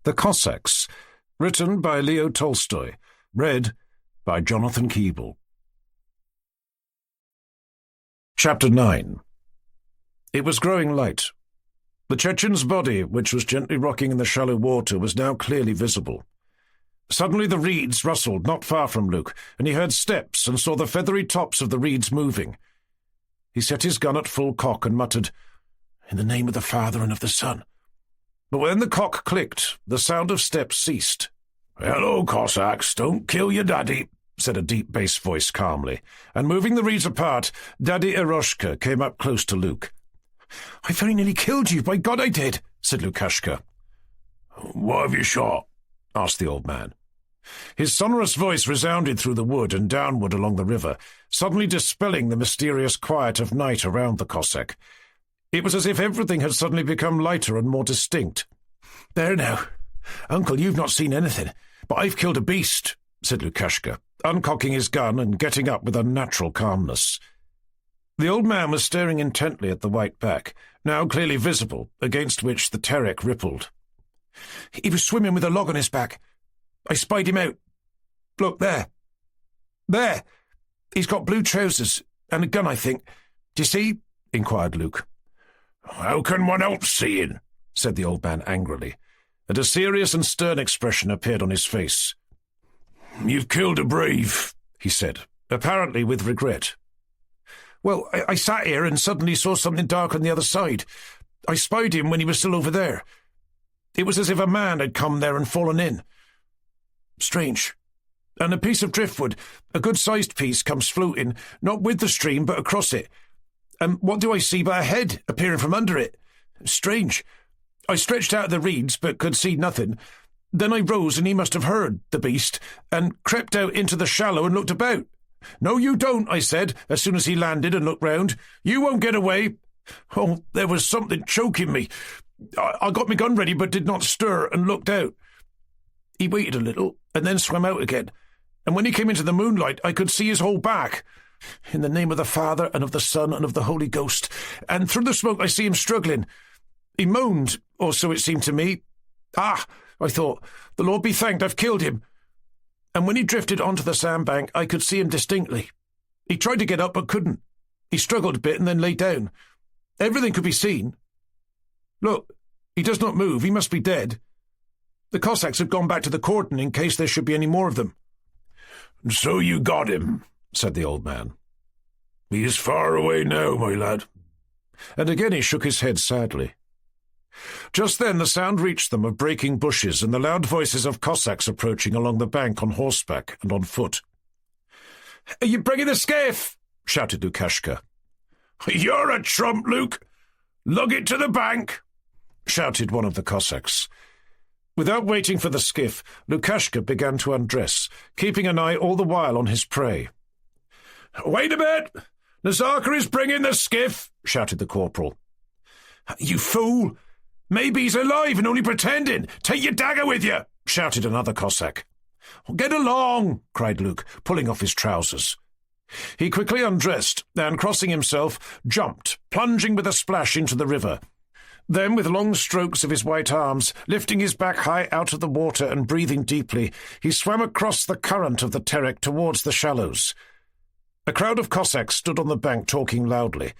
The Cossacks, written by Leo Tolstoy, read by Jonathan Keeble. Chapter 9. It was growing light. The Chechen's body, which was gently rocking in the shallow water, was now clearly visible. Suddenly the reeds rustled not far from Luke, and he heard steps and saw the feathery tops of the reeds moving. He set his gun at full cock and muttered, "In the name of the Father and of the Son." But when the cock clicked, the sound of steps ceased. "Hello, Cossacks, don't kill your daddy," said a deep bass voice calmly, and moving the reeds apart, Daddy Eroshka came up close to Luke. "I very nearly killed you, by God I did," said Lukashka. "What have you shot?" asked the old man. His sonorous voice resounded through the wood and downward along the river, suddenly dispelling the mysterious quiet of night around the Cossack. It was as if everything had suddenly become lighter and more distinct. "There now. Uncle, you've not seen anything, but I've killed a beast," said Lukashka, uncocking his gun and getting up with unnatural calmness. The old man was staring intently at the white back, now clearly visible, against which the Terek rippled. "He was swimming with a log on his back. I spied him out. Look, there. There! He's got blue trousers, and a gun, I think. Do you see?" inquired Luke. "How can one help seeing?" said the old man angrily, and a serious and stern expression appeared on his face. "You've killed a brave," he said, apparently with regret. "Well, I sat here and suddenly saw something dark on the other side. I spied him when he was still over there. It was as if a man had come there and fallen in. Strange. And a piece of driftwood, a good-sized piece, comes floating, not with the stream, but across it. And what do I see but a head appearing from under it? Strange. I stretched out the reeds, but could see nothing. Then I rose, and he must have heard, the beast, and crept out into the shallow and looked about. 'No, you don't,' I said, as soon as he landed and looked round. 'You won't get away.' Oh, there was something choking me. I got my gun ready, but did not stir, and looked out. He waited a little, and then swam out again, and when he came into the moonlight, I could see his whole back. In the name of the Father, and of the Son, and of the Holy Ghost, and through the smoke I see him struggling. He moaned, or so it seemed to me. Ah, I thought, the Lord be thanked, I've killed him. And when he drifted onto the sandbank, I could see him distinctly. He tried to get up, but couldn't. He struggled a bit and then lay down. Everything could be seen. Look, he does not move. He must be dead. The Cossacks have gone back to the cordon in case there should be any more of them." "So you got him," said the old man. "He is far away now, my lad." And again he shook his head sadly. Just then the sound reached them of breaking bushes and the loud voices of Cossacks approaching along the bank on horseback and on foot. "Are you bringing the skiff?" shouted Lukashka. "You're a trump, Luke. Lug it to the bank," shouted one of the Cossacks. Without waiting for the skiff, Lukashka began to undress, keeping an eye all the while on his prey. "Wait a bit! Nazarka is bringing the skiff," shouted the corporal. "You fool! Maybe he's alive and only pretending. Take your dagger with you," shouted another Cossack. "Get along," cried Luke, pulling off his trousers. He quickly undressed and, crossing himself, jumped, plunging with a splash into the river. Then, with long strokes of his white arms, lifting his back high out of the water and breathing deeply, he swam across the current of the Terek towards the shallows. A crowd of Cossacks stood on the bank talking loudly.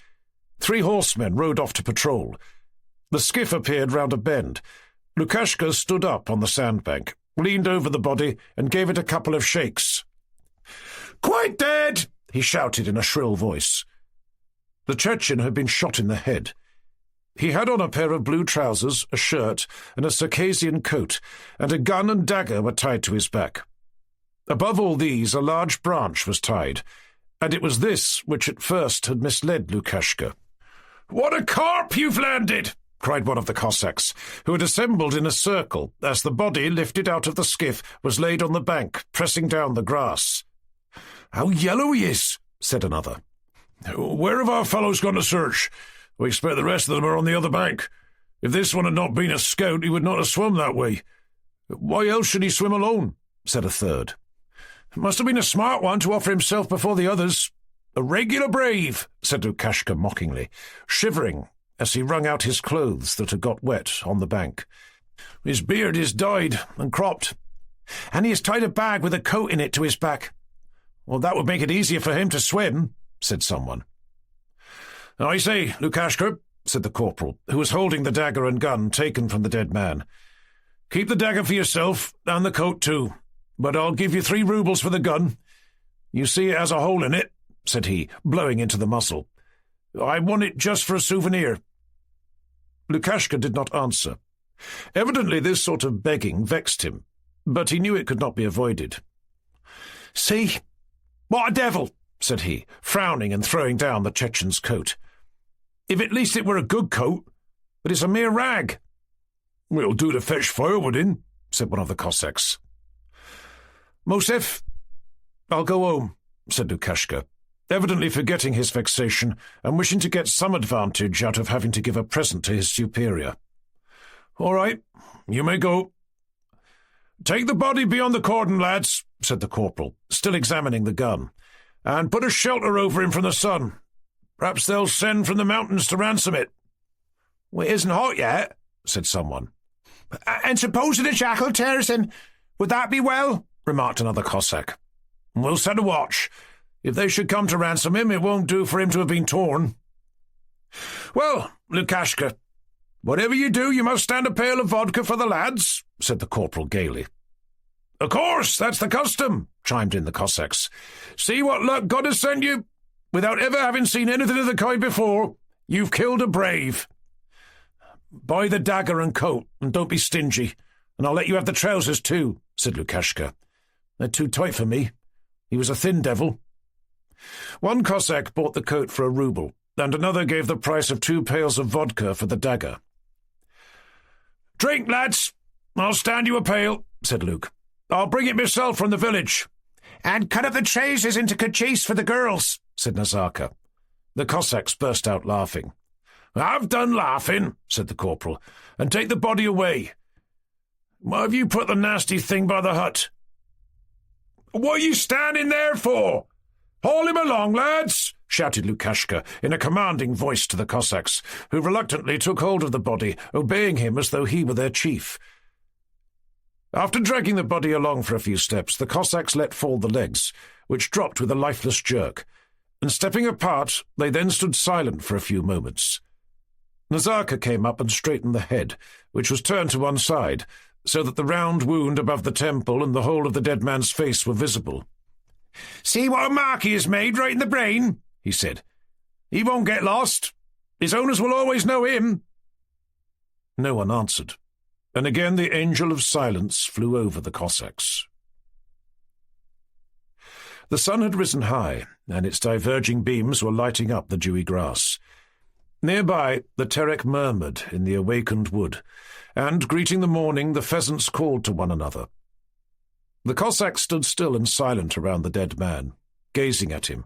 3 horsemen rode off to patrol. The skiff appeared round a bend. Lukashka stood up on the sandbank, leaned over the body, and gave it a couple of shakes. "Quite dead!" he shouted in a shrill voice. The Chechen had been shot in the head. He had on a pair of blue trousers, a shirt, and a Circassian coat, and a gun and dagger were tied to his back. Above all these, a large branch was tied, and it was this which at first had misled Lukashka. "What a carp you've landed!" cried one of the Cossacks, who had assembled in a circle as the body, lifted out of the skiff, was laid on the bank, pressing down the grass. "How yellow he is," said another. "Where have our fellows gone to search? We expect the rest of them are on the other bank. If this one had not been a scout, he would not have swum that way." "Why else should he swim alone?" said a third. "It must have been a smart one to offer himself before the others." "A regular brave," said Lukashka mockingly, shivering as he wrung out his clothes that had got wet on the bank. His beard is dyed and cropped, and he has tied a bag with a coat in it to his back. Well, that would make it easier for him to swim, said someone. I say, Lukashka, said the corporal, who was holding the dagger and gun taken from the dead man. Keep the dagger for yourself, and the coat too, but I'll give you 3 rubles for the gun. You see it has a hole in it, said he, blowing into the muzzle. I want it just for a souvenir. Lukashka did not answer. Evidently this sort of begging vexed him, but he knew it could not be avoided. See, what a devil, said he, frowning and throwing down the Chechen's coat. If at least it were a good coat, but it's a mere rag. It'll do to fetch firewood in, said one of the Cossacks. Mosef, I'll go home, said Lukashka, evidently forgetting his vexation and wishing to get some advantage out of having to give a present to his superior. All right, you may go. Take the body beyond the cordon, lads, said the corporal, still examining the gun, and put a shelter over him from the sun. Perhaps they'll send from the mountains to ransom it. Well, it isn't hot yet, said someone. And supposing the jackal tears him, would that be well? Remarked another Cossack. We'll set a watch. If they should come to ransom him, it won't do for him to have been torn. Well, Lukashka, whatever you do, you must stand a pail of vodka for the lads, said the corporal gaily. Of course, that's the custom, chimed in the Cossacks. See what luck God has sent you. Without ever having seen anything of the kind before, you've killed a brave. Buy the dagger and coat, and don't be stingy, and I'll let you have the trousers too, said Lukashka. They're too tight for me. He was a thin devil. One Cossack bought the coat for 1 ruble, and another gave the price of 2 pails of vodka for the dagger. Drink, lads. I'll stand you a pail, said Luke. I'll bring it myself from the village. And cut up the trousers into kerchiefs for the girls, said Nazarka. The Cossacks burst out laughing. I've done laughing, said the corporal, and take the body away. Why have you put the nasty thing by the hut? What are you standing there for? Haul him along, lads, shouted Lukashka in a commanding voice to the Cossacks, who reluctantly took hold of the body, obeying him as though he were their chief. After dragging the body along for a few steps, the Cossacks let fall the legs, which dropped with a lifeless jerk, and stepping apart, they then stood silent for a few moments. Nazarka came up and straightened the head, which was turned to one side, so that the round wound above the temple and the whole of the dead man's face were visible. See what a mark he has made right in the brain, he said. He won't get lost. His owners will always know him. No one answered, and again the angel of silence flew over the Cossacks. The sun had risen high, and its diverging beams were lighting up the dewy grass. Nearby, the Terek murmured in the awakened wood, and, greeting the morning, the pheasants called to one another. The Cossacks stood still and silent around the dead man, gazing at him.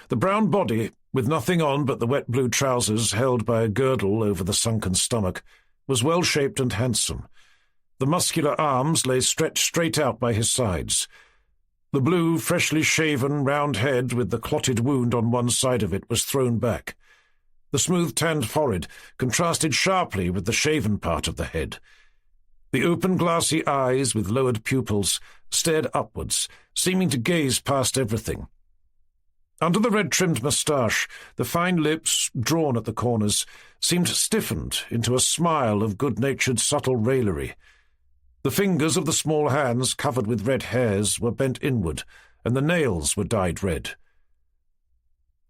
The brown body, with nothing on but the wet blue trousers held by a girdle over the sunken stomach, was well-shaped and handsome. The muscular arms lay stretched straight out by his sides. The blue, freshly shaven, round head with the clotted wound on one side of it was thrown back. The smooth-tanned forehead contrasted sharply with the shaven part of the head. The open glassy eyes with lowered pupils stared upwards, seeming to gaze past everything. Under the red-trimmed moustache, the fine lips, drawn at the corners, seemed stiffened into a smile of good-natured subtle raillery. The fingers of the small hands, covered with red hairs, were bent inward, and the nails were dyed red.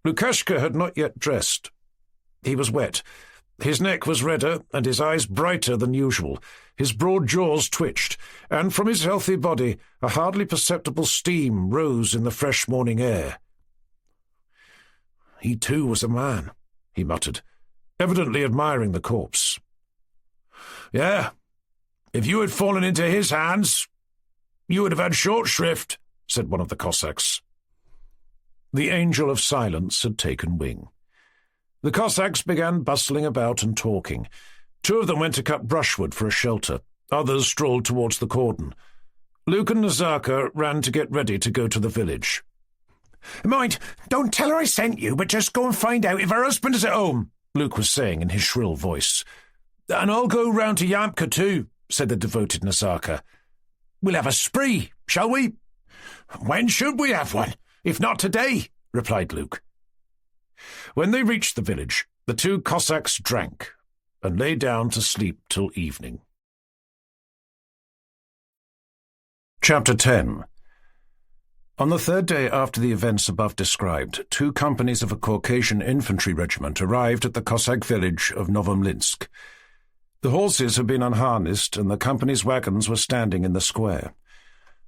Lukashka had not yet dressed. He was wet. His neck was redder, and his eyes brighter than usual. His broad jaws twitched, and from his healthy body a hardly perceptible steam rose in the fresh morning air. He too was a man, he muttered, evidently admiring the corpse. Yeah, if you had fallen into his hands, you would have had short shrift, said one of the Cossacks. The angel of silence had taken wing. The Cossacks began bustling about and talking. 2 of them went to cut brushwood for a shelter. Others strolled towards the cordon. Luke and Nazarka ran to get ready to go to the village. Mind, don't tell her I sent you, but just go and find out if her husband is at home, Luke was saying in his shrill voice. And I'll go round to Yamka too, said the devoted Nazarka. "We'll have a spree, shall we?" "When should we have one, if not today?" replied Luke. When they reached the village, the two Cossacks drank and lay down to sleep till evening. Chapter 10. On the third day after the events above described, 2 companies of a Caucasian infantry regiment arrived at the Cossack village of Novomlinsk. The horses had been unharnessed, and the company's wagons were standing in the square.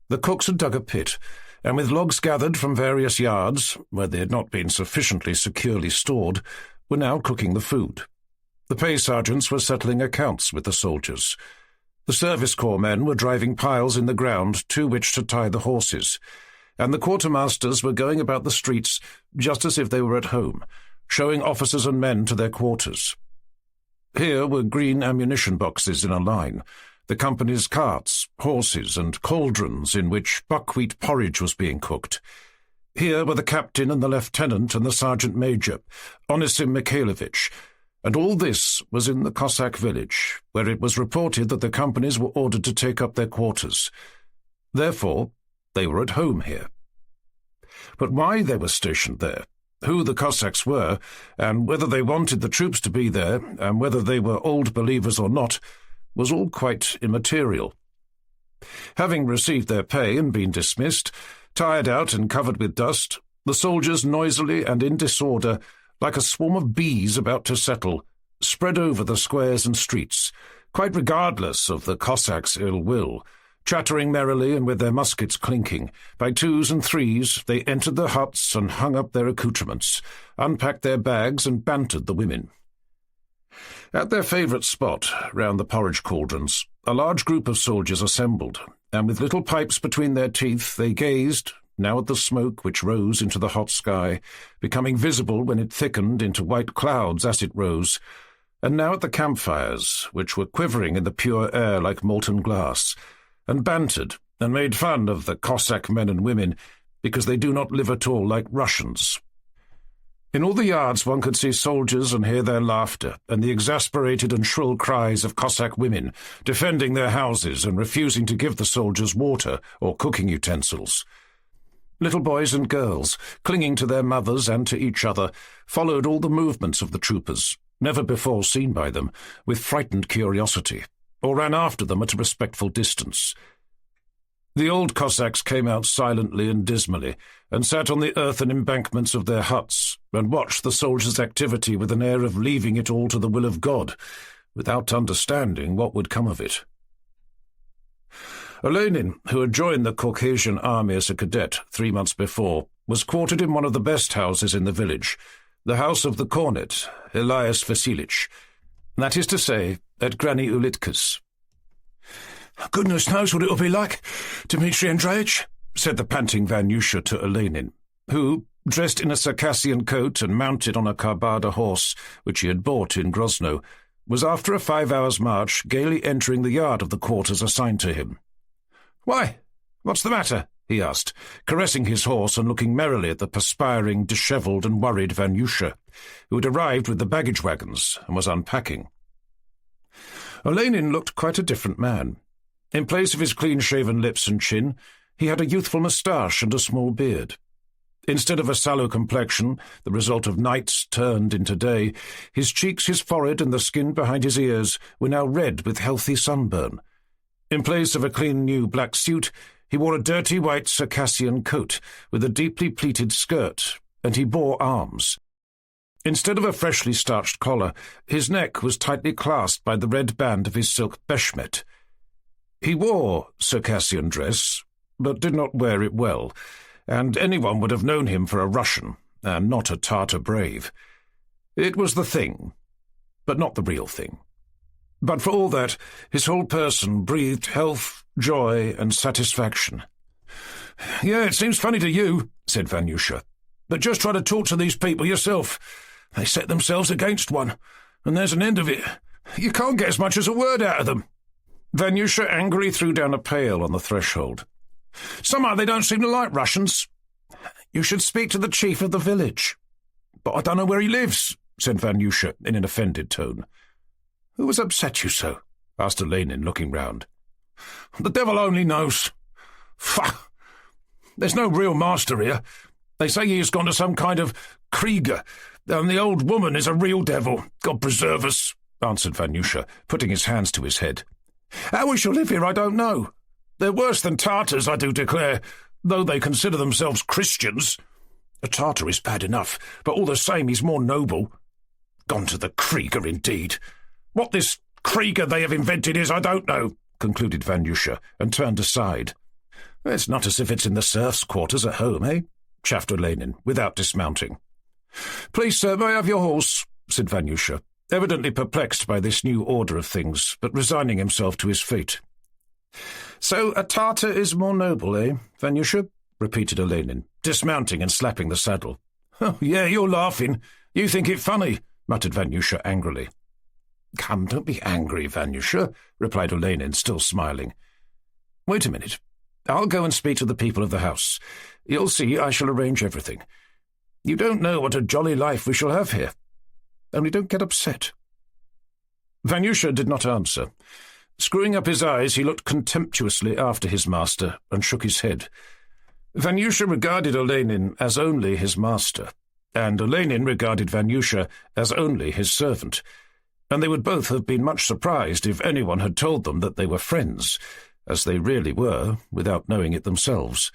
The cooks had dug a pit, and with logs gathered from various yards, where they had not been sufficiently securely stored, were now cooking the food. The pay sergeants were settling accounts with the soldiers. The service corps men were driving piles in the ground to which to tie the horses, and the quartermasters were going about the streets just as if they were at home, showing officers and men to their quarters. Here were green ammunition boxes in a line, the company's carts, horses, and cauldrons in which buckwheat porridge was being cooked. Here were the captain and the lieutenant and the sergeant-major, Onisim Mikhailovich, and all this was in the Cossack village, where it was reported that the companies were ordered to take up their quarters. Therefore, they were at home here. But why they were stationed there, who the Cossacks were, and whether they wanted the troops to be there, and whether they were old believers or not, was all quite immaterial. Having received their pay and been dismissed, tired out and covered with dust, the soldiers noisily and in disorder, like a swarm of bees about to settle, spread over the squares and streets, quite regardless of the Cossacks' ill will. Chattering merrily and with their muskets clinking, by 2s and 3s they entered the huts and hung up their accoutrements, unpacked their bags and bantered the women. At their favourite spot, round the porridge cauldrons, a large group of soldiers assembled, and with little pipes between their teeth they gazed, now at the smoke which rose into the hot sky, becoming visible when it thickened into white clouds as it rose, and now at the campfires, which were quivering in the pure air like molten glass, and bantered and made fun of the Cossack men and women because they do not live at all like Russians. In all the yards one could see soldiers and hear their laughter and the exasperated and shrill cries of Cossack women defending their houses and refusing to give the soldiers water or cooking utensils. Little boys and girls, clinging to their mothers and to each other, followed all the movements of the troopers, never before seen by them, with frightened curiosity, or ran after them at a respectful distance. The old Cossacks came out silently and dismally, and sat on the earthen embankments of their huts, and watched the soldiers' activity with an air of leaving it all to the will of God, without understanding what would come of it. Olenin, who had joined the Caucasian army as a cadet 3 months before, was quartered in one of the best houses in the village, the house of the cornet, Elias Vasilich, that is to say, at Granny Ulitka's. "Goodness knows what it'll be like, Dmitri Andreevich," said the panting Vanyusha to Olenin, who, dressed in a Circassian coat and mounted on a Karbada horse, which he had bought in Grozno, was after a 5 hours' march gaily entering the yard of the quarters assigned to him. "Why, what's the matter?" he asked, caressing his horse and looking merrily at the perspiring, dishevelled and worried Vanyusha, who had arrived with the baggage wagons and was unpacking. Olenin looked quite a different man. In place of his clean-shaven lips and chin, he had a youthful moustache and a small beard. Instead of a sallow complexion, the result of nights turned into day, his cheeks, his forehead, and the skin behind his ears were now red with healthy sunburn. In place of a clean new black suit, he wore a dirty white Circassian coat with a deeply pleated skirt, and he bore arms. Instead of a freshly starched collar, his neck was tightly clasped by the red band of his silk beshmet. He wore Circassian dress, but did not wear it well, and anyone would have known him for a Russian, and not a Tartar brave. It was the thing, but not the real thing. But for all that, his whole person breathed health, joy, and satisfaction. "Yeah, it seems funny to you," said Vanyusha, "but just try to talk to these people yourself. They set themselves against one, and there's an end of it. You can't get as much as a word out of them." Vanyusha angrily threw down a pail on the threshold. "Somehow they don't seem to like Russians." "You should speak to the chief of the village." "But I don't know where he lives," said Vanyusha in an offended tone. "Who has upset you so?" asked Olenin, looking round. "The devil only knows. Pfft! There's no real master here. They say he has gone to some kind of Krieger, and the old woman is a real devil. God preserve us," answered Vanyusha, putting his hands to his head. "How we shall live here I don't know. They're worse than Tartars, I do declare, though they consider themselves Christians. A Tartar is bad enough, but all the same he's more noble. Gone to the Krieger, indeed. What this Krieger they have invented is I don't know," concluded Vanyusha, and turned aside. "It's not as if it's in the serfs' quarters at home, eh?" chaffed Olenin, without dismounting. "Please, sir, may I have your horse?" said Vanyusha, evidently perplexed by this new order of things, but resigning himself to his fate. "So a Tartar is more noble, eh, Vanyusha?" repeated Olenin, dismounting and slapping the saddle. "Oh, yeah, you're laughing. You think it funny," muttered Vanyusha angrily. "Come, don't be angry, Vanyusha," replied Olenin, still smiling. "Wait a minute. I'll go and speak to the people of the house. You'll see I shall arrange everything. You don't know what a jolly life we shall have here. Only don't get upset." Vanyusha did not answer. Screwing up his eyes, he looked contemptuously after his master and shook his head. Vanyusha regarded Olenin as only his master, and Olenin regarded Vanyusha as only his servant, and they would both have been much surprised if anyone had told them that they were friends, as they really were, without knowing it themselves.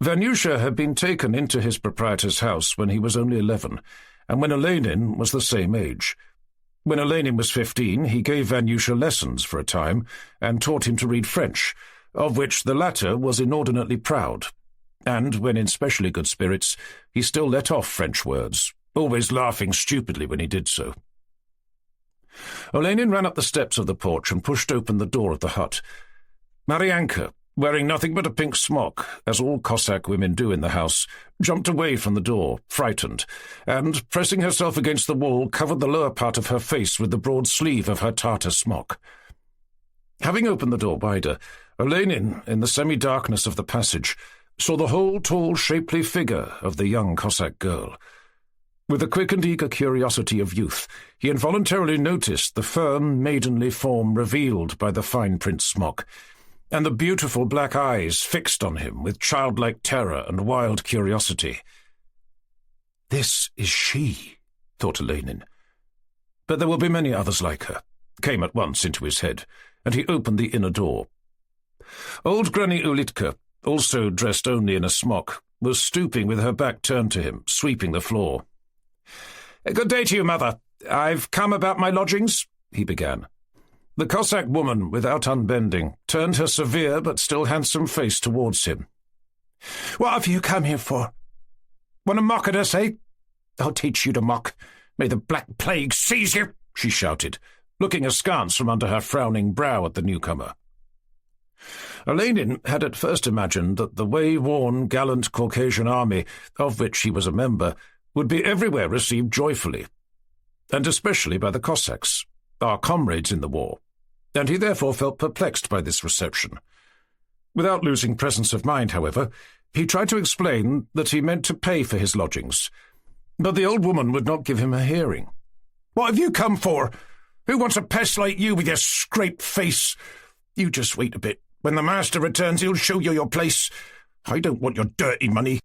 Vanyusha had been taken into his proprietor's house when he was only 11, and when Olenin was the same age. When Olenin was 15, he gave Vanyusha lessons for a time, and taught him to read French, of which the latter was inordinately proud, and, when in specially good spirits, he still let off French words, always laughing stupidly when he did so. Olenin ran up the steps of the porch and pushed open the door of the hut. Maryanka, wearing nothing but a pink smock, as all Cossack women do in the house, jumped away from the door, frightened, and, pressing herself against the wall, covered the lower part of her face with the broad sleeve of her Tartar smock. Having opened the door wider, Olenin, in the semi-darkness of the passage, saw the whole tall, shapely figure of the young Cossack girl. With the quick and eager curiosity of youth, he involuntarily noticed the firm, maidenly form revealed by the fine print smock, and the beautiful black eyes fixed on him with childlike terror and wild curiosity. "This is she," thought Olenin. But there will be many others like her, came at once into his head, and he opened the inner door. Old Granny Ulitka, also dressed only in a smock, was stooping with her back turned to him, sweeping the floor. "Good day to you, mother. I've come about my lodgings," he began. The Cossack woman, without unbending, turned her severe but still handsome face towards him. "What have you come here for? Want to mock at us, eh? I'll teach you to mock. May the black plague seize you," she shouted, looking askance from under her frowning brow at the newcomer. Olenin had at first imagined that the way-worn, gallant Caucasian army, of which he was a member, would be everywhere received joyfully, and especially by the Cossacks, our comrades in the war, and he therefore felt perplexed by this reception. Without losing presence of mind, however, he tried to explain that he meant to pay for his lodgings, but the old woman would not give him a hearing. "What have you come for? Who wants a pest like you with your scraped face? You just wait a bit. When the master returns, he'll show you your place. I don't want your dirty money.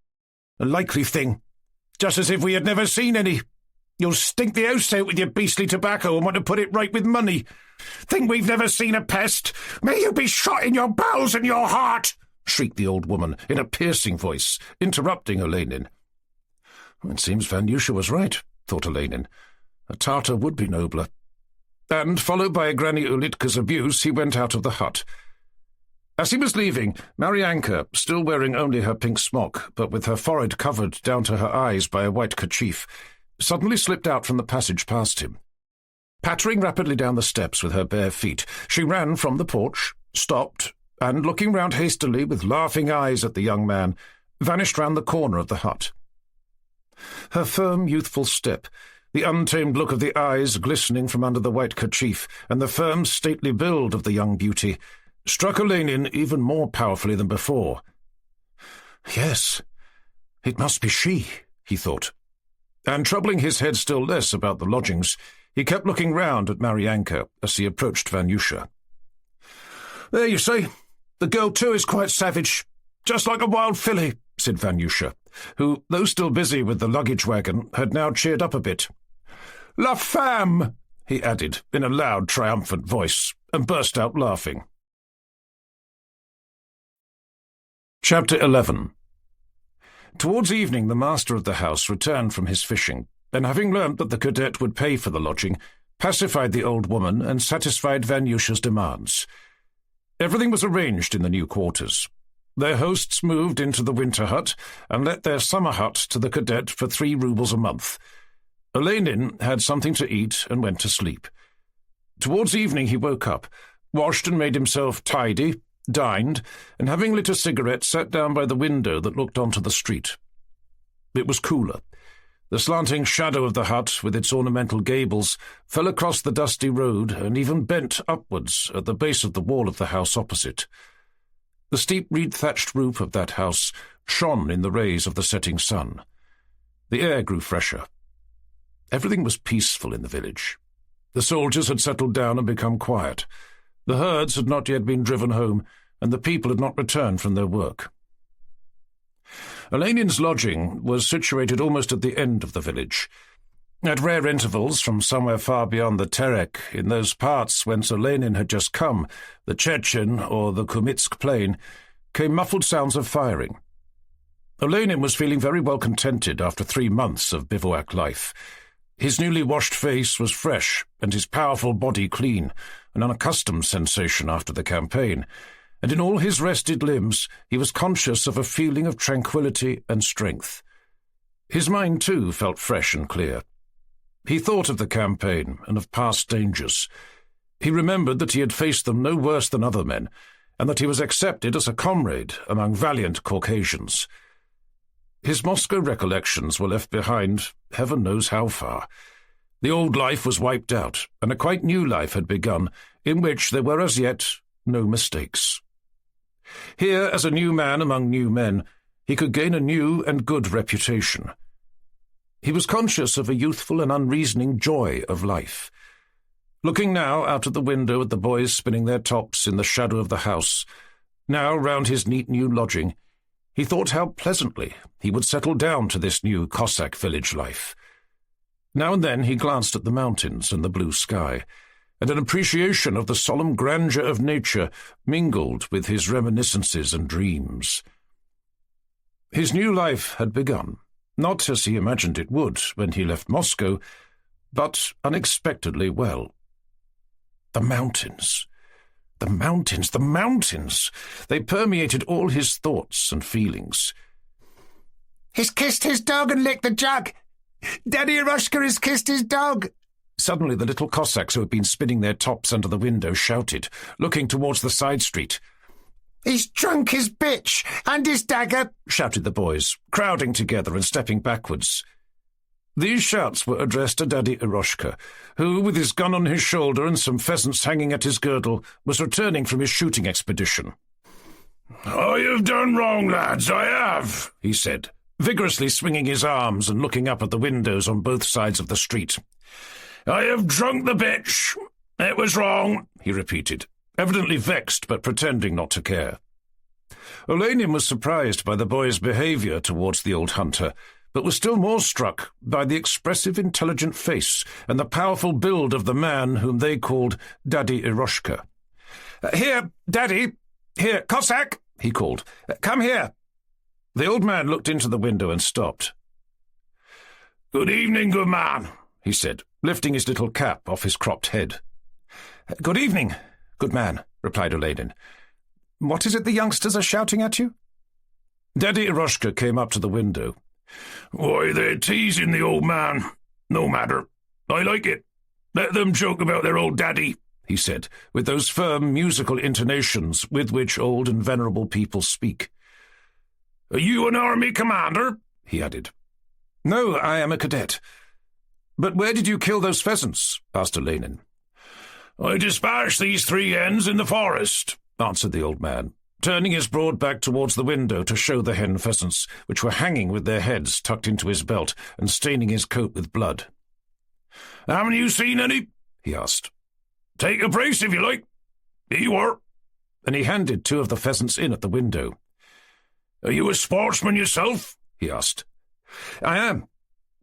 A likely thing. Just as if we had never seen any. You'll stink the house out with your beastly tobacco and want to put it right with money. Think we've never seen a pest? May you be shot in your bowels and your heart!" shrieked the old woman in a piercing voice, interrupting Olenin. It seems Vanyusha was right, thought Olenin. A Tartar would be nobler. And, followed by Granny Ulitka's abuse, he went out of the hut. As he was leaving, Maryanka, still wearing only her pink smock, but with her forehead covered down to her eyes by a white kerchief, suddenly slipped out from the passage past him. Pattering rapidly down the steps with her bare feet, she ran from the porch, stopped, and, looking round hastily with laughing eyes at the young man, vanished round the corner of the hut. Her firm, youthful step, the untamed look of the eyes glistening from under the white kerchief, and the firm, stately build of the young beauty, struck Olenin even more powerfully than before. Yes, it must be she, he thought, and troubling his head still less about the lodgings, He kept looking round at Maryanka as he approached Vanyusha. "There you see. The girl, too, is quite savage. Just like a wild filly," said Vanyusha, who, though still busy with the luggage wagon, had now cheered up a bit. "La femme!" he added in a loud, triumphant voice, and burst out laughing. Chapter 11. Towards evening the master of the house returned from his fishing, and having learnt that the cadet would pay for the lodging, pacified the old woman and satisfied Vanyusha's demands. Everything was arranged in the new quarters. Their hosts moved into the winter hut and let their summer hut to the cadet for 3 rubles a month. Olenin had something to eat and went to sleep. Towards evening he woke up, washed and made himself tidy, dined, and having lit a cigarette sat down by the window that looked onto the street. It was cooler. The slanting shadow of the hut, with its ornamental gables, fell across the dusty road and even bent upwards at the base of the wall of the house opposite. The steep reed-thatched roof of that house shone in the rays of the setting sun. The air grew fresher. Everything was peaceful in the village. The soldiers had settled down and become quiet. The herds had not yet been driven home, and the people had not returned from their work. Olenin's lodging was situated almost at the end of the village. At rare intervals, from somewhere far beyond the Terek, in those parts whence Olenin had just come, the Chechen or the Kumitsk plain, came muffled sounds of firing. Olenin was feeling very well contented after 3 months of bivouac life. His newly washed face was fresh, and his powerful body clean, an unaccustomed sensation after the campaign, and in all his rested limbs he was conscious of a feeling of tranquillity and strength. His mind, too, felt fresh and clear. He thought of the campaign and of past dangers. He remembered that he had faced them no worse than other men, and that he was accepted as a comrade among valiant Caucasians. His Moscow recollections were left behind, heaven knows how far. The old life was wiped out, and a quite new life had begun, in which there were as yet no mistakes. Here, as a new man among new men, he could gain a new and good reputation. He was conscious of a youthful and unreasoning joy of life. Looking now out of the window at the boys spinning their tops in the shadow of the house, now round his neat new lodging, he thought how pleasantly he would settle down to this new Cossack village life. Now and then he glanced at the mountains and the blue sky, and an appreciation of the solemn grandeur of nature mingled with his reminiscences and dreams. His new life had begun, not as he imagined it would when he left Moscow, but unexpectedly well. The mountains! The mountains! The mountains! They permeated all his thoughts and feelings. "He's kissed his dog and licked the jug! Daddy Eroshka has kissed his dog!" Suddenly the little Cossacks who had been spinning their tops under the window shouted, looking towards the side street. "He's drunk his bitch and his dagger!" shouted the boys, crowding together and stepping backwards. These shouts were addressed to Daddy Eroshka, who, with his gun on his shoulder and some pheasants hanging at his girdle, was returning from his shooting expedition. "I have done wrong, lads, I have," he said, vigorously swinging his arms and looking up at the windows on both sides of the street. "I have drunk the bitch. It was wrong," he repeated, evidently vexed but pretending not to care. Olenin was surprised by the boy's behaviour towards the old hunter, but was still more struck by the expressive, intelligent face and the powerful build of the man whom they called Daddy Eroshka. "Here, Daddy! Here, Cossack!" he called. "Come here!" The old man looked into the window and stopped. "Good evening, good man," he said, lifting his little cap off his cropped head. "Good evening, good man," replied Olenin. "What is it the youngsters are shouting at you?" Daddy Eroshka came up to the window. "Why, they're teasing the old man. No matter. I like it. Let them joke about their old daddy," he said, with those firm, musical intonations with which old and venerable people speak. "Are you an army commander?" he added. "No, I am a cadet." "But where did you kill those pheasants?" asked Olenin. "I dispatched these 3 hens in the forest," answered the old man, turning his broad back towards the window to show the hen pheasants, which were hanging with their heads tucked into his belt and staining his coat with blood. "Haven't you seen any?" he asked. "Take a brace if you like. Here you are." And he handed 2 of the pheasants in at the window. "Are you a sportsman yourself?" he asked. "I am.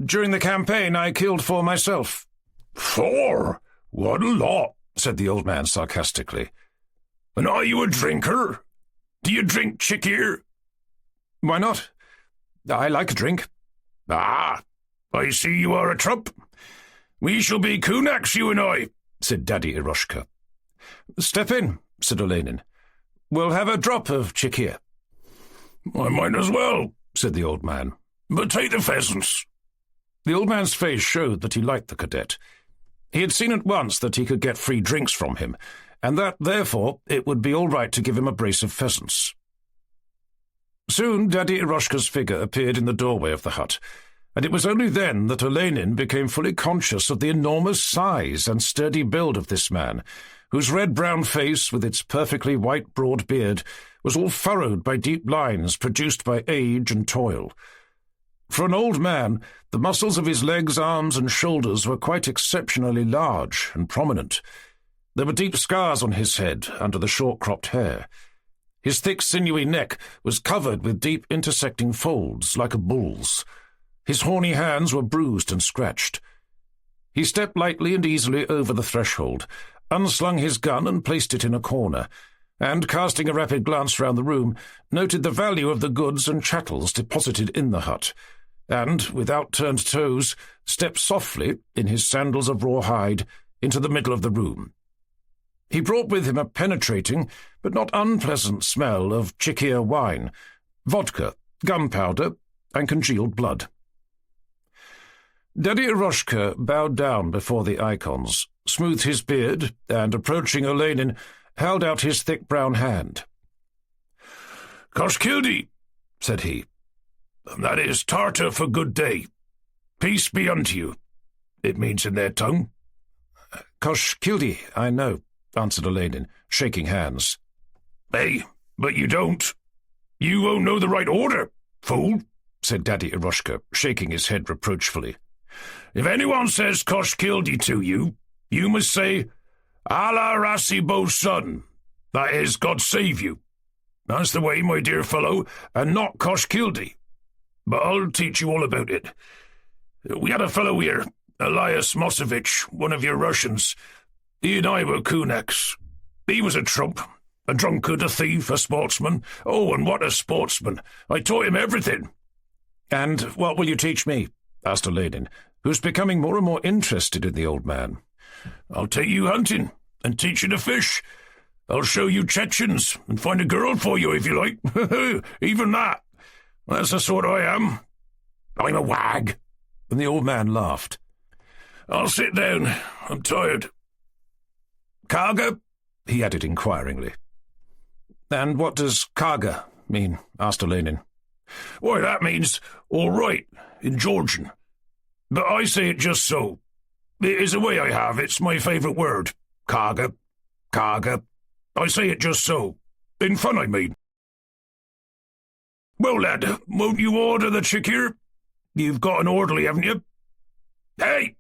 During the campaign I killed 4 myself." "4? What a lot," said the old man sarcastically. "And are you a drinker? Do you drink chikhir?" "Why not? I like a drink." "Ah, I see you are a trump. We shall be kunaks, you and I," said Daddy Eroshka. "Step in," said Olenin. "We'll have a drop of chikhir." "I might as well," said the old man. "But take the pheasants." The old man's face showed that he liked the cadet. He had seen at once that he could get free drinks from him, and that, therefore, it would be all right to give him a brace of pheasants. Soon Daddy Eroshka's figure appeared in the doorway of the hut, and it was only then that Olenin became fully conscious of the enormous size and sturdy build of this man, whose red-brown face, with its perfectly white broad beard, was all furrowed by deep lines produced by age and toil. For an old man, the muscles of his legs, arms, and shoulders were quite exceptionally large and prominent. There were deep scars on his head under the short-cropped hair. His thick, sinewy neck was covered with deep intersecting folds like a bull's. His horny hands were bruised and scratched. He stepped lightly and easily over the threshold, unslung his gun and placed it in a corner, and, casting a rapid glance round the room, noted the value of the goods and chattels deposited in the hut, and, with outturned toes, stepped softly, in his sandals of raw hide, into the middle of the room. He brought with him a penetrating, but not unpleasant smell of chikhir wine, vodka, gunpowder, and congealed blood. Daddy Eroshka bowed down before the icons, smoothed his beard, and, approaching Olenin, held out his thick brown hand. "Koshkildi," said he. "That is Tartar for good day. Peace be unto you, it means in their tongue." "Koshkildi, I know," answered Olenin, shaking hands. "Hey, but you don't. You won't know the right order, fool," said Daddy Eroshka, shaking his head reproachfully. "If anyone says Koshkildi to you, you must say, Allah Rasibo's son, that is, God save you. That's the way, my dear fellow, and not Koshkildi. But I'll teach you all about it. We had a fellow here, Elias Mosevich, one of your Russians. He and I were kunaks. He was a trump, a drunkard, a thief, a sportsman. Oh, and what a sportsman! I taught him everything." "And what will you teach me?" asked Olenin, who was becoming more and more interested in the old man. "I'll take you hunting and teach you to fish. I'll show you Chechens and find a girl for you if you like. Even that. That's the sort I am. I'm a wag." And the old man laughed. "I'll sit down. I'm tired. Karga?" he added inquiringly. "And what does Karga mean?" asked Olenin. "Why, that means all right in Georgian. But I say it just so. It is a way I have. It's my favourite word. Karga. Karga. I say it just so. In fun, I mean." "Well, lad, won't you order the chikhir? You've got an orderly, haven't you?" "Hey,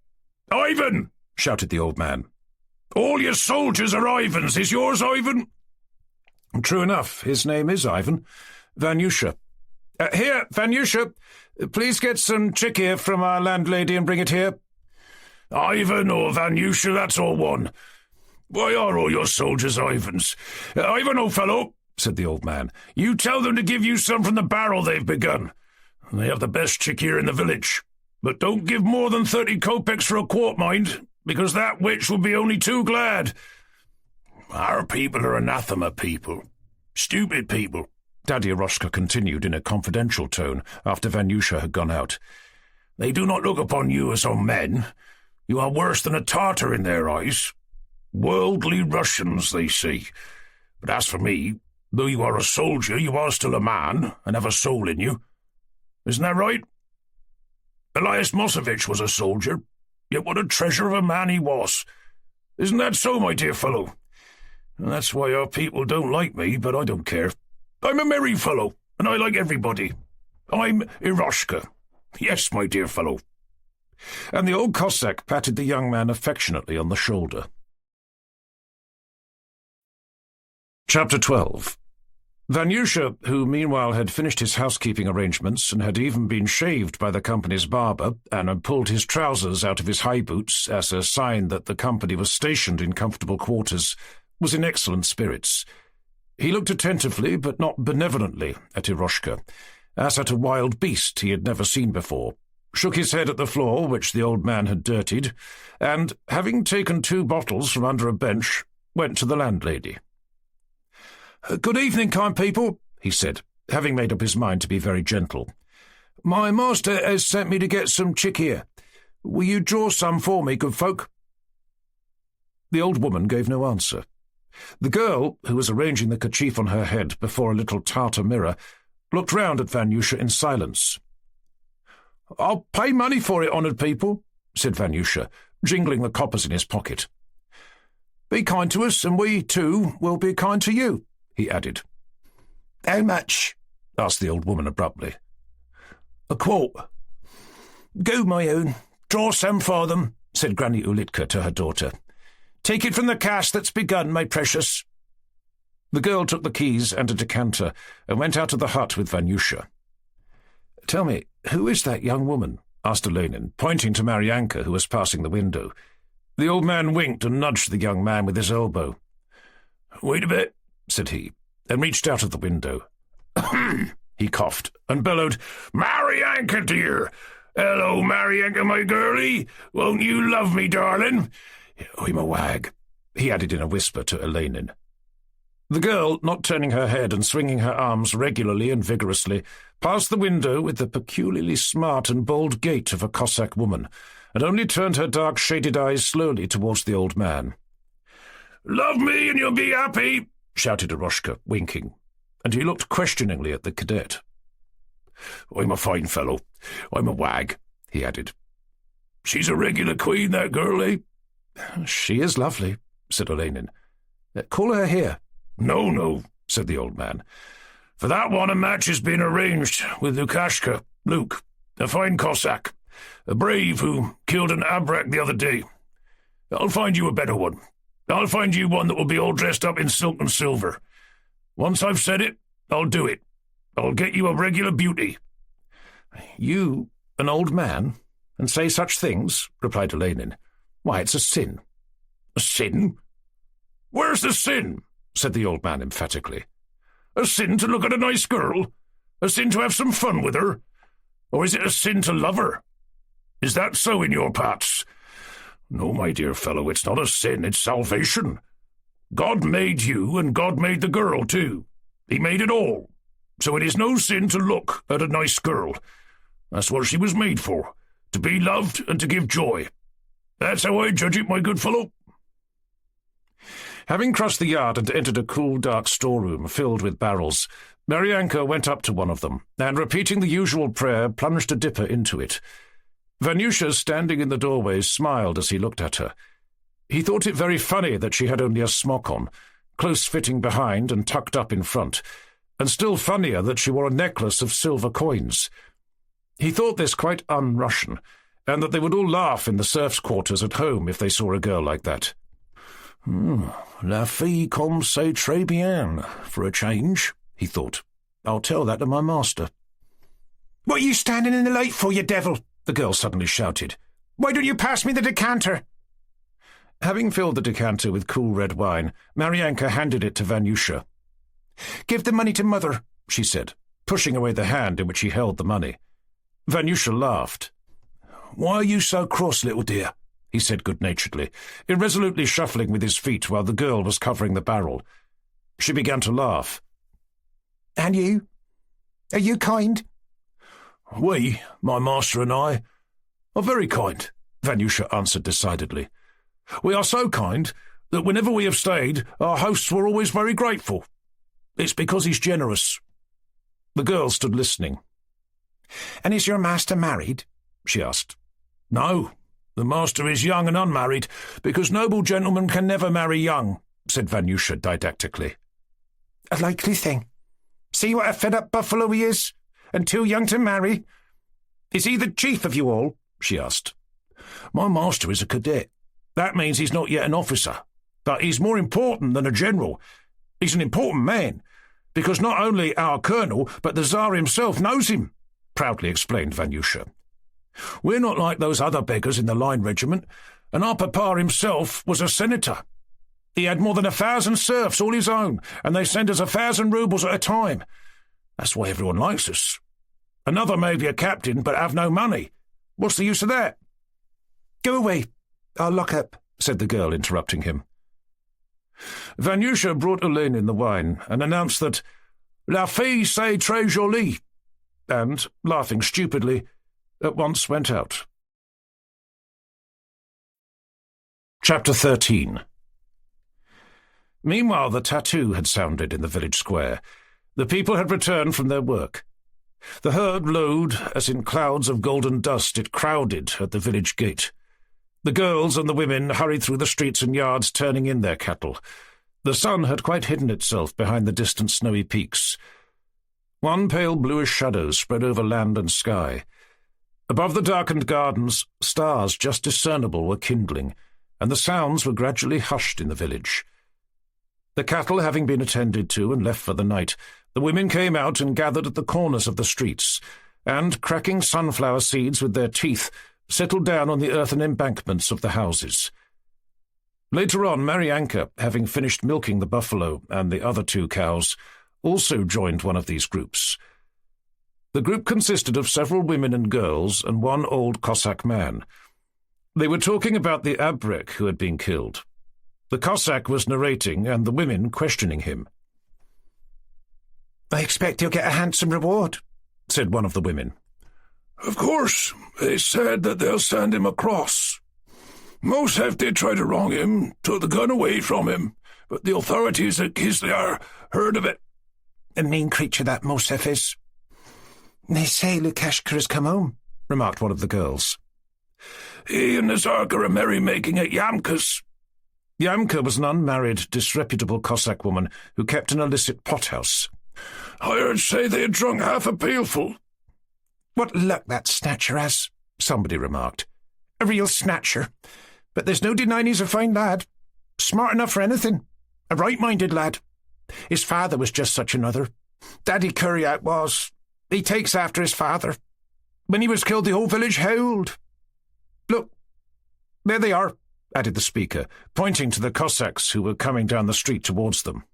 Ivan!" shouted the old man. "All your soldiers are Ivans. Is yours Ivan?" "True enough. His name is Ivan. Vanyusha. Here, Vanyusha, please get some chikhir from our landlady and bring it here." "Ivan or Vanyusha, that's all one. Why are all your soldiers Ivans? Ivan, old fellow," said the old man, "you tell them to give you some from the barrel they've begun. They have the best chikhir in the village. But don't give more than 30 kopecks for a quart, mind, because that witch will be only too glad. Our people are anathema people. Stupid people," Daddy Eroshka continued in a confidential tone after Vanyusha had gone out. "They do not look upon you as on men. You are worse than a Tartar in their eyes. Worldly Russians, they see. But as for me, though you are a soldier, you are still a man and have a soul in you. Isn't that right? Elias Mosevich was a soldier, yet what a treasure of a man he was. Isn't that so, my dear fellow? And that's why our people don't like me, but I don't care. I'm a merry fellow, and I like everybody. I'm Eroshka. Yes, my dear fellow." and the old Cossack patted the young man affectionately on the shoulder. Chapter 12. Vanyusha, who meanwhile had finished his housekeeping arrangements and had even been shaved by the company's barber and had pulled his trousers out of his high boots as a sign that the company was stationed in comfortable quarters, was in excellent spirits. He looked attentively but not benevolently at Eroshka, as at a wild beast he had never seen before, shook his head at the floor which the old man had dirtied, and, having taken 2 bottles from under a bench, went to the landlady. "Good evening, kind people," he said, having made up his mind to be very gentle. "My master has sent me to get some chikhir. Will you draw some for me, good folk?" The old woman gave no answer. The girl, who was arranging the kerchief on her head before a little Tartar mirror, looked round at Vanyusha in silence. "I'll pay money for it, honoured people," said Vanyusha, jingling the coppers in his pocket. "Be kind to us, and we, too, will be kind to you," he added. "How much?" asked the old woman abruptly. "A quart." "Go, my own. Draw some for them," said Granny Ulitka to her daughter. "Take it from the cash that's begun, my precious." The girl took the keys and a decanter and went out of the hut with Vanyusha. "Tell me, who is that young woman?" asked Olenin, pointing to Maryanka, who was passing the window. The old man winked and nudged the young man with his elbow. "Wait a bit," said he, and reached out of the window. He coughed and bellowed, "Maryanka, dear! Hello, Maryanka, my girlie! Won't you love me, darling? I'm a wag," he added in a whisper to Olenin. The girl, not turning her head and swinging her arms regularly and vigorously, passed the window with the peculiarly smart and bold gait of a Cossack woman, and only turned her dark shaded eyes slowly towards the old man. "Love me and you'll be happy," shouted Eroshka, winking, and he looked questioningly at the cadet. "I'm a fine fellow. I'm a wag," he added. "She's a regular queen, that girl, eh?" "She is lovely," said Olenin. "Call her here." No, said the old man. "For that one a match has been arranged with Lukashka, Luke, a fine Cossack, a brave who killed an Abrak the other day. I'll find you a better one. I'll find you one that will be all dressed up in silk and silver. Once I've said it, I'll do it. I'll get you a regular beauty." "You, an old man, and say such things?" replied Olenin. "Why, it's a sin." "A sin? Where's the sin?" said the old man emphatically. "A sin to look at a nice girl? A sin to have some fun with her? Or is it a sin to love her? Is that so in your parts? No, my dear fellow, it's not a sin, it's salvation. God made you, and God made the girl, too. He made it all. So it is no sin to look at a nice girl. That's what she was made for, to be loved and to give joy. That's how I judge it, my good fellow." Having crossed the yard and entered a cool, dark storeroom filled with barrels, Maryanka went up to one of them, and, repeating the usual prayer, plunged a dipper into it. Vanyusha, standing in the doorway, smiled as he looked at her. He thought it very funny that she had only a smock on, close-fitting behind and tucked up in front, and still funnier that she wore a necklace of silver coins. He thought this quite un-Russian, and that they would all laugh in the serfs' quarters at home if they saw a girl like that. La fille comme c'est très bien, for a change, he thought. I'll tell that to my master. "What are you standing in the light for, you devil?" the girl suddenly shouted. "Why don't you pass me the decanter?" Having filled the decanter with cool red wine, Maryanka handed it to Vanyusha. "Give the money to Mother," she said, pushing away the hand in which he held the money. Vanyusha laughed. "Why are you so cross, little dear?" he said good-naturedly, irresolutely shuffling with his feet while the girl was covering the barrel. She began to laugh. "And you? Are you kind?" "We, my master and I, are very kind," Vanyusha answered decidedly. "We are so kind that whenever we have stayed, our hosts were always very grateful. It's because he's generous." The girl stood listening. "And is your master married?" she asked. "No, the master is young and unmarried, because noble gentlemen can never marry young," said Vanyusha didactically. "A likely thing. See what a fed-up buffalo he is, and too young to marry. Is he the chief of you all?" she asked, My master is a cadet. That means he's not yet an officer. But he's more important than a general. He's an important man, because not only our colonel, but the Tsar himself knows him, proudly explained Vanyusha. We're not like those other beggars in the line regiment, and our papa himself was a senator. He had more than 1,000 serfs all his own, and they send us 1,000 rubles at a time. That's why everyone likes us. Another may be a captain, but have no money. What's the use of that? Go away. I'll lock up, said the girl, interrupting him. Vanyusha brought Olenin the wine and announced that La fille c'est très jolie, and, laughing stupidly, at once went out. Chapter 13. Meanwhile, the tattoo had sounded in the village square. The people had returned from their work. The herd lowed, as in clouds of golden dust it crowded at the village gate. The girls and the women hurried through the streets and yards, turning in their cattle. The sun had quite hidden itself behind the distant snowy peaks. One pale bluish shadow spread over land and sky. Above the darkened gardens, stars just discernible were kindling, and the sounds were gradually hushed in the village. The cattle having been attended to and left for the night, the women came out and gathered at the corners of the streets, and, cracking sunflower seeds with their teeth, settled down on the earthen embankments of the houses. Later on, Maryanka, having finished milking the buffalo and the other 2 cows, also joined one of these groups. The group consisted of several women and girls and one old Cossack man. They were talking about the abrek who had been killed. The Cossack was narrating, and the women questioning him. I expect he'll get a handsome reward, said one of the women. Of course. They said that they'll send him across. Mosef did try to wrong him, took the gun away from him, but the authorities at Kislyar heard of it. A mean creature, that Mosef is. They say Lukashka has come home, remarked one of the girls. He and Nazarka are merrymaking at Yamka's. Yamka was an unmarried, disreputable Cossack woman who kept an illicit pothouse. I heard say they had drunk half a pailful. What luck that snatcher has, somebody remarked. A real snatcher. But there's no denying he's a fine lad. Smart enough for anything. A right-minded lad. His father was just such another. Daddy Kuryat was. He takes after his father. When he was killed, the whole village howled. Look, there they are, added the speaker, pointing to the Cossacks who were coming down the street towards them.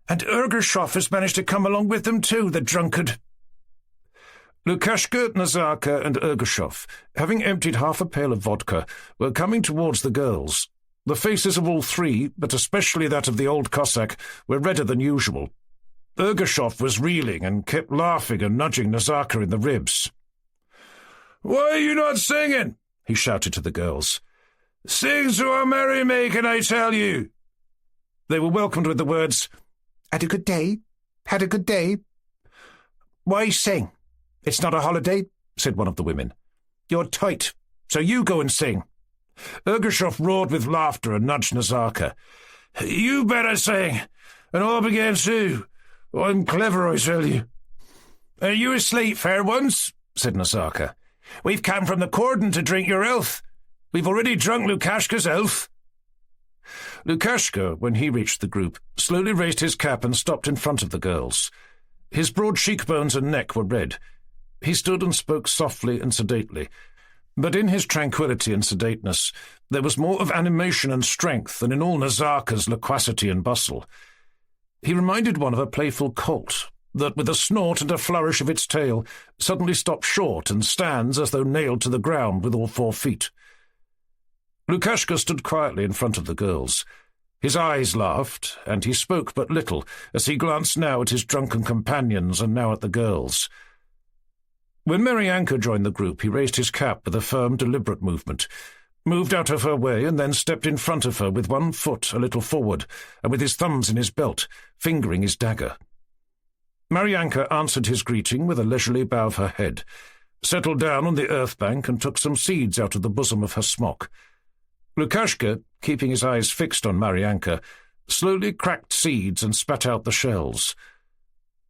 And Ergushov has managed to come along with them too, the drunkard. Lukashka, Nazarka, and Ergushov, having emptied half a pail of vodka, were coming towards the girls. The faces of all 3, but especially that of the old Cossack, were redder than usual. Ergushov was reeling and kept laughing and nudging Nazarka in the ribs. "Why are you not singing?" he shouted to the girls. "Sing to our merrymaking, I tell you." They were welcomed with the words, Had a good day? Had a good day? Why sing? It's not a holiday, said one of the women. You're tight, so you go and sing. Ergushov roared with laughter and nudged Nazarka. "You better sing, and I'll begin too. I'm clever, I tell you." "Are you asleep, fair ones?" said Nazarka. "We've come from the cordon to drink your health. We've already drunk Lukashka's health." Lukashka, when he reached the group, slowly raised his cap and stopped in front of the girls. His broad cheekbones and neck were red. He stood and spoke softly and sedately, but in his tranquillity and sedateness there was more of animation and strength than in all Nazarka's loquacity and bustle. He reminded one of a playful colt that, with a snort and a flourish of its tail, suddenly stops short and stands as though nailed to the ground with all 4 feet. Lukashka stood quietly in front of the girls. His eyes laughed, and he spoke but little, as he glanced now at his drunken companions and now at the girls. When Maryanka joined the group, he raised his cap with a firm, deliberate movement, moved out of her way, and then stepped in front of her with one foot a little forward, and with his thumbs in his belt, fingering his dagger. Maryanka answered his greeting with a leisurely bow of her head, settled down on the earth bank, and took some seeds out of the bosom of her smock. Lukashka, keeping his eyes fixed on Maryanka, slowly cracked seeds and spat out the shells.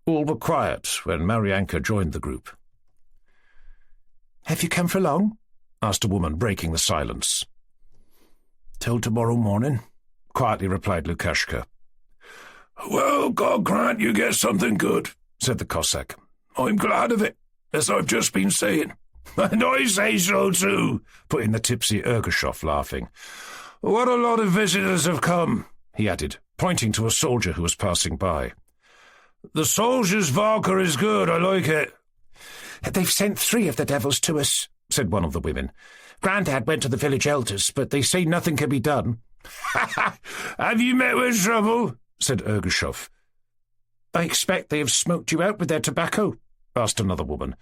All were quiet when Maryanka joined the group. "Have you come for long?" asked a woman, breaking the silence. "Till tomorrow morning," quietly replied Lukashka. "Well, God grant you get something good," said the Cossack. "I'm glad of it, as I've just been saying." "And I say so too," put in the tipsy Ergushov, laughing. "What a lot of visitors have come," he added, pointing to a soldier who was passing by. "The soldier's vodka is good, I like it." "They've sent 3 of the devils to us," said one of the women. "Grandad went to the village elders, but they say nothing can be done." "Have you met with trouble?" said Ergushov. "I expect they have smoked you out with their tobacco," asked another woman.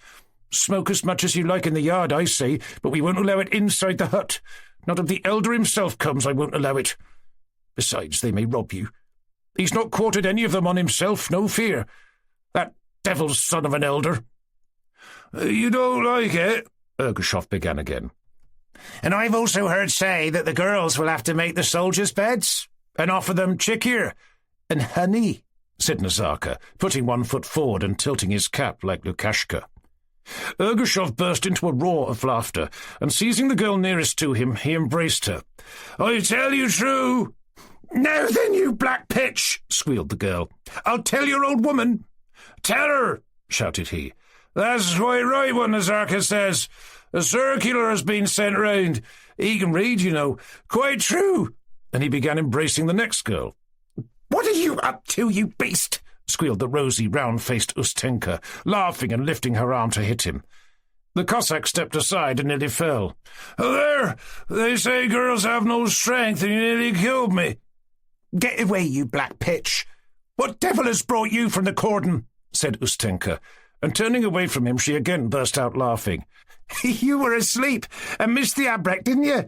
"Smoke as much as you like in the yard, I say, but we won't allow it inside the hut. Not if the elder himself comes, I won't allow it. Besides, they may rob you. He's not quartered any of them on himself, no fear. That devil's son of an elder." "You don't like it?" Ergushov began again. "And I've also heard say that the girls will have to make the soldiers' beds and offer them chikhir and honey," said Nazarka, putting one foot forward and tilting his cap like Lukashka. Ergushov burst into a roar of laughter, and seizing the girl nearest to him, he embraced her. "I tell you true." "Now then, you black pitch," squealed the girl. "I'll tell your old woman." "Tell her," shouted he. "That's quite right what Nazarka says. A circular has been sent round. He can read, you know. Quite true." And he began embracing the next girl. "What are you up to, you beast?" squealed the rosy, round-faced Ustenka, laughing and lifting her arm to hit him. The Cossack stepped aside and nearly fell. "There! They say girls have no strength, and you nearly killed me." "Get away, you black pitch! What devil has brought you from the cordon?" said Ustenka, and turning away from him she again burst out laughing. "You were asleep and missed the abrek, didn't you?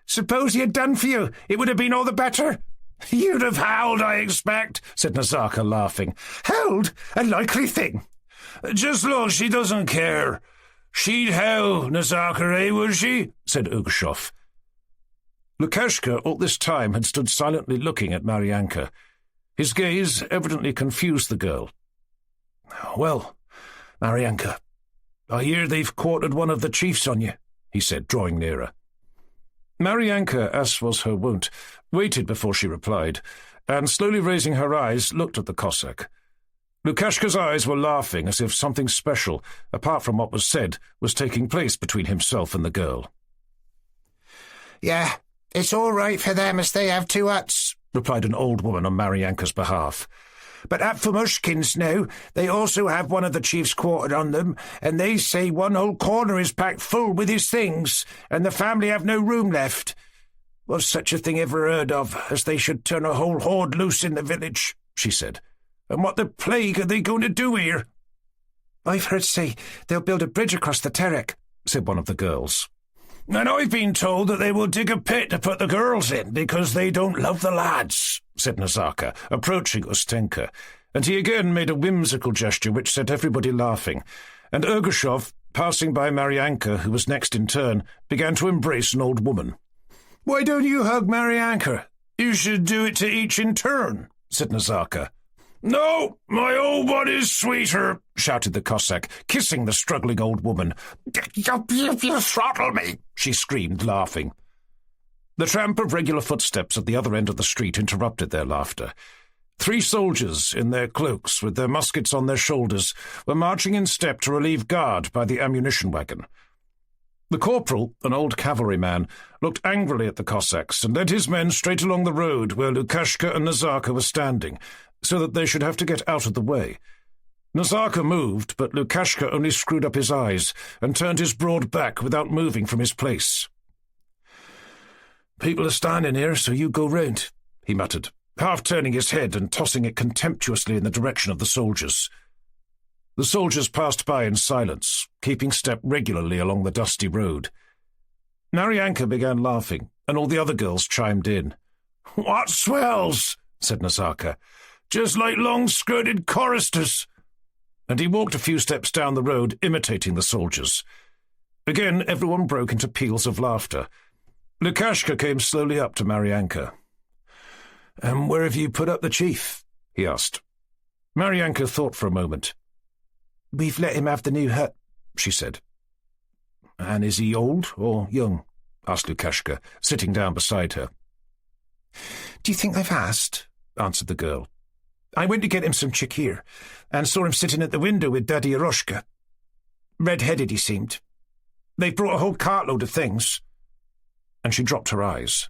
Suppose he had done for you, it would have been all the better." "You'd have howled, I expect," said Nazarka, laughing. "Howled? A likely thing." "Just look, she doesn't care. She'd howl, Nazarka, eh, would she?" said Ergushov. Lukashka all this time had stood silently looking at Maryanka. His gaze evidently confused the girl. "Well, Maryanka, I hear they've quartered one of the chiefs on you," he said, drawing nearer. Maryanka, as was her wont, waited before she replied, and slowly raising her eyes, looked at the Cossack. Lukashka's eyes were laughing as if something special, apart from what was said, was taking place between himself and the girl. "Yeah, it's all right for them as they have 2 huts," replied an old woman on Maryanka's behalf. "But at Fomushkin's now, they also have one of the chiefs quartered on them, and they say one whole corner is packed full with his things, and the family have no room left. Was such a thing ever heard of, as they should turn a whole horde loose in the village?" she said. "And what the plague are they going to do here?" "I've heard say they'll build a bridge across the Terek," said one of the girls. "And I've been told that they will dig a pit to put the girls in, because they don't love the lads," said Nazarka, approaching Ustenka, and he again made a whimsical gesture which set everybody laughing, and Ergushov, passing by Maryanka, who was next in turn, began to embrace an old woman. "Why don't you hug Maryanka? You should do it to each in turn," said Nazarka. "No, my old one is sweeter," shouted the Cossack, kissing the struggling old woman. You throttle me," she screamed, laughing. The tramp of regular footsteps at the other end of the street interrupted their laughter. 3 soldiers, in their cloaks, with their muskets on their shoulders, were marching in step to relieve guard by the ammunition wagon. The corporal, an old cavalryman, looked angrily at the Cossacks and led his men straight along the road where Lukashka and Nazarka were standing, so that they should have to get out of the way. Nazarka moved, but Lukashka only screwed up his eyes and turned his broad back without moving from his place. "People are standing here, so you go round," he muttered, half turning his head and tossing it contemptuously in the direction of the soldiers. The soldiers passed by in silence, keeping step regularly along the dusty road. Maryanka began laughing, and all the other girls chimed in. "What swells!" said Nazarka. "Just like long-skirted choristers." And he walked a few steps down the road, imitating the soldiers. Again, everyone broke into peals of laughter. Lukashka came slowly up to Maryanka. "And where have you put up the chief?" he asked. Maryanka thought for a moment. "We've let him have the new hut," she said. And is he old or young?" asked Lukashka, sitting down beside her. "Do you think I've asked?" answered the girl. "I went to get him some chikhir, and saw him sitting at the window with Daddy Eroshka. Red-headed he seemed. They've brought a whole cartload of things." And she dropped her eyes.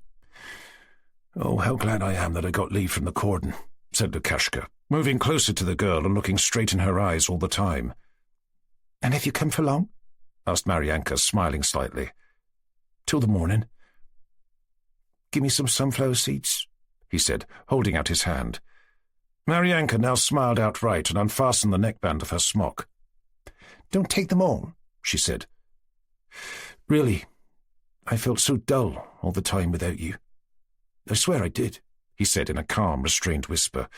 "Oh, how glad I am that I got leave from the cordon," said Lukashka, moving closer to the girl and looking straight in her eyes all the time. "And have you come for long?" asked Maryanka, smiling slightly. "Till the morning." "Give me some sunflower seeds," he said, holding out his hand. Maryanka now smiled outright and unfastened the neckband of her smock. "Don't take them all," she said. "Really, I felt so dull all the time without you. I swear I did," he said in a calm, restrained whisper,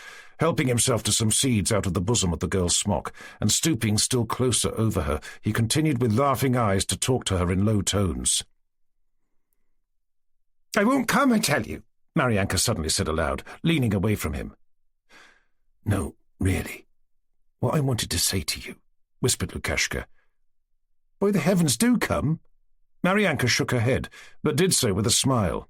helping himself to some seeds out of the bosom of the girl's smock, and stooping still closer over her, he continued with laughing eyes to talk to her in low tones. "I won't come, I tell you," Maryanka suddenly said aloud, leaning away from him. "No, really. What I wanted to say to you," whispered Lukashka. "By the heavens, do come." Maryanka shook her head, but did so with a smile.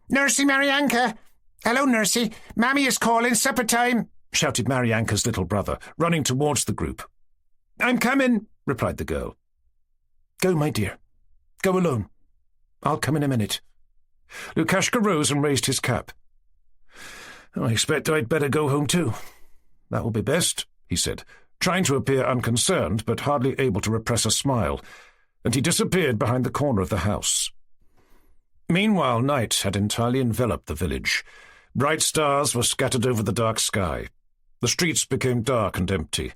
"Nursey, Maryanka! Hello, Nursey! Mammy is calling, supper time!" shouted Maryanka's little brother, running towards the group. "I'm coming," replied the girl. "Go, my dear. Go alone. I'll come in a minute." Lukashka rose and raised his cap. "I expect I'd better go home too. That will be best," he said, trying to appear unconcerned but hardly able to repress a smile, and he disappeared behind the corner of the house. Meanwhile, night had entirely enveloped the village. Bright stars were scattered over the dark sky. The streets became dark and empty.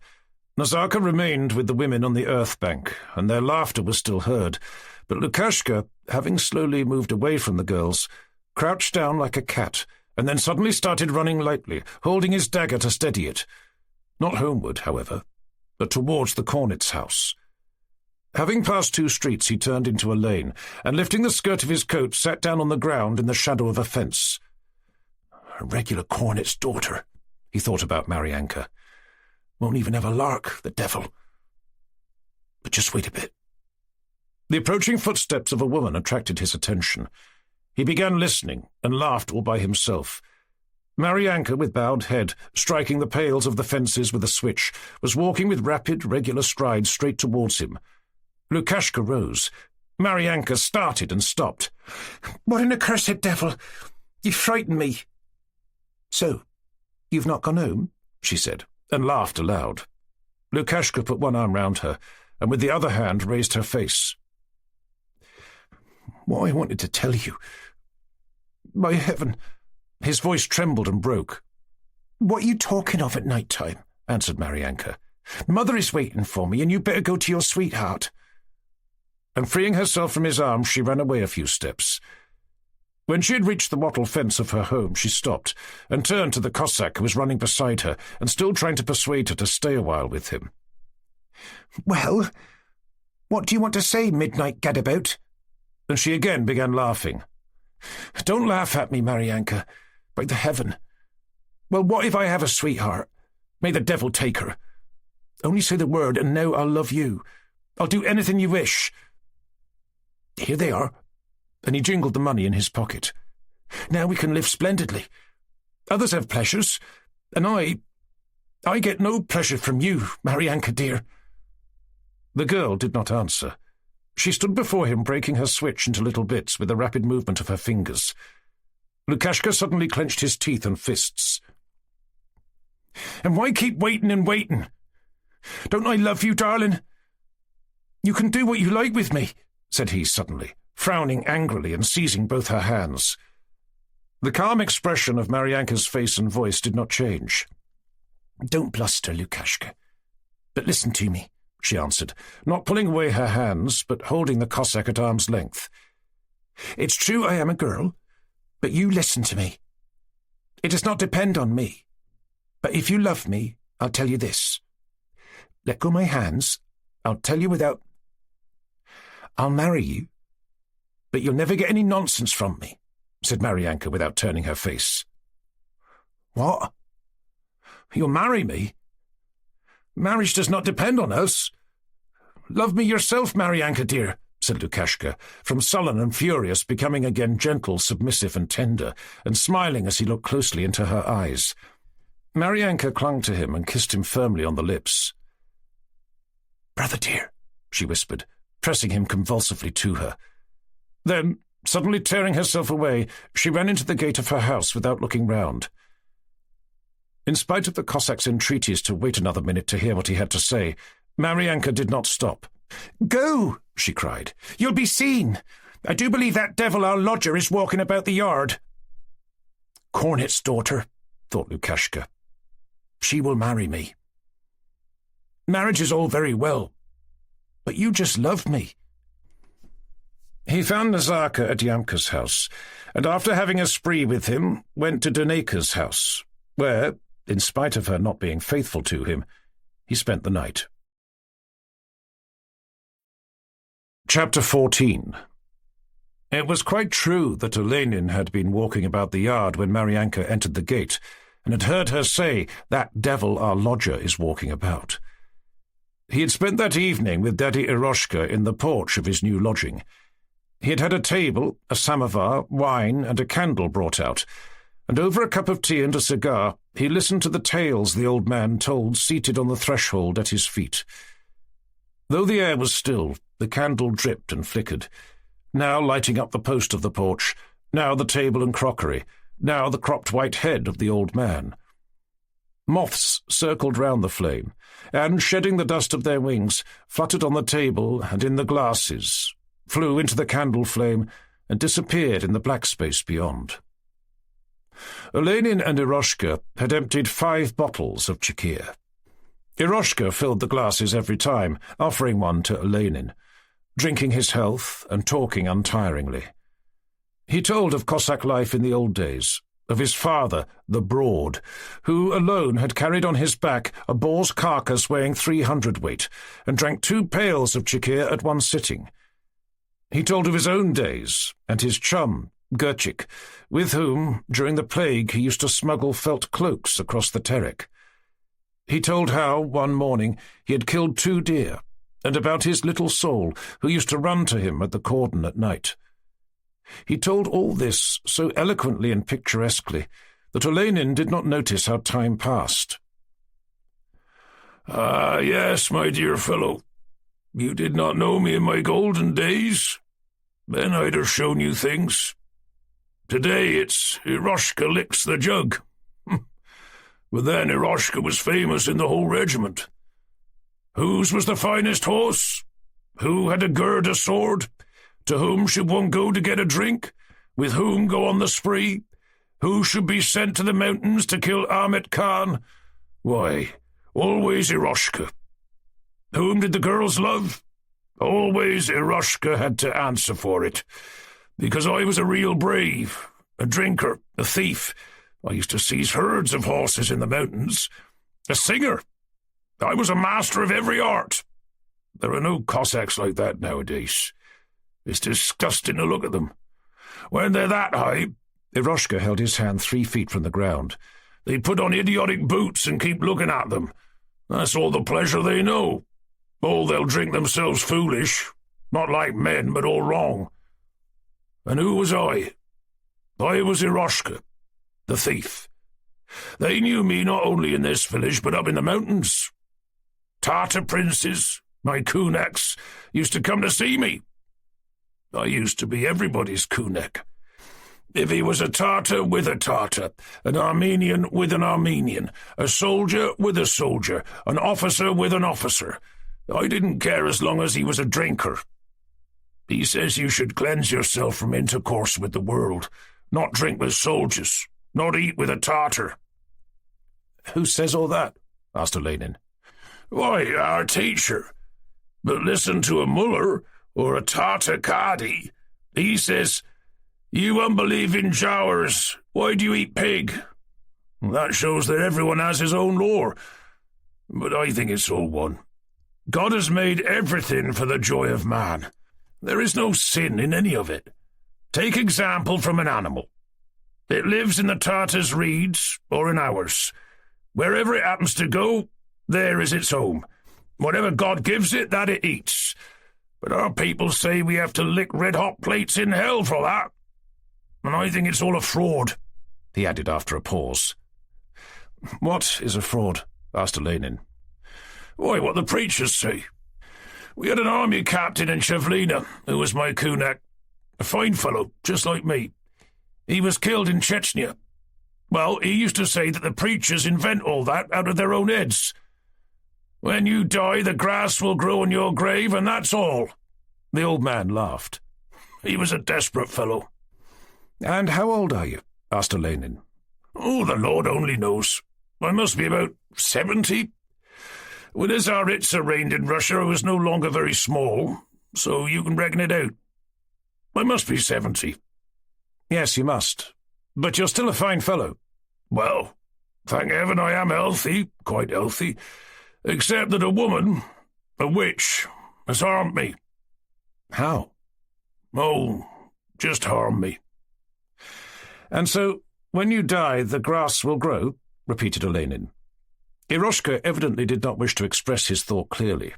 Nazarka remained with the women on the earth bank, and their laughter was still heard, but Lukashka, having slowly moved away from the girls, crouched down like a cat, and then suddenly started running lightly, holding his dagger to steady it. Not homeward, however, but towards the Cornet's house. Having passed 2 streets, he turned into a lane, and lifting the skirt of his coat, sat down on the ground in the shadow of a fence. A regular Cornet's daughter, he thought about Maryanka. Won't even have a lark, the devil. But just wait a bit. The approaching footsteps of a woman attracted his attention. He began listening, and laughed all by himself. Maryanka, with bowed head, striking the pales of the fences with a switch, was walking with rapid, regular strides straight towards him. Lukashka rose. Maryanka started and stopped. "What an accursed devil! You frightened me." "So, you've not gone home?" she said, and laughed aloud. Lukashka put one arm round her, and with the other hand raised her face. "What I wanted to tell you... By heaven..." His voice trembled and broke. "What are you talking of at night time?" answered Maryanka. "Mother is waiting for me, and you better go to your sweetheart." And freeing herself from his arms, she ran away a few steps. When she had reached the wattle fence of her home, she stopped, and turned to the Cossack who was running beside her, and still trying to persuade her to stay a while with him. "Well, what do you want to say, midnight gadabout?" And she again began laughing. "Don't laugh at me, Maryanka. By the heaven. Well, what if I have a sweetheart? May the devil take her. Only say the word, and now I'll love you. I'll do anything you wish. Here they are." And he jingled the money in his pocket. "Now we can live splendidly. Others have pleasures, and I get no pleasure from you, Maryanka dear." The girl did not answer. She stood before him, breaking her switch into little bits with a rapid movement of her fingers. Lukashka suddenly clenched his teeth and fists. "And why keep waiting and waiting? Don't I love you, darling? You can do what you like with me," said he suddenly, frowning angrily and seizing both her hands. The calm expression of Maryanka's face and voice did not change. "Don't bluster, Lukashka, but listen to me," she answered, not pulling away her hands, but holding the Cossack at arm's length. "It's true I am a girl, but you listen to me. It does not depend on me. But if you love me, I'll tell you this. Let go my hands. I'll tell you without... I'll marry you, but you'll never get any nonsense from me," said Maryanka without turning her face. "What? You'll marry me? Marriage does not depend on us. Love me yourself, Maryanka dear," said Lukashka, from sullen and furious becoming again gentle, submissive and tender, and smiling as he looked closely into her eyes. Maryanka clung to him and kissed him firmly on the lips. "Brother dear," she whispered, pressing him convulsively to her. Then, suddenly tearing herself away, she ran into the gate of her house without looking round. In spite of the Cossack's entreaties to wait another minute to hear what he had to say, Maryanka did not stop. "Go!" she cried. "You'll be seen. I do believe that devil our lodger is walking about the yard." "Cornet's daughter," thought Lukashka. "She will marry me. Marriage is all very well, but you just love me." He found Nazarka at Yamka's house, and after having a spree with him, went to Duneka's house, where, in spite of her not being faithful to him, he spent the night. Chapter 14. It was quite true that Olenin had been walking about the yard when Maryanka entered the gate, and had heard her say, "That devil our lodger is walking about." He had spent that evening with Daddy Eroshka in the porch of his new lodging. He had had a table, a samovar, wine, and a candle brought out, and over a cup of tea and a cigar he listened to the tales the old man told seated on the threshold at his feet. Though the air was still, the candle dripped and flickered, now lighting up the post of the porch, now the table and crockery, now the cropped white head of the old man. Moths circled round the flame, and, shedding the dust of their wings, fluttered on the table and in the glasses, flew into the candle flame, and disappeared in the black space beyond. Olenin and Eroshka had emptied 5 bottles of chikhir. Eroshka filled the glasses every time, offering one to Olenin, drinking his health and talking untiringly. He told of Cossack life in the old days, of his father, the Broad, who alone had carried on his back a boar's carcass weighing 300 weight, and drank 2 pails of chikhir at one sitting. He told of his own days, and his chum, Gerchik, with whom, during the plague, he used to smuggle felt cloaks across the Terek. He told how, one morning, he had killed 2 deer, and about his little soul, who used to run to him at the cordon at night. He told all this so eloquently and picturesquely that Olenin did not notice how time passed. "Ah, yes, my dear fellow. You did not know me in my golden days? Then I'd have shown you things. Today it's Eroshka licks the jug. But then Eroshka was famous in the whole regiment. Whose was the finest horse? Who had a gird a sword? To whom should one go to get a drink? With whom go on the spree? Who should be sent to the mountains to kill Ahmet Khan? Why, always Eroshka. Whom did the girls love? Always Eroshka had to answer for it. Because I was a real brave, a drinker, a thief. I used to seize herds of horses in the mountains. A singer. I was a master of every art. There are no Cossacks like that nowadays. It's disgusting to look at them. When they're that high," Eroshka held his hand 3 feet from the ground, "they put on idiotic boots and keep looking at them. That's all the pleasure they know. All they'll drink themselves foolish, not like men, but all wrong. And who was I? I was Eroshka, the thief. They knew me not only in this village, but up in the mountains. Tartar princes, my kunaks, used to come to see me. I used to be everybody's kunak. If he was a Tartar with a Tartar, an Armenian with an Armenian, a soldier with a soldier, an officer with an officer, I didn't care as long as he was a drinker. He says you should cleanse yourself from intercourse with the world, not drink with soldiers, not eat with a Tartar." "Who says all that?" asked Olenin. "Why, our teacher. But listen to a mullah or a Tartar Kadi. He says, 'You unbelieving Jowers, why do you eat pig?' That shows that everyone has his own lore. But I think it's all one. God has made everything for the joy of man. There is no sin in any of it. Take example from an animal. It lives in the Tartars' reeds or in ours. Wherever it happens to go, there is its home. Whatever God gives it, that it eats. But our people say we have to lick red-hot plates in hell for that. And I think it's all a fraud," he added after a pause. "What is a fraud?" asked Olenin. "Why, what the preachers say. We had an army captain in Chevlina, who was my kunak, a fine fellow, just like me. He was killed in Chechnya. Well, he used to say that the preachers invent all that out of their own heads. When you die, the grass will grow on your grave, and that's all." The old man laughed. He was a desperate fellow. "And how old are you?" asked Olenin. "Oh, the Lord only knows. I must be about 70. When the Tsaritsa reigned in Russia, I was no longer very small, so you can reckon it out. I must be 70. "Yes, you must. But you're still a fine fellow." "Well, thank heaven I am healthy, quite healthy, except that a woman, a witch, has harmed me." "How?" "Oh, just harmed me." "And so, when you die, the grass will grow?" repeated Olenin. Eroshka evidently did not wish to express his thought clearly.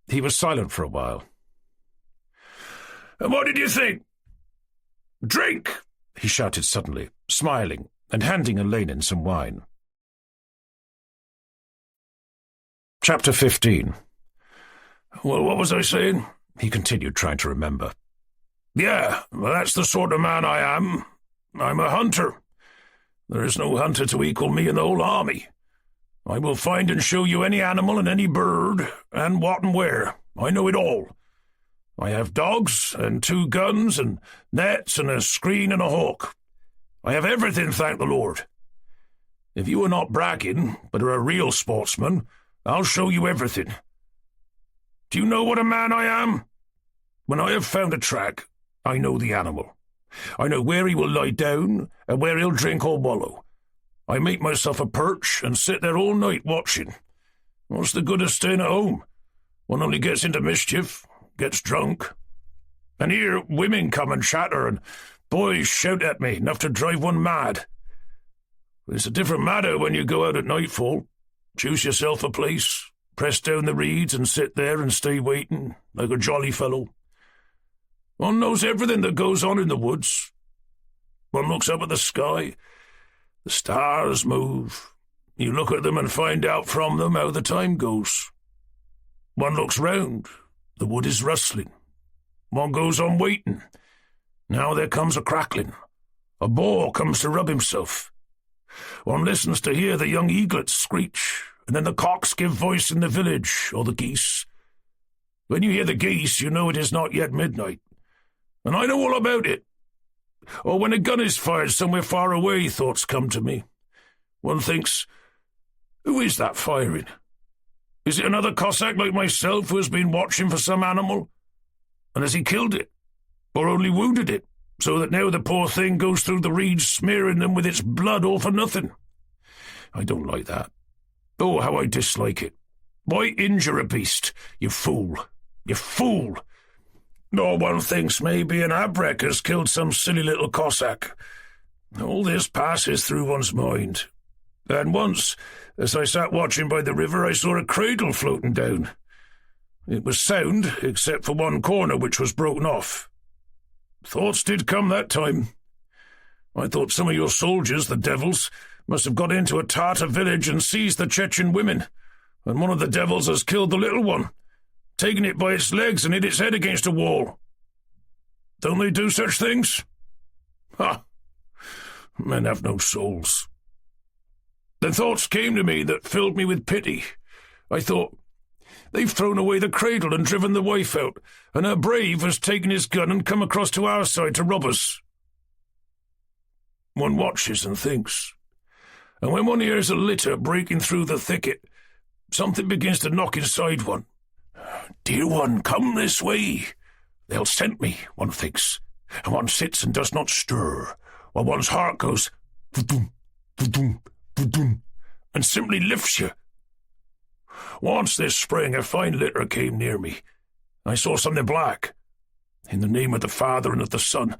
He was silent for a while. "And what did you think? Drink!" he shouted suddenly, smiling and handing Olenin some wine. Chapter 15. "Well, what was I saying?" he continued, trying to remember. "Yeah, well, that's the sort of man I am. I'm a hunter. There is no hunter to equal me in the whole army. I will find and show you any animal and any bird, and what and where. I know it all. I have dogs, and 2 guns, and nets, and a screen, and a hawk. I have everything, thank the Lord. If you are not bragging, but are a real sportsman, I'll show you everything. Do you know what a man I am? When I have found a track, I know the animal. I know where he will lie down, and where he'll drink or wallow. I make myself a perch, and sit there all night watching. What's the good of staying at home? One only gets into mischief, gets drunk. And here women come and chatter, and boys shout at me, enough to drive one mad. It's a different matter when you go out at nightfall. Choose yourself a place, press down the reeds, and sit there and stay waiting, like a jolly fellow. One knows everything that goes on in the woods. One looks up at the sky. The stars move. You look at them and find out from them how the time goes. One looks round. The wood is rustling. One goes on waiting. Now there comes a crackling. A boar comes to rub himself. One listens to hear the young eaglets screech, and then the cocks give voice in the village, or the geese. When you hear the geese, you know it is not yet midnight. And I know all about it. Or when a gun is fired somewhere far away, thoughts come to me. One thinks, who is that firing? Is it another Cossack like myself who has been watching for some animal? And has he killed it? Or only wounded it, so that now the poor thing goes through the reeds smearing them with its blood all for nothing? I don't like that. Oh, how I dislike it. Why injure a beast, you fool? You fool! Or one thinks maybe an abrek has killed some silly little Cossack. All this passes through one's mind. And once, as I sat watching by the river, I saw a cradle floating down. It was sound, except for one corner which was broken off. Thoughts did come that time. I thought some of your soldiers, the devils, must have got into a Tartar village and seized the Chechen women, and one of the devils has killed the little one, taken it by its legs and hit its head against a wall. Don't they do such things? Ha! Men have no souls. Then thoughts came to me that filled me with pity. I thought, they've thrown away the cradle and driven the wife out, and her brave has taken his gun and come across to our side to rob us. One watches and thinks, and when one hears a litter breaking through the thicket, something begins to knock inside one. Dear one, come this way. They'll scent me, one thinks, and one sits and does not stir, while one's heart goes va-doom, va-doom, va-doom, and simply lifts you. Once this spring a fine litter came near me. I saw something black. In the name of the Father and of the Son,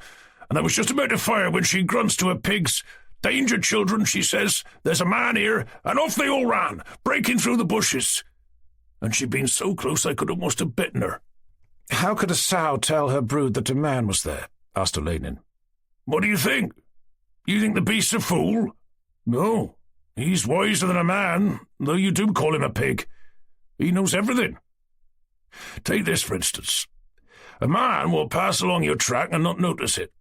and I was just about to fire when she grunts to her pigs. Danger, children, she says. There's a man here, and off they all ran, breaking through the bushes. And she'd been so close I could almost have bitten her. How could a sow tell her brood that a man was there? Asked Olenin. What do you think? You think the beast's a fool? No, he's wiser than a man, though you do call him a pig. He knows everything. Take this, for instance. A man will pass along your track and not notice it.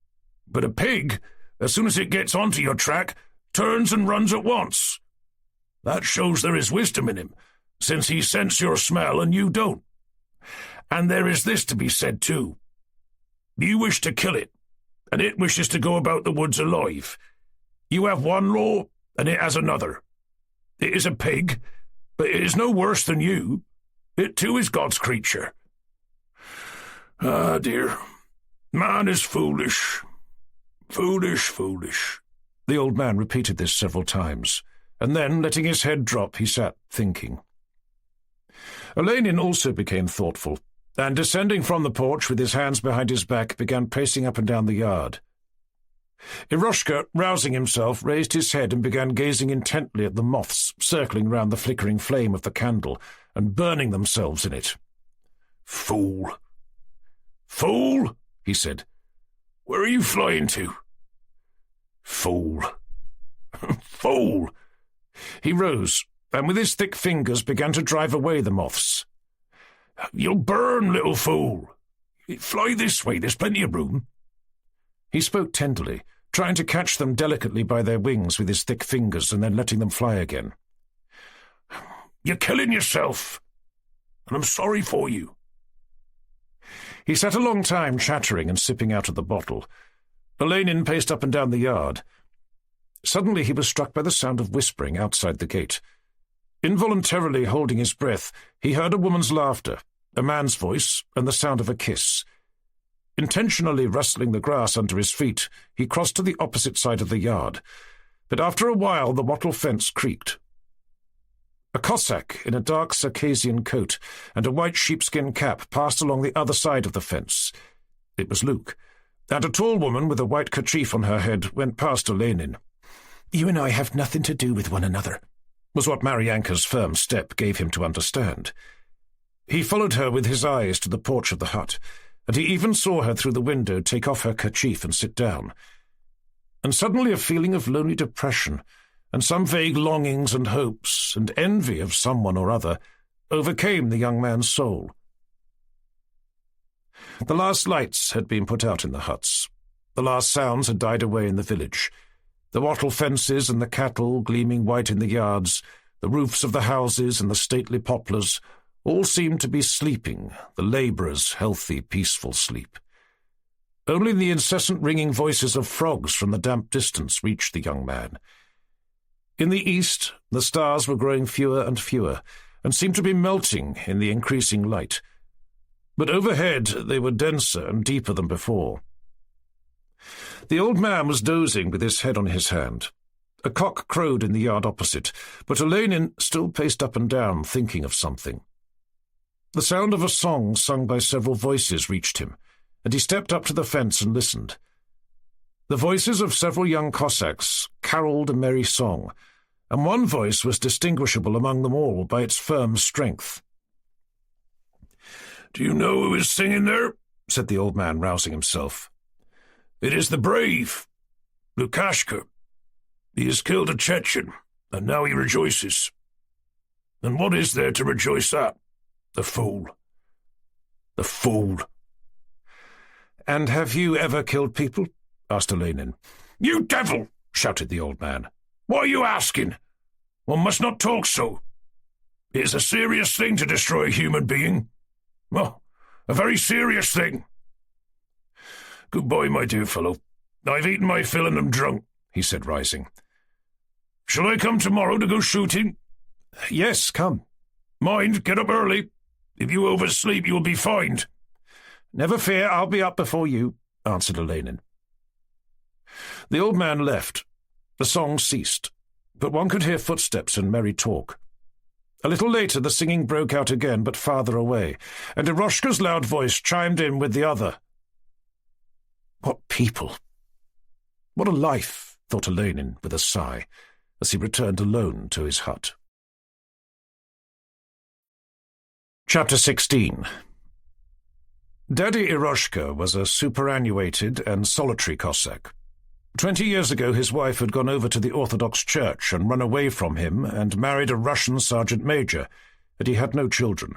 But a pig, as soon as it gets onto your track, turns and runs at once. That shows there is wisdom in him, since he scents your smell and you don't. And there is this to be said too. You wish to kill it, and it wishes to go about the woods alive. You have one law, and it has another. It is a pig, but it is no worse than you. It too is God's creature. Ah, dear, man is foolish. Foolish, foolish. The old man repeated this several times, and then, letting his head drop, he sat thinking. Olenin also became thoughtful, and descending from the porch with his hands behind his back, began pacing up and down the yard. Eroshka, rousing himself, raised his head and began gazing intently at the moths circling round the flickering flame of the candle and burning themselves in it. Fool! Fool, he said. Where are you flying to? Fool. Fool. He rose, and with his thick fingers began to drive away the moths. You'll burn, little fool. Fly this way, there's plenty of room. He spoke tenderly, trying to catch them delicately by their wings with his thick fingers and then letting them fly again. You're killing yourself, and I'm sorry for you. He sat a long time chattering and sipping out of the bottle. Olenin paced up and down the yard. Suddenly he was struck by the sound of whispering outside the gate. Involuntarily holding his breath, he heard a woman's laughter, a man's voice, and the sound of a kiss. Intentionally rustling the grass under his feet, he crossed to the opposite side of the yard, but after a while the wattle fence creaked. A Cossack in a dark Circassian coat and a white sheepskin cap passed along the other side of the fence. It was Luke, and a tall woman with a white kerchief on her head went past Olenin. "You and I have nothing to do with one another," was what Maryanka's firm step gave him to understand. He followed her with his eyes to the porch of the hut, and he even saw her through the window take off her kerchief and sit down. And suddenly a feeling of lonely depression, and some vague longings and hopes and envy of someone or other, overcame the young man's soul. The last lights had been put out in the huts. The last sounds had died away in the village. The wattle fences and the cattle gleaming white in the yards, the roofs of the houses and the stately poplars, all seemed to be sleeping, the labourers' healthy, peaceful sleep. Only the incessant ringing voices of frogs from the damp distance reached the young man. In the east, the stars were growing fewer and fewer, and seemed to be melting in the increasing light. But overhead they were denser and deeper than before. The old man was dozing with his head on his hand. A cock crowed in the yard opposite, but Olenin still paced up and down, thinking of something. The sound of a song sung by several voices reached him, and he stepped up to the fence and listened. The voices of several young Cossacks carolled a merry song, and one voice was distinguishable among them all by its firm strength. "Do you know who is singing there?" said the old man, rousing himself. "It is the brave, Lukashka. He has killed a Chechen, and now he rejoices. And what is there to rejoice at? The fool. The fool." "And have you ever killed people?" asked Olenin. "You devil!" shouted the old man. "What are you asking? One must not talk so. It is a serious thing to destroy a human being. Oh, a very serious thing. Goodbye, my dear fellow. I've eaten my fill and am drunk," he said, rising. "Shall I come tomorrow to go shooting?" "Yes, come." "Mind, get up early. If you oversleep, you will be fined." "Never fear, I'll be up before you," answered Olenin. The old man left. The song ceased, but one could hear footsteps and merry talk. A little later the singing broke out again, but farther away, and Eroshka's loud voice chimed in with the other. What people! What a life, thought Olenin with a sigh, as he returned alone to his hut. Chapter 16. Daddy Eroshka was a superannuated and solitary Cossack. 20 years ago his wife had gone over to the Orthodox Church and run away from him and married a Russian sergeant major, and he had no children.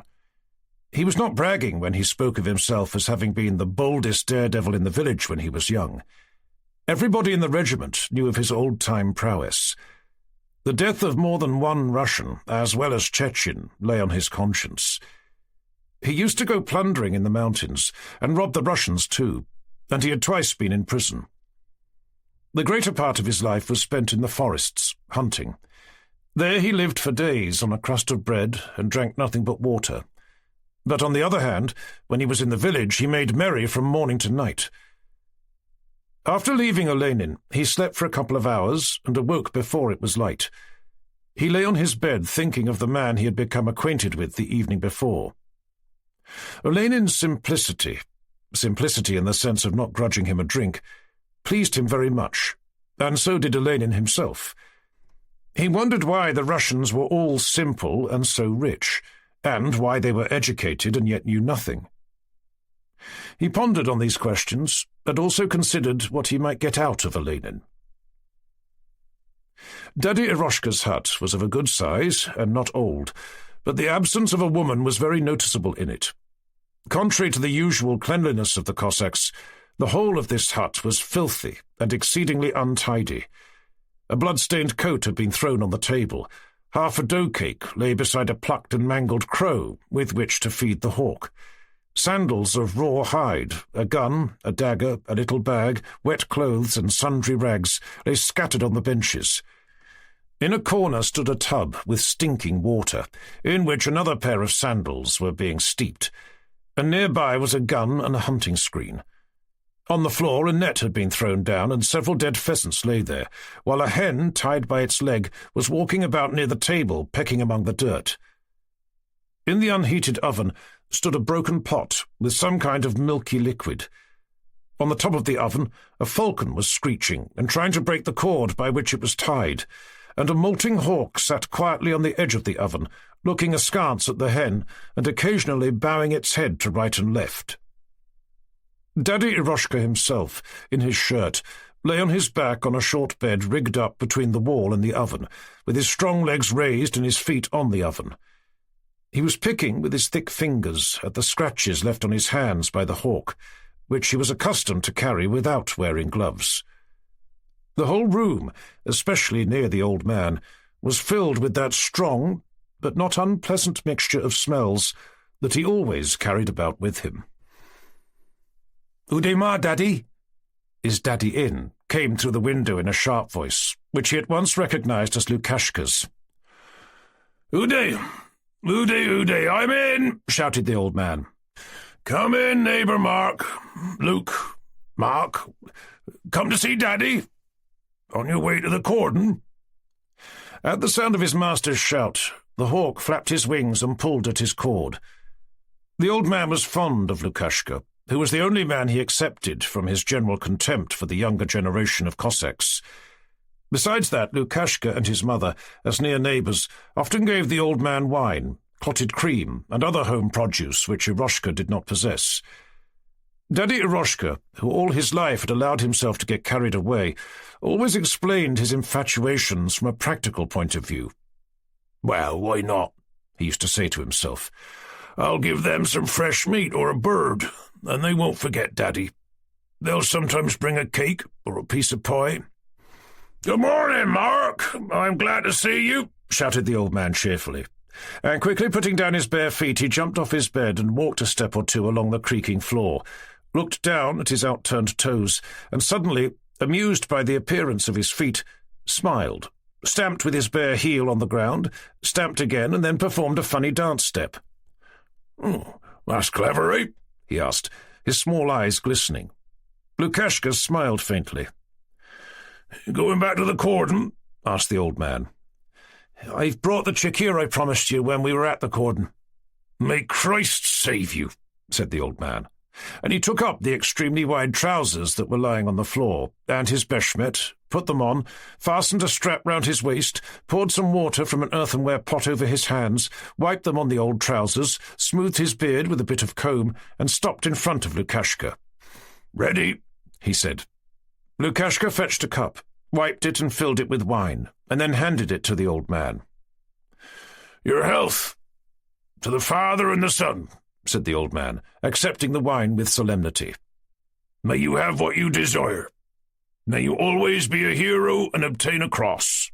He was not bragging when he spoke of himself as having been the boldest daredevil in the village when he was young. Everybody in the regiment knew of his old-time prowess. The death of more than one Russian, as well as Chechen, lay on his conscience. He used to go plundering in the mountains, and rob the Russians too, and he had twice been in prison. The greater part of his life was spent in the forests, hunting. There he lived for days on a crust of bread and drank nothing but water. But on the other hand, when he was in the village, he made merry from morning to night. After leaving Olenin, he slept for a couple of hours and awoke before it was light. He lay on his bed thinking of the man he had become acquainted with the evening before. Olenin's simplicity in the sense of not grudging him a drink, pleased him very much, and so did Olenin himself. He wondered why the Russians were all simple and so rich, and why they were educated and yet knew nothing. He pondered on these questions, and also considered what he might get out of Olenin. Daddy Eroshka's hut was of a good size and not old, but the absence of a woman was very noticeable in it. Contrary to the usual cleanliness of the Cossacks, the whole of this hut was filthy and exceedingly untidy. A blood-stained coat had been thrown on the table. Half a dough cake lay beside a plucked and mangled crow with which to feed the hawk. Sandals of raw hide, a gun, a dagger, a little bag, wet clothes and sundry rags lay scattered on the benches. In a corner stood a tub with stinking water, in which another pair of sandals were being steeped, and nearby was a gun and a hunting screen. On the floor a net had been thrown down, and several dead pheasants lay there, while a hen, tied by its leg, was walking about near the table, pecking among the dirt. In the unheated oven stood a broken pot with some kind of milky liquid. On the top of the oven a falcon was screeching and trying to break the cord by which it was tied, and a molting hawk sat quietly on the edge of the oven, looking askance at the hen and occasionally bowing its head to right and left. Daddy Eroshka himself, in his shirt, lay on his back on a short bed rigged up between the wall and the oven, with his strong legs raised and his feet on the oven. He was picking with his thick fingers at the scratches left on his hands by the hawk, which he was accustomed to carry without wearing gloves. The whole room, especially near the old man, was filled with that strong but not unpleasant mixture of smells that he always carried about with him. "Ude ma, Daddy?" Is Daddy in? Came through the window in a sharp voice, which he at once recognized as Lukashka's. "Ude, Ude, I'm in!" shouted the old man. "Come in, neighbour Mark. Luke, Mark, come to see Daddy? On your way to the cordon?" At the sound of his master's shout, the hawk flapped his wings and pulled at his cord. The old man was fond of Lukashka, who was the only man he accepted from his general contempt for the younger generation of Cossacks. Besides that, Lukashka and his mother, as near neighbours, often gave the old man wine, clotted cream, and other home produce which Eroshka did not possess. Daddy Eroshka, who all his life had allowed himself to get carried away, always explained his infatuations from a practical point of view. "Well, why not?" he used to say to himself. "I'll give them some fresh meat or a bird, and they won't forget Daddy. They'll sometimes bring a cake or a piece of pie." "Good morning, Mark. I'm glad to see you," shouted the old man cheerfully. And quickly putting down his bare feet, he jumped off his bed and walked a step or two along the creaking floor, looked down at his outturned toes, and suddenly, amused by the appearance of his feet, smiled, stamped with his bare heel on the ground, stamped again, and then performed a funny dance step. "Oh, that's clever, eh?" he asked, his small eyes glistening. Lukashka smiled faintly. "Going back to the cordon?" asked the old man. "I've brought the chikhir I promised you when we were at the cordon." "May Christ save you," said the old man. and he took up the extremely wide trousers that were lying on the floor, and his beshmet, put them on, fastened a strap round his waist, poured some water from an earthenware pot over his hands, wiped them on the old trousers, smoothed his beard with a bit of comb, and stopped in front of Lukashka. "Ready," he said. Lukashka fetched a cup, wiped it and filled it with wine, and then handed it to the old man. "Your health, to the father and the son," said the old man, accepting the wine with solemnity. "May you have what you desire. May you always be a hero and obtain a cross."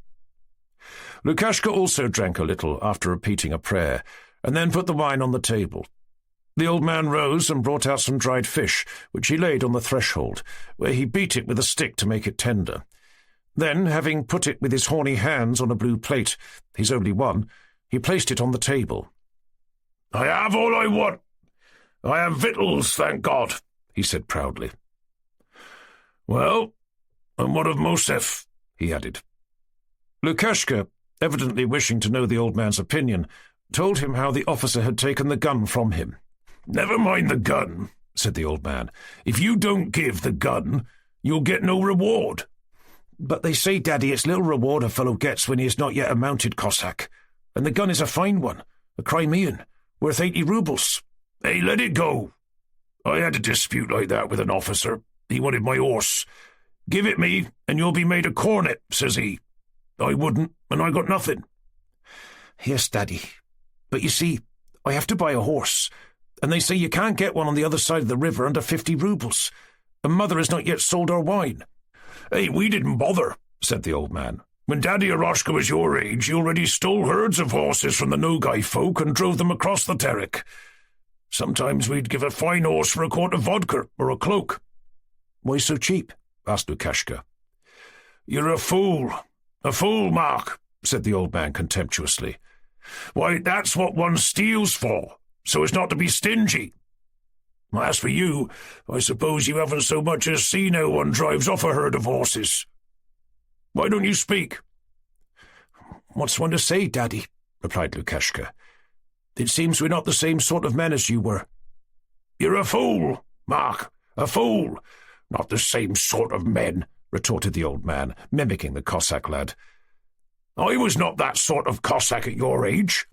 Lukashka also drank a little after repeating a prayer, and then put the wine on the table. The old man rose and brought out some dried fish, which he laid on the threshold, where he beat it with a stick to make it tender. Then, having put it with his horny hands on a blue plate, his only one, he placed it on the table. "I have all I want. I have victuals, thank God," he said proudly. "Well, and what of Mosef?" he added. Lukashka, evidently wishing to know the old man's opinion, told him how the officer had taken the gun from him. "Never mind the gun," said the old man. "If you don't give the gun, you'll get no reward." "But they say, Daddy, it's little reward a fellow gets when he is not yet a mounted Cossack, and the gun is a fine one, a Crimean, worth 80 roubles. "Hey, let it go. I had a dispute like that with an officer. He wanted my horse. 'Give it me, and you'll be made a cornet,' says he. I wouldn't, and I got nothing." "Yes, Daddy. But you see, I have to buy a horse, and they say you can't get one on the other side of the river under 50 roubles, and Mother has not yet sold our wine." "Hey, we didn't bother," said the old man. "When Daddy Eroshka was your age, he already stole herds of horses from the Nogai folk and drove them across the Terek. Sometimes we'd give a fine horse for a quart of vodka or a cloak." "Why so cheap?" asked Lukashka. "You're a fool, Mark," said the old man contemptuously. "Why, that's what one steals for, so as not to be stingy. As for you, I suppose you haven't so much as seen how one drives off a herd of horses. Why don't you speak?" "What's one to say, Daddy?" replied Lukashka. "It seems we're not the same sort of men as you were." "You're a fool, Mark, a fool. Not the same sort of men," retorted the old man, mimicking the Cossack lad. "I was not that sort of Cossack at your age."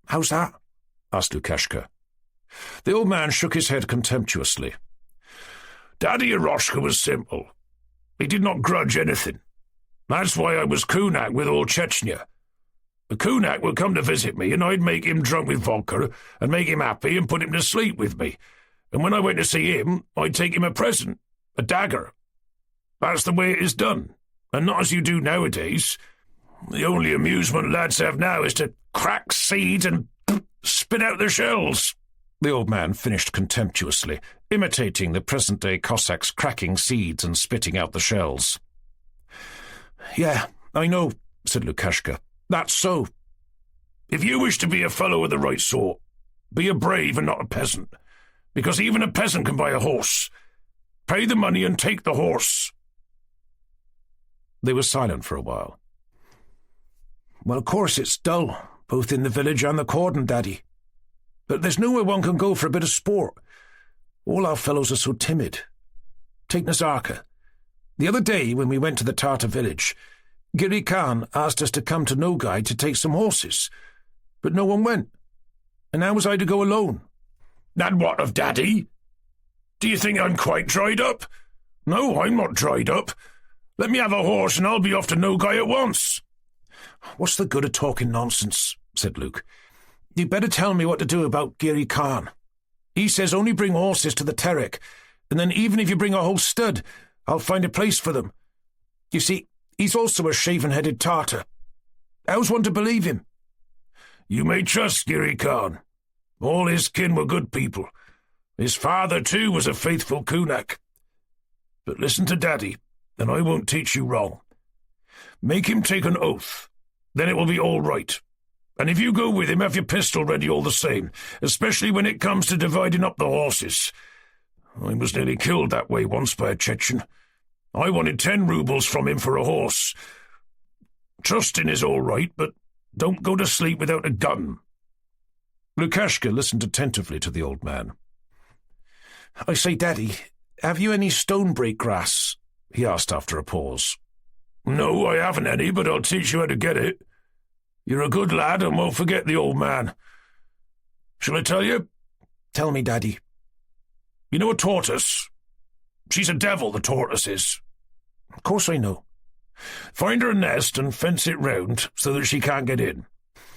"How's that?" asked Lukashka. The old man shook his head contemptuously. "Daddy Eroshka was simple. He did not grudge anything. That's why I was kunak with all Chechnya. The kunak would come to visit me, and I'd make him drunk with vodka, and make him happy, and put him to sleep with me. And when I went to see him, I'd take him a present, a dagger. That's the way it is done, and not as you do nowadays. The only amusement lads have now is to crack seeds and spit out their shells." The old man finished contemptuously, imitating the present-day Cossacks cracking seeds and spitting out the shells. "Yeah, I know," said Lukashka. "That's so. If you wish to be a fellow of the right sort, be a brave and not a peasant, because even a peasant can buy a horse. Pay the money and take the horse." They were silent for a while. "Well, of course it's dull, both in the village and the cordon, Daddy. But there's nowhere one can go for a bit of sport. All our fellows are so timid. Take Nazarka. The other day, when we went to the Tartar village, Giri Khan asked us to come to Nogai to take some horses, but no one went. And how was I to go alone?" "And what of Daddy? Do you think I'm quite dried up? No, I'm not dried up. Let me have a horse and I'll be off to Nogai at once." "What's the good of talking nonsense?" said Luke. "You'd better tell me what to do about Giri Khan. He says only bring horses to the Terek, and then even if you bring a whole stud, I'll find a place for them. You see, he's also a shaven-headed Tartar. How's one to believe him?" "You may trust Giri Khan. All his kin were good people. His father, too, was a faithful kunak. But listen to Daddy, and I won't teach you wrong. Make him take an oath. Then it will be all right. And if you go with him, have your pistol ready all the same, especially when it comes to dividing up the horses. I was nearly killed that way once by a Chechen. I wanted 10 roubles from him for a horse. Trusting is all right, but don't go to sleep without a gun." Lukashka listened attentively to the old man. I say, Daddy, have you any stonebreak grass? He asked after a pause. No, I haven't any, but I'll teach you how to get it. You're a good lad and won't forget the old man. Shall I tell you? Tell me, Daddy. You know a tortoise? She's a devil, the tortoise is. Of course I know. Find her a nest and fence it round so that she can't get in.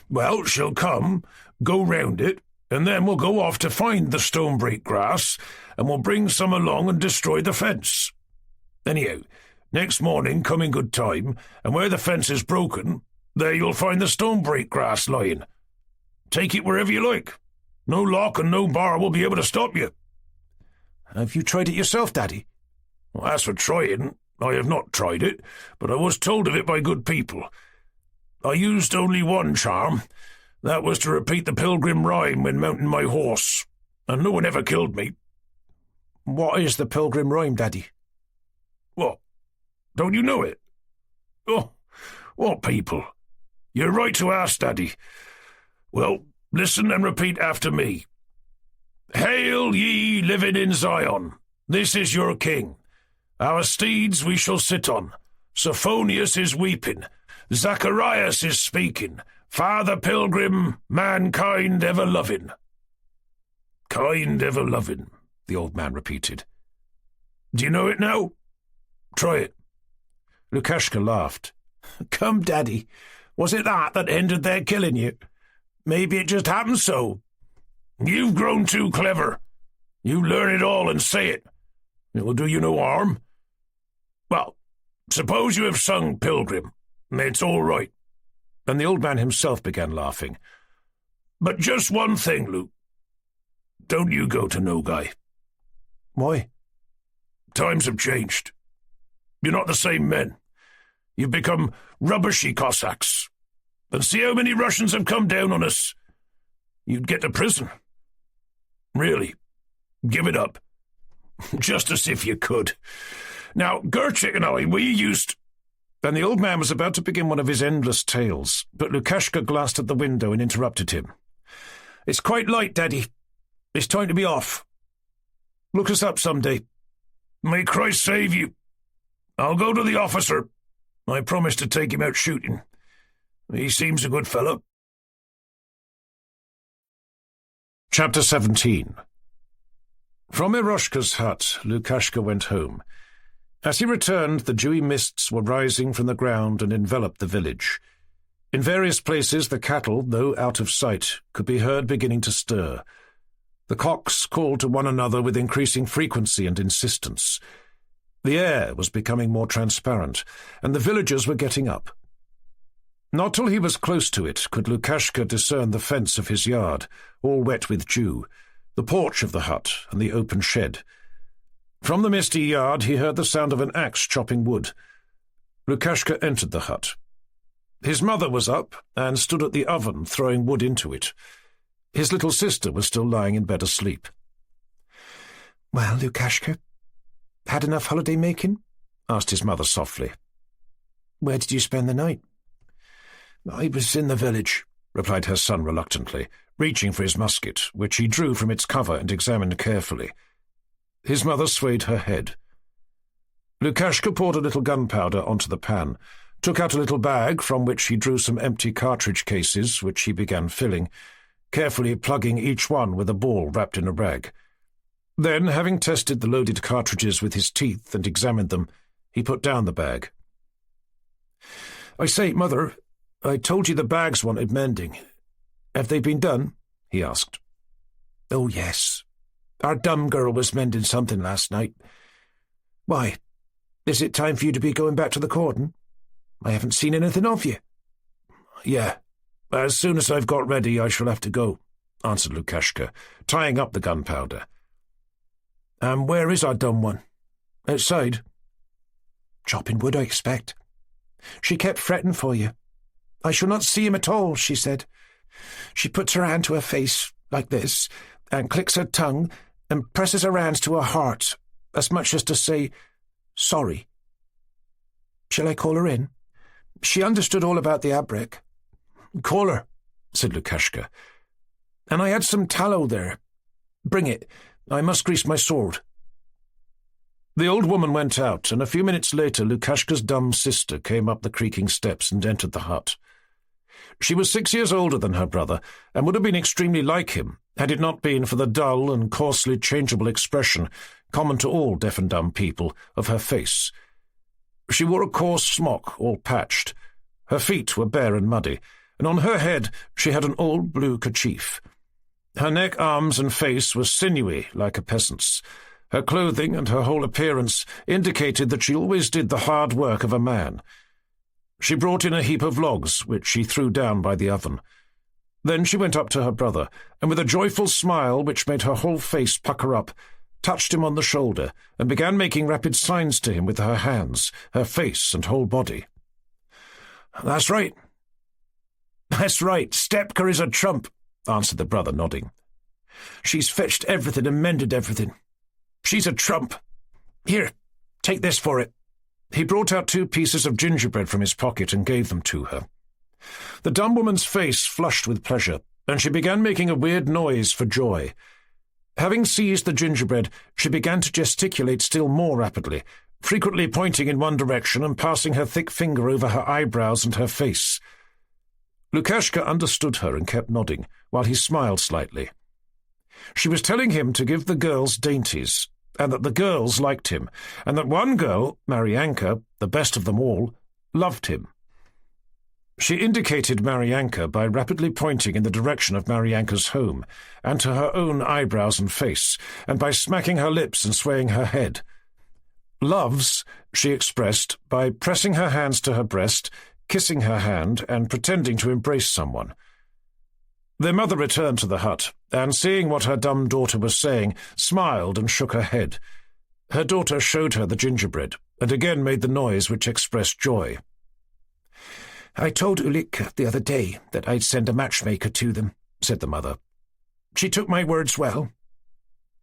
Well, she'll come, go round it, and then we'll go off to find the stonebreak grass, and we'll bring some along and destroy the fence. Anyhow, next morning come in good time, and where the fence is broken, there you'll find the stonebreak grass lying. Take it wherever you like. No lock and no bar will be able to stop you. Have you tried it yourself, Daddy? Well, as for trying, I have not tried it, but I was told of it by good people. I used only one charm. That was to repeat the pilgrim rhyme when mounting my horse, and no one ever killed me. What is the pilgrim rhyme, Daddy? What? Don't you know it? Oh, what people? You're right to ask, Daddy. Well, listen and repeat after me. Hail ye living in Zion, this is your king. Our steeds we shall sit on. Sophonius is weeping. Zacharias is speaking. Father Pilgrim, mankind ever loving. Kind ever loving, the old man repeated. Do you know it now? Try it. Lukashka laughed. Come, Daddy, was it that ended their killing you? Maybe it just happened so. You've grown too clever. You learn it all and say it. It will do you no harm. Well, suppose you have sung Pilgrim. It's all right. And the old man himself began laughing. But just one thing, Luke. Don't you go to Nogai. Why? Times have changed. You're not the same men. You've become rubbishy Cossacks. And see how many Russians have come down on us. You'd get to prison. Really, give it up. Just as if you could. Now, Gerchik and I, we used... And the old man was about to begin one of his endless tales, but Lukashka glanced at the window and interrupted him. It's quite light, Daddy. It's time to be off. Look us up someday. May Christ save you. I'll go to the officer. I promised to take him out shooting. He seems a good fellow. Chapter 17. From Eroshka's hut, Lukashka went home. As he returned, the dewy mists were rising from the ground and enveloped the village. In various places the cattle, though out of sight, could be heard beginning to stir. The cocks called to one another with increasing frequency and insistence. The air was becoming more transparent, and the villagers were getting up. Not till he was close to it could Lukashka discern the fence of his yard, all wet with dew, the porch of the hut, and the open shed. From the misty yard he heard the sound of an axe chopping wood. Lukashka entered the hut. His mother was up and stood at the oven throwing wood into it. His little sister was still lying in bed asleep. Well, Lukashka, had enough holiday-making? Asked his mother softly. Where did you spend the night? I was in the village, replied her son reluctantly, reaching for his musket, which he drew from its cover and examined carefully. His mother swayed her head. Lukashka poured a little gunpowder onto the pan, took out a little bag from which he drew some empty cartridge cases, which he began filling, carefully plugging each one with a ball wrapped in a rag. Then, having tested the loaded cartridges with his teeth and examined them, he put down the bag. I say, Mother, I told you the bags wanted mending. Have they been done? He asked. Oh, yes. Our dumb girl was mending something last night. Why, is it time for you to be going back to the cordon? I haven't seen anything of you. Yeah, as soon as I've got ready I shall have to go, answered Lukashka, tying up the gunpowder. And where is our dumb one? Outside? Chopping wood, I expect. She kept fretting for you. I shall not see him at all, she said. She puts her hand to her face, like this, and clicks her tongue, and presses her hands to her heart, as much as to say, sorry. Shall I call her in? She understood all about the abrek. Call her, said Lukashka. And I had some tallow there. Bring it, I must grease my sword." The old woman went out, and a few minutes later Lukashka's dumb sister came up the creaking steps and entered the hut. She was 6 years older than her brother, and would have been extremely like him, had it not been for the dull and coarsely changeable expression, common to all deaf and dumb people, of her face. She wore a coarse smock, all patched. Her feet were bare and muddy, and on her head she had an old blue kerchief. Her neck, arms, and face were sinewy, like a peasant's. Her clothing and her whole appearance indicated that she always did the hard work of a man. She brought in a heap of logs, which she threw down by the oven. Then she went up to her brother, and with a joyful smile which made her whole face pucker up, touched him on the shoulder, and began making rapid signs to him with her hands, her face, and whole body. "That's right. That's right. Stepka is a trump," answered the brother, nodding. "She's fetched everything and mended everything. She's a trump. Here, take this for it." He brought out 2 pieces of gingerbread from his pocket and gave them to her. The dumb woman's face flushed with pleasure, and she began making a weird noise for joy. Having seized the gingerbread, she began to gesticulate still more rapidly, frequently pointing in one direction and passing her thick finger over her eyebrows and her face. Lukashka understood her and kept nodding, while he smiled slightly. She was telling him to give the girls dainties, and that the girls liked him, and that one girl, Maryanka, the best of them all, loved him. She indicated Maryanka by rapidly pointing in the direction of Maryanka's home, and to her own eyebrows and face, and by smacking her lips and swaying her head. Loves she expressed by pressing her hands to her breast, kissing her hand, and pretending to embrace someone. Their mother returned to the hut, and seeing what her dumb daughter was saying, smiled and shook her head. Her daughter showed her the gingerbread, and again made the noise which expressed joy. "I told Ulika the other day that I'd send a matchmaker to them," said the mother. "She took my words well."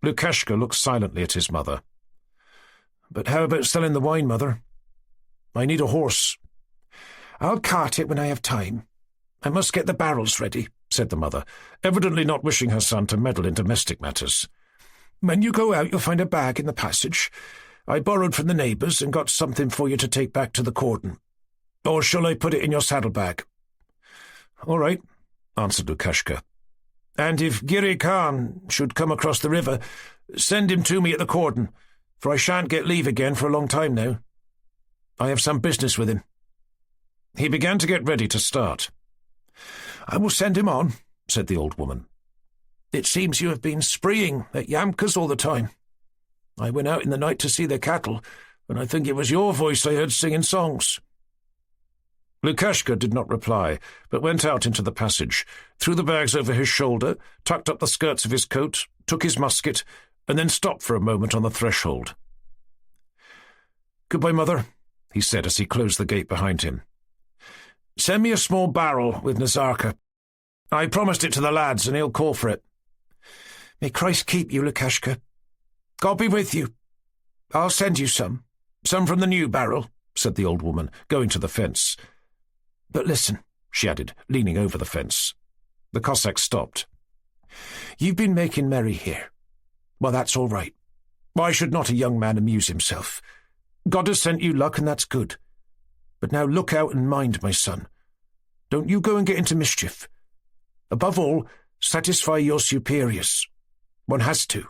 Lukashka looked silently at his mother. "But how about selling the wine, mother? I need a horse." "I'll cart it when I have time. I must get the barrels ready," said the mother, evidently not wishing her son to meddle in domestic matters. "When you go out, you'll find a bag in the passage. I borrowed from the neighbours and got something for you to take back to the cordon. Or shall I put it in your saddlebag?" "All right," answered Lukashka. "And if Giri Khan should come across the river, send him to me at the cordon, for I shan't get leave again for a long time now. I have some business with him." He began to get ready to start. "I will send him on," said the old woman. "It seems you have been spreeing at Yamka's all the time. I went out in the night to see the cattle, and I think it was your voice I heard singing songs." Lukashka did not reply, but went out into the passage, threw the bags over his shoulder, tucked up the skirts of his coat, took his musket, and then stopped for a moment on the threshold. "Goodbye, mother," he said as he closed the gate behind him. "Send me a small barrel with Nazarka. I promised it to the lads, and he'll call for it." "May Christ keep you, Lukashka." "God be with you. I'll send you some from the new barrel," said the old woman, going to the fence. "But listen," she added, leaning over the fence. The Cossack stopped. "You've been making merry here. Well, that's all right. Why should not a young man amuse himself? God has sent you luck, and that's good. But now look out and mind, my son. Don't you go and get into mischief. Above all, satisfy your superiors. One has to.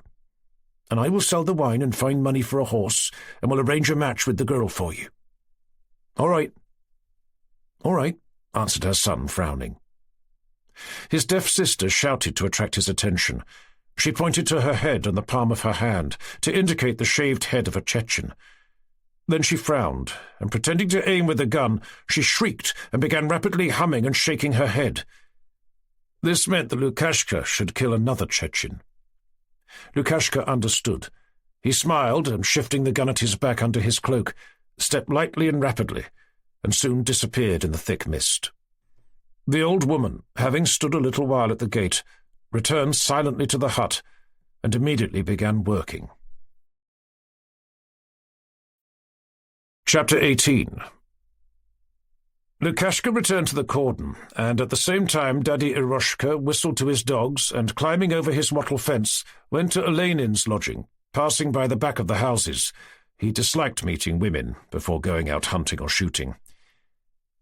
And I will sell the wine and find money for a horse, and will arrange a match with the girl for you." "All right." "All right," answered her son, frowning. His deaf sister shouted to attract his attention. She pointed to her head and the palm of her hand to indicate the shaved head of a Chechen. Then she frowned, and pretending to aim with the gun, she shrieked and began rapidly humming and shaking her head. This meant that Lukashka should kill another Chechen. Lukashka understood. He smiled, and shifting the gun at his back under his cloak, stepped lightly and rapidly, and soon disappeared in the thick mist. The old woman, having stood a little while at the gate, returned silently to the hut, and immediately began working. Chapter 18. Lukashka returned to the cordon, and at the same time Daddy Eroshka whistled to his dogs and, climbing over his wattle fence, went to Olenin's lodging, passing by the back of the houses. He disliked meeting women before going out hunting or shooting.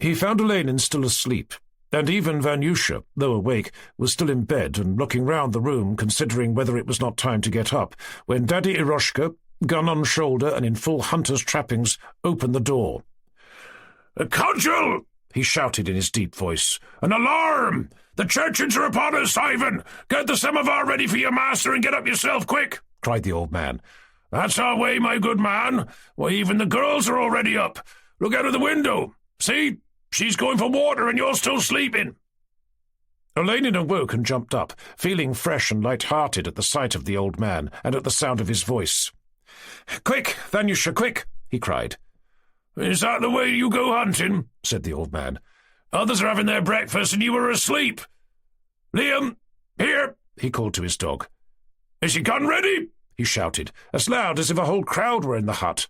He found Olenin still asleep, and even Vanyusha, though awake, was still in bed and looking round the room, considering whether it was not time to get up, when Daddy Eroshka, gun on shoulder and in full hunter's trappings, opened the door. "A cudgel!" he shouted in his deep voice. "An alarm! The Chechens are upon us, Ivan! Get the samovar ready for your master and get up yourself, quick!" cried the old man. "That's our way, my good man. Why, even the girls are already up. Look out of the window. See? She's going for water and you're still sleeping." Olenin awoke and jumped up, feeling fresh and light-hearted at the sight of the old man and at the sound of his voice. "Quick, Vanyusha, quick!" he cried. "Is that the way you go hunting?" said the old man. "Others are having their breakfast and you are asleep. Liam, here!" he called to his dog. "Is your gun ready?" he shouted, as loud as if a whole crowd were in the hut.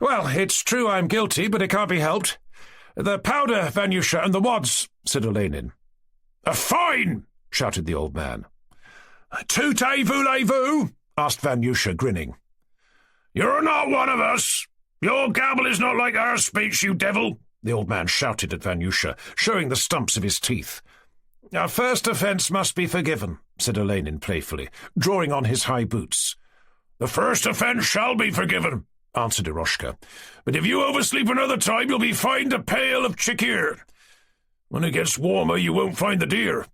"Well, it's true I'm guilty, but it can't be helped. The powder, Vanyusha, and the wads," said Olenin. "Fine!" shouted the old man. "Tout voulez-vous?" asked Vanyusha, grinning. "You're not one of us. Your gabble is not like our speech, you devil," the old man shouted at Vanyusha, showing the stumps of his teeth. "Our first offence must be forgiven," said Olenin playfully, drawing on his high boots. "The first offence shall be forgiven," answered Eroshka. "But if you oversleep another time, you'll be fined a pail of chikhir. When it gets warmer, you won't find the deer."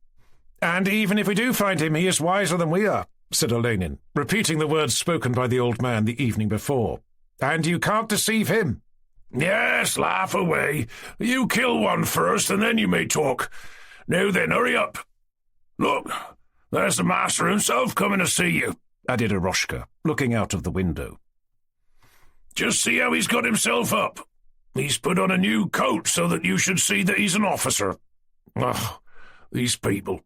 "And even if we do find him, he is wiser than we are," said Olenin, repeating the words spoken by the old man the evening before. "And you can't deceive him." "Yes, laugh away. You kill one first, and then you may talk. Now then, hurry up. Look, there's the master himself coming to see you," added Eroshka, looking out of the window. "Just see how he's got himself up. He's put on a new coat so that you should see that he's an officer. Ugh, these people.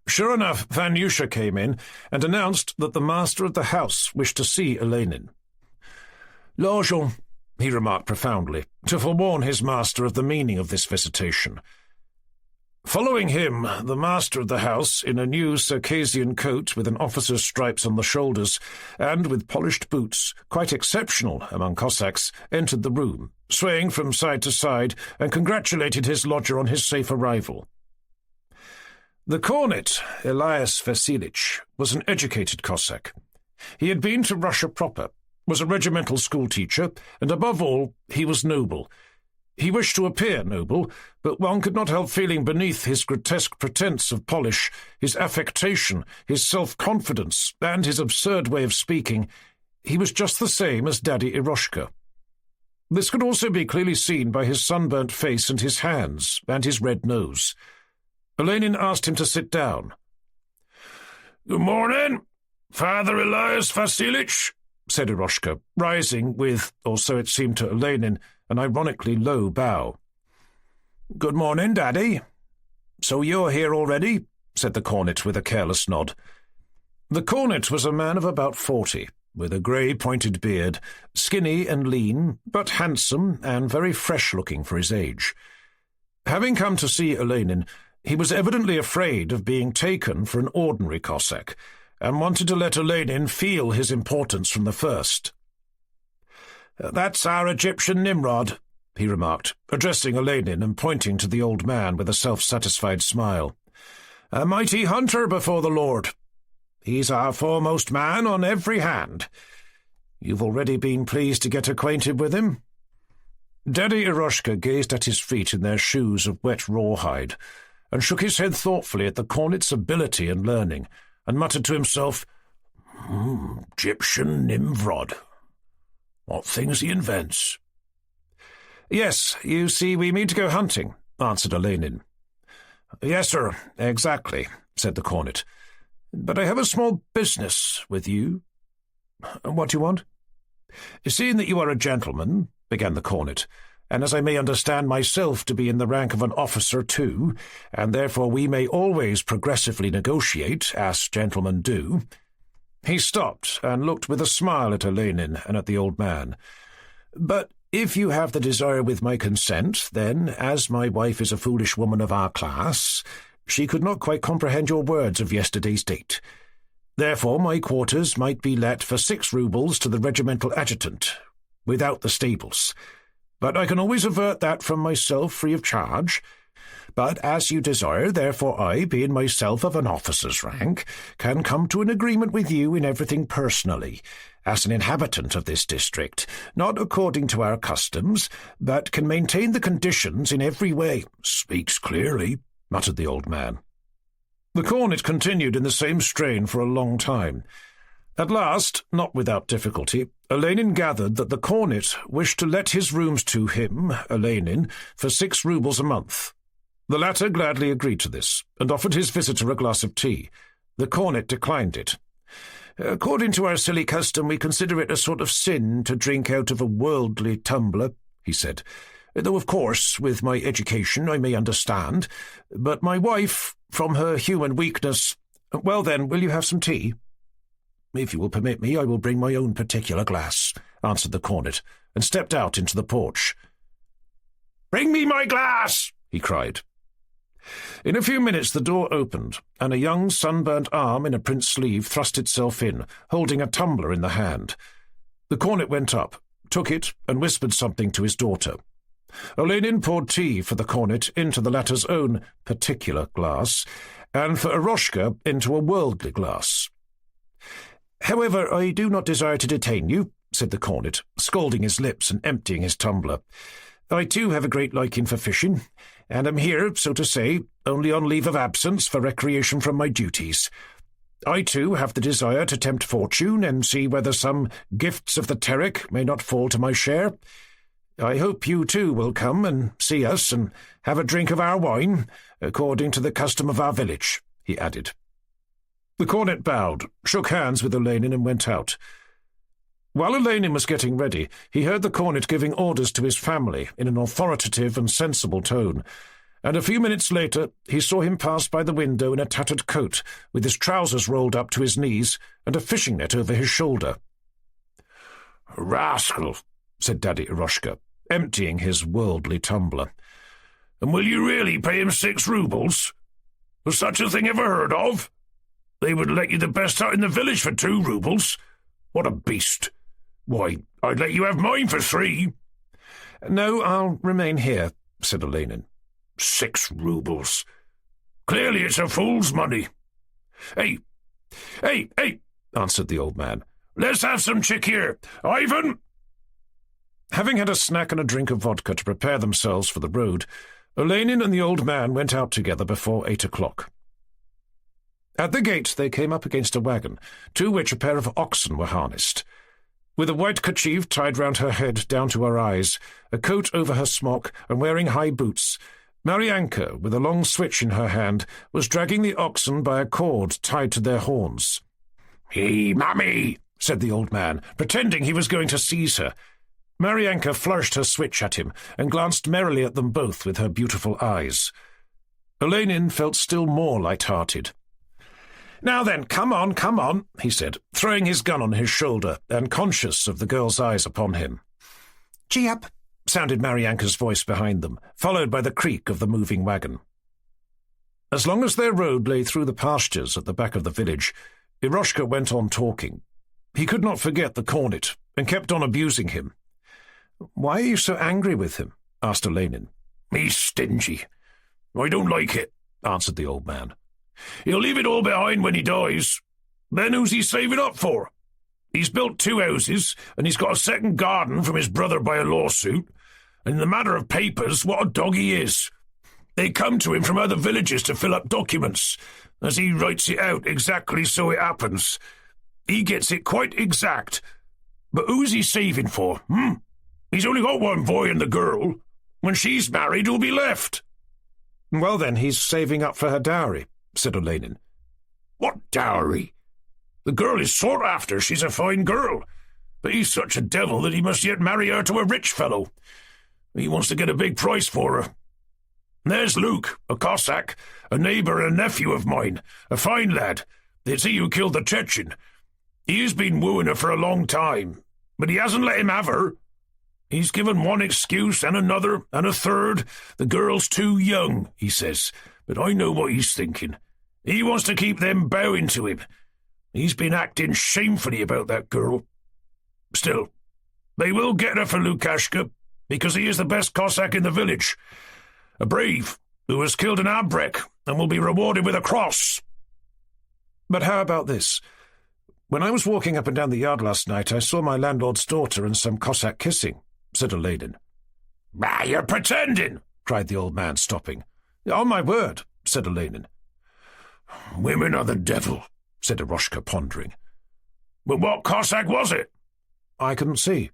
Sure enough, Vanyusha came in and announced that the master of the house wished to see Olenin. "L'argent," he remarked profoundly, to forewarn his master of the meaning of this visitation. Following him, the master of the house, in a new Circassian coat with an officer's stripes on the shoulders, and with polished boots, quite exceptional among Cossacks, entered the room, swaying from side to side, and congratulated his lodger on his safe arrival. The cornet, Elias Vasilich, was an educated Cossack. He had been to Russia proper, was a regimental schoolteacher, and above all, he was noble. He wished to appear noble, but one could not help feeling beneath his grotesque pretense of polish, his affectation, his self-confidence, and his absurd way of speaking, he was just the same as Daddy Eroshka. This could also be clearly seen by his sunburnt face and his hands, and his red nose. Olenin asked him to sit down. "Good morning, Father Elias Vasilich," said Eroshka, rising with, or so it seemed to Olenin, an ironically low bow. "Good morning, Daddy. So you're here already?" said the cornet with a careless nod. The cornet was a man of about 40, with a grey pointed beard, skinny and lean, but handsome and very fresh-looking for his age. Having come to see Olenin, he was evidently afraid of being taken for an ordinary Cossack, and wanted to let Olenin feel his importance from the first. "That's our Egyptian Nimrod," he remarked, addressing Olenin and pointing to the old man with a self-satisfied smile. "A mighty hunter before the Lord. He's our foremost man on every hand. You've already been pleased to get acquainted with him?" Daddy Eroshka gazed at his feet in their shoes of wet rawhide, and shook his head thoughtfully at the cornet's ability and learning, and muttered to himself, Egyptian Nimrod. What things he invents." "Yes, you see, we mean to go hunting," answered Olenin. "Yes, sir, exactly," said the cornet. "But I have a small business with you." "What do you want?" "Seeing that you are a gentleman," began the cornet, "and as I may understand myself to be in the rank of an officer too, and therefore we may always progressively negotiate, as gentlemen do—" He stopped and looked with a smile at Olenin and at the old man. "But If you have the desire with my consent, then, as my wife is a foolish woman of our class, she could not quite comprehend your words of yesterday's date. Therefore my quarters might be let for 6 roubles to the regimental adjutant, without the stables. But I can always avert that from myself free of charge. But as you desire, therefore I, being myself of an officer's rank, can come to an agreement with you in everything personally, as an inhabitant of this district, not according to our customs, but can maintain the conditions in every way." "Speaks clearly," muttered the old man. The cornet continued in the same strain for a long time. At last, not without difficulty, Olenin gathered that the cornet wished to let his rooms to him, Olenin, for 6 roubles a month. The latter gladly agreed to this, and offered his visitor a glass of tea. The cornet declined it. "According to our silly custom, we consider it a sort of sin to drink out of a worldly tumbler," he said, "though, of course, with my education I may understand. But my wife, from her human weakness— Well, then, will you have some tea?" "If you will permit me, I will bring my own particular glass," answered the cornet, and stepped out into the porch. "Bring me my glass!" he cried. In a few minutes the door opened, and a young sunburnt arm in a print sleeve thrust itself in, holding a tumbler in the hand. The cornet went up, took it, and whispered something to his daughter. Olenin poured tea for the cornet into the latter's own particular glass, and for Eroshka into a worldly glass. "However, I do not desire to detain you," said the cornet, scalding his lips and emptying his tumbler. "I too have a great liking for fishing, and am here, so to say, only on leave of absence for recreation from my duties. I too have the desire to tempt fortune and see whether some gifts of the Terek may not fall to my share. I hope you too will come and see us and have a drink of our wine, according to the custom of our village," he added. The cornet bowed, shook hands with Olenin, and went out. While Olenin was getting ready, he heard the cornet giving orders to his family in an authoritative and sensible tone, and a few minutes later he saw him pass by the window in a tattered coat, with his trousers rolled up to his knees and a fishing net over his shoulder. "Rascal," said Daddy Eroshka, emptying his worldly tumbler. "And will you really pay him 6 roubles? Was such a thing ever heard of? They would let you the best hut in the village for 2 roubles. What a beast! Why, I'd let you have mine for 3. "No, I'll remain here," said Olenin. 6 roubles. Clearly it's a fool's money. Hey, answered the old man. "Let's have some chikhir. Ivan!" Having had a snack and a drink of vodka to prepare themselves for the road, Olenin and the old man went out together before 8 o'clock. At the gate they came up against a wagon, to which a pair of oxen were harnessed. With a white kerchief tied round her head down to her eyes, a coat over her smock, and wearing high boots, Maryanka, with a long switch in her hand, was dragging the oxen by a cord tied to their horns. "Hey, mammy!" said the old man, pretending he was going to seize her. Maryanka flourished her switch at him and glanced merrily at them both with her beautiful eyes. Olenin felt still more light-hearted. "Now then, come on," he said, throwing his gun on his shoulder and conscious of the girl's eyes upon him. "Gee up," sounded Maryanka's voice behind them, followed by the creak of the moving wagon. As long as their road lay through the pastures at the back of the village, Eroshka went on talking. He could not forget the cornet, and kept on abusing him. "Why are you so angry with him?" asked Olenin. "He's stingy. I don't like it," answered the old man. "He'll leave it all behind when he dies. Then who's he saving up for? He's built 2 houses, and he's got a second garden from his brother by a lawsuit. And in the matter of papers, what a dog he is. They come to him from other villages to fill up documents, as he writes it out exactly so it happens. He gets it quite exact. But who's he saving for, He's only got 1 boy and the girl. When she's married, who'll be left?" "Well then, he's saving up for her dowry," said Olenin. "What dowry? The girl is sought after. She's a fine girl. But he's such a devil that he must yet marry her to a rich fellow. He wants to get a big price for her. There's Luke, a Cossack, a neighbour and a nephew of mine, a fine lad. It's he who killed the Chechen. He has been wooing her for a long time, but he hasn't let him have her. He's given one excuse and another and a third. The girl's too young, he says, but I know what he's thinking. He wants to keep them bowing to him. He's been acting shamefully about that girl. Still, they will get her for Lukashka, because he is the best Cossack in the village. A brave who has killed an abrek and will be rewarded with a cross. But how about this? When I was walking up and down the yard last night, I saw my landlord's daughter and some Cossack kissing, said Olenin. Ah, you're pretending, cried the old man, stopping. On my word, said Olenin. Women are the devil, said Eroshka, pondering. But what Cossack was it? I couldn't see.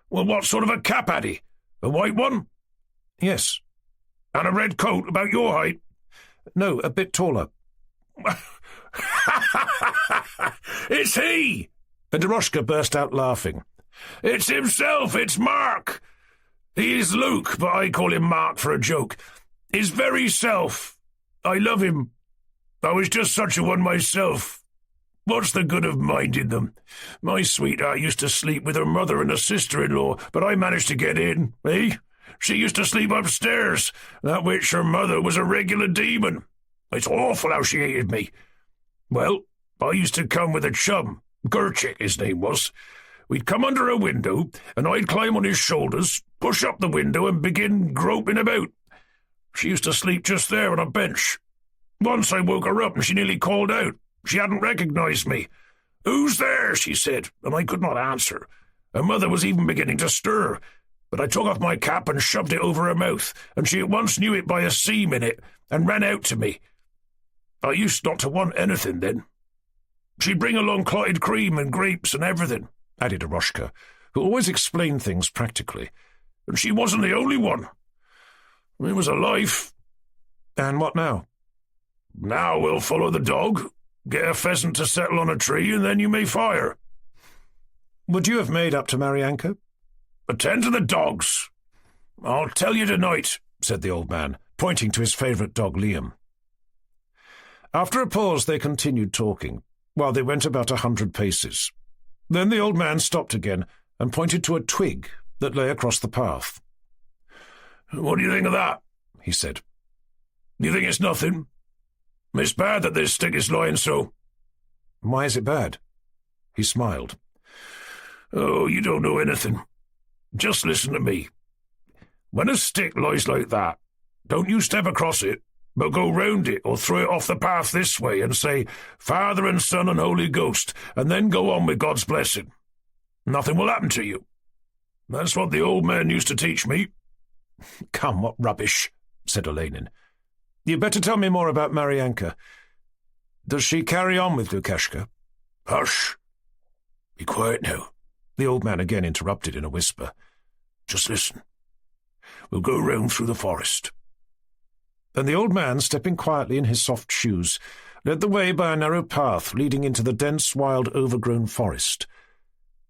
Well, what sort of a cap had he? A white one? Yes. And a red coat about your height? No, a bit taller. It's he! And Eroshka burst out laughing. It's himself, it's Mark! He is Luke, but I call him Mark for a joke. His very self. I love him. I was just such a one myself. What's the good of minding them? My sweetheart used to sleep with her mother and a sister-in-law, but I managed to get in, eh? She used to sleep upstairs. That witch, her mother, was a regular demon. It's awful how she hated me. Well, I used to come with a chum, Gerchik his name was. We'd come under a window, and I'd climb on his shoulders, push up the window, and begin groping about. She used to sleep just there on a bench. Once I woke her up, and she nearly called out. She hadn't recognized me. "Who's there?" she said, and I could not answer. Her mother was even beginning to stir, but I took off my cap and shoved it over her mouth, and she at once knew it by a seam in it, and ran out to me. I used not to want anything then. She'd bring along clotted cream and grapes and everything, added Eroshka, who always explained things practically. And she wasn't the only one. It was a life. And what now? Now we'll follow the dog, get a pheasant to settle on a tree, and then you may fire. Would you have made up to Maryanka? Attend to the dogs. I'll tell you tonight, said the old man, pointing to his favourite dog, Liam. After a pause they continued talking, while they went about 100 paces. Then the old man stopped again and pointed to a twig that lay across the path. "What do you think of that?" he said. "Do you think it's nothing? It's bad that this stick is lying so." "Why is it bad?" He smiled. "Oh, you don't know anything. Just listen to me. When a stick lies like that, don't you step across it, but go round it or throw it off the path this way and say, 'Father and Son and Holy Ghost,' and then go on with God's blessing. Nothing will happen to you. That's what the old man used to teach me." "Come, what rubbish," said Olenin. "You'd better tell me more about Maryanka. Does she carry on with Lukashka?" "Hush. Be quiet now," the old man again interrupted in a whisper. "Just listen. We'll go round through the forest." And the old man, stepping quietly in his soft shoes, led the way by a narrow path leading into the dense, wild, overgrown forest.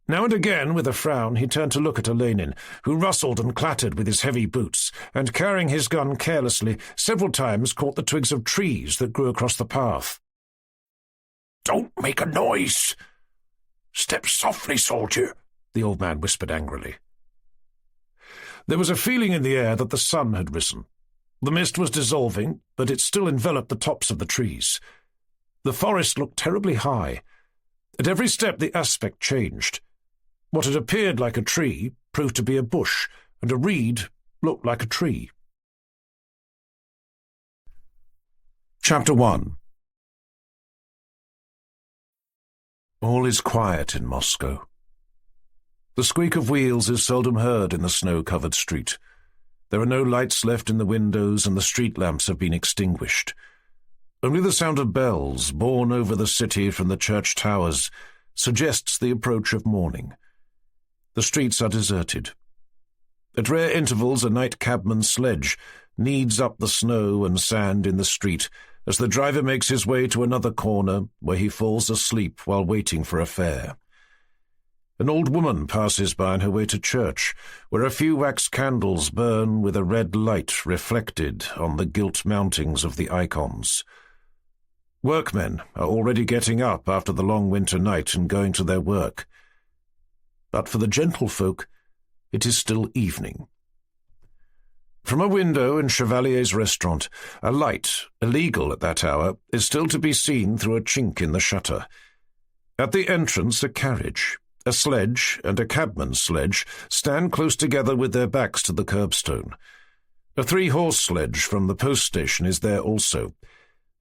Now and again, with a frown, he turned to look at Olenin, who rustled and clattered with his heavy boots, and carrying his gun carelessly, several times caught the twigs of trees that grew across the path. "Don't make a noise! Step softly, soldier," the old man whispered angrily. There was a feeling in the air that the sun had risen. The mist was dissolving, but it still enveloped the tops of the trees. The forest looked terribly high. At every step the aspect changed. What had appeared like a tree proved to be a bush, and a reed looked like a tree. Chapter 1. All is quiet in Moscow. The squeak of wheels is seldom heard in the snow-covered street. There are no lights left in the windows, and the street lamps have been extinguished. Only the sound of bells, borne over the city from the church towers, suggests the approach of morning. The streets are deserted. At rare intervals a night cabman's sledge kneads up the snow and sand in the street as the driver makes his way to another corner where he falls asleep while waiting for a fare. An old woman passes by on her way to church, where a few wax candles burn with a red light reflected on the gilt mountings of the icons. Workmen are already getting up after the long winter night and going to their work. But for the gentlefolk, It is still evening. From a window in Chevalier's restaurant, a light, illegal at that hour, is still to be seen through a chink in the shutter. At the entrance, a carriage, a sledge, and a cabman's sledge stand close together with their backs to the curbstone. A 3-horse sledge from the post station is there also.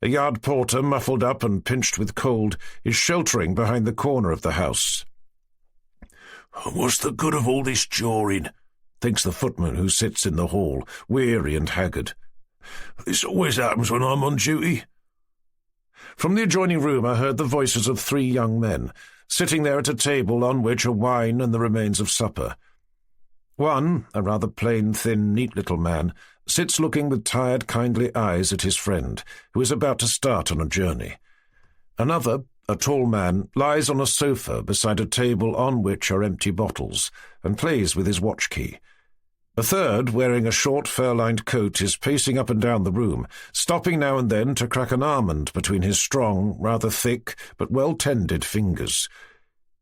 A yard porter, muffled up and pinched with cold, is sheltering behind the corner of the house. "What's the good of all this jawing?" thinks the footman who sits in the hall, weary and haggard. "This always happens when I'm on duty." From the adjoining room are heard the voices of 3 young men, sitting there at a table on which are wine and the remains of supper. One, a rather plain, thin, neat little man, sits looking with tired, kindly eyes at his friend, who is about to start on a journey. Another, a tall man, lies on a sofa beside a table on which are empty bottles, and plays with his watch-key. A third, wearing a short, fur-lined coat, is pacing up and down the room, stopping now and then to crack an almond between his strong, rather thick, but well-tended fingers.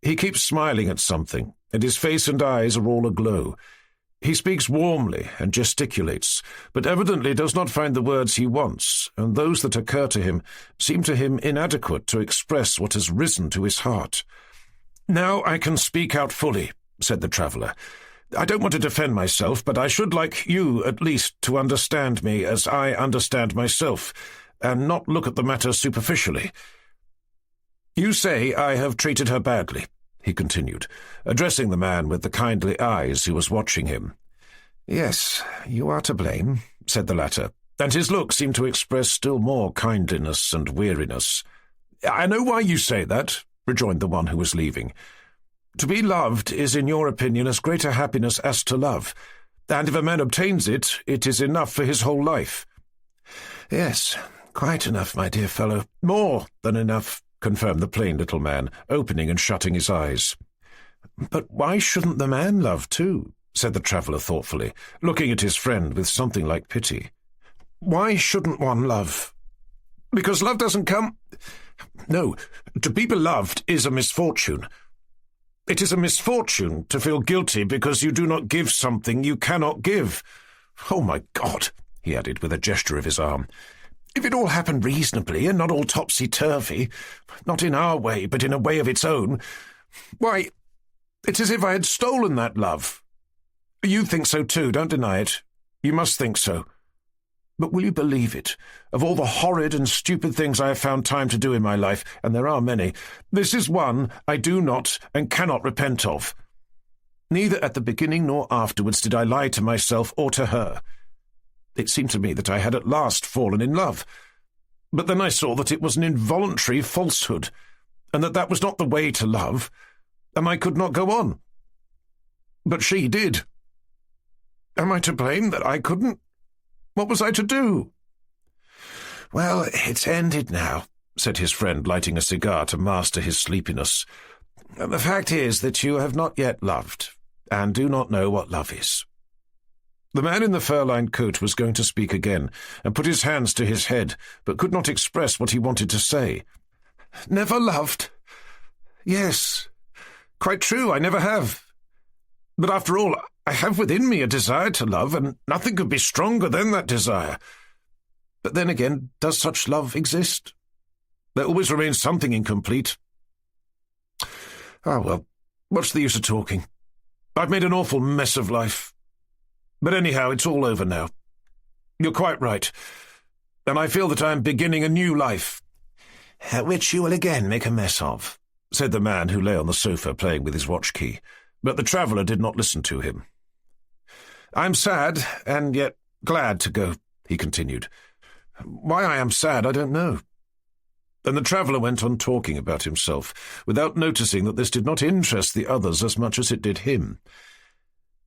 He keeps smiling at something, and his face and eyes are all aglow. He speaks warmly and gesticulates, but evidently does not find the words he wants, and those that occur to him seem to him inadequate to express what has risen to his heart. "Now I can speak out fully," said the traveller. "I don't want to defend myself, but I should like you, at least, to understand me as I understand myself, and not look at the matter superficially. You say I have treated her badly," he continued, addressing the man with the kindly eyes who was watching him. "Yes, you are to blame," said the latter, and his look seemed to express still more kindliness and weariness. "I know why you say that," rejoined the one who was leaving. "To be loved is, in your opinion, as great a happiness as to love, and if a man obtains it, it is enough for his whole life." "Yes, quite enough, my dear fellow. More than enough," confirmed the plain little man, opening and shutting his eyes. "But why shouldn't the man love too?" said the traveller thoughtfully, looking at his friend with something like pity. "Why shouldn't one love? Because love doesn't come... No, to be beloved is a misfortune. It is a misfortune to feel guilty because you do not give something you cannot give. Oh, my God," he added with a gesture of his arm, "if it all happened reasonably and not all topsy-turvy, not in our way but in a way of its own, why, it's as if I had stolen that love. You think so too, don't deny it. You must think so. But will you believe it? Of all the horrid and stupid things I have found time to do in my life, and there are many, this is one I do not and cannot repent of. Neither at the beginning nor afterwards did I lie to myself or to her. It seemed to me that I had at last fallen in love, but then I saw that it was an involuntary falsehood, and that was not the way to love, and I could not go on. But she did. Am I to blame that I couldn't? What was I to do?" "Well, it's ended now," said his friend, lighting a cigar to master his sleepiness. "The fact is that you have not yet loved, and do not know what love is." The man in the fur-lined coat was going to speak again, and put his hands to his head, but could not express what he wanted to say. "Never loved? Yes, quite true, I never have. But after all, I have within me a desire to love, and nothing could be stronger than that desire. But then again, does such love exist? There always remains something incomplete. Ah, well, what's the use of talking? I've made an awful mess of life. But anyhow, it's all over now. You're quite right, and I feel that I am beginning a new life." "Which you will again make a mess of," said the man who lay on the sofa playing with his watch-key, but the traveller did not listen to him. "I'm sad, and yet glad to go," he continued. "Why I am sad, I don't know." And the traveller went on talking about himself, without noticing that this did not interest the others as much as it did him.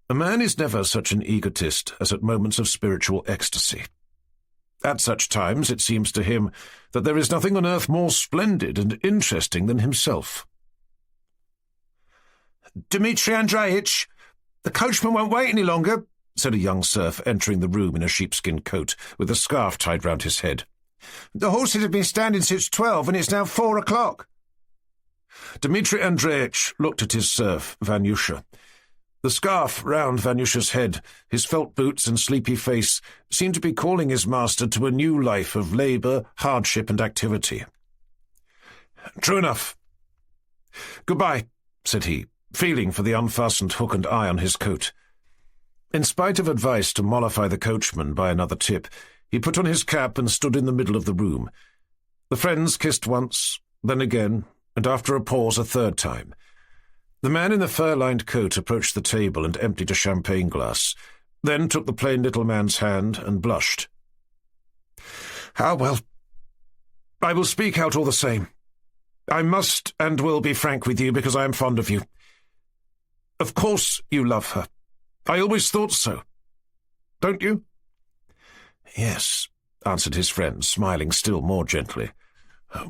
A man is never such an egotist as at moments of spiritual ecstasy. At such times it seems to him that there is nothing on earth more splendid and interesting than himself. "Dmitri Andreevich, the coachman won't wait any longer," said a young serf entering the room in a sheepskin coat, with a scarf tied round his head. "The horses have been standing since 12, and it's now 4 o'clock. Dmitri Andreevich looked at his serf, Vanyusha. The scarf round Vanush's head, his felt boots and sleepy face, seemed to be calling his master to a new life of labour, hardship and activity. "True enough." "Goodbye," said he, feeling for the unfastened hook and eye on his coat. In spite of advice to mollify the coachman by another tip, he put on his cap and stood in the middle of the room. The friends kissed once, then again, and after a pause a third time. The man in the fur-lined coat approached the table and emptied a champagne glass, then took the plain little man's hand and blushed. "Ah, well, I will speak out all the same. I must and will be frank with you because I am fond of you. Of course you love her. I always thought so. Don't you?" "Yes," answered his friend, smiling still more gently.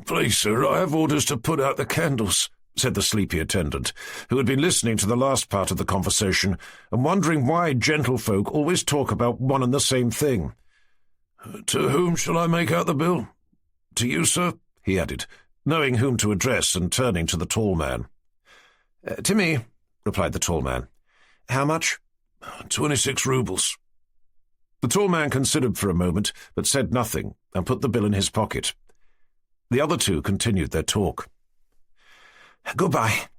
"Please, sir, I have orders to put out the candles," said the sleepy attendant, who had been listening to the last part of the conversation and wondering why gentlefolk always talk about one and the same thing. "To whom shall I make out the bill? To you, sir?" he added, knowing whom to address and turning to the tall man. "To me," replied the tall man. "How much?" 26 roubles. The tall man considered for a moment, but said nothing, and put the bill in his pocket. The other two continued their talk. "Goodbye.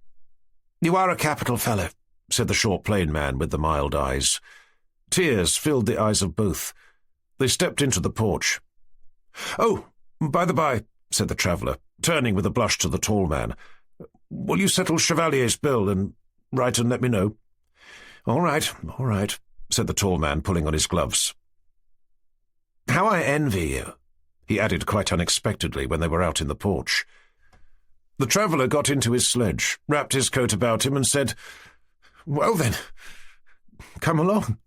You are a capital fellow," said the short plain man with the mild eyes. Tears filled the eyes of both. They stepped into the porch. "Oh, by the by," said the traveller, turning with a blush to the tall man, "will you settle Chevalier's bill and write and let me know?" All right," said the tall man, pulling on his gloves. "How I envy you," he added quite unexpectedly when they were out in the porch. The traveller got into his sledge, wrapped his coat about him and said, "Well then, come along."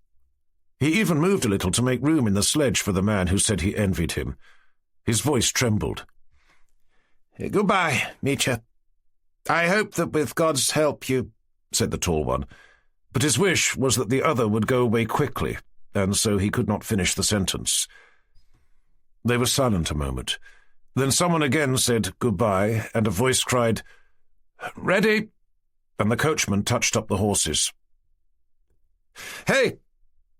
He even moved a little to make room in the sledge for the man who said he envied him. His voice trembled. "Goodbye, Mitya. I hope that with God's help you—" said the tall one, but his wish was that the other would go away quickly, and so he could not finish the sentence. They were silent a moment. Then someone again said goodbye, and a voice cried, "Ready!" and the coachman touched up the horses. "Hey,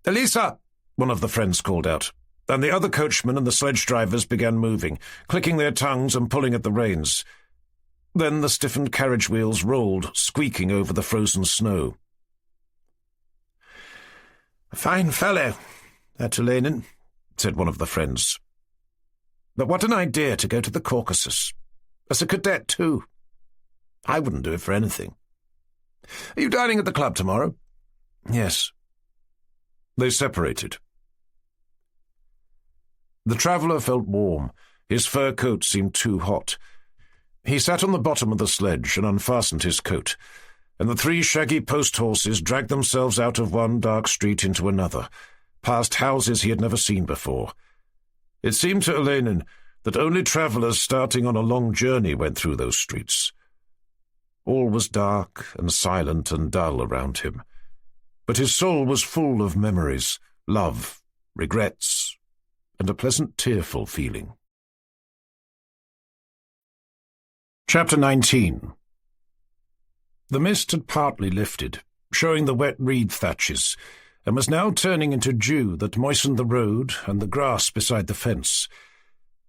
Elisa!" one of the friends called out, and the other coachmen and the sledge drivers began moving, clicking their tongues and pulling at the reins. Then the stiffened carriage wheels rolled, squeaking over the frozen snow. "A fine fellow, that Olenin," said one of the friends. "But what an idea to go to the Caucasus. As a cadet, too. I wouldn't do it for anything. Are you dining at the club tomorrow?" "Yes." They separated. The traveller felt warm. His fur coat seemed too hot. He sat on the bottom of the sledge and unfastened his coat, and the three shaggy post-horses dragged themselves out of one dark street into another, past houses he had never seen before. It seemed to Olenin that only travellers starting on a long journey went through those streets. All was dark and silent and dull around him, but his soul was full of memories, love, regrets, and a pleasant tearful feeling. Chapter 19. The mist had partly lifted, showing the wet reed thatches, and was now turning into dew that moistened the road and the grass beside the fence.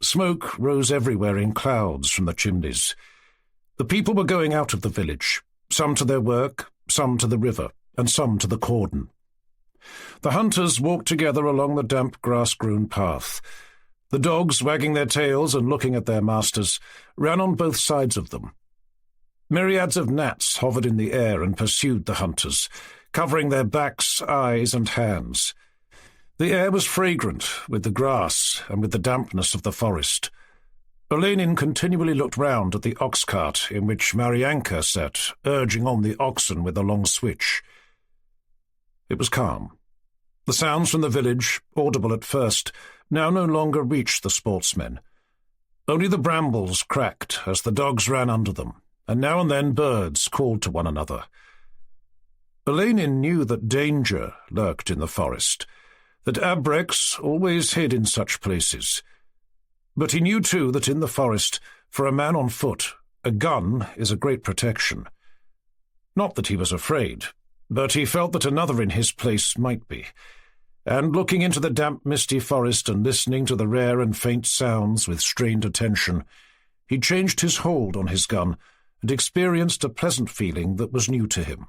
Smoke rose everywhere in clouds from the chimneys. The people were going out of the village, some to their work, some to the river, and some to the cordon. The hunters walked together along the damp grass-grown path. The dogs, wagging their tails and looking at their masters, ran on both sides of them. Myriads of gnats hovered in the air and pursued the hunters, covering their backs, eyes, and hands. The air was fragrant with the grass and with the dampness of the forest. Olenin continually looked round at the ox-cart in which Maryanka sat, urging on the oxen with a long switch. It was calm. The sounds from the village, audible at first, now no longer reached the sportsmen. Only the brambles cracked as the dogs ran under them, and now and then birds called to one another. Olenin knew that danger lurked in the forest, that abreks always hid in such places. But he knew too that in the forest, for a man on foot, a gun is a great protection. Not that he was afraid. but he felt that another in his place might be, and looking into the damp, misty forest and listening to the rare and faint sounds with strained attention, he changed his hold on his gun and experienced a pleasant feeling that was new to him.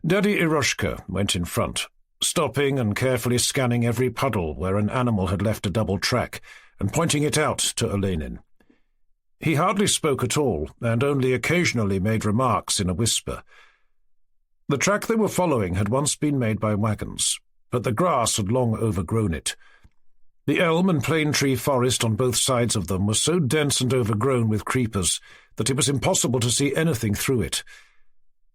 Daddy Eroshka went in front, stopping and carefully scanning every puddle where an animal had left a double track and pointing it out to Olenin. He hardly spoke at all, and only occasionally made remarks in a whisper. The track they were following had once been made by wagons, but the grass had long overgrown it. The elm and plane tree forest on both sides of them was so dense and overgrown with creepers that it was impossible to see anything through it.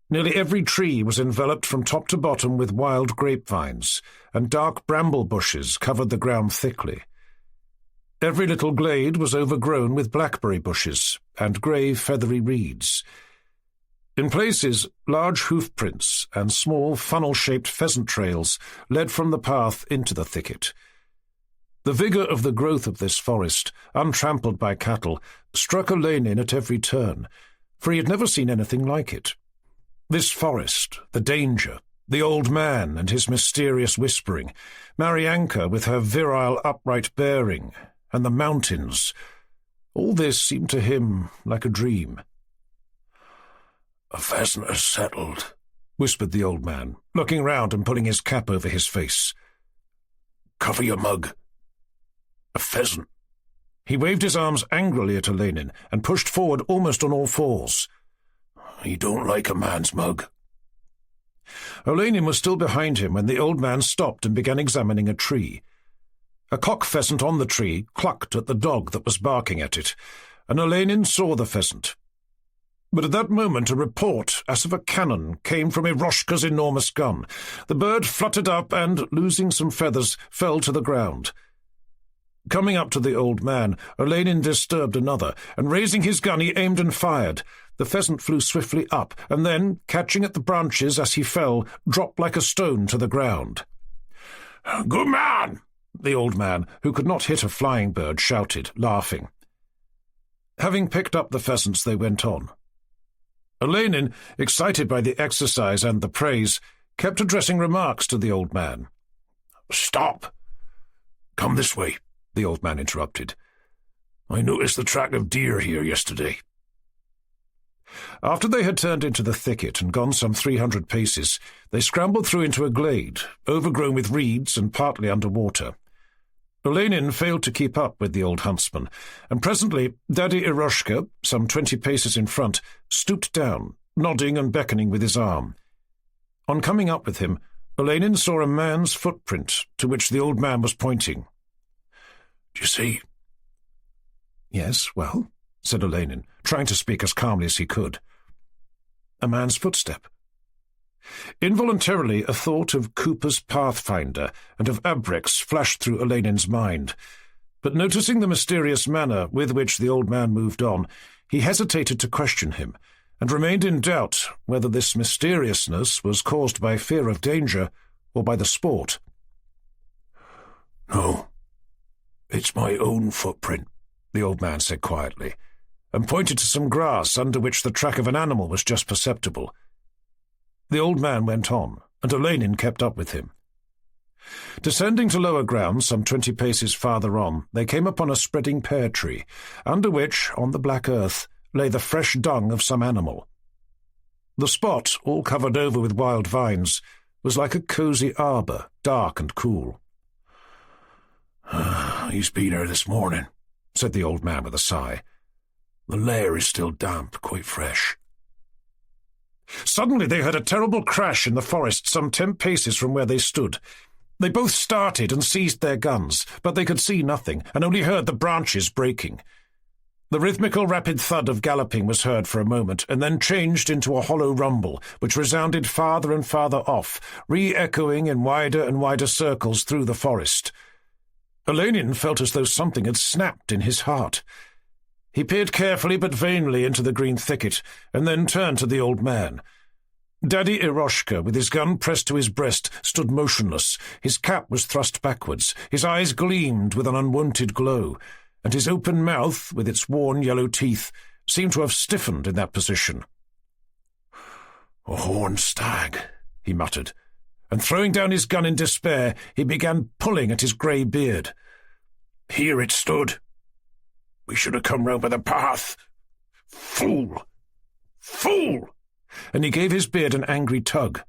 Nearly every tree was enveloped from top to bottom with wild grapevines, and dark bramble bushes covered the ground thickly. Every little glade was overgrown with blackberry bushes and grey feathery reeds. In places, large hoof-prints and small funnel-shaped pheasant trails led from the path into the thicket. The vigour of the growth of this forest, untrampled by cattle, struck Olenin at every turn, for he had never seen anything like it. This forest, the danger, the old man and his mysterious whispering, Maryanka with her virile upright bearing, and the mountains, all this seemed to him like a dream. "A pheasant has settled," whispered the old man, looking round and pulling his cap over his face. "Cover your mug. A pheasant." He waved his arms angrily at Olenin and pushed forward almost on all fours. "You don't like a man's mug." Olenin was still behind him when the old man stopped and began examining a tree. A cock pheasant on the tree clucked at the dog that was barking at it, and Olenin saw the pheasant. But at that moment a report, as of a cannon, came from Eroshka's enormous gun. The bird fluttered up and, losing some feathers, fell to the ground. Coming up to the old man, Olenin disturbed another, and raising his gun he aimed and fired. The pheasant flew swiftly up, and then, catching at the branches as he fell, dropped like a stone to the ground. "Good man!" the old man, who could not hit a flying bird, shouted, laughing. Having picked up the pheasants, they went on. Olenin, excited by the exercise and the praise, kept addressing remarks to the old man. "Stop! Come this way," the old man interrupted. "I noticed the track of deer here yesterday." After they had turned into the thicket and gone some 300 paces, they scrambled through into a glade, overgrown with reeds and partly under water. Olenin failed to keep up with the old huntsman, and presently Daddy Eroshka, some 20 paces in front, stooped down, nodding and beckoning with his arm. On coming up with him, Olenin saw a man's footprint, to which the old man was pointing. "Do you see?" "Yes, well," said Olenin, trying to speak as calmly as he could. A man's footstep. Involuntarily, a thought of Cooper's Pathfinder and of Abrex flashed through Olenin's mind, but noticing the mysterious manner with which the old man moved on, he hesitated to question him, and remained in doubt whether this mysteriousness was caused by fear of danger or by the sport. "No, it's my own footprint," the old man said quietly, and pointed to some grass under which the track of an animal was just perceptible. The old man went on, and Olenin kept up with him. Descending to lower ground some 20 paces farther on, they came upon a spreading pear tree, under which, on the black earth, lay the fresh dung of some animal. The spot, all covered over with wild vines, was like a cosy arbour, dark and cool. "He's been here this morning," said the old man with a sigh. "The lair is still damp, quite fresh." Suddenly they heard a terrible crash in the forest some 10 paces from where they stood. They both started and seized their guns, but they could see nothing, and only heard the branches breaking. The rhythmical rapid thud of galloping was heard for a moment, and then changed into a hollow rumble, which resounded farther and farther off, re-echoing in wider and wider circles through the forest. Olenin felt as though something had snapped in his heart. He peered carefully but vainly into the green thicket, and then turned to the old man. Daddy Eroshka, with his gun pressed to his breast, stood motionless. His cap was thrust backwards, his eyes gleamed with an unwonted glow, and his open mouth, with its worn yellow teeth, seemed to have stiffened in that position. "A horned stag," he muttered, and throwing down his gun in despair, he began pulling at his grey beard. "Here it stood. We should have come round by the path. Fool! Fool!" And he gave his beard an angry tug.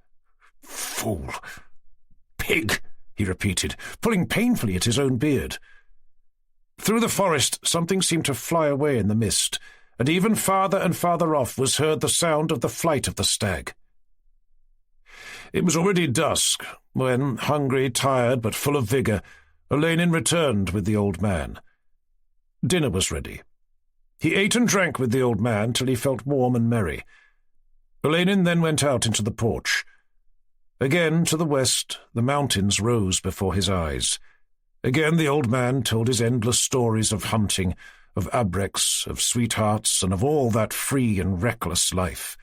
"Fool! Pig!" he repeated, pulling painfully at his own beard. Through the forest something seemed to fly away in the mist, and even farther and farther off was heard the sound of the flight of the stag. It was already dusk when, hungry, tired, but full of vigour, Olenin returned with the old man. Dinner was ready. He ate and drank with the old man till he felt warm and merry. Olenin then went out into the porch. Again, to the west, the mountains rose before his eyes. Again the old man told his endless stories of hunting, of abreks, of sweethearts, and of all that free and reckless life.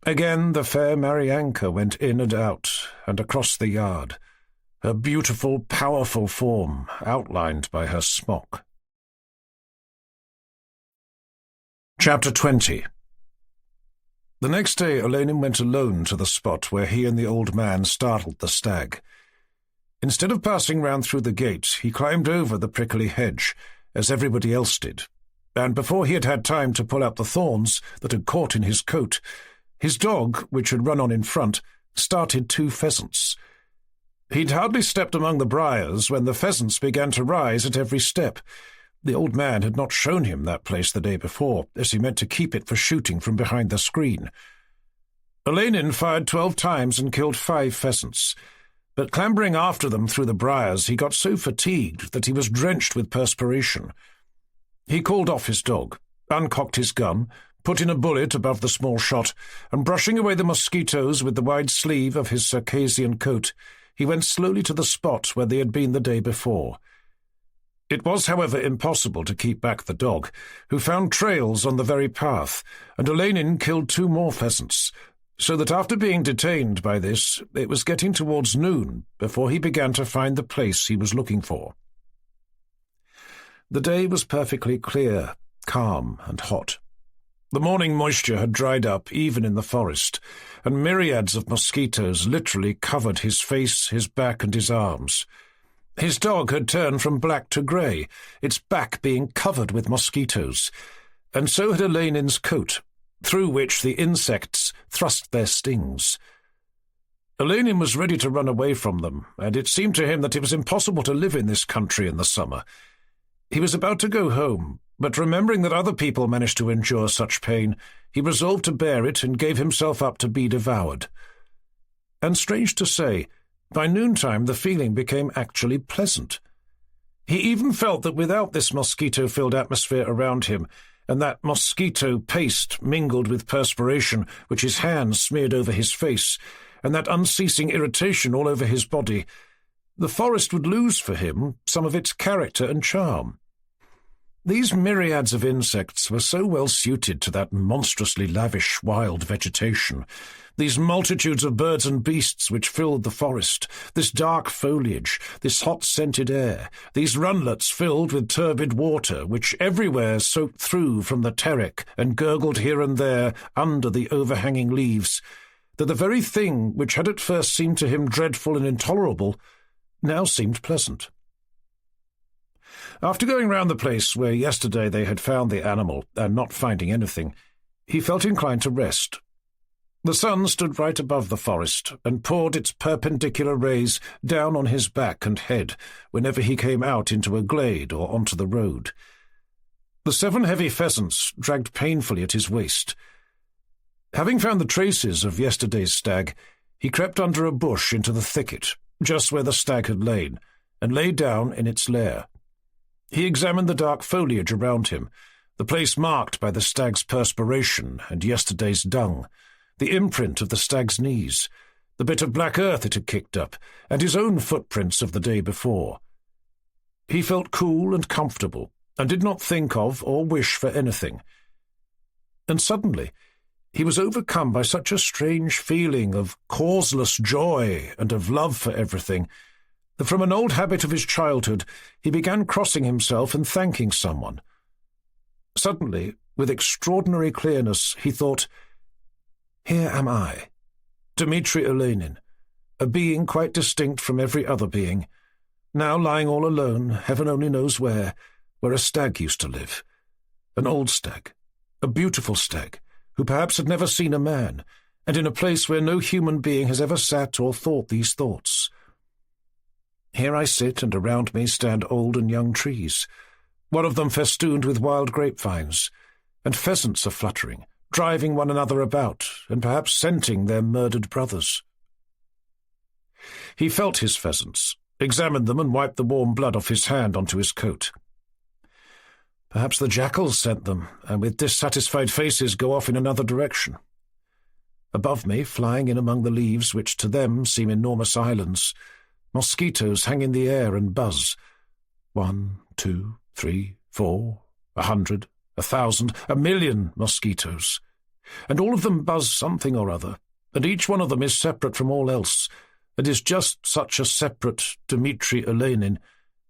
Again the fair Maryanka went in and out, and across the yard, her beautiful, powerful form outlined by her smock. Chapter 20. The next day Olenin went alone to the spot where he and the old man startled the stag. Instead of passing round through the gate, he climbed over the prickly hedge, as everybody else did, and before he had had time to pull out the thorns that had caught in his coat, his dog, which had run on in front, started 2 pheasants. He'd hardly stepped among the briars when the pheasants began to rise at every step. The old man had not shown him that place the day before, as he meant to keep it for shooting from behind the screen. Olenin fired 12 times and killed 5 pheasants, but clambering after them through the briars, he got so fatigued that he was drenched with perspiration. He called off his dog, uncocked his gun, put in a bullet above the small shot, and brushing away the mosquitoes with the wide sleeve of his Circassian coat, he went slowly to the spot where they had been the day before. It was, however, impossible to keep back the dog, who found trails on the very path, and Olenin killed 2 more pheasants, so that after being detained by this, it was getting towards noon before he began to find the place he was looking for. The day was perfectly clear, calm, and hot. The morning moisture had dried up even in the forest, and myriads of mosquitoes literally covered his face, his back, and his arms. His dog had turned from black to grey, its back being covered with mosquitoes, and so had Olenin's coat, through which the insects thrust their stings. Olenin was ready to run away from them, and it seemed to him that it was impossible to live in this country in the summer. He was about to go home, but remembering that other people managed to endure such pain, he resolved to bear it and gave himself up to be devoured. And strange to say, by noontime the feeling became actually pleasant. He even felt that without this mosquito-filled atmosphere around him, and that mosquito paste mingled with perspiration which his hands smeared over his face, and that unceasing irritation all over his body, the forest would lose for him some of its character and charm. These myriads of insects were so well suited to that monstrously lavish wild vegetation, these multitudes of birds and beasts which filled the forest, this dark foliage, this hot-scented air, these runlets filled with turbid water which everywhere soaked through from the terek and gurgled here and there under the overhanging leaves, that the very thing which had at first seemed to him dreadful and intolerable now seemed pleasant. After going round the place where yesterday they had found the animal and not finding anything, he felt inclined to rest. The sun stood right above the forest and poured its perpendicular rays down on his back and head whenever he came out into a glade or onto the road. The 7 heavy pheasants dragged painfully at his waist. Having found the traces of yesterday's stag, he crept under a bush into the thicket, just where the stag had lain, and lay down in its lair. He examined the dark foliage around him, the place marked by the stag's perspiration and yesterday's dung, the imprint of the stag's knees, the bit of black earth it had kicked up, and his own footprints of the day before. He felt cool and comfortable, and did not think of or wish for anything. And suddenly he was overcome by such a strange feeling of causeless joy and of love for everything, that from an old habit of his childhood he began crossing himself and thanking someone. Suddenly, with extraordinary clearness, he thought, "Here am I, Dmitri Olenin, a being quite distinct from every other being, now lying all alone, heaven only knows where a stag used to live. An old stag, a beautiful stag, who perhaps had never seen a man, and in a place where no human being has ever sat or thought these thoughts. Here I sit, and around me stand old and young trees, one of them festooned with wild grapevines, and pheasants are fluttering, driving one another about, and perhaps scenting their murdered brothers. He felt his pheasants, examined them, and wiped the warm blood off his hand onto his coat. Perhaps the jackals scent them, and with dissatisfied faces go off in another direction. Above me, flying in among the leaves which to them seem enormous islands, mosquitoes hang in the air and buzz. 1, 2, 3, 4, 100, 1,000, 1,000,000 mosquitoes. And all of them buzz something or other, and each one of them is separate from all else, and is just such a separate Dmitri Olenin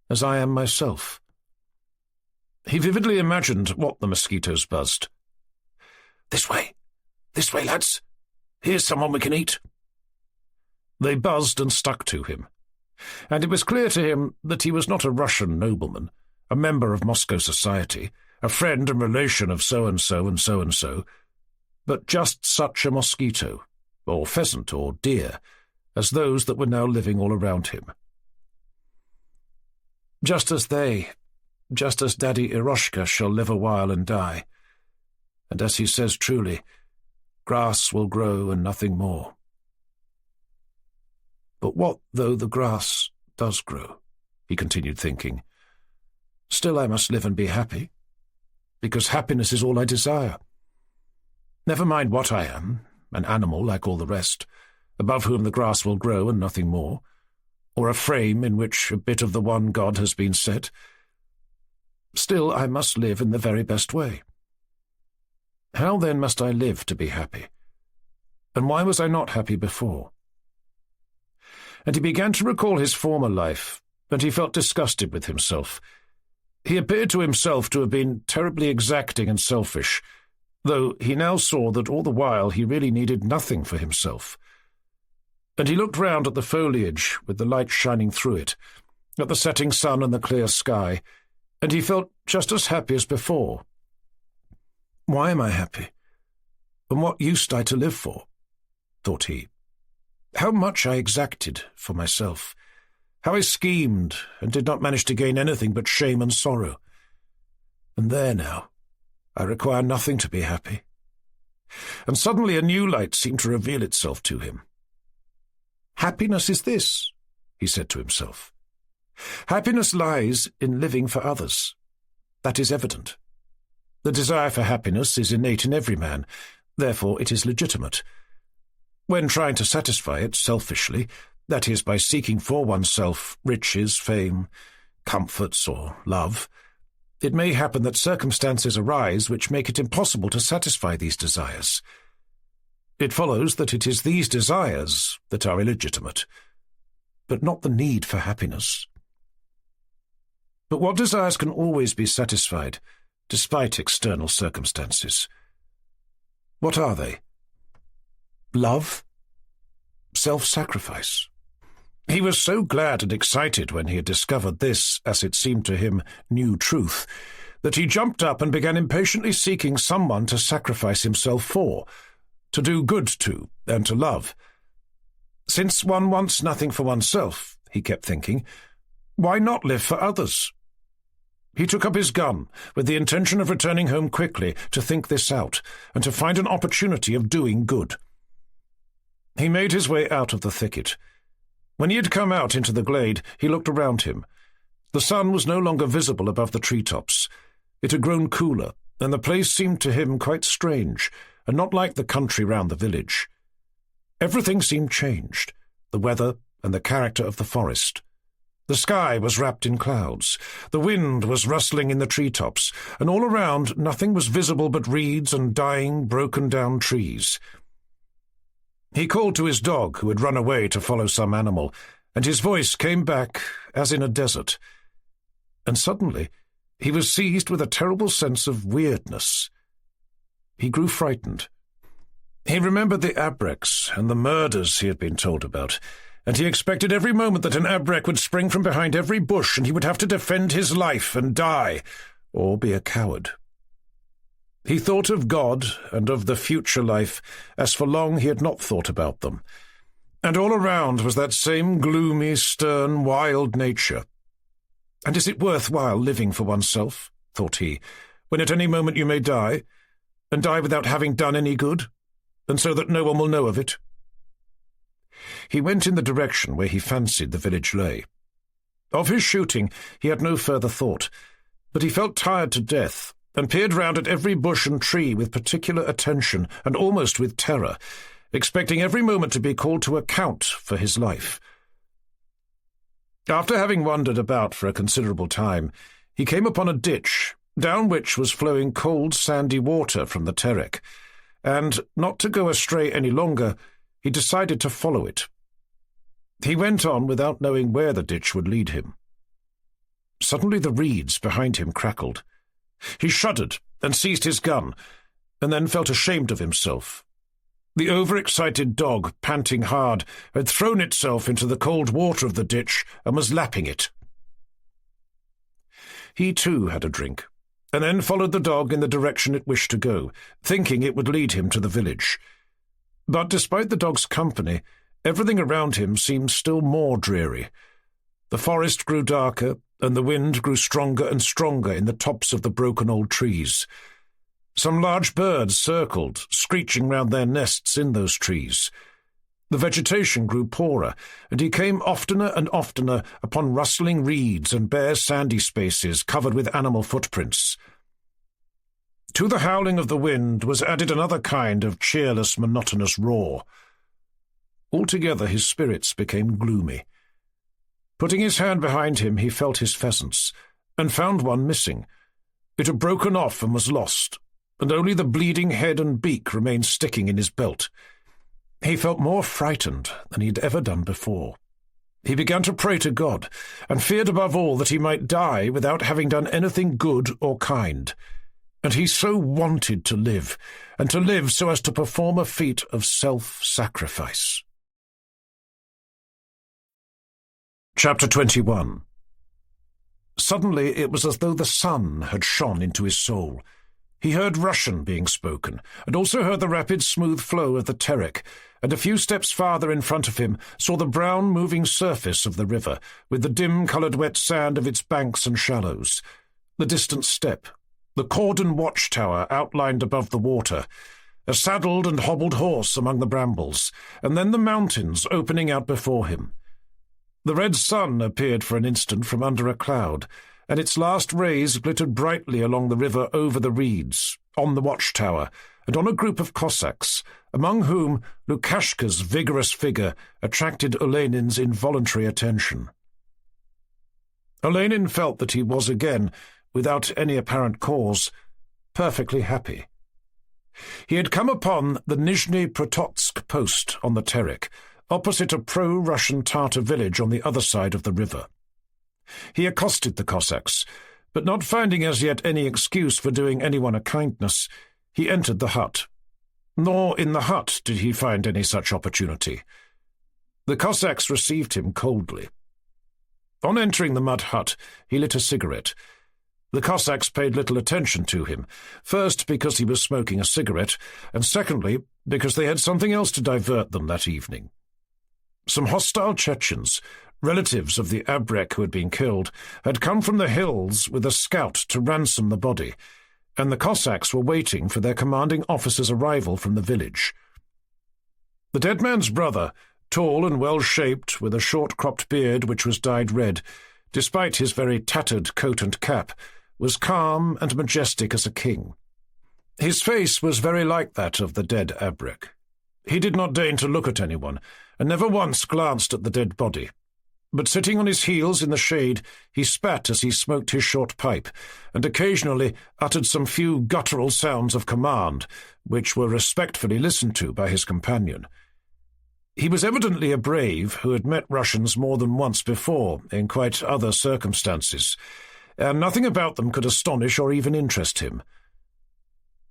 as I am myself. He vividly imagined what the mosquitoes buzzed. This way, lads. Here's someone we can eat." They buzzed and stuck to him, and it was clear to him that he was not a Russian nobleman, a member of Moscow society, a friend and relation of so-and-so and so-and-so, but just such a mosquito, or pheasant, or deer, as those that were now living all around him. Just as Daddy Eroshka shall live a while and die, and as he says truly, grass will grow and nothing more. But what though the grass does grow? He continued thinking. Still I must live and be happy, because happiness is all I desire. Never mind what I am, an animal like all the rest, above whom the grass will grow and nothing more, or a frame in which a bit of the one God has been set. Still I must live in the very best way. How then must I live to be happy? And why was I not happy before? And he began to recall his former life, and he felt disgusted with himself. He appeared to himself to have been terribly exacting and selfish, though he now saw that all the while he really needed nothing for himself. And he looked round at the foliage with the light shining through it, at the setting sun and the clear sky, and he felt just as happy as before. Why am I happy? And what used I to live for? Thought he. How much I exacted for myself, how I schemed and did not manage to gain anything but shame and sorrow. And there now, I require nothing to be happy. And suddenly a new light seemed to reveal itself to him. Happiness is this, he said to himself. Happiness lies in living for others. That is evident. The desire for happiness is innate in every man, therefore it is legitimate. When trying to satisfy it selfishly, that is, by seeking for oneself riches, fame, comforts, or love, it may happen that circumstances arise which make it impossible to satisfy these desires. It follows that it is these desires that are illegitimate, but not the need for happiness. But what desires can always be satisfied, despite external circumstances? What are they? Love? Self-sacrifice? He was so glad and excited when he had discovered this, as it seemed to him, new truth, that he jumped up and began impatiently seeking someone to sacrifice himself for, to do good to, and to love. Since one wants nothing for oneself, he kept thinking, why not live for others? He took up his gun, with the intention of returning home quickly to think this out, and to find an opportunity of doing good. He made his way out of the thicket. When he had come out into the glade, he looked around him. The sun was no longer visible above the treetops. It had grown cooler, and the place seemed to him quite strange, and not like the country round the village. Everything seemed changed, the weather and the character of the forest. The sky was wrapped in clouds, the wind was rustling in the treetops, and all around nothing was visible but reeds and dying, broken-down trees. He called to his dog, who had run away to follow some animal, and his voice came back as in a desert. And suddenly he was seized with a terrible sense of weirdness. He grew frightened. He remembered the abreks and the murders he had been told about, and he expected every moment that an abrek would spring from behind every bush and he would have to defend his life and die, or be a coward. He thought of God and of the future life, as for long he had not thought about them, and all around was that same gloomy, stern, wild nature. And is it worthwhile living for oneself, thought he, when at any moment you may die, and die without having done any good, and so that no one will know of it? He went in the direction where he fancied the village lay. Of his shooting he had no further thought, but he felt tired to death, and peered round at every bush and tree with particular attention and almost with terror, expecting every moment to be called to account for his life. After having wandered about for a considerable time, he came upon a ditch, down which was flowing cold, sandy water from the Terek, and, not to go astray any longer, he decided to follow it. He went on without knowing where the ditch would lead him. Suddenly the reeds behind him crackled. He shuddered and seized his gun, and then felt ashamed of himself. The overexcited dog, panting hard, had thrown itself into the cold water of the ditch and was lapping it. He too had a drink, and then followed the dog in the direction it wished to go, thinking it would lead him to the village. But despite the dog's company, everything around him seemed still more dreary. The forest grew darker, and the wind grew stronger and stronger in the tops of the broken old trees. Some large birds circled, screeching round their nests in those trees. The vegetation grew poorer, and he came oftener and oftener upon rustling reeds and bare sandy spaces covered with animal footprints. To the howling of the wind was added another kind of cheerless, monotonous roar. Altogether his spirits became gloomy. Putting his hand behind him, he felt his pheasants, and found one missing. It had broken off and was lost, and only the bleeding head and beak remained sticking in his belt. He felt more frightened than he had ever done before. He began to pray to God, and feared above all that he might die without having done anything good or kind. And he so wanted to live, and to live so as to perform a feat of self-sacrifice. Chapter 21. Suddenly it was as though the sun had shone into his soul. He heard Russian being spoken, and also heard the rapid, smooth flow of the Terek, and a few steps farther in front of him saw the brown, moving surface of the river, with the dim-coloured wet sand of its banks and shallows, the distant steppe, the cordon watchtower outlined above the water, a saddled and hobbled horse among the brambles, and then the mountains opening out before him. The red sun appeared for an instant from under a cloud, and its last rays glittered brightly along the river over the reeds, on the watchtower, and on a group of Cossacks, among whom Lukashka's vigorous figure attracted Olenin's involuntary attention. Olenin felt that he was again, without any apparent cause, perfectly happy. He had come upon the Nizhny Prototsk post on the Terek, opposite a pro-Russian Tartar village on the other side of the river. He accosted the Cossacks, but not finding as yet any excuse for doing anyone a kindness, he entered the hut. Nor in the hut did he find any such opportunity. The Cossacks received him coldly. On entering the mud hut, he lit a cigarette. The Cossacks paid little attention to him, first because he was smoking a cigarette, and secondly because they had something else to divert them that evening. Some hostile Chechens, relatives of the abrek who had been killed, had come from the hills with a scout to ransom the body, and the Cossacks were waiting for their commanding officer's arrival from the village. The dead man's brother, tall and well-shaped, with a short-cropped beard which was dyed red, despite his very tattered coat and cap, was calm and majestic as a king. His face was very like that of the dead abrek. He did not deign to look at anyone, and never once glanced at the dead body. But sitting on his heels in the shade, he spat as he smoked his short pipe, and occasionally uttered some few guttural sounds of command, which were respectfully listened to by his companion. He was evidently a brave who had met Russians more than once before, in quite other circumstances, and nothing about them could astonish or even interest him.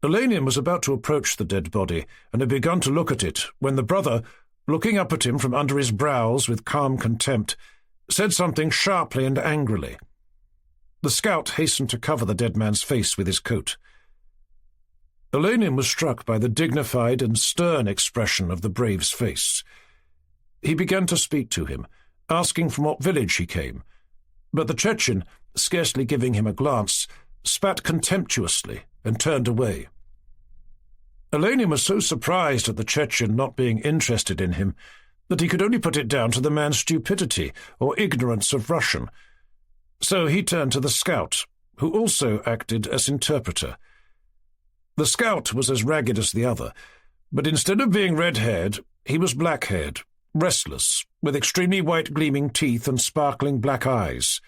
Olenin was about to approach the dead body and had begun to look at it when the brother, looking up at him from under his brows with calm contempt, said something sharply and angrily. The scout hastened to cover the dead man's face with his coat. Olenin was struck by the dignified and stern expression of the brave's face. He began to speak to him, asking from what village he came, but the Chechen, scarcely giving him a glance, spat contemptuously and turned away. Olenin was so surprised at the Chechen not being interested in him that he could only put it down to the man's stupidity or ignorance of Russian. So he turned to the scout, who also acted as interpreter. The scout was as ragged as the other, but instead of being red-haired, he was black-haired, restless, with extremely white gleaming teeth and sparkling black eyes.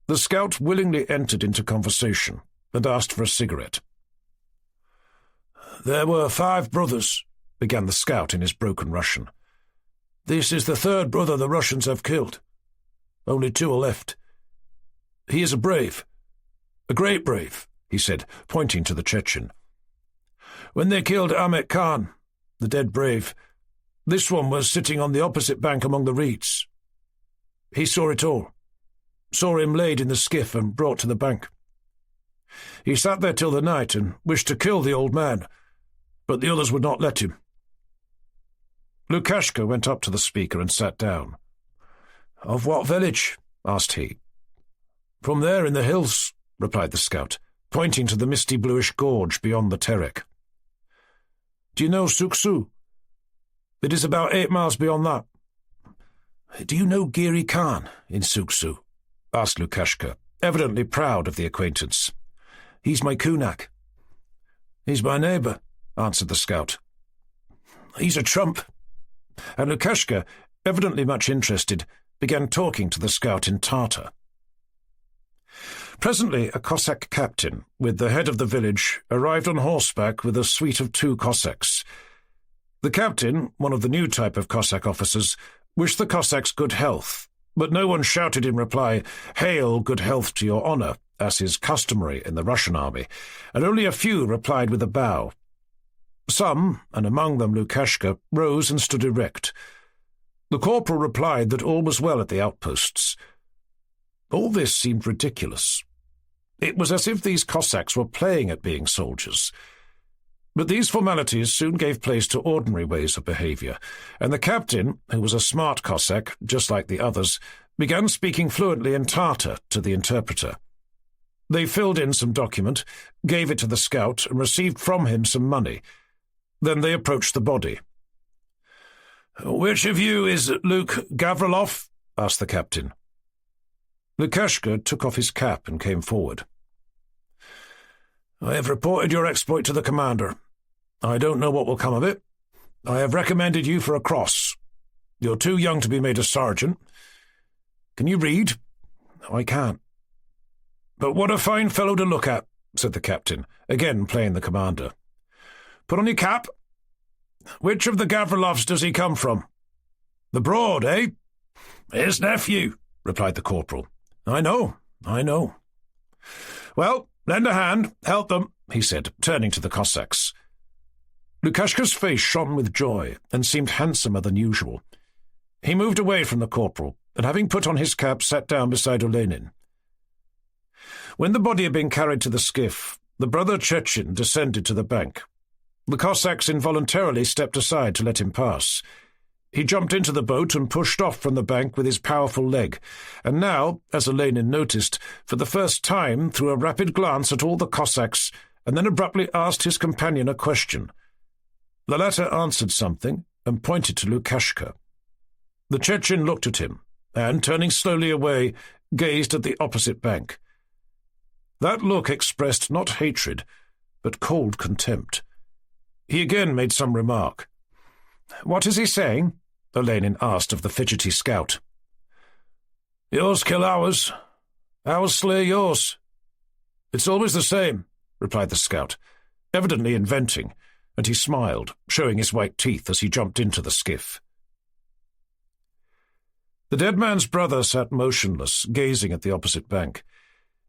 The scout willingly entered into conversation and asked for a cigarette. "There were 5 brothers," began the scout in his broken Russian. "This is the 3rd brother the Russians have killed. Only 2 are left. He is a brave, a great brave," he said, pointing to the Chechen. "When they killed Ahmet Khan, the dead brave, this one was sitting on the opposite bank among the reeds. He saw it all, saw him laid in the skiff and brought to the bank. He sat there till the night and wished to kill the old man, but the others would not let him." Lukashka went up to the speaker and sat down. "Of what village?" asked he. "From there in the hills," replied the scout, pointing to the misty bluish gorge beyond the Terek. "Do you know Suksu?" "It is about 8 miles beyond that." "Do you know Giri Khan in Suksu?" asked Lukashka, evidently proud of the acquaintance. "He's my kunak." "He's my neighbour," answered the scout. "He's a trump." And Lukashka, evidently much interested, began talking to the scout in Tartar. Presently a Cossack captain, with the head of the village, arrived on horseback with a suite of 2 Cossacks. The captain, one of the new type of Cossack officers, wished the Cossacks good health, but no one shouted in reply, "Hail, good health to your honour," as is customary in the Russian army, and only a few replied with a bow. Some, and among them Lukashka, rose and stood erect. The corporal replied that all was well at the outposts. All this seemed ridiculous. It was as if these Cossacks were playing at being soldiers. But these formalities soon gave place to ordinary ways of behaviour, and the captain, who was a smart Cossack, just like the others, began speaking fluently in Tartar to the interpreter. They filled in some document, gave it to the scout, and received from him some money. Then they approached the body. "Which of you is Luke Gavrilov?" asked the captain. Lukashka took off his cap and came forward. "I have reported your exploit to the commander. I don't know what will come of it. I have recommended you for a cross. You're too young to be made a sergeant. Can you read?" "I can't." "But what a fine fellow to look at," said the captain, again playing the commander. "Put on your cap. Which of the Gavrilovs does he come from?" "The Broad, eh?" "His nephew," replied the corporal. I know. "Well, lend a hand, help them," he said, turning to the Cossacks. Lukashka's face shone with joy and seemed handsomer than usual. He moved away from the corporal, and having put on his cap, sat down beside Olenin. When the body had been carried to the skiff, the brother Chechen descended to the bank. The Cossacks involuntarily stepped aside to let him pass. He jumped into the boat and pushed off from the bank with his powerful leg, and now, as Olenin noticed, for the first time threw a rapid glance at all the Cossacks, and then abruptly asked his companion a question. The latter answered something and pointed to Lukashka. The Chechen looked at him, and, turning slowly away, gazed at the opposite bank. That look expressed not hatred, but cold contempt. He again made some remark. "What is he saying?" Olenin asked of the fidgety scout. "Yours kill ours, ours slay yours. It's always the same," replied the scout, evidently inventing, and he smiled, showing his white teeth as he jumped into the skiff. The dead man's brother sat motionless, gazing at the opposite bank.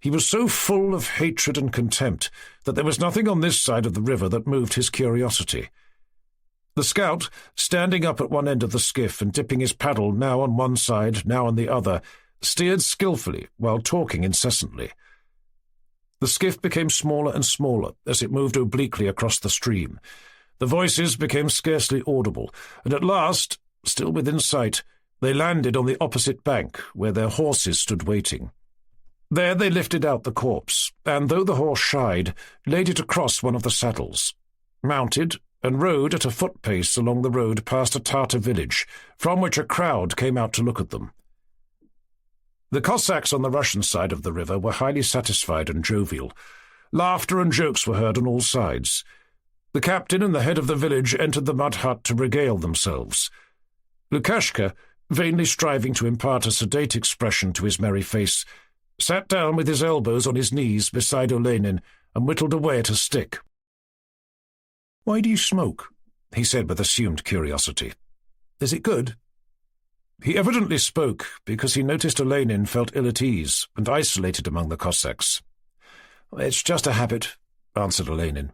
He was so full of hatred and contempt that there was nothing on this side of the river that moved his curiosity. The scout, standing up at one end of the skiff and dipping his paddle now on one side, now on the other, steered skillfully while talking incessantly. The skiff became smaller and smaller as it moved obliquely across the stream. The voices became scarcely audible, and at last, still within sight, they landed on the opposite bank, where their horses stood waiting. There they lifted out the corpse, and though the horse shied, laid it across one of the saddles, mounted, and rode at a foot-pace along the road past a Tartar village, from which a crowd came out to look at them. The Cossacks on the Russian side of the river were highly satisfied and jovial. Laughter and jokes were heard on all sides. The captain and the head of the village entered the mud hut to regale themselves. Lukashka, vainly striving to impart a sedate expression to his merry face, sat down with his elbows on his knees beside Olenin and whittled away at a stick. "Why do you smoke?" he said with assumed curiosity. "Is it good?" He evidently spoke because he noticed Olenin felt ill at ease and isolated among the Cossacks. "It's just a habit," answered Olenin.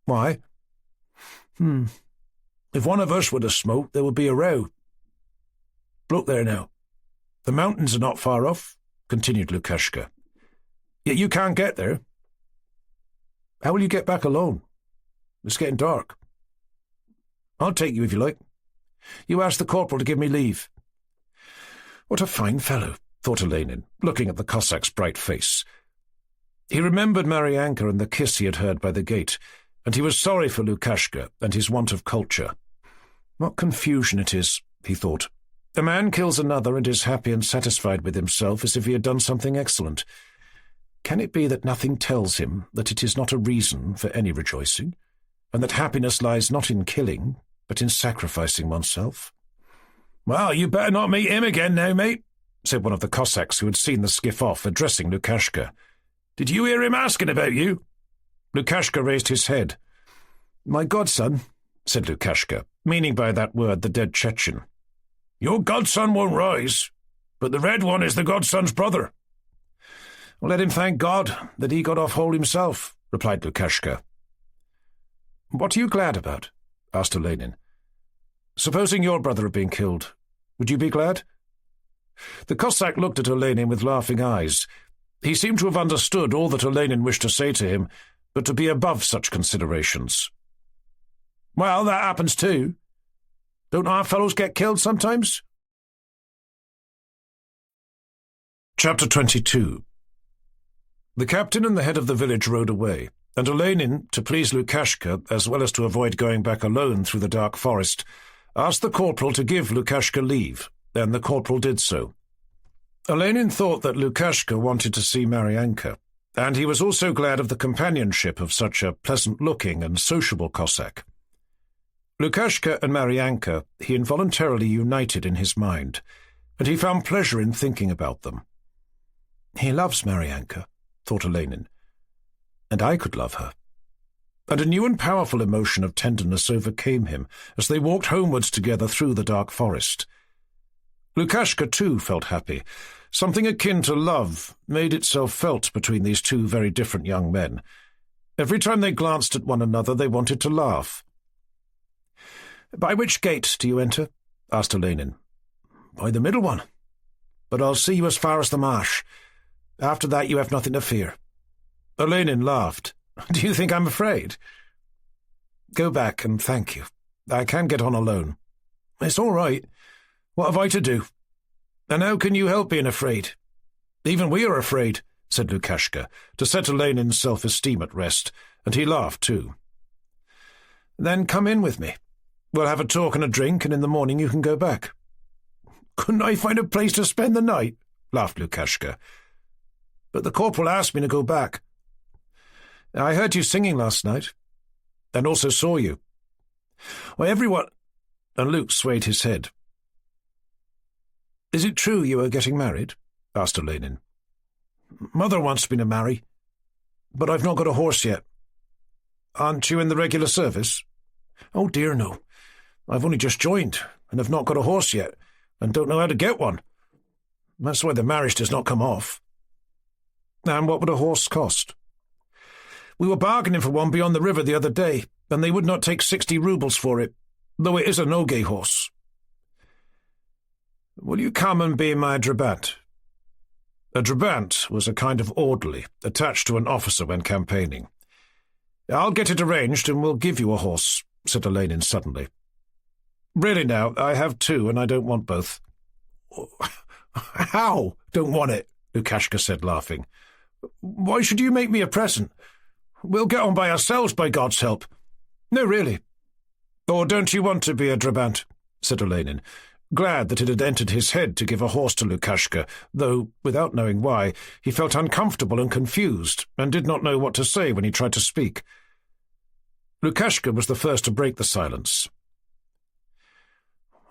"Why?" If one of us were to smoke, there would be a row." "Look there now. The mountains are not far off," continued Lukashka. "Yet you can't get there. How will you get back alone? It's getting dark." "I'll take you if you like. You ask the corporal to give me leave." What a fine fellow, thought Olenin, looking at the Cossack's bright face. He remembered Maryanka and the kiss he had heard by the gate, and he was sorry for Lukashka and his want of culture. What confusion it is, he thought. A man kills another and is happy and satisfied with himself as if he had done something excellent. Can it be that nothing tells him that it is not a reason for any rejoicing, and that happiness lies not in killing, but in sacrificing oneself? "Well, you better not meet him again now, mate," said one of the Cossacks who had seen the skiff off, addressing Lukashka. "Did you hear him asking about you?" Lukashka raised his head. "My godson," said Lukashka, meaning by that word the dead Chechen. "Your godson won't rise, but the red one is the godson's brother." "Well, let him thank God that he got off whole himself," replied Lukashka. "What are you glad about?" asked Olenin. "Supposing your brother had been killed, would you be glad?" The Cossack looked at Olenin with laughing eyes. He seemed to have understood all that Olenin wished to say to him, but to be above such considerations. "Well, that happens too. Don't our fellows get killed sometimes?" Chapter 22. The captain and the head of the village rode away, and Olenin, to please Lukashka, as well as to avoid going back alone through the dark forest, asked the corporal to give Lukashka leave, and the corporal did so. Olenin thought that Lukashka wanted to see Maryanka, and he was also glad of the companionship of such a pleasant-looking and sociable Cossack. Lukashka and Maryanka he involuntarily united in his mind, and he found pleasure in thinking about them. He loves Maryanka, thought Olenin, and I could love her. And a new and powerful emotion of tenderness overcame him as they walked homewards together through the dark forest. Lukashka, too, felt happy. Something akin to love made itself felt between these two very different young men. Every time they glanced at one another, they wanted to laugh. "By which gate do you enter?" asked Olenin. "By the middle one. But I'll see you as far as the marsh. After that you have nothing to fear." Olenin laughed. "Do you think I'm afraid?" "Go back and thank you. I can get on alone." "It's all right. What have I to do? And how can you help being afraid?" "Even we are afraid," said Lukashka, to set Olenin's self-esteem at rest, and he laughed too. "Then come in with me. We'll have a talk and a drink, and in the morning you can go back." "Couldn't I find a place to spend the night?" laughed Lukashka. "But the corporal asked me to go back." "I heard you singing last night, and also saw you." "Well, everyone—" and Luke swayed his head. "Is it true you are getting married?" asked Olenin. "Mother wants me to marry, but I've not got a horse yet." "Aren't you in the regular service?" "Oh, dear, no. I've only just joined, and have not got a horse yet, and don't know how to get one. That's why the marriage does not come off." And what would a horse cost? We were bargaining for one beyond the river the other day, and they would not take 60 rubles for it, though it is a Nogay horse. Will you come and be my drabant? A drabant was a kind of orderly, attached to an officer when campaigning. I'll get it arranged and we'll give you a horse, said Olenin suddenly. Really now, I have 2 and I don't want both. How? Don't want it, Lukashka said, laughing. Why should you make me a present? We'll get on by ourselves, by God's help. No, really. Or don't you want to be a drabant? Said Olenin, glad that it had entered his head to give a horse to Lukashka, though, without knowing why, he felt uncomfortable and confused, and did not know what to say when he tried to speak. Lukashka was the first to break the silence.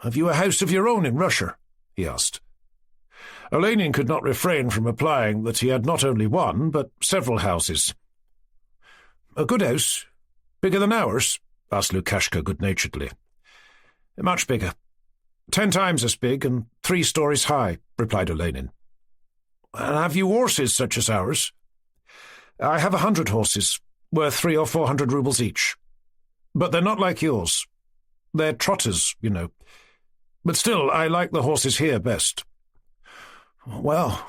Have you a house of your own in Russia? He asked. Olenin could not refrain from replying that he had not only one, but several houses. A good house? Bigger than ours? Asked Lukashka good-naturedly. Much bigger. 10 times as big and 3 stories high, replied Olenin. And have you horses such as ours? I have 100 horses, worth 300 or 400 rubles each. But they're not like yours. They're trotters, you know. But still, I like the horses here best. Well,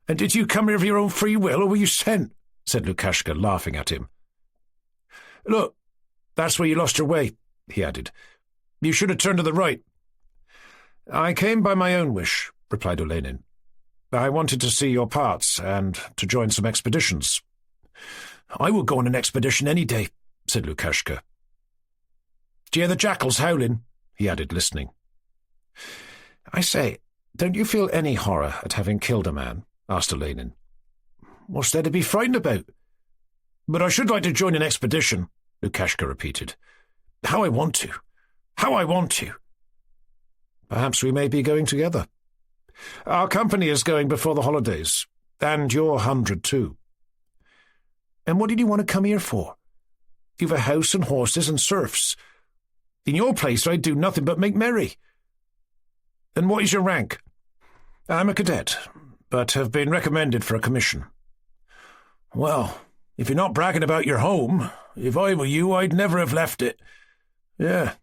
and did you come here of your own free will, or were you sent? Said Lukashka, laughing at him. Look, that's where you lost your way, he added. You should have turned to the right. I came by my own wish, replied Olenin. I wanted to see your parts and to join some expeditions. I will go on an expedition any day, said Lukashka. Do you hear the jackals howling? He added, listening. I say, don't you feel any horror at having killed a man? Asked Olenin. What's there to be frightened about? But I should like to join an expedition, Lukashka repeated. How I want to. How I want to. Perhaps we may be going together. Our company is going before the holidays, and your 100 too. And what did you want to come here for? You've a house and horses and serfs. In your place I'd do nothing but make merry. And what is your rank? I'm a cadet, but have been recommended for a commission. Well, if you're not bragging about your home, if I were you, I'd never have left it. Yeah,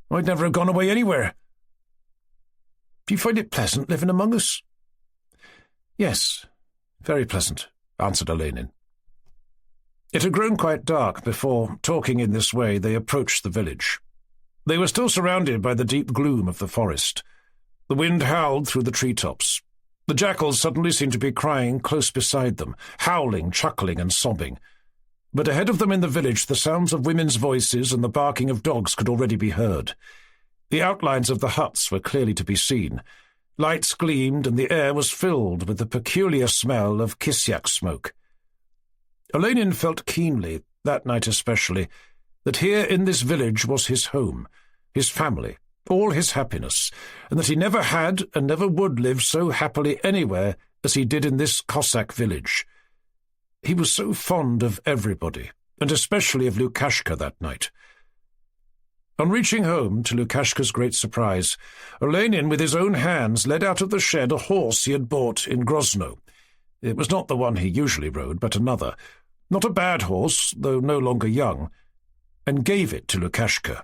I'd never have gone away anywhere. Do you find it pleasant living among us? Yes, very pleasant, answered Olenin. It had grown quite dark before, talking in this way, they approached the village. They were still surrounded by the deep gloom of the forest. The wind howled through the treetops. The jackals suddenly seemed to be crying close beside them, howling, chuckling, and sobbing. But ahead of them in the village the sounds of women's voices and the barking of dogs could already be heard. The outlines of the huts were clearly to be seen. Lights gleamed, and the air was filled with the peculiar smell of Cossack smoke. Olenin felt keenly, that night especially, that here in this village was his home, his family, all his happiness, and that he never had and never would live so happily anywhere as he did in this Cossack village. He was so fond of everybody, and especially of Lukashka that night. On reaching home, to Lukashka's great surprise, Olenin with his own hands led out of the shed a horse he had bought in Grozno. It was not the one he usually rode, but another, not a bad horse, though no longer young, and gave it to Lukashka.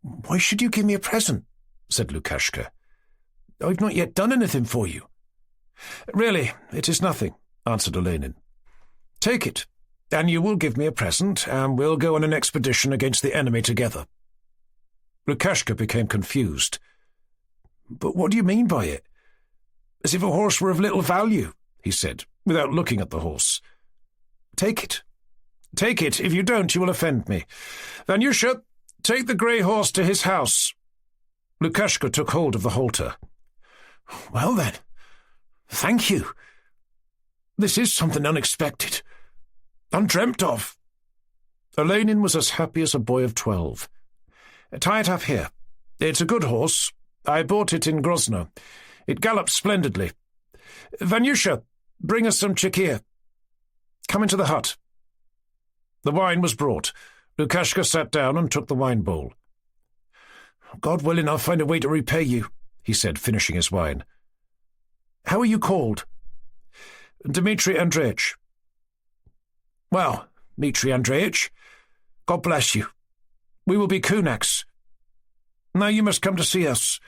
"Why should you give me a present?" said Lukashka. "I've not yet done anything for you." "Really, it is nothing," answered Olenin. "Take it, and you will give me a present, and we'll go on an expedition against the enemy together." Lukashka became confused. "But what do you mean by it? As if a horse were of little value," he said, without looking at the horse. "Take it. Take it. If you don't, you will offend me. Vanyusha, take the grey horse to his house." Lukashka took hold of the halter. "Well then, thank you. This is something unexpected. Undreamt of." Olenin was as happy as a boy of 12. "Tie it up here. It's a good horse. I bought it in Grozno. It gallops splendidly. Vanyusha, bring us some chikhir. Come into the hut." The wine was brought. Lukashka sat down and took the wine bowl. "God willing, I'll find a way to repay you," he said, finishing his wine. "How are you called?" Dmitri Andreevich." "Well, Dmitri Andreevich, God bless you. We will be kunaks. Now you must come to see us.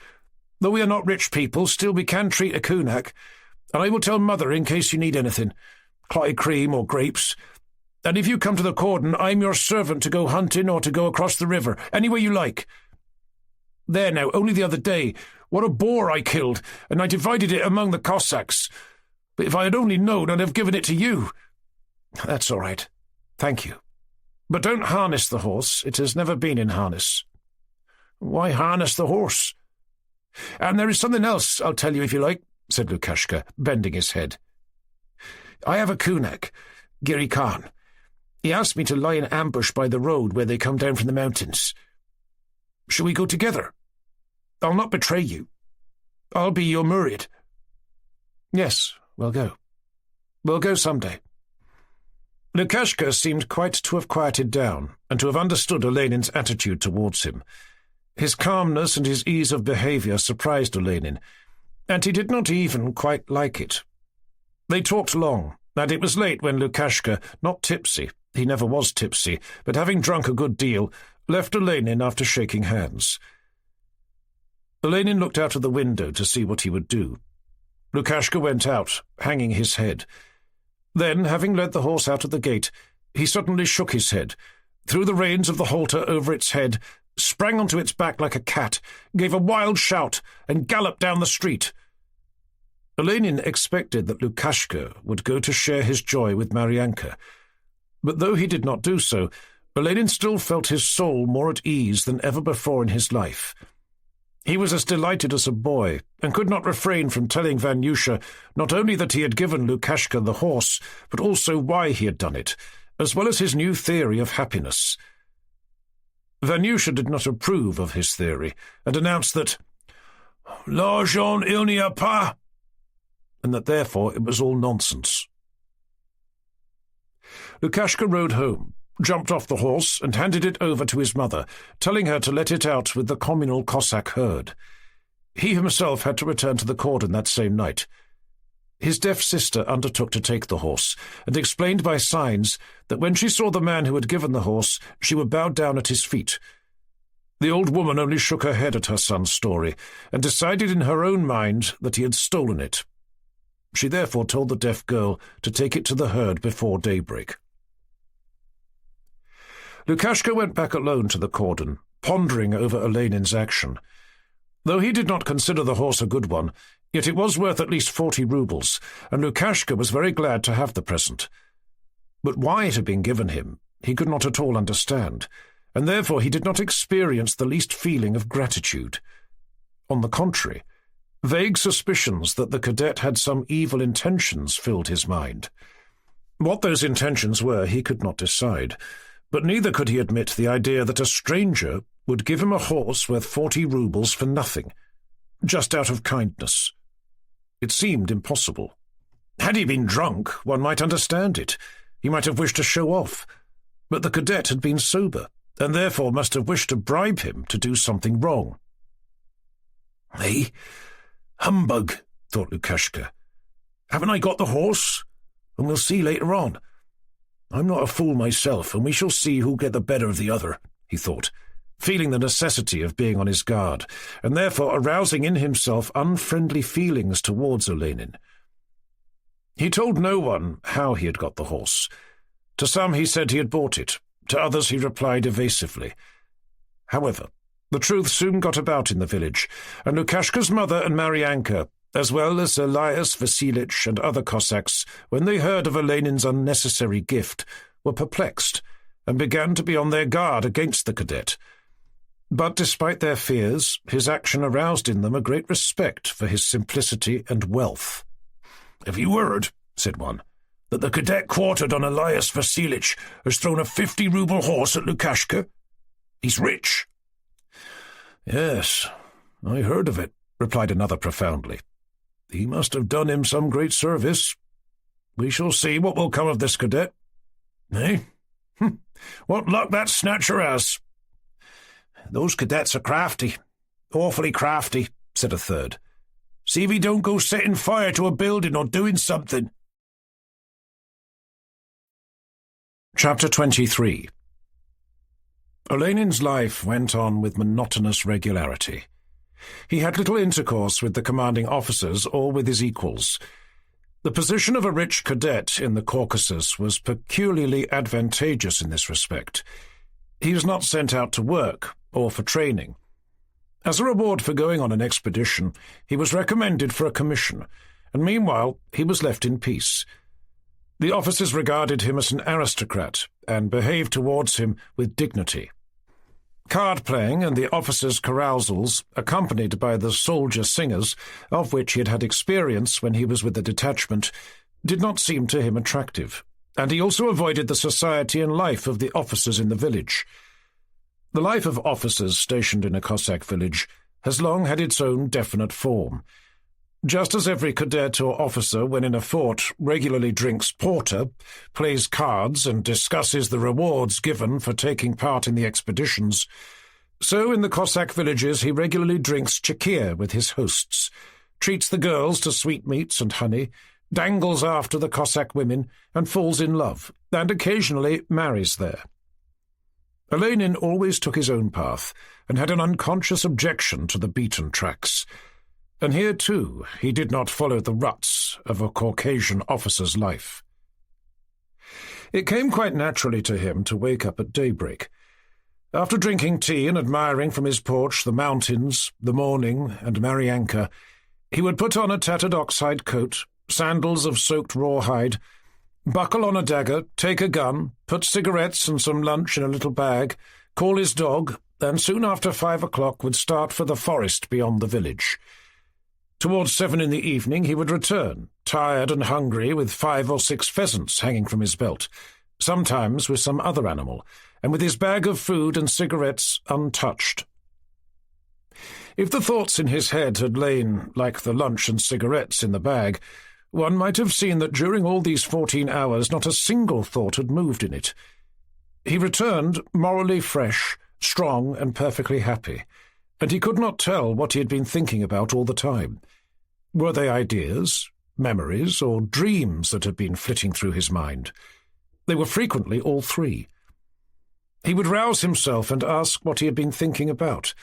Though we are not rich people, still we can treat a kunak, and I will tell Mother in case you need anything, clotted cream or grapes. And if you come to the cordon, I'm your servant to go hunting or to go across the river, anywhere you like. There now, only the other day, what a boar I killed, and I divided it among the Cossacks. But if I had only known, I'd have given it to you." "That's all right. Thank you. But don't harness the horse. It has never been in harness." "Why harness the horse?" "And there is something else I'll tell you if you like," said Lukashka, bending his head. "I have a kunak, Giri Khan. He asked me to lie in ambush by the road where they come down from the mountains. Shall we go together? I'll not betray you. I'll be your murid." "Yes, we'll go. We'll go someday." Lukashka seemed quite to have quieted down and to have understood Olenin's attitude towards him. His calmness and his ease of behaviour surprised Olenin, and he did not even quite like it. They talked long, and it was late when Lukashka, not tipsy, he never was tipsy, but having drunk a good deal, left Olenin after shaking hands. Olenin looked out of the window to see what he would do. Lukashka went out, hanging his head. Then, having led the horse out of the gate, he suddenly shook his head, threw the reins of the halter over its head, sprang onto its back like a cat, gave a wild shout, and galloped down the street. Olenin expected that Lukashka would go to share his joy with Maryanka, but though he did not do so, Olenin still felt his soul more at ease than ever before in his life. He was as delighted as a boy, and could not refrain from telling Vanyusha not only that he had given Lukashka the horse, but also why he had done it, as well as his new theory of happiness. Vanyusha did not approve of his theory, and announced that "l'argent il n'y a pas," and that therefore it was all nonsense. Lukashka rode home, jumped off the horse, and handed it over to his mother, telling her to let it out with the communal Cossack herd. He himself had to return to the cordon that same night. His deaf sister undertook to take the horse, and explained by signs that when she saw the man who had given the horse, she would bow down at his feet. The old woman only shook her head at her son's story, and decided in her own mind that he had stolen it. She therefore told the deaf girl to take it to the herd before daybreak. Lukashka went back alone to the cordon, pondering over Olenin's action. Though he did not consider the horse a good one, yet it was worth at least 40 rubles, and Lukashka was very glad to have the present. But why it had been given him, he could not at all understand, and therefore he did not experience the least feeling of gratitude. On the contrary, vague suspicions that the cadet had some evil intentions filled his mind. What those intentions were he could not decide, but neither could he admit the idea that a stranger would give him a horse worth 40 rubles for nothing, just out of kindness. It seemed impossible. Had he been drunk, one might understand it. He might have wished to show off. But the cadet had been sober, and therefore must have wished to bribe him to do something wrong. "Hey, humbug," thought Lukashka. "Haven't I got the horse? And we'll see later on. I'm not a fool myself, and we shall see who'll get the better of the other," he thought, feeling the necessity of being on his guard, and therefore arousing in himself unfriendly feelings towards Olenin. He told no one how he had got the horse. To some he said he had bought it, to others he replied evasively. However, the truth soon got about in the village, and Lukashka's mother and Maryanka, as well as Elias Vasilich and other Cossacks, when they heard of Olenin's unnecessary gift, were perplexed, and began to be on their guard against the cadet. But despite their fears, his action aroused in them a great respect for his simplicity and wealth. "Have you heard," said one, "that the cadet quartered on Elias Vasilich has thrown a 50-ruble horse at Lukashka? He's rich." "Yes, I heard of it," replied another profoundly. "He must have done him some great service. We shall see what will come of this cadet. Eh? What luck that snatcher has." "Those cadets are crafty, awfully crafty," said a third. "See if he don't go setting fire to a building or doing something." Chapter 23. Olenin's life went on with monotonous regularity. He had little intercourse with the commanding officers or with his equals. The position of a rich cadet in the Caucasus was peculiarly advantageous in this respect. He was not sent out to work or for training. As a reward for going on an expedition, he was recommended for a commission, and meanwhile he was left in peace. The officers regarded him as an aristocrat and behaved towards him with dignity. Card-playing and the officers' carousals, accompanied by the soldier singers, of which he had had experience when he was with the detachment, did not seem to him attractive, and he also avoided the society and life of the officers in the village. The life of officers stationed in a Cossack village has long had its own definite form. Just as every cadet or officer, when in a fort, regularly drinks porter, plays cards, and discusses the rewards given for taking part in the expeditions, so in the Cossack villages he regularly drinks chikhir with his hosts, treats the girls to sweetmeats and honey, dangles after the Cossack women, and falls in love, and occasionally marries there. Olenin always took his own path, and had an unconscious objection to the beaten tracks. And here, too, he did not follow the ruts of a Caucasian officer's life. It came quite naturally to him to wake up at daybreak. After drinking tea and admiring from his porch the mountains, the morning, and Marianka, he would put on a tattered oxhide coat, sandals of soaked rawhide, buckle on a dagger, take a gun, put cigarettes and some lunch in a little bag, call his dog, and soon after 5 o'clock would start for the forest beyond the village. Towards 7 in the evening he would return, tired and hungry, with 5 or 6 pheasants hanging from his belt, sometimes with some other animal, and with his bag of food and cigarettes untouched. If the thoughts in his head had lain, like the lunch and cigarettes in the bag, one might have seen that during all these 14 hours not a single thought had moved in it. He returned morally fresh, strong, and perfectly happy, and he could not tell what he had been thinking about all the time. Were they ideas, memories, or dreams that had been flitting through his mind? They were frequently all three. He would rouse himself and ask what he had been thinking about,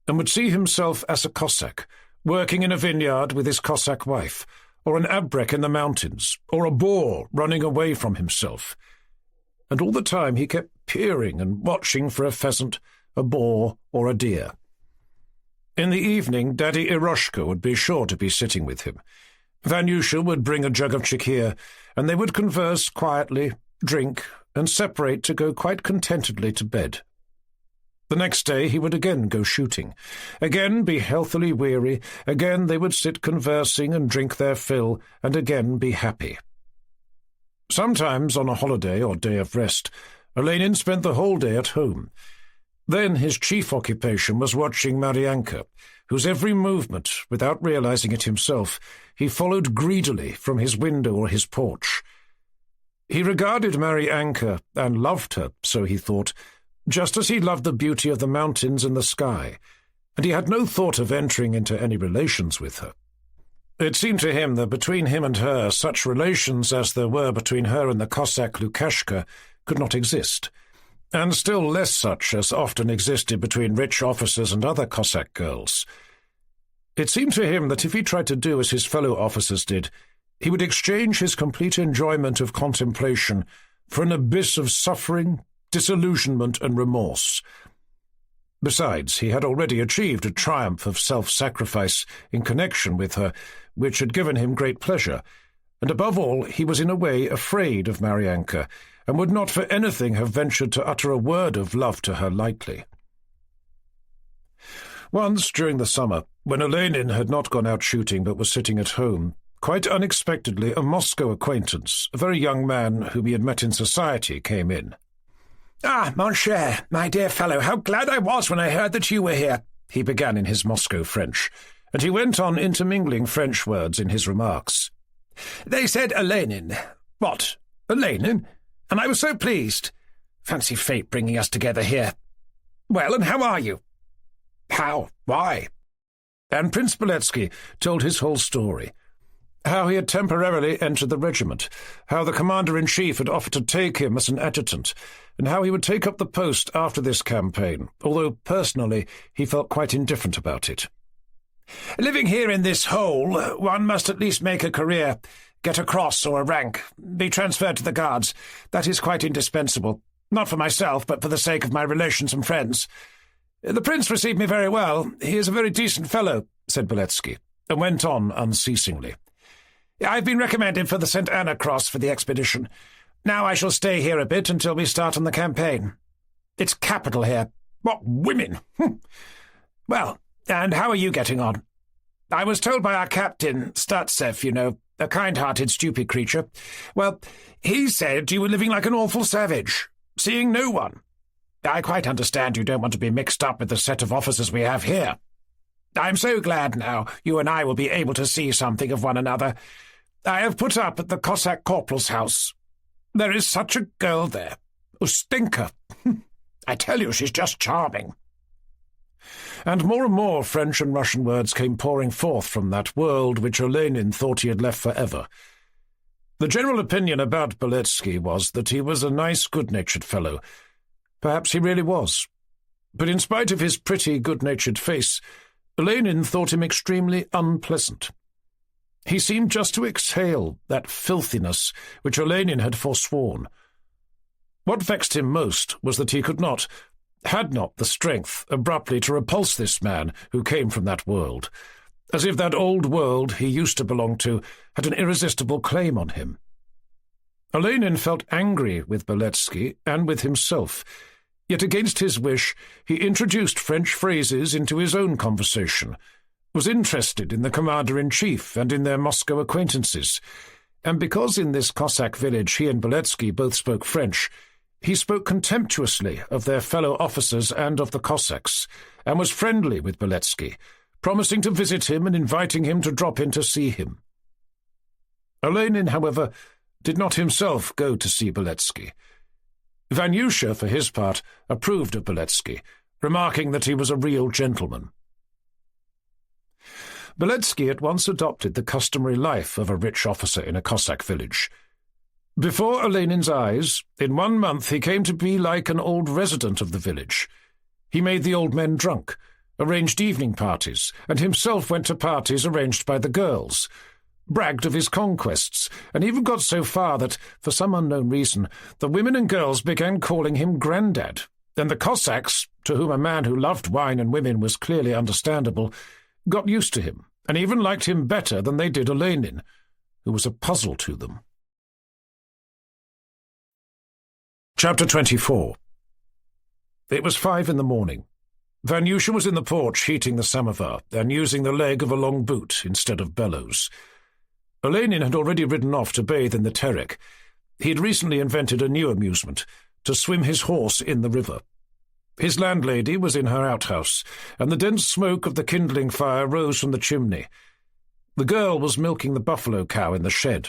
and would see himself as a Cossack, working in a vineyard with his Cossack wife, or an abrek in the mountains, or a boar running away from himself. And all the time he kept peering and watching for a pheasant, a boar, or a deer. In the evening, Daddy Eroshka would be sure to be sitting with him. Vanyusha would bring a jug of chikhir, and they would converse quietly, drink, and separate to go quite contentedly to bed. The next day he would again go shooting, again be healthily weary, again they would sit conversing and drink their fill, and again be happy. Sometimes, on a holiday or day of rest, Olenin spent the whole day at home. Then his chief occupation was watching Marianka, whose every movement, without realizing it himself, he followed greedily from his window or his porch. He regarded Marianka and loved her, so he thought, just as he loved the beauty of the mountains and the sky, and he had no thought of entering into any relations with her. It seemed to him that between him and her such relations as there were between her and the Cossack Lukashka could not exist, and still less such as often existed between rich officers and other Cossack girls. It seemed to him that if he tried to do as his fellow officers did, he would exchange his complete enjoyment of contemplation for an abyss of suffering, disillusionment, and remorse. Besides, he had already achieved a triumph of self-sacrifice in connection with her, which had given him great pleasure, and above all he was in a way afraid of Marianka, and would not for anything have ventured to utter a word of love to her lightly. Once, during the summer, when Olenin had not gone out shooting but was sitting at home, quite unexpectedly a Moscow acquaintance, a very young man whom he had met in society, came in. "Ah, mon cher, my dear fellow, how glad I was when I heard that you were here," he began in his Moscow French, and he went on intermingling French words in his remarks. "They said Olenin. What, Olenin? And I was so pleased. Fancy fate bringing us together here. Well, and how are you?" "How? Why?" And Prince Beletsky told his whole story. how he had temporarily entered the regiment, how the commander-in-chief had offered to take him as an adjutant, and how he would take up the post after this campaign, although personally he felt quite indifferent about it. "Living here in this hole, one must at least make a career, get a cross or a rank, be transferred to the Guards. That is quite indispensable, not for myself, but for the sake of my relations and friends. The prince received me very well. He is a very decent fellow," said Beletsky, and went on unceasingly. "I've been recommended for the St. Anna Cross for the expedition. Now I shall stay here a bit until we start on the campaign. It's capital here. What women! Well, and how are you getting on? I was told by our captain, Statsev, you know, a kind-hearted, stupid creature. Well, he said you were living like an awful savage, seeing no one. I quite understand you don't want to be mixed up with the set of officers we have here. I'm so glad now you and I will be able to see something of one another. I have put up at the Cossack corporal's house. There is such a girl there. Ustinka. I tell you, she's just charming." And more French and Russian words came pouring forth from that world which Olenin thought he had left forever. The general opinion about Beletsky was that he was a nice, good-natured fellow. Perhaps he really was. But in spite of his pretty, good-natured face, Olenin thought him extremely unpleasant. He seemed just to exhale that filthiness which Olenin had forsworn. What vexed him most was that he had not the strength abruptly to repulse this man who came from that world, as if that old world he used to belong to had an irresistible claim on him. Olenin felt angry with Beletsky and with himself, yet against his wish he introduced French phrases into his own conversation, was interested in the commander-in-chief and in their Moscow acquaintances, and because in this Cossack village he and Beletsky both spoke French, he spoke contemptuously of their fellow officers and of the Cossacks, and was friendly with Beletsky, promising to visit him and inviting him to drop in to see him. Olenin, however, did not himself go to see Beletsky. Vanyusha, for his part, approved of Beletsky, remarking that he was a real gentleman. Beletsky at once adopted the customary life of a rich officer in a Cossack village. Before Olenin's eyes, in 1 month he came to be like an old resident of the village. He made the old men drunk, arranged evening parties, and himself went to parties arranged by the girls, bragged of his conquests, and even got so far that, for some unknown reason, the women and girls began calling him Grandad, and the Cossacks, to whom a man who loved wine and women was clearly understandable, got used to him, and even liked him better than they did Olenin, who was a puzzle to them. Chapter 24. It was 5 a.m. Vanyusha was in the porch heating the samovar and using the leg of a long boot instead of bellows. Olenin had already ridden off to bathe in the Terek. He had recently invented a new amusement, to swim his horse in the river. His landlady was in her outhouse, and the dense smoke of the kindling fire rose from the chimney. The girl was milking the buffalo cow in the shed.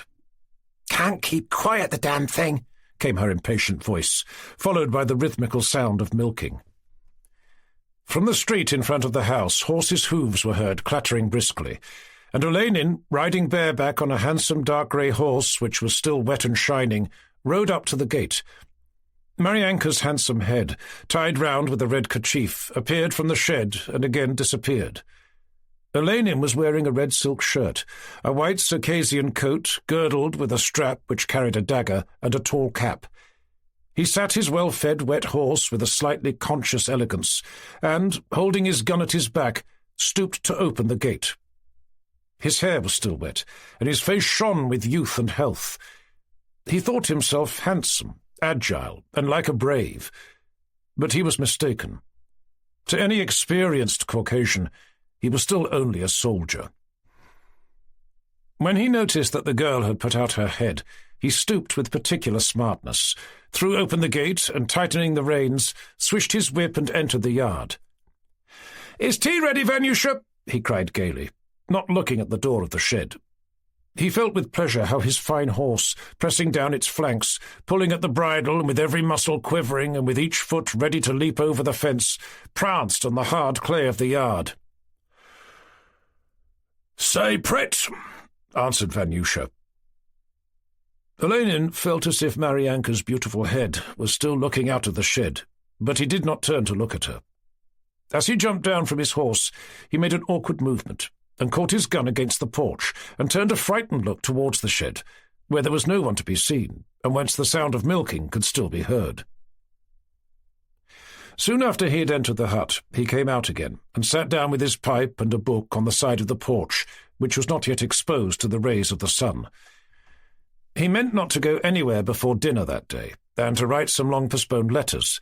"Can't keep quiet, the damn thing," came her impatient voice, followed by the rhythmical sound of milking. From the street in front of the house, horses' hooves were heard clattering briskly, and Olenin, riding bareback on a handsome dark grey horse which was still wet and shining, rode up to the gate. Maryanka's handsome head, tied round with a red kerchief, appeared from the shed and again disappeared. Olenin was wearing a red silk shirt, a white Circassian coat girdled with a strap which carried a dagger, and a tall cap. He sat his well-fed wet horse with a slightly conscious elegance, and, holding his gun at his back, stooped to open the gate. His hair was still wet, and his face shone with youth and health. He thought himself handsome, agile, and like a brave, but he was mistaken. To any experienced Caucasian, he was still only a soldier. When he noticed that the girl had put out her head, he stooped with particular smartness, threw open the gate, and tightening the reins, swished his whip and entered the yard. "Is tea ready, Vanyusha?" he cried gaily, not looking at the door of the shed. He felt with pleasure how his fine horse, pressing down its flanks, pulling at the bridle and with every muscle quivering and with each foot ready to leap over the fence, pranced on the hard clay of the yard. "Say, Pret, answered Vanyusha. Olenin felt as if Marianka's beautiful head was still looking out of the shed, but he did not turn to look at her. As he jumped down from his horse, he made an awkward movement and caught his gun against the porch and turned a frightened look towards the shed, where there was no one to be seen, and whence the sound of milking could still be heard. Soon after he had entered the hut, he came out again and sat down with his pipe and a book on the side of the porch, which was not yet exposed to the rays of the sun. He meant not to go anywhere before dinner that day, and to write some long-postponed letters,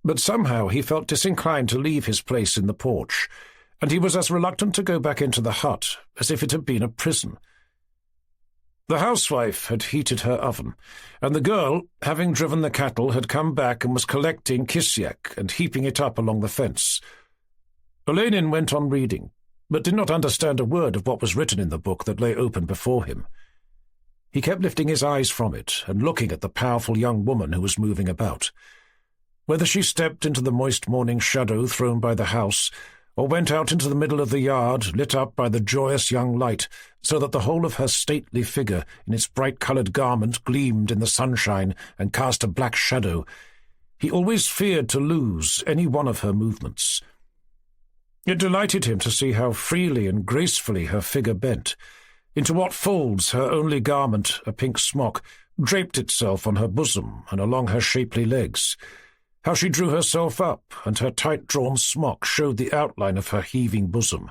but somehow he felt disinclined to leave his place in the porch, and he was as reluctant to go back into the hut as if it had been a prison. The housewife had heated her oven, and the girl, having driven the cattle, had come back and was collecting kisyak and heaping it up along the fence. Olenin went on reading, but did not understand a word of what was written in the book that lay open before him. He kept lifting his eyes from it and looking at the powerful young woman who was moving about. Whether she stepped into the moist morning shadow thrown by the house, or went out into the middle of the yard, lit up by the joyous young light, so that the whole of her stately figure in its bright-coloured garment gleamed in the sunshine and cast a black shadow, he always feared to lose any one of her movements. It delighted him to see how freely and gracefully her figure bent, into what folds her only garment, a pink smock, draped itself on her bosom and along her shapely legs, how she drew herself up, and her tight-drawn smock showed the outline of her heaving bosom,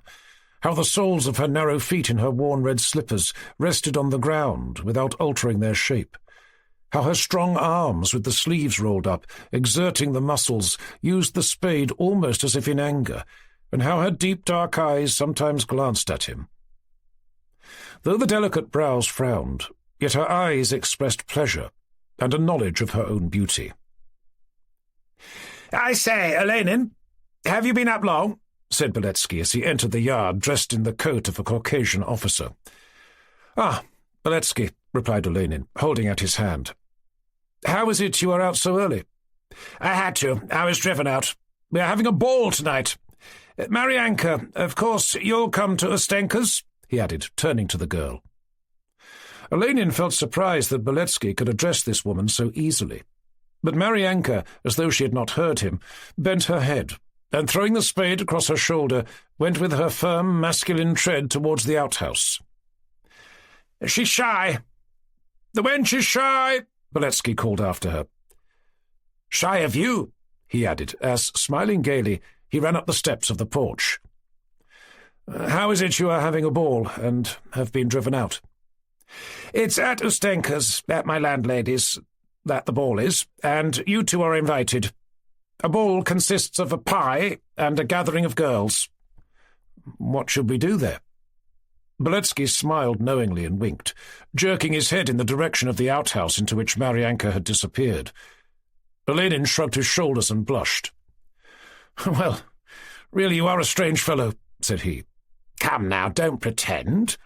how the soles of her narrow feet in her worn red slippers rested on the ground without altering their shape, how her strong arms, with the sleeves rolled up, exerting the muscles, used the spade almost as if in anger, and how her deep dark eyes sometimes glanced at him. Though the delicate brows frowned, yet her eyes expressed pleasure and a knowledge of her own beauty. "I say, Olenin, have you been up long?" said Beletsky as he entered the yard, dressed in the coat of a Caucasian officer. "Ah, Beletsky," replied Olenin, holding out his hand. "How is it you are out so early?" "I had to. I was driven out. We are having a ball tonight. Marianka, of course you'll come to Ustenka's?" he added, turning to the girl. Olenin felt surprised that Beletsky could address this woman so easily. But Marianka, as though she had not heard him, bent her head, and throwing the spade across her shoulder, went with her firm, masculine tread towards the outhouse. "She's shy. The wench is shy," Beletsky called after her. "Shy of you," he added, as, smiling gaily, he ran up the steps of the porch. "How is it you are having a ball, and have been driven out?" "It's at Ustenka's, at my landlady's, that the ball is, and you two are invited. A ball consists of a pie and a gathering of girls." "What should we do there?" Beletsky smiled knowingly and winked, jerking his head in the direction of the outhouse into which Marianka had disappeared. Olenin shrugged his shoulders and blushed. "Well, really you are a strange fellow," said he. "Come now, don't pretend."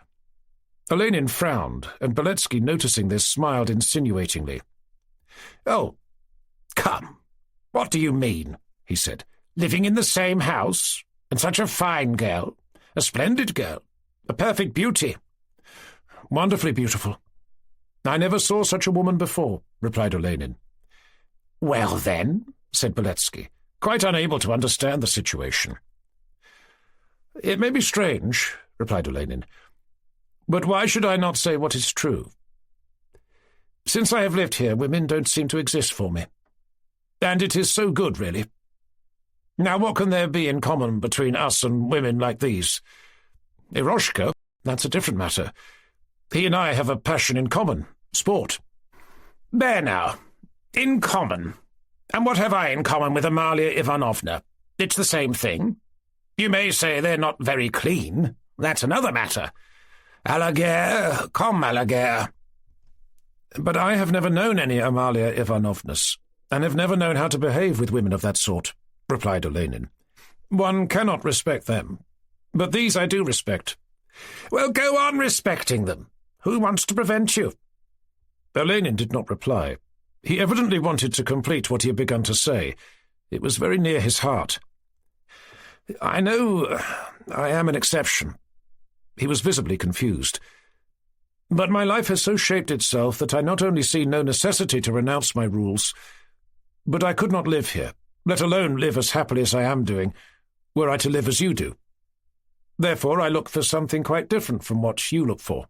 Olenin frowned, and Beletsky, noticing this, smiled insinuatingly. "Oh, come, what do you mean?" he said. "Living in the same house, and such a fine girl, a splendid girl, a perfect beauty." "Wonderfully beautiful. I never saw such a woman before," replied Olenin. "Well, then," said Beletsky, quite unable to understand the situation. "It may be strange," replied Olenin, "but why should I not say what is true? Since I have lived here, women don't seem to exist for me. And it is so good, really. Now, what can there be in common between us and women like these? Eroshka, that's a different matter. He and I have a passion in common, sport." "There now, in common. And what have I in common with Amalia Ivanovna? It's the same thing. You may say they're not very clean. That's another matter. À la guerre, comme à la guerre." "But I have never known any Amalia Ivanovnas, and have never known how to behave with women of that sort," replied Olenin. "One cannot respect them. But these I do respect." "Well, go on respecting them. Who wants to prevent you?" Olenin did not reply. He evidently wanted to complete what he had begun to say. It was very near his heart. "I know I am an exception." He was visibly confused. But my life has so shaped itself that I not only see no necessity to renounce my rules, but I could not live here, let alone live as happily as I am doing, were I to live as you do. Therefore I look for something quite different from what you look for."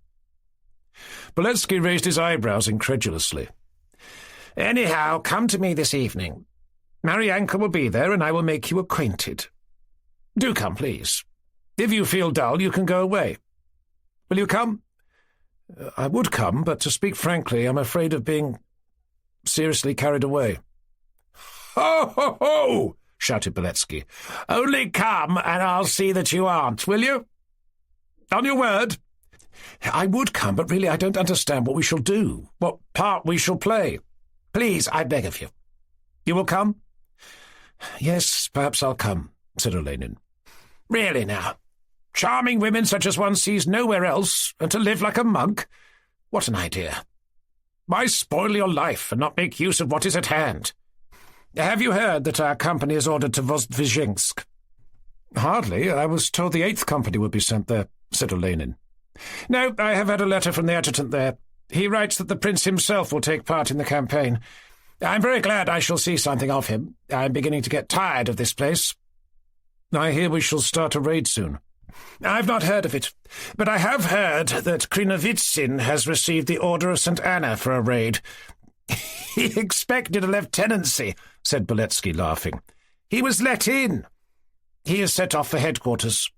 Boletsky raised his eyebrows incredulously. "Anyhow, come to me this evening. Maryanka will be there, and I will make you acquainted. Do come, please. If you feel dull, you can go away. Will you come?" "I would come, but to speak frankly, I'm afraid of being seriously carried away." "Ho, ho, ho!" shouted Boletsky. "Only come, and I'll see that you aren't, will you? On your word?" "I would come, but really I don't understand what we shall do, what part we shall play." "Please, I beg of you. You will come?" "Yes, perhaps I'll come," said Olenin. "Really now? Charming women such as one sees nowhere else, and to live like a monk? What an idea! Why spoil your life and not make use of what is at hand? Have you heard that our company is ordered to Vozdvizhensk?" "Hardly. I was told the 8th Company would be sent there," said Olenin. "No, I have had a letter from the adjutant there. He writes that the prince himself will take part in the campaign. I'm very glad I shall see something of him. I'm beginning to get tired of this place." "I hear we shall start a raid soon." "I've not heard of it, but I have heard that Krinovitsin has received the Order of St. Anna for a raid." "He expected a lieutenancy," said Boletsky, laughing. "He was let in. He is set off for headquarters."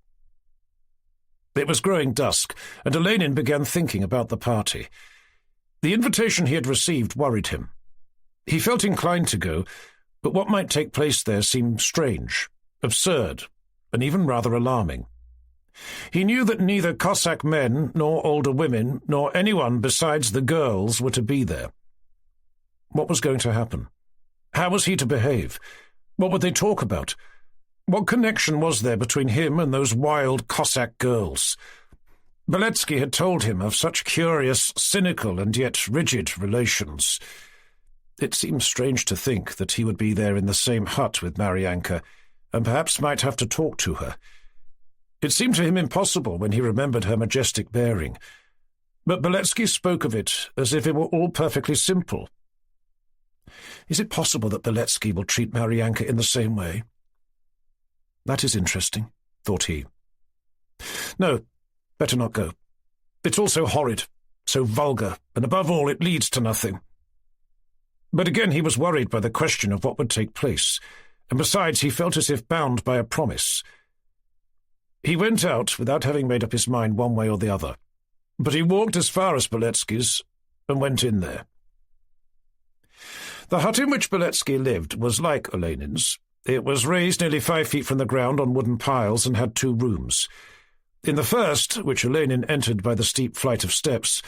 It was growing dusk, and Olenin began thinking about the party. The invitation he had received worried him. He felt inclined to go, but what might take place there seemed strange, absurd, and even rather alarming. He knew that neither Cossack men, nor older women, nor anyone besides the girls were to be there. What was going to happen? How was he to behave? What would they talk about? What connection was there between him and those wild Cossack girls? Boletsky had told him of such curious, cynical, and yet rigid relations. It seemed strange to think that he would be there in the same hut with Maryanka, and perhaps might have to talk to her. It seemed to him impossible when he remembered her majestic bearing, but Boletsky spoke of it as if it were all perfectly simple. Is it possible that Boletsky will treat Maryanka in the same way? That is interesting, thought he. No, better not go. It's all so horrid, so vulgar, and above all it leads to nothing. But again he was worried by the question of what would take place, and besides he felt as if bound by a promise. He went out without having made up his mind one way or the other, but he walked as far as Boletsky's and went in there. The hut in which Boletsky lived was like Olenin's. It was raised nearly 5 feet from the ground on wooden piles and had 2 rooms. In the first, which Olenin entered by the steep flight of steps,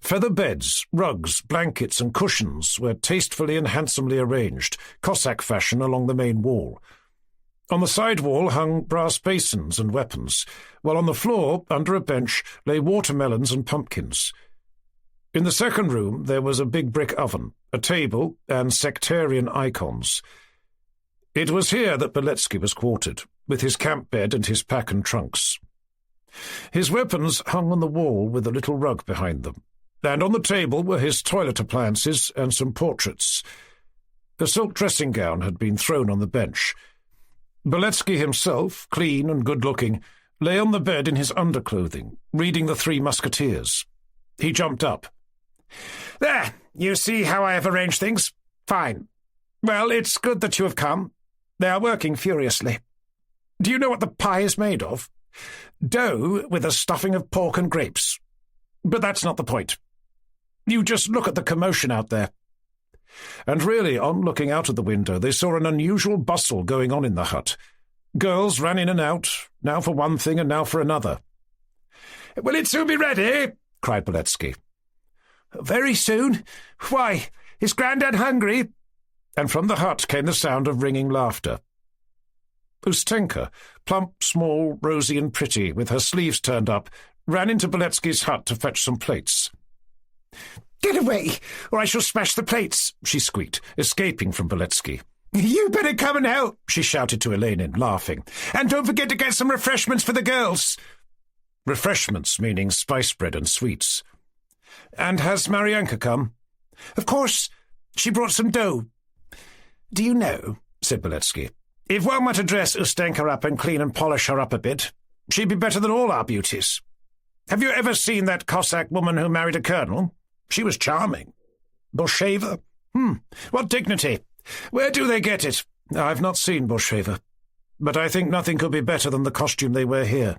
feather beds, rugs, blankets, and cushions were tastefully and handsomely arranged, Cossack fashion, along the main wall. On the side wall hung brass basins and weapons, while on the floor, under a bench, lay watermelons and pumpkins. In the second room there was a big brick oven, a table, and sectarian icons. It was here that Boletsky was quartered, with his camp bed and his pack and trunks. His weapons hung on the wall with a little rug behind them, and on the table were his toilet appliances and some portraits. A silk dressing gown had been thrown on the bench. Boletsky himself, clean and good-looking, lay on the bed in his underclothing, reading The Three Musketeers. He jumped up. "There, you see how I have arranged things? Fine. Well, it's good that you have come. They are working furiously. Do you know what the pie is made of? Dough with a stuffing of pork and grapes. But that's not the point. You just look at the commotion out there." And really, on looking out of the window, they saw an unusual bustle going on in the hut. Girls ran in and out, now for one thing and now for another. "Will it soon be ready?" cried Boletsky. "Very soon. Why, is Grandad hungry?" And from the hut came the sound of ringing laughter. Ustenka, plump, small, rosy and pretty, with her sleeves turned up, ran into Boletsky's hut to fetch some plates. "Get away, or I shall smash the plates," she squeaked, escaping from Boletsky. "You better come and help," she shouted to Olenin, laughing. "And don't forget to get some refreshments for the girls." Refreshments meaning spice bread and sweets. And has Maryanka come? Of course. She brought some dough. Do you know, said Beletsky, if one were to dress Ustenka up and clean and polish her up a bit, she'd be better than all our beauties. Have you ever seen that Cossack woman who married a colonel? She was charming. Bolsheva? What dignity! Where do they get it? I've not seen Bolsheva, but I think nothing could be better than the costume they wear here.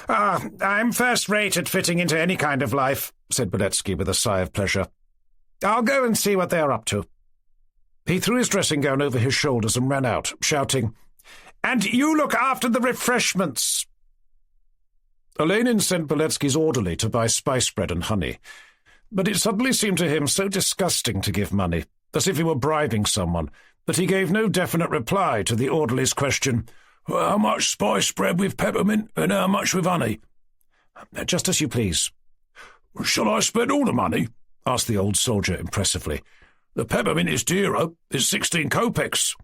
I'm first-rate at fitting into any kind of life, said Beletsky with a sigh of pleasure. I'll go and see what they are up to. He threw his dressing gown over his shoulders and ran out, shouting, And you look after the refreshments. Olenin sent Beletsky's orderly to buy spice bread and honey, but it suddenly seemed to him so disgusting to give money, as if he were bribing someone, that he gave no definite reply to the orderly's question, How much spice bread with peppermint and how much with honey? Just as you please. Shall I spend all the money? Asked the old soldier impressively. The peppermint is dearer. It's 16 kopecks.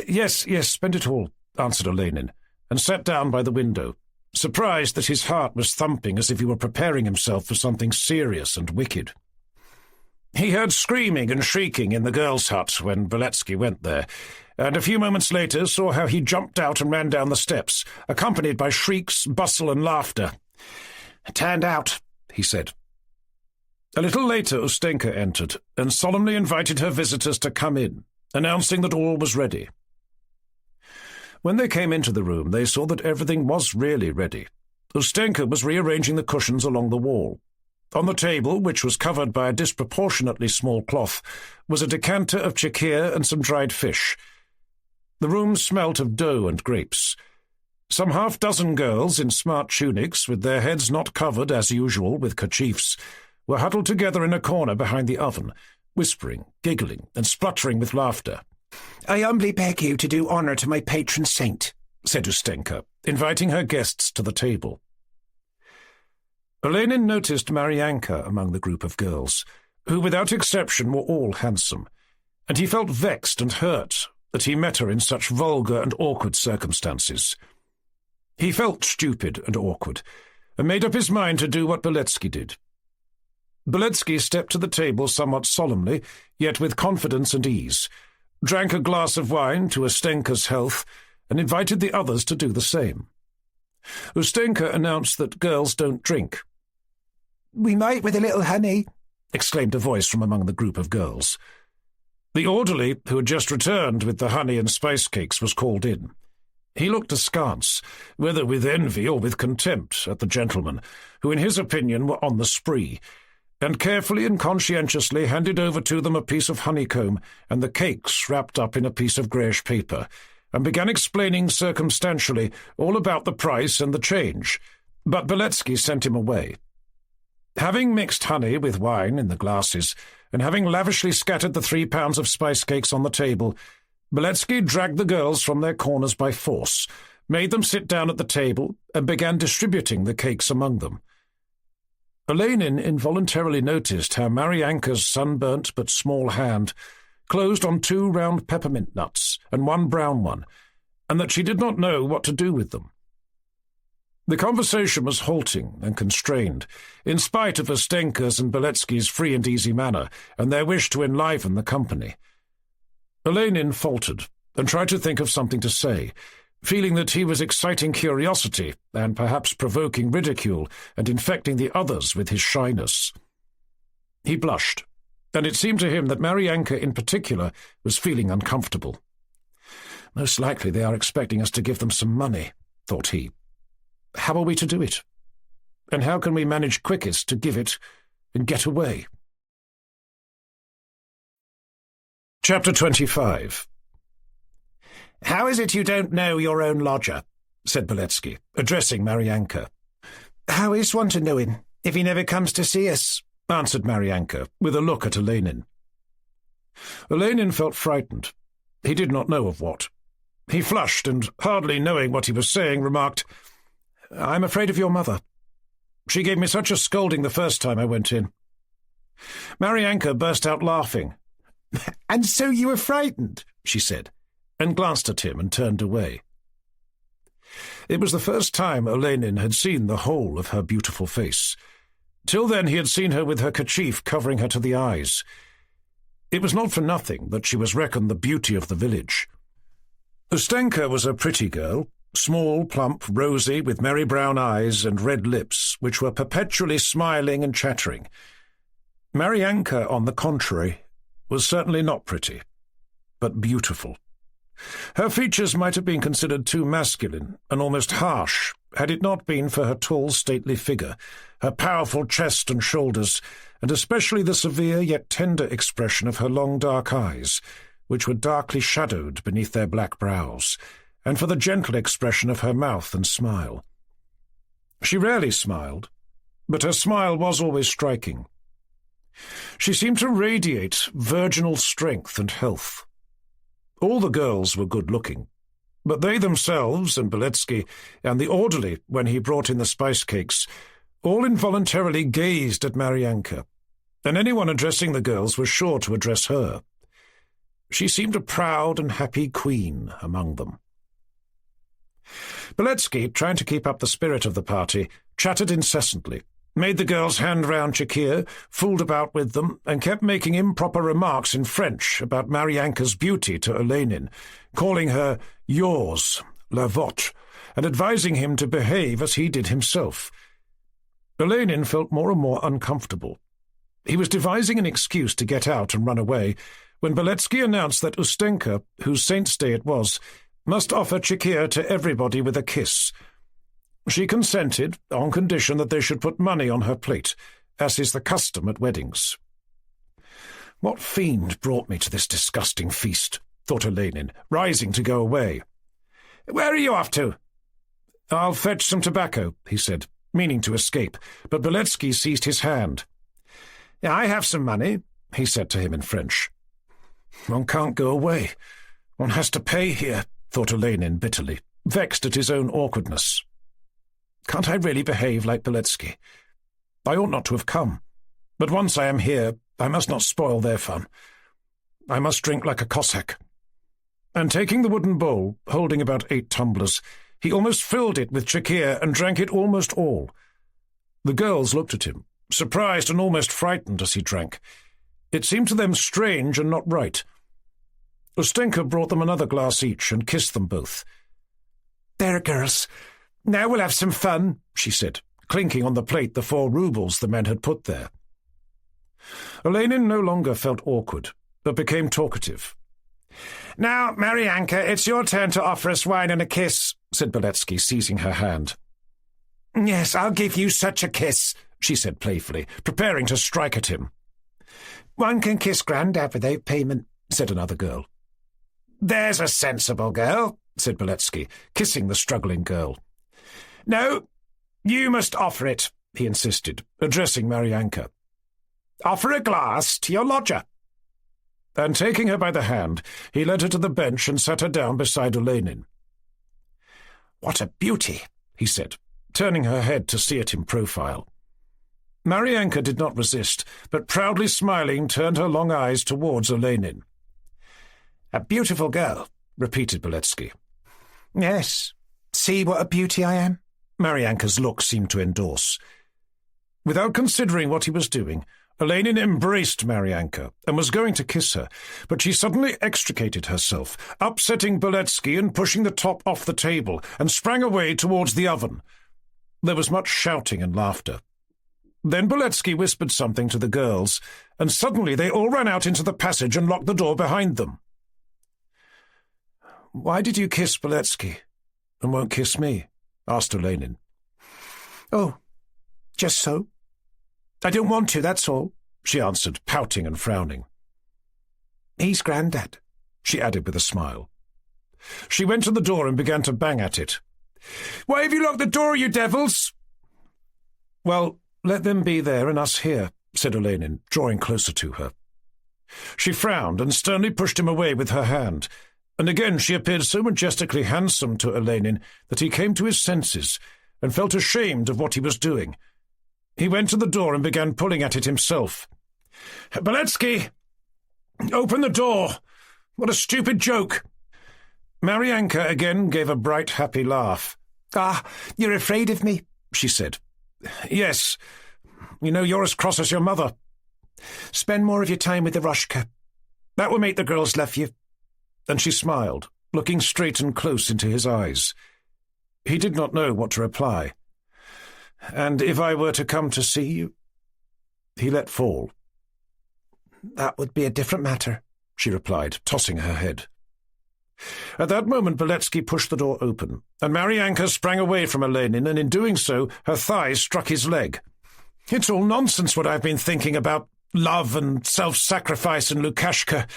Yes, spend it all, answered Olenin, and sat down by the window, surprised that his heart was thumping as if he were preparing himself for something serious and wicked. He heard screaming and shrieking in the girls' hut when Beletsky went there, and a few moments later saw how he jumped out and ran down the steps, accompanied by shrieks, bustle, and laughter. "Turned out," he said. A little later Ustenka entered and solemnly invited her visitors to come in, announcing that all was ready. When they came into the room, they saw that everything was really ready. Ustenka was rearranging the cushions along the wall. On the table, which was covered by a disproportionately small cloth, was a decanter of chikhir and some dried fish. The room smelt of dough and grapes. Some half-dozen girls in smart tunics, with their heads not covered, as usual, with kerchiefs, were huddled together in a corner behind the oven, whispering, giggling, and spluttering with laughter. "I humbly beg you to do honour to my patron saint," said Ustenka, inviting her guests to the table. Olenin noticed Maryanka among the group of girls, who without exception were all handsome, and he felt vexed and hurt that he met her in such vulgar and awkward circumstances. He felt stupid and awkward, and made up his mind to do what Beletsky did. Beletsky stepped to the table somewhat solemnly, yet with confidence and ease, drank a glass of wine to Ustenka's health, and invited the others to do the same. Ustenka announced that girls don't drink. "We might with a little honey," exclaimed a voice from among the group of girls. The orderly, who had just returned with the honey and spice cakes, was called in. He looked askance, whether with envy or with contempt, at the gentlemen, who in his opinion were on the spree, and carefully and conscientiously handed over to them a piece of honeycomb and the cakes wrapped up in a piece of greyish paper, and began explaining circumstantially all about the price and the change, but Beletsky sent him away. Having mixed honey with wine in the glasses, and having lavishly scattered the 3 pounds of spice cakes on the table, Beletsky dragged the girls from their corners by force, made them sit down at the table, and began distributing the cakes among them. Olenin involuntarily noticed how Maryanka's sunburnt but small hand closed on 2 round peppermint nuts and 1 brown one, and that she did not know what to do with them. The conversation was halting and constrained, in spite of Ustenka's and Beletsky's free and easy manner, and their wish to enliven the company. Olenin faltered, and tried to think of something to say, feeling that he was exciting curiosity, and perhaps provoking ridicule, and infecting the others with his shyness. He blushed, and it seemed to him that Maryanka in particular was feeling uncomfortable. "Most likely they are expecting us to give them some money," thought he. "How are we to do it? And how can we manage quickest to give it and get away?" Chapter 25. "How is it you don't know your own lodger?" said Beletsky, addressing Maryanka. "How is one to know him, if he never comes to see us?" answered Maryanka, with a look at Olenin. Olenin felt frightened. He did not know of what. He flushed, and, hardly knowing what he was saying, remarked, "I'm afraid of your mother. She gave me such a scolding the first time I went in." Maryanka burst out laughing. "And so you were frightened?" she said, and glanced at him and turned away. It was the first time Olenin had seen the whole of her beautiful face, Till then he had seen her with her kerchief covering her to the eyes. It was not for nothing that she was reckoned the beauty of the village. Ustenka was a pretty girl, small, plump, rosy, with merry brown eyes and red lips, which were perpetually smiling and chattering. Maryanka, on the contrary, was certainly not pretty, but beautiful. Her features might have been considered too masculine and almost harsh, had it not been for her tall, stately figure, her powerful chest and shoulders, and especially the severe yet tender expression of her long dark eyes, which were darkly shadowed beneath their black brows, and for the gentle expression of her mouth and smile. She rarely smiled, but her smile was always striking. She seemed to radiate virginal strength and health. All the girls were good-looking, but they themselves, and Beletsky, and the orderly, when he brought in the spice cakes, all involuntarily gazed at Maryanka, and anyone addressing the girls was sure to address her. She seemed a proud and happy queen among them. Beletsky, trying to keep up the spirit of the party, chattered incessantly, made the girls hand round Chikir, fooled about with them, and kept making improper remarks in French about Maryanka's beauty to Olenin, calling her yours, la vôtre, and advising him to behave as he did himself. Olenin felt more and more uncomfortable. He was devising an excuse to get out and run away, when Beletsky announced that Ustenka, whose saint's day it was, must offer Chikir to everybody with a kiss. She consented, on condition that they should put money on her plate, as is the custom at weddings. What fiend brought me to this disgusting feast, thought Olenin, rising to go away. Where are you off to? I'll fetch some tobacco, he said, meaning to escape, but Beletsky seized his hand. I have some money, he said to him in French. One can't go away. One has to pay here, thought Olenin bitterly, vexed at his own awkwardness. Can't I really behave like Beletsky? I ought not to have come, but once I am here, I must not spoil their fun. I must drink like a Cossack. And taking the wooden bowl, holding about 8 tumblers, he almost filled it with Chikir and drank it almost all. The girls looked at him, surprised and almost frightened as he drank. It seemed to them strange and not right. Ustenka brought them another glass each and kissed them both. There, girls. Now we'll have some fun, she said, clinking on the plate the 4 roubles the men had put there. Olenin no longer felt awkward, but became talkative. Now, Maryanka, it's your turn to offer us wine and a kiss, said Beletsky, seizing her hand. Yes, I'll give you such a kiss, she said playfully, preparing to strike at him. One can kiss Grandad without payment, said another girl. There's a sensible girl, said Beletsky, kissing the struggling girl. No, you must offer it, he insisted, addressing Maryanka. Offer a glass to your lodger. And taking her by the hand, he led her to the bench and sat her down beside Olenin. What a beauty, he said, turning her head to see it in profile. Maryanka did not resist, but proudly smiling turned her long eyes towards Olenin. A beautiful girl, repeated Beletsky. Yes, see what a beauty I am, Maryanka's look seemed to endorse. Without considering what he was doing, Olenin embraced Maryanka and was going to kiss her, but she suddenly extricated herself, upsetting Beletsky and pushing the top off the table, and sprang away towards the oven. There was much shouting and laughter. Then Beletsky whispered something to the girls, and suddenly they all ran out into the passage and locked the door behind them. Why did you kiss Beletsky and won't kiss me? Asked Olenin. Oh, just so. I don't want to, that's all, she answered, pouting and frowning. He's Grandad, she added with a smile. She went to the door and began to bang at it. Why have you locked the door, you devils? Well, let them be there and us here, said Olenin, drawing closer to her. She frowned and sternly pushed him away with her hand, and again she appeared so majestically handsome to Olenin that he came to his senses and felt ashamed of what he was doing. He went to the door and began pulling at it himself. Beletsky! Open the door! What a stupid joke! Maryanka again gave a bright, happy laugh. Ah, you're afraid of me, she said. Yes, You know you're as cross as your mother. Spend more of your time with Eroshka. That will make the girls love you." And she smiled, looking straight and close into his eyes. He did not know what to reply. "And if I were to come to see you?" He let fall. "That would be a different matter," she replied, tossing her head. At that moment Beletsky pushed the door open, and Maryanka sprang away from Olenin, and in doing so her thigh struck his leg. "It's all nonsense what I've been thinking about love and self-sacrifice and Lukashka.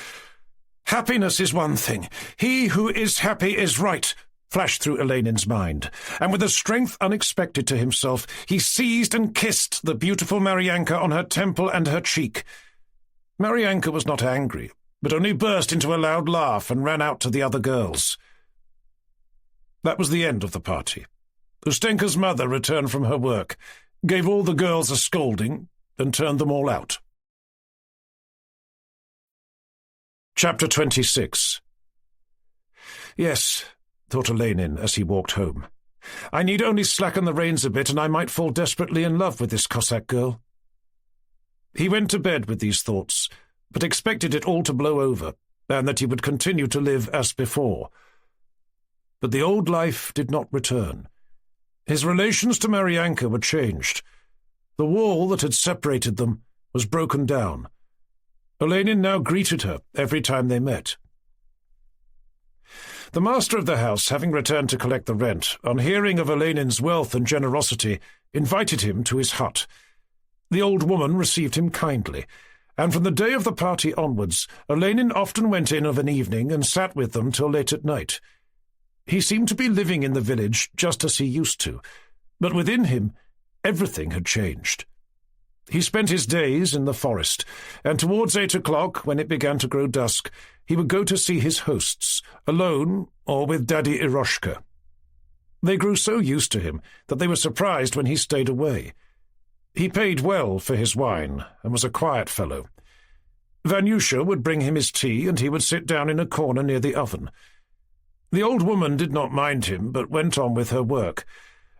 Happiness is one thing. He who is happy is right," flashed through Olenin's mind, and with a strength unexpected to himself, he seized and kissed the beautiful Maryanka on her temple and her cheek. Maryanka was not angry, but only burst into a loud laugh and ran out to the other girls. That was the end of the party. Ustenka's mother returned from her work, gave all the girls a scolding, and turned them all out. Chapter 26. "Yes," thought Olenin as he walked home. "I need only slacken the reins a bit, and I might fall desperately in love with this Cossack girl." He went to bed with these thoughts, but expected it all to blow over, and that he would continue to live as before. But the old life did not return. His relations to Maryanka were changed. The wall that had separated them was broken down. Olenin now greeted her every time they met. The master of the house, having returned to collect the rent, on hearing of Olenin's wealth and generosity, invited him to his hut. The old woman received him kindly, and from the day of the party onwards, Olenin often went in of an evening and sat with them till late at night. He seemed to be living in the village just as he used to, but within him everything had changed. He spent his days in the forest, and towards 8 o'clock, when it began to grow dusk, he would go to see his hosts, alone or with Daddy Eroshka. They grew so used to him that they were surprised when he stayed away. He paid well for his wine, and was a quiet fellow. Vanyusha would bring him his tea, and he would sit down in a corner near the oven. The old woman did not mind him, but went on with her work,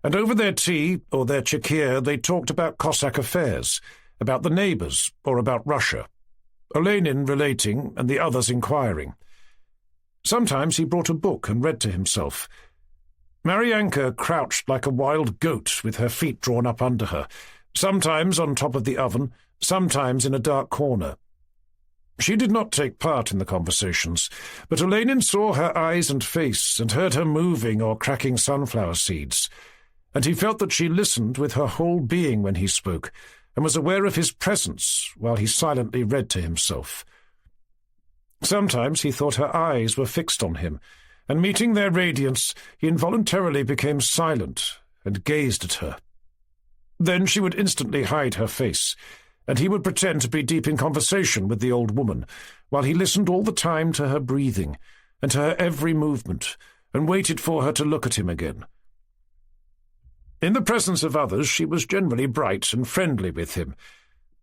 and over their tea, or their chikhir, they talked about Cossack affairs, about the neighbours, or about Russia, Olenin relating, and the others inquiring. Sometimes he brought a book and read to himself. Maryanka crouched like a wild goat with her feet drawn up under her, sometimes on top of the oven, sometimes in a dark corner. She did not take part in the conversations, but Olenin saw her eyes and face and heard her moving or cracking sunflower seeds, and he felt that she listened with her whole being when he spoke, and was aware of his presence while he silently read to himself. Sometimes he thought her eyes were fixed on him, and meeting their radiance, he involuntarily became silent and gazed at her. Then she would instantly hide her face, and he would pretend to be deep in conversation with the old woman, while he listened all the time to her breathing and to her every movement, and waited for her to look at him again. In the presence of others she was generally bright and friendly with him,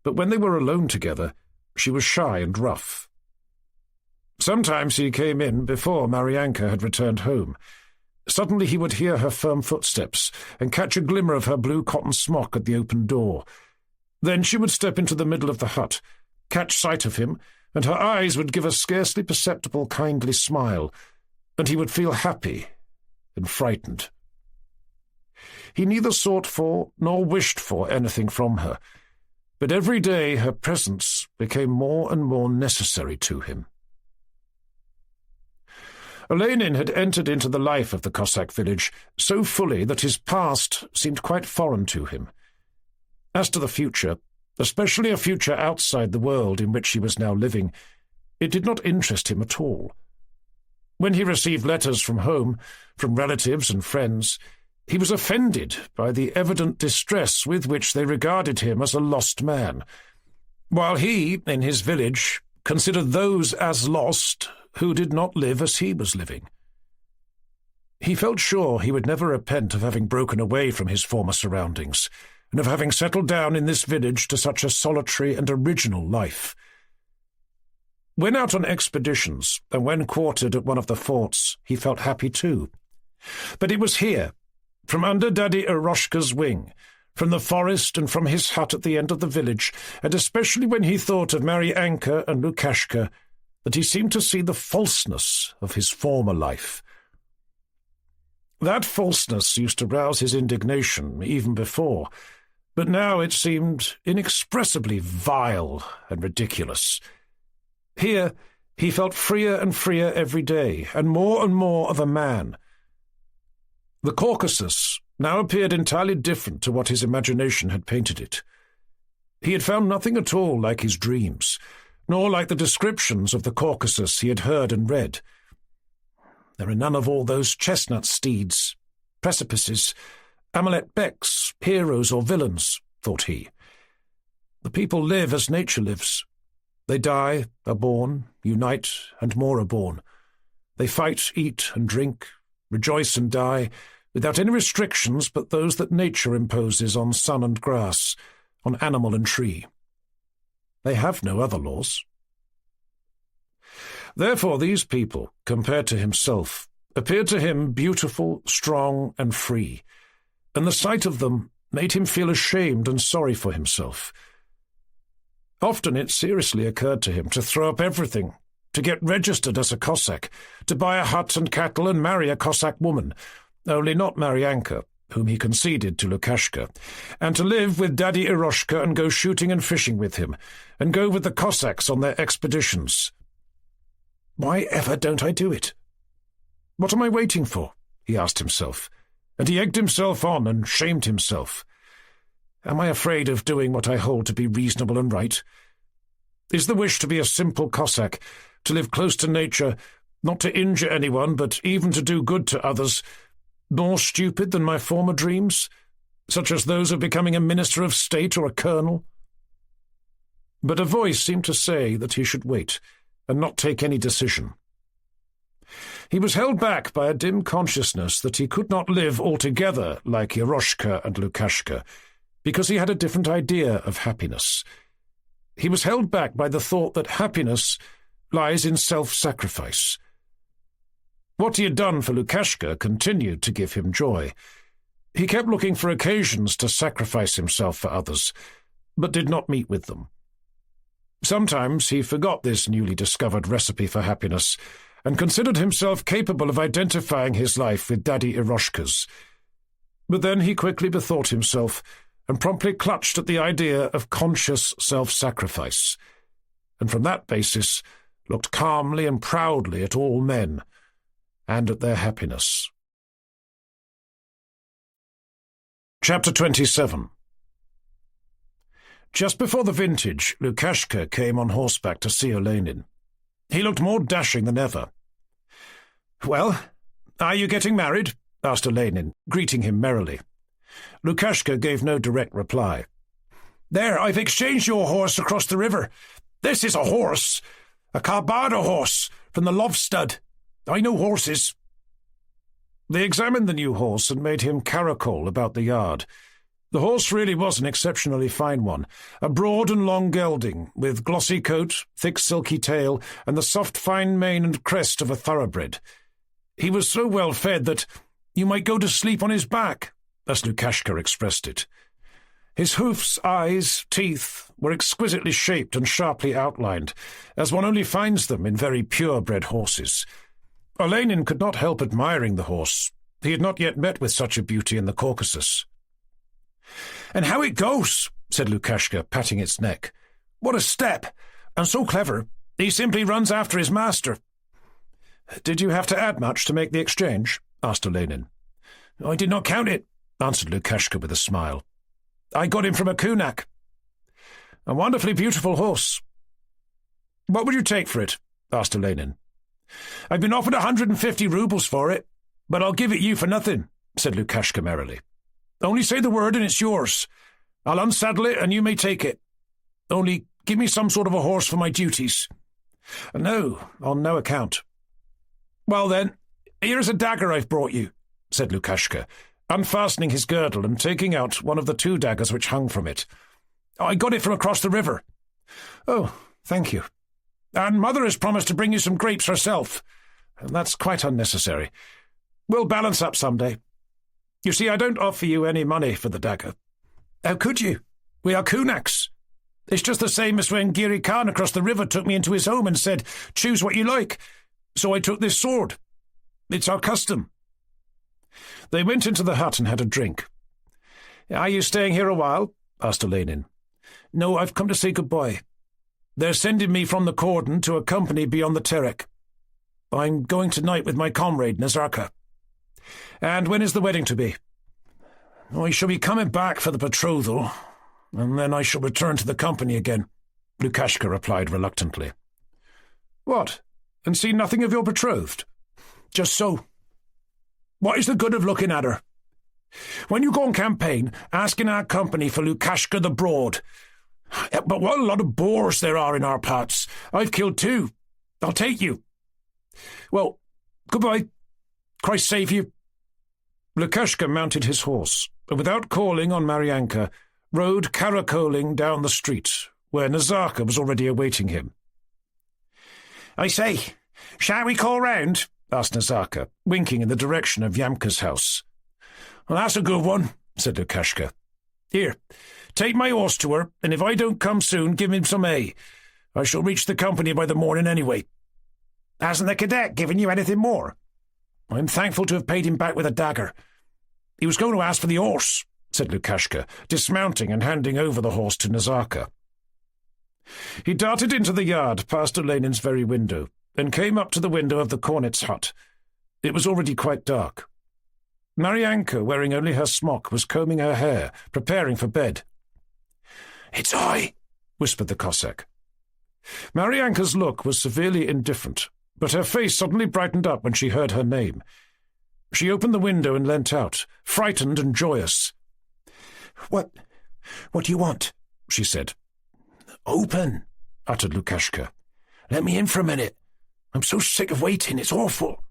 but when they were alone together she was shy and rough. Sometimes he came in before Maryanka had returned home. Suddenly he would hear her firm footsteps and catch a glimmer of her blue cotton smock at the open door. Then she would step into the middle of the hut, catch sight of him, and her eyes would give a scarcely perceptible kindly smile, and he would feel happy and frightened. He neither sought for nor wished for anything from her, but every day her presence became more and more necessary to him. Olenin had entered into the life of the Cossack village so fully that his past seemed quite foreign to him. As to the future, especially a future outside the world in which he was now living, it did not interest him at all. When he received letters from home, from relatives and friends, he was offended by the evident distress with which they regarded him as a lost man, while he, in his village, considered those as lost who did not live as he was living. He felt sure he would never repent of having broken away from his former surroundings, and of having settled down in this village to such a solitary and original life. When out on expeditions, and when quartered at one of the forts, he felt happy too. But it was here, from under Daddy Eroshka's wing, from the forest and from his hut at the end of the village, and especially when he thought of Maryanka and Lukashka, that he seemed to see the falseness of his former life. That falseness used to rouse his indignation even before, but now it seemed inexpressibly vile and ridiculous. Here he felt freer and freer every day, and more of a man. The Caucasus now appeared entirely different to what his imagination had painted it. He had found nothing at all like his dreams, nor like the descriptions of the Caucasus he had heard and read. There are none of all those chestnut steeds, precipices, Amalek becks, heroes or villains, thought he. The people live as nature lives. They die, are born, unite, and more are born. They fight, eat, and drink, rejoice and die, without any restrictions but those that nature imposes on sun and grass, on animal and tree. They have no other laws. Therefore these people, compared to himself, appeared to him beautiful, strong, and free, and the sight of them made him feel ashamed and sorry for himself. Often it seriously occurred to him to throw up everything, to get registered as a Cossack, to buy a hut and cattle and marry a Cossack woman, only not Maryanka, whom he conceded to Lukashka, and to live with Daddy Eroshka and go shooting and fishing with him, and go with the Cossacks on their expeditions. Why ever don't I do it? What am I waiting for? He asked himself, and he egged himself on and shamed himself. Am I afraid of doing what I hold to be reasonable and right? Is the wish to be a simple Cossack, to live close to nature, not to injure anyone, but even to do good to others, more stupid than my former dreams, such as those of becoming a minister of state or a colonel? But a voice seemed to say that he should wait, and not take any decision. He was held back by a dim consciousness that he could not live altogether like Yeroshka and Lukashka, because he had a different idea of happiness. He was held back by the thought that happiness lies in self-sacrifice. What he had done for Lukashka continued to give him joy. He kept looking for occasions to sacrifice himself for others, but did not meet with them. Sometimes he forgot this newly discovered recipe for happiness, and considered himself capable of identifying his life with Daddy Eroshka's. But then he quickly bethought himself, and promptly clutched at the idea of conscious self-sacrifice, and from that basis looked calmly and proudly at all men, and at their happiness. Chapter 27. Just before the vintage, Lukashka came on horseback to see Olenin. He looked more dashing than ever. "Well, are you getting married?" asked Olenin, greeting him merrily. Lukashka gave no direct reply. "There, I've exchanged your horse across the river. This is a horse, a Karbada horse from the Lovstud. I know horses." They examined the new horse and made him caracole about the yard. The horse really was an exceptionally fine one, a broad and long gelding, with glossy coat, thick silky tail, and the soft fine mane and crest of a thoroughbred. He was so well fed that you might go to sleep on his back, as Lukashka expressed it. His hoofs, eyes, teeth were exquisitely shaped and sharply outlined, as one only finds them in very pure-bred horses. Olenin could not help admiring the horse. He had not yet met with such a beauty in the Caucasus. "And how it goes," said Lukashka, patting its neck. "What a step! And so clever. He simply runs after his master." "Did you have to add much to make the exchange?" asked Olenin. "I did not count it," answered Lukashka with a smile. "I got him from a kunak." "A wonderfully beautiful horse." "What would you take for it?" asked Olenin. "I've been offered 150 rubles for it, but I'll give it you for nothing," said Lukashka merrily. "Only say the word and it's yours. I'll unsaddle it and you may take it. Only give me some sort of a horse for my duties." "No, on no account." "Well then, here's a dagger I've brought you," said Lukashka, unfastening his girdle and taking out one of the 2 daggers which hung from it. "I got it from across the river." "Oh, thank you. And Mother has promised to bring you some grapes herself. And that's quite unnecessary. We'll balance up some day. You see, I don't offer you any money for the dagger. How could you? We are Cossacks. It's just the same as when Giri Khan across the river took me into his home and said, choose what you like. So I took this sword. It's our custom. They went into the hut and had a drink. Are you staying here a while? Asked Olenin. No, I've come to say goodbye. They're sending me from the cordon to a company beyond the Terek. I'm going tonight with my comrade, Nazarka. And when is the wedding to be? I shall be coming back for the betrothal, and then I shall return to the company again, Lukashka replied reluctantly. What, and see nothing of your betrothed? Just so. What is the good of looking at her? When you go on campaign, ask in our company for Lukashka the Broad. But what a lot of boars there are in our parts. I've killed 2. I'll take you. Well, goodbye. Christ save you. Lukashka mounted his horse, and without calling on Maryanka, rode caracoling down the street, where Nazarka was already awaiting him. I say, shall we call round? Asked Nazarka, winking in the direction of Yamka's house. Well, that's a good one, said Lukashka. Here, take my horse to her, and if I don't come soon, give him some hay. I shall reach the company by the morning anyway. Hasn't the cadet given you anything more? I'm thankful to have paid him back with a dagger. He was going to ask for the horse, said Lukashka, dismounting and handing over the horse to Nazarka. He darted into the yard past Olenin's very window, and came up to the window of the cornet's hut. It was already quite dark. Maryanka, wearing only her smock, was combing her hair, preparing for bed. It's I, whispered the Cossack. Maryanka's look was severely indifferent, but her face suddenly brightened up when she heard her name. She opened the window and leant out, frightened and joyous. What do you want? She said. Open, uttered Lukashka. Let me in for a minute. I'm so sick of waiting, it's awful.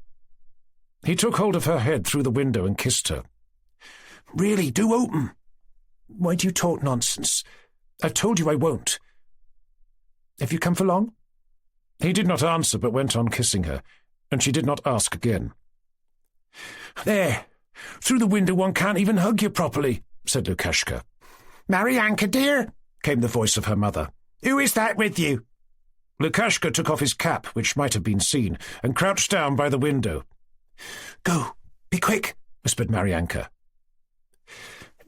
He took hold of her head through the window and kissed her. Really, do open. Why do you talk nonsense? I've told you I won't. Have you come for long? He did not answer, but went on kissing her, and she did not ask again. There, through the window one can't even hug you properly, said Lukashka. Maryanka, dear, came the voice of her mother. Who is that with you? Lukashka took off his cap, which might have been seen, and crouched down by the window. Go, be quick, whispered Maryanka.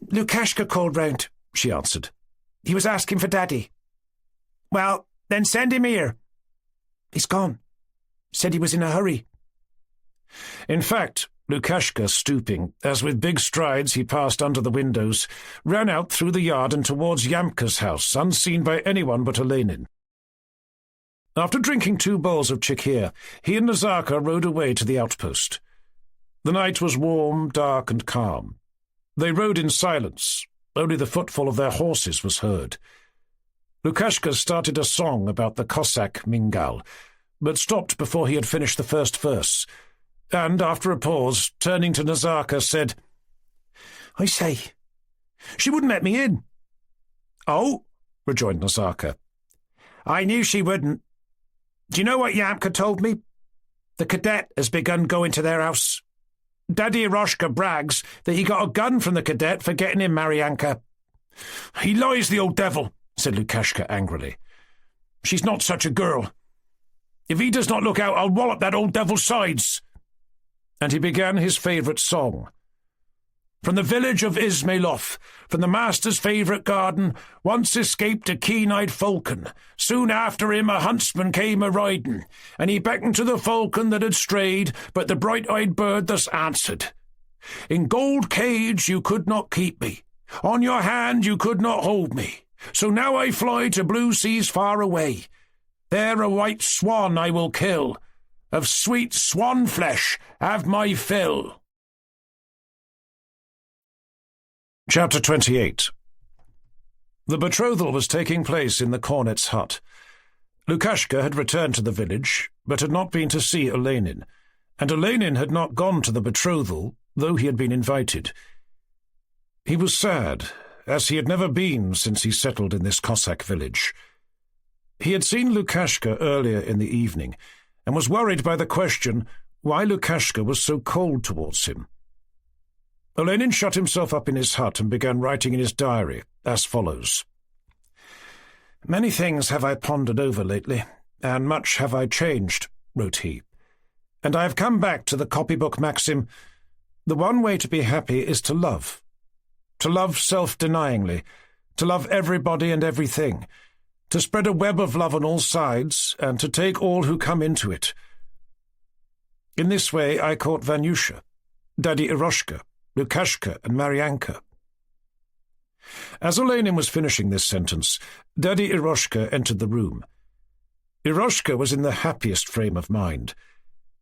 Lukashka called round, she answered. He was asking for Daddy. Well, then send him here. He's gone. Said he was in a hurry. In fact, Lukashka, stooping, as with big strides he passed under the windows, ran out through the yard and towards Yamka's house, unseen by anyone but Olenin. After drinking 2 bowls of chikhir, he and Nazarka rode away to the outpost. The night was warm, dark, and calm. They rode in silence. Only the footfall of their horses was heard. Lukashka started a song about the Cossack Mingal, but stopped before he had finished the first verse, and, after a pause, turning to Nazarka, said, I say, she wouldn't let me in. Oh, rejoined Nazarka. I knew she wouldn't. Do you know what Yamka told me? The cadet has begun going to their house. Daddy Eroshka brags that he got a gun from the cadet for getting in Maryanka. He lies, the old devil, said Lukashka angrily. She's not such a girl. If he does not look out, I'll wallop that old devil's sides. And he began his favourite song. From the village of Ismailov, from the master's favourite garden, once escaped a keen-eyed falcon. Soon after him a huntsman came a-riding, and he beckoned to the falcon that had strayed, but the bright-eyed bird thus answered. In gold cage you could not keep me, on your hand you could not hold me, so now I fly to blue seas far away. There a white swan I will kill, of sweet swan flesh have my fill. Chapter 28. The betrothal was taking place in the cornet's hut. Lukashka had returned to the village, but had not been to see Olenin, and Olenin had not gone to the betrothal, though he had been invited. He was sad, as he had never been since he settled in this Cossack village. He had seen Lukashka earlier in the evening, and was worried by the question why Lukashka was so cold towards him. Olenin shut himself up in his hut and began writing in his diary, as follows. "Many things have I pondered over lately, and much have I changed," wrote he. "And I have come back to the copybook maxim, the one way to be happy is to love self-denyingly, to love everybody and everything, to spread a web of love on all sides, and to take all who come into it. In this way I caught Vanyusha, Daddy Eroshka, Lukashka, and Maryanka." As Olenin was finishing this sentence, Daddy Eroshka entered the room. Eroshka was in the happiest frame of mind.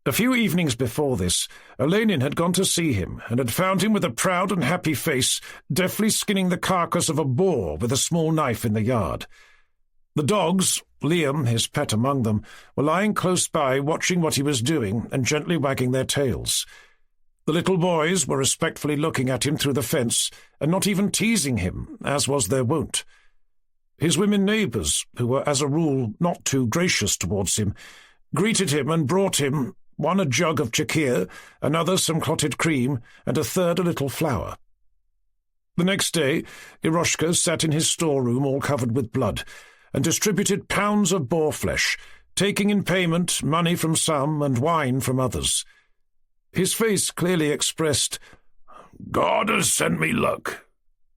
A few evenings before this, Olenin had gone to see him and had found him with a proud and happy face, deftly skinning the carcass of a boar with a small knife in the yard. The dogs, Liam, his pet among them, were lying close by, watching what he was doing and gently wagging their tails. The little boys were respectfully looking at him through the fence and not even teasing him, as was their wont. His women neighbours, who were as a rule not too gracious towards him, greeted him and brought him, one a jug of chakir, another some clotted cream, and a third a little flour. The next day, Eroshka sat in his storeroom all covered with blood, and distributed pounds of boar flesh, taking in payment money from some and wine from others. His face clearly expressed, "God has sent me luck.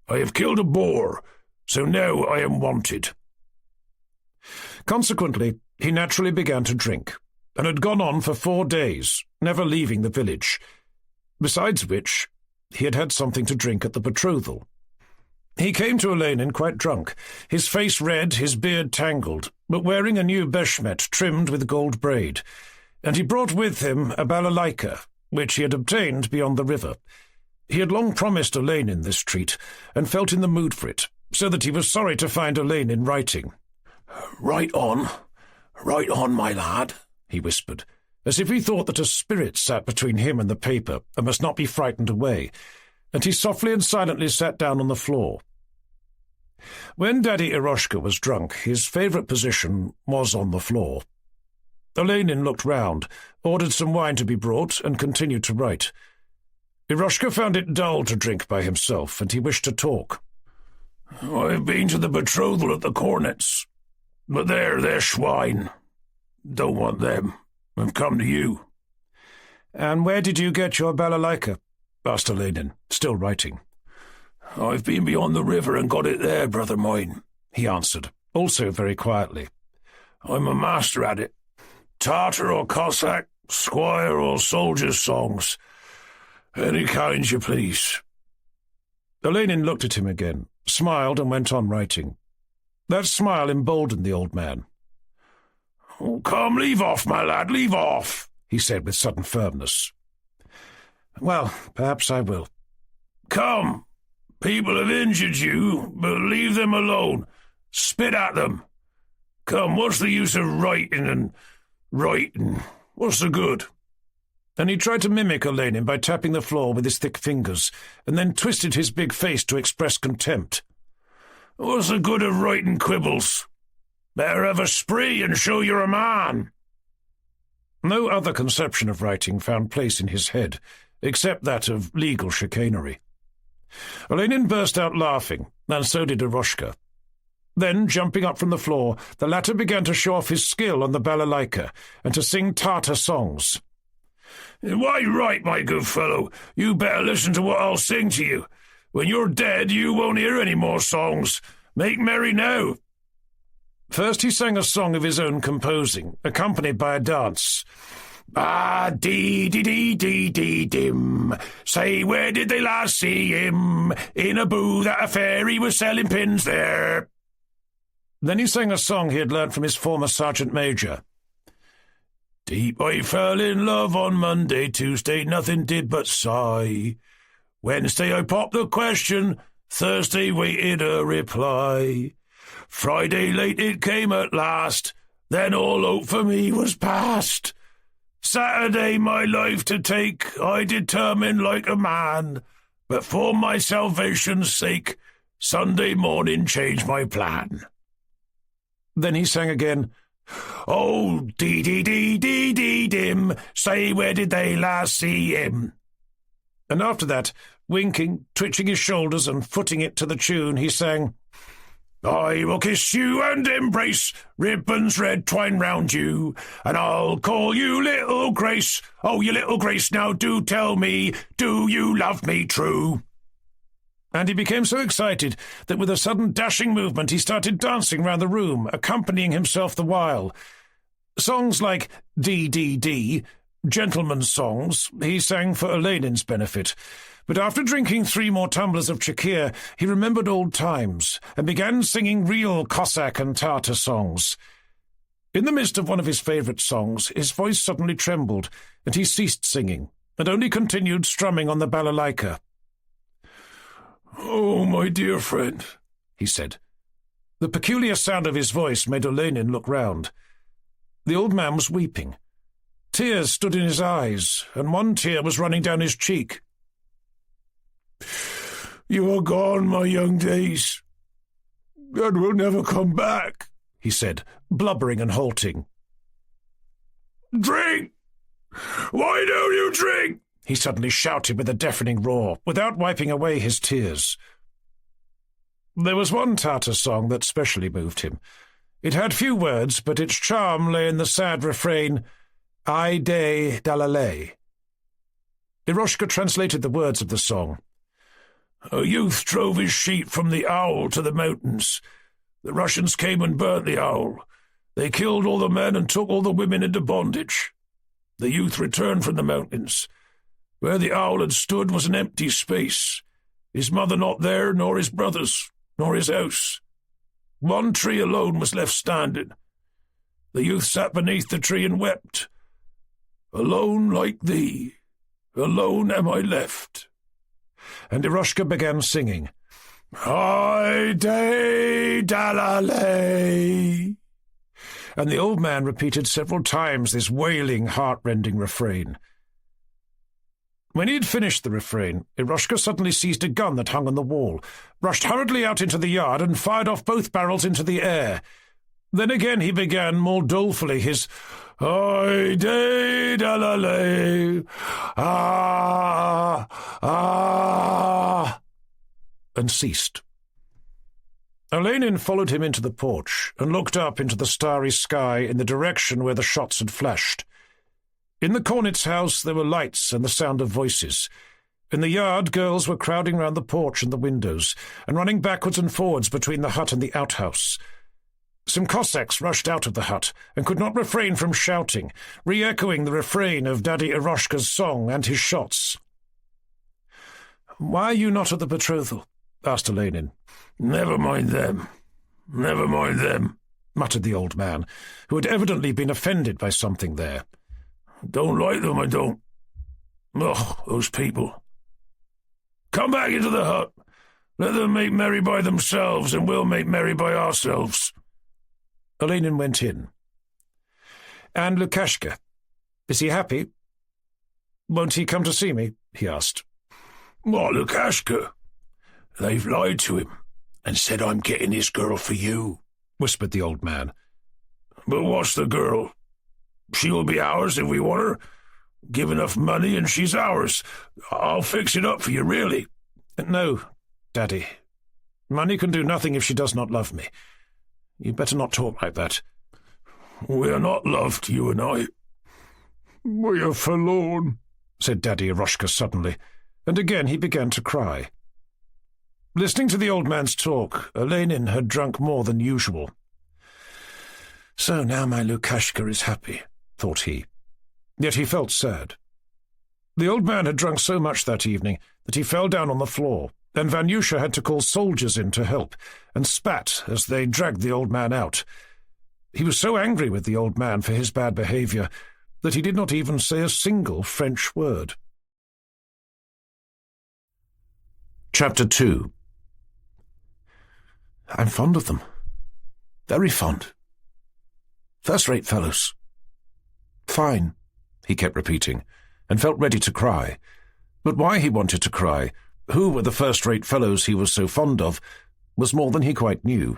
I have killed a boar, so now I am wanted." Consequently, he naturally began to drink, and had gone on for 4 days, never leaving the village. Besides which, he had had something to drink at the betrothal. He came to Olenin quite drunk, his face red, his beard tangled, but wearing a new beshmet trimmed with gold braid, and he brought with him a balalaika, which he had obtained beyond the river. He had long promised Olenin this treat, and felt in the mood for it, so that he was sorry to find Olenin writing. Write on, my lad," he whispered, as if he thought that a spirit sat between him and the paper and must not be frightened away, and he softly and silently sat down on the floor. When Daddy Eroshka was drunk, his favourite position was on the floor. Olenin looked round, ordered some wine to be brought, and continued to write. Eroshka found it dull to drink by himself, and he wished to talk. "I've been to the betrothal at the Cornets, but they're swine. Don't want them. I've come to you." "And where did you get your balalaika?" asked Olenin, still writing. "I've been beyond the river and got it there, brother mine," he answered, also very quietly. "I'm a master at it. Tartar or Cossack, squire or soldier's songs. Any kind you please." Olenin looked at him again, smiled, and went on writing. That smile emboldened the old man. "Oh, come, leave off, my lad, leave off," he said with sudden firmness. "Well, perhaps I will." "Come, people have injured you, but leave them alone. Spit at them. Come, what's the use of writing? What's the good?" And he tried to mimic Olenin by tapping the floor with his thick fingers, and then twisted his big face to express contempt. "What's the good of writing quibbles? Better have a spree and show you're a man." No other conception of writing found place in his head, except that of legal chicanery. Olenin burst out laughing, and so did Eroshka. Then, jumping up from the floor, the latter began to show off his skill on the balalaika, and to sing Tartar songs. "Why, right, my good fellow, you better listen to what I'll sing to you. When you're dead, you won't hear any more songs. Make merry now." First he sang a song of his own composing, accompanied by a dance. "Ah-dee-dee-dee-dee-dee-dim, say where did they last see him? In a booth at a fair he was selling pins there." Then he sang a song he had learnt from his former sergeant major. "Deep I fell in love on Monday, Tuesday nothing did but sigh. Wednesday I popped the question, Thursday waited a reply. Friday late it came at last, then all hope for me was past. Saturday my life to take, I determined like a man, but for my salvation's sake, Sunday morning changed my plan." Then he sang again, "Oh, dee-dee-dee-dee-dee-dim, say where did they last see him?" And after that Winking, twitching his shoulders and footing it to the tune, he sang, I will kiss you and embrace, ribbons red twine round you, and I'll call you little Grace. Oh, you little Grace, now do tell me, do you love me true? And he became so excited that with a sudden dashing movement he started dancing round the room, accompanying himself the while. Songs like D, D, D, gentlemen's songs, he sang for Olenin's benefit. But after drinking 3 more tumblers of Chekir, he remembered old times and began singing real Cossack and Tartar songs. In the midst of one of his favourite songs, his voice suddenly trembled, and he ceased singing, and only continued strumming on the balalaika. Oh, my dear friend, he said. The peculiar sound of his voice made Olenin look round. The old man was weeping. Tears stood in his eyes, and one tear was running down his cheek. You are gone, my young days, and will never come back, he said, blubbering and halting. Drink! Why don't you drink? He suddenly shouted with a deafening roar, without wiping away his tears. There was one Tartar song that specially moved him. It had few words, but its charm lay in the sad refrain, Ai de dalalay. Eroshka translated the words of the song. A youth drove his sheep from the owl to the mountains. The Russians came and burnt the owl. They killed all the men and took all the women into bondage. The youth returned from the mountains. Where the owl had stood was an empty space. His mother not there, nor his brothers, nor his house. One tree alone was left standing. The youth sat beneath the tree and wept. Alone like thee, alone am I left. And Eroshka began singing, Ai de dalalay. And the old man repeated several times this wailing, heart-rending refrain. When he had finished the refrain, Eroshka suddenly seized a gun that hung on the wall, rushed hurriedly out into the yard and fired off both barrels into the air. Then again he began more dolefully his Ai de dalalay, ah, ah, and ceased. Olenin followed him into the porch and looked up into the starry sky in the direction where the shots had flashed. In the Kornitz house there were lights and the sound of voices. In the yard girls were crowding round the porch and the windows, and running backwards and forwards between the hut and the outhouse. Some Cossacks rushed out of the hut and could not refrain from shouting, re-echoing the refrain of Daddy Eroshka's song and his shots. "Why are you not at the betrothal?" asked Olenin. "Never mind them, muttered the old man, who had evidently been offended by something there. "Don't like them, I don't. Ugh, those people. Come back into the hut. Let them make merry by themselves, and we'll make merry by ourselves." Olenin went in. "And Lukashka, is he happy? Won't he come to see me?" he asked. "What, Lukashka? They've lied to him and said I'm getting his girl for you," whispered the old man. "But what's the girl? She'll be ours if we want her. Give enough money and she's ours. I'll fix it up for you, really." "No, Daddy. Money can do nothing if she does not love me. You'd better not talk like that." "We're not loved, you and I. We are forlorn," said Daddy Eroshka suddenly, and again he began to cry. Listening to the old man's talk, Olenin had drunk more than usual. "So now my Lukashka is happy," thought he. Yet he felt sad. The old man had drunk so much that evening that he fell down on the floor, and Vanyusha had to call soldiers in to help, and spat as they dragged the old man out. He was so angry with the old man for his bad behaviour that he did not even say a single French word. Chapter 2. "I'm fond of them. Very fond. First-rate fellows. Fine," he kept repeating, and felt ready to cry. But why he wanted to cry, who were the first-rate fellows he was so fond of, was more than he quite knew.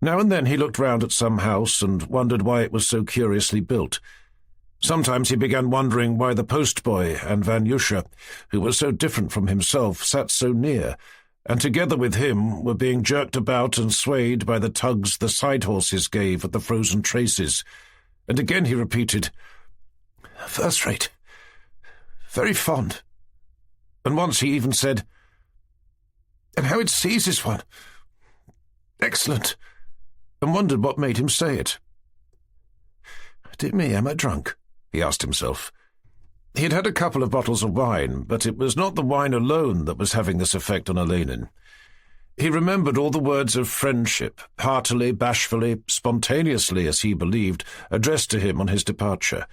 Now and then he looked round at some house and wondered why it was so curiously built. Sometimes he began wondering why the postboy and Vanyusha, who were so different from himself, sat so near, and together with him were being jerked about and swayed by the tugs the side-horses gave at the frozen traces. And again he repeated, "First rate. Very fond." And once he even said, "And how it seizes one. Excellent," and wondered what made him say it. "Dear me, am I drunk?" he asked himself. He had had a couple of bottles of wine, but it was not the wine alone that was having this effect on Olenin. He remembered all the words of friendship, heartily, bashfully, spontaneously, as he believed, addressed to him on his departure.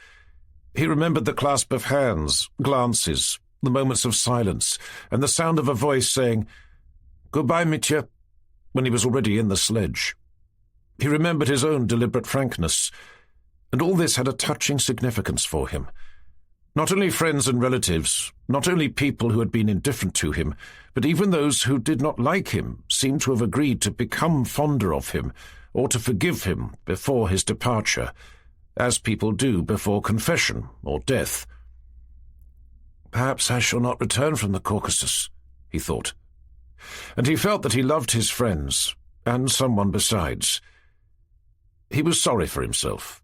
He remembered the clasp of hands, glances, the moments of silence, and the sound of a voice saying, "Goodbye, Mitya," when he was already in the sledge. He remembered his own deliberate frankness, and all this had a touching significance for him. Not only friends and relatives, not only people who had been indifferent to him, but even those who did not like him seemed to have agreed to become fonder of him or to forgive him before his departure, as people do before confession or death. "Perhaps I shall not return from the Caucasus," he thought. And he felt that he loved his friends, and someone besides. He was sorry for himself.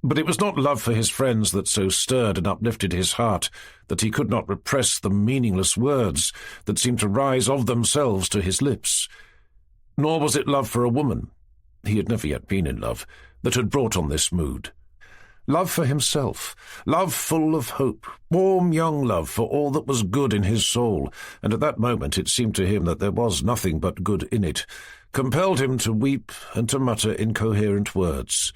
But it was not love for his friends that so stirred and uplifted his heart that he could not repress the meaningless words that seemed to rise of themselves to his lips. Nor was it love for a woman, he had never yet been in love, that had brought on this mood. Love for himself, love full of hope, warm young love for all that was good in his soul, and at that moment it seemed to him that there was nothing but good in it, compelled him to weep and to mutter incoherent words.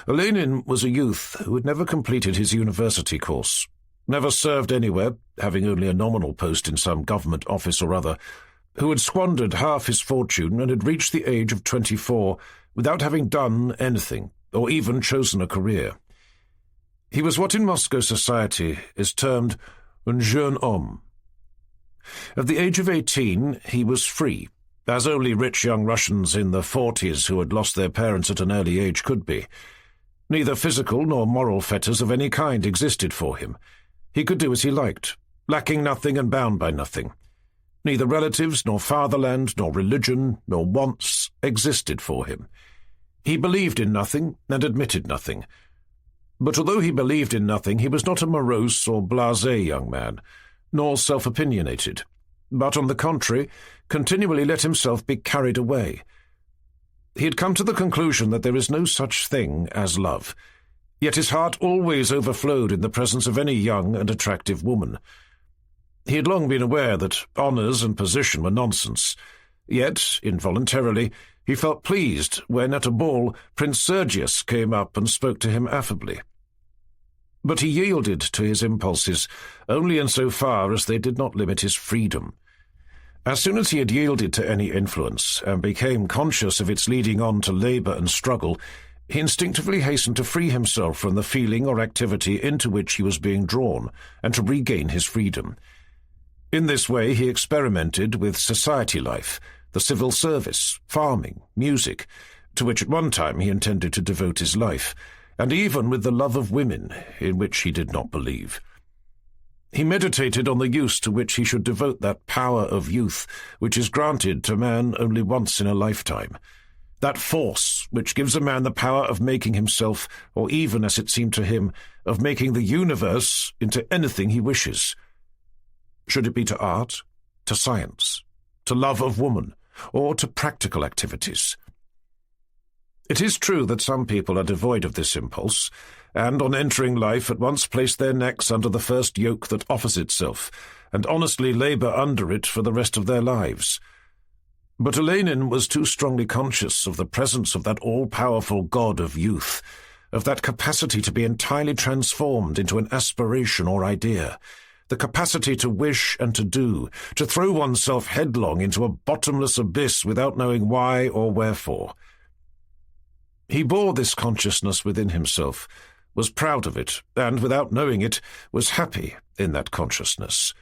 Olenin was a youth who had never completed his university course, never served anywhere, having only a nominal post in some government office or other, who had squandered half his fortune and had reached the age of 24 without having done anything, or even chosen a career. He was what in Moscow society is termed un jeune homme. At the age of 18 he was free, as only rich young Russians in the 40s who had lost their parents at an early age could be. Neither physical nor moral fetters of any kind existed for him. He could do as he liked, lacking nothing and bound by nothing. Neither relatives, nor fatherland, nor religion, nor wants existed for him. He believed in nothing and admitted nothing. But although he believed in nothing, he was not a morose or blasé young man, nor self-opinionated, but on the contrary, continually let himself be carried away. He had come to the conclusion that there is no such thing as love, yet his heart always overflowed in the presence of any young and attractive woman. He had long been aware that honours and position were nonsense, yet, involuntarily, he felt pleased when at a ball Prince Sergius came up and spoke to him affably. But he yielded to his impulses only in so far as they did not limit his freedom. As soon as he had yielded to any influence and became conscious of its leading on to labour and struggle, he instinctively hastened to free himself from the feeling or activity into which he was being drawn and to regain his freedom. In this way he experimented with society life, the civil service, farming, music, to which at one time he intended to devote his life, and even with the love of women, in which he did not believe. He meditated on the use to which he should devote that power of youth which is granted to man only once in a lifetime, that force which gives a man the power of making himself, or even, as it seemed to him, of making the universe into anything he wishes. Should it be to art, to science, to love of woman, or to practical activities? It is true that some people are devoid of this impulse, and on entering life at once place their necks under the first yoke that offers itself, and honestly labour under it for the rest of their lives. But Olenin was too strongly conscious of the presence of that all-powerful god of youth, of that capacity to be entirely transformed into an aspiration or idea, the capacity to wish and to do, to throw oneself headlong into a bottomless abyss without knowing why or wherefore. He bore this consciousness within himself, was proud of it, and, without knowing it, was happy in that consciousness.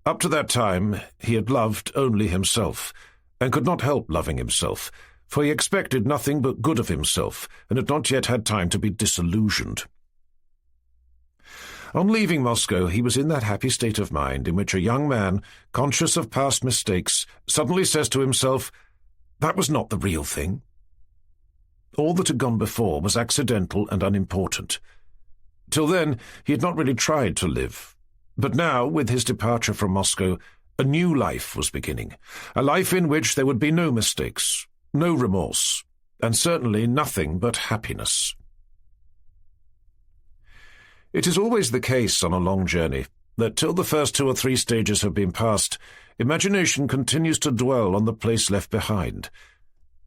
Up to that time he had loved only himself, and could not help loving himself, for he expected nothing but good of himself, and had not yet had time to be disillusioned. On leaving Moscow, he was in that happy state of mind in which a young man, conscious of past mistakes, suddenly says to himself, "That was not the real thing." All that had gone before was accidental and unimportant. Till then, he had not really tried to live. But now, with his departure from Moscow, a new life was beginning, a life in which there would be no mistakes, no remorse, and certainly nothing but happiness. It is always the case on a long journey that till the first 2 or 3 stages have been passed, imagination continues to dwell on the place left behind.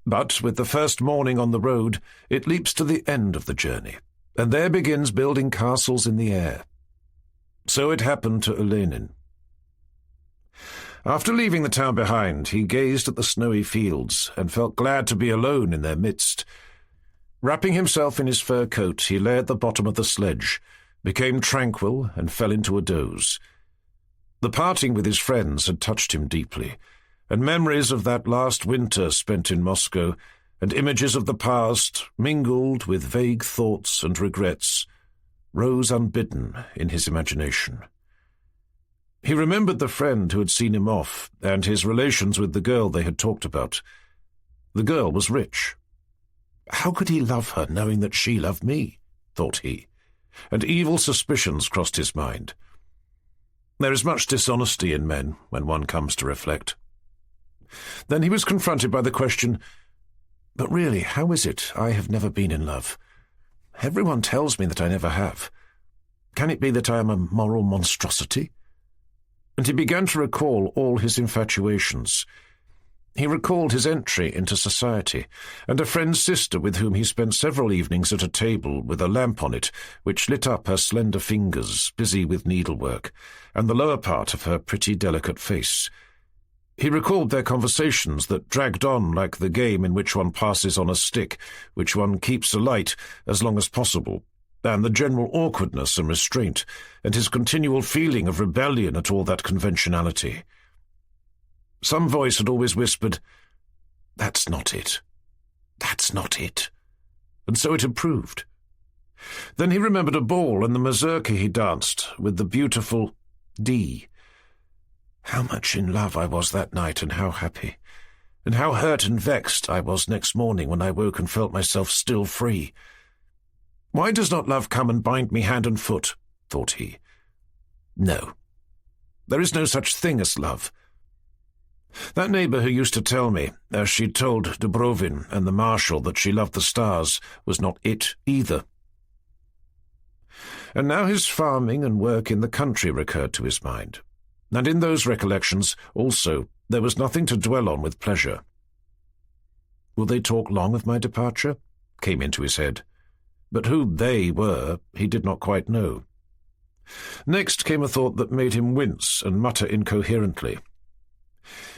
But with the first morning on the road, it leaps to the end of the journey, and there begins building castles in the air. So it happened to Olenin. After leaving the town behind, he gazed at the snowy fields and felt glad to be alone in their midst. Wrapping himself in his fur coat, he lay at the bottom of the sledge, became tranquil, and fell into a doze. The parting with his friends had touched him deeply, and memories of that last winter spent in Moscow, and images of the past, mingled with vague thoughts and regrets, rose unbidden in his imagination. He remembered the friend who had seen him off, and his relations with the girl they had talked about. The girl was rich. How could he love her, knowing that she loved me? Thought he, and evil suspicions crossed his mind. There is much dishonesty in men when one comes to reflect. Then he was confronted by the question, "But really, how is it I have never been in love? Everyone tells me that I never have. Can it be that I am a moral monstrosity?" And he began to recall all his infatuations. He recalled his entry into society, and a friend's sister with whom he spent several evenings at a table with a lamp on it, which lit up her slender fingers, busy with needlework, and the lower part of her pretty, delicate face. He recalled their conversations that dragged on like the game in which one passes on a stick, which one keeps alight as long as possible, and the general awkwardness and restraint, and his continual feeling of rebellion at all that conventionality. Some voice had always whispered, "That's not it. That's not it." And so it had proved. Then he remembered a ball and the mazurka he danced with the beautiful D. How much in love I was that night, and how happy, and how hurt and vexed I was next morning when I woke and felt myself still free. Why does not love come and bind me hand and foot? Thought he. No, there is no such thing as love. That neighbour who used to tell me, as she told Dubrovin and the marshal that she loved the stars, was not it either. And now his farming and work in the country recurred to his mind, and in those recollections also there was nothing to dwell on with pleasure. Will they talk long of my departure? Came into his head, but who they were he did not quite know. Next came a thought that made him wince and mutter incoherently.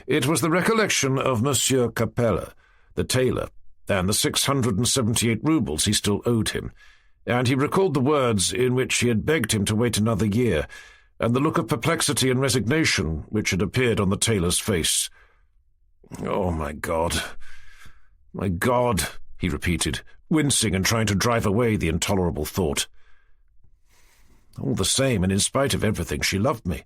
It was the recollection of Monsieur Capella, the tailor, and the 678 roubles he still owed him, and he recalled the words in which he had begged him to wait another year, and the look of perplexity and resignation which had appeared on the tailor's face. "Oh, my God, he repeated, wincing and trying to drive away the intolerable thought. All the same, and in spite of everything, she loved me,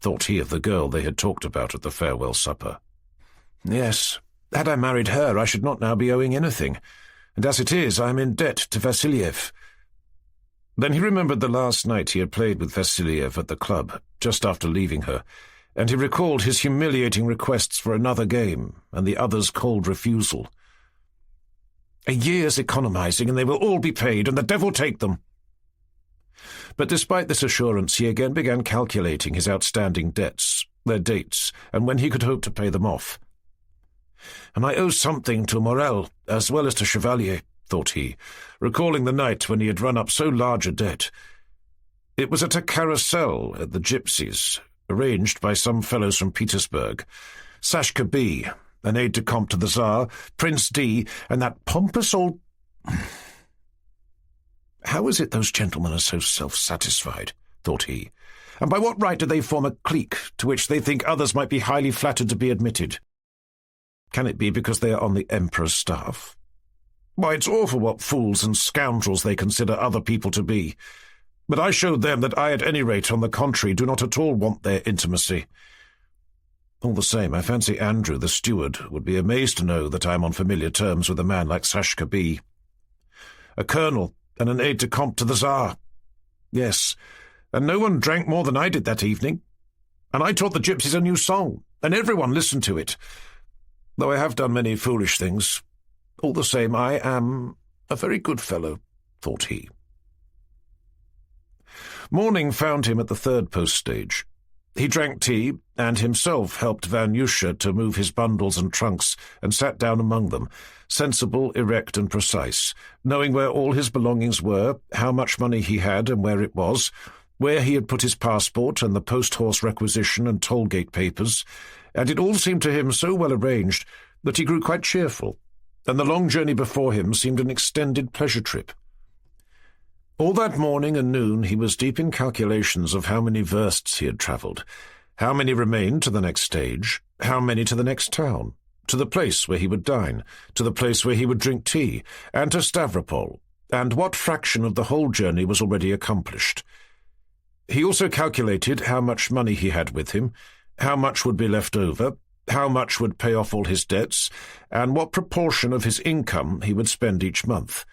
thought he of the girl they had talked about at the farewell supper. Yes, had I married her, I should not now be owing anything, and as it is, I am in debt to Vassiliev. Then he remembered the last night he had played with Vassiliev at the club, just after leaving her, and he recalled his humiliating requests for another game, and the other's cold refusal. A year's economizing, and they will all be paid, and the devil take them. But despite this assurance, he again began calculating his outstanding debts, their dates, and when he could hope to pay them off. And I owe something to Morel, as well as to Chevalier, thought he, recalling the night when he had run up so large a debt. It was at a carousel at the Gypsies, arranged by some fellows from Petersburg, Sashka B., an aide-de-camp to the Tsar, Prince D., and that pompous old... How is it those gentlemen are so self-satisfied, thought he, and by what right do they form a clique to which they think others might be highly flattered to be admitted? Can it be because they are on the Emperor's staff? Why, it's awful what fools and scoundrels they consider other people to be. But I showed them that I, at any rate, on the contrary, do not at all want their intimacy. All the same, I fancy Andrew, the steward, would be amazed to know that I am on familiar terms with a man like Sashka B. A colonel and an aide-de-camp to the Tsar. Yes, and no one drank more than I did that evening. And I taught the gypsies a new song, and everyone listened to it. Though I have done many foolish things, all the same I am a very good fellow, thought he. Morning found him at the third post stage. He drank tea, and himself helped Vanyusha to move his bundles and trunks, and sat down among them, sensible, erect, and precise, knowing where all his belongings were, how much money he had and where it was, where he had put his passport and the post-horse requisition and toll-gate papers, and it all seemed to him so well arranged that he grew quite cheerful, and the long journey before him seemed an extended pleasure trip. All that morning and noon he was deep in calculations of how many versts he had travelled, how many remained to the next stage, how many to the next town, to the place where he would dine, to the place where he would drink tea, and to Stavropol, and what fraction of the whole journey was already accomplished. He also calculated how much money he had with him, how much would be left over, how much would pay off all his debts, and what proportion of his income he would spend each month.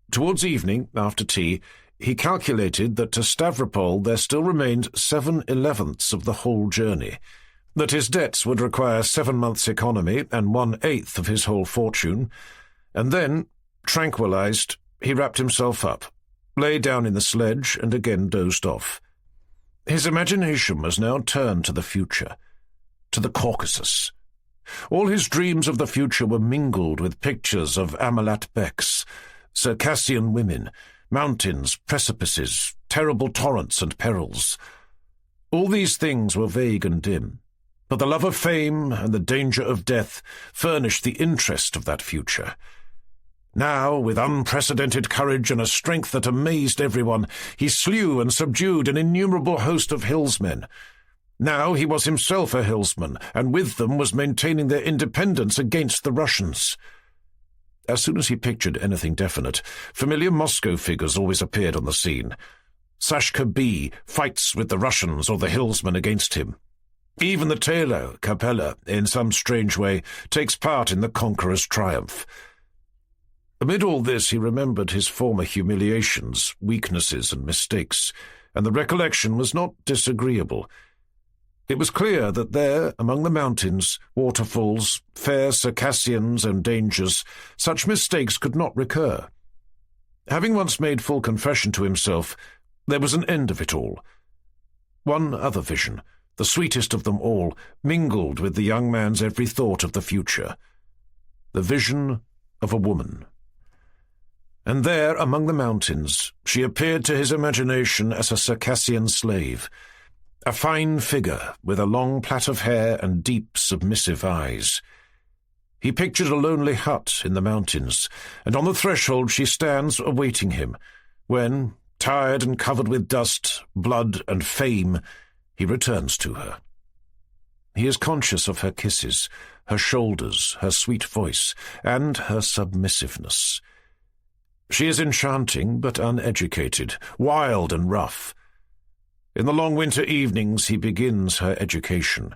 Towards evening, after tea, he calculated that to Stavropol there still remained 7/11ths of the whole journey, that his debts would require 7 months' economy and 1/8 of his whole fortune, and then, tranquilized, he wrapped himself up, lay down in the sledge, and again dozed off. His imagination was now turned to the future, to the Caucasus. All his dreams of the future were mingled with pictures of Amalat Beks, Circassian women, mountains, precipices, terrible torrents and perils. All these things were vague and dim, but the love of fame and the danger of death furnished the interest of that future. Now, with unprecedented courage and a strength that amazed everyone, he slew and subdued an innumerable host of hillsmen. Now he was himself a hillsman, and with them was maintaining their independence against the Russians. As soon as he pictured anything definite, familiar Moscow figures always appeared on the scene. Sashka B fights with the Russians or the hillsmen against him. Even the tailor, Capella, in some strange way, takes part in the conqueror's triumph. Amid all this he remembered his former humiliations, weaknesses, and mistakes, and the recollection was not disagreeable. It was clear that there, among the mountains, waterfalls, fair Circassians, and dangers, such mistakes could not recur. Having once made full confession to himself, there was an end of it all. One other vision, the sweetest of them all, mingled with the young man's every thought of the future. The vision of a woman. And there, among the mountains, she appeared to his imagination as a Circassian slave, a fine figure with a long plait of hair and deep, submissive eyes. He pictured a lonely hut in the mountains, and on the threshold she stands awaiting him, when, tired and covered with dust, blood, and fame, he returns to her. He is conscious of her kisses, her shoulders, her sweet voice, and her submissiveness. She is enchanting but uneducated, wild and rough. In the long winter evenings he begins her education.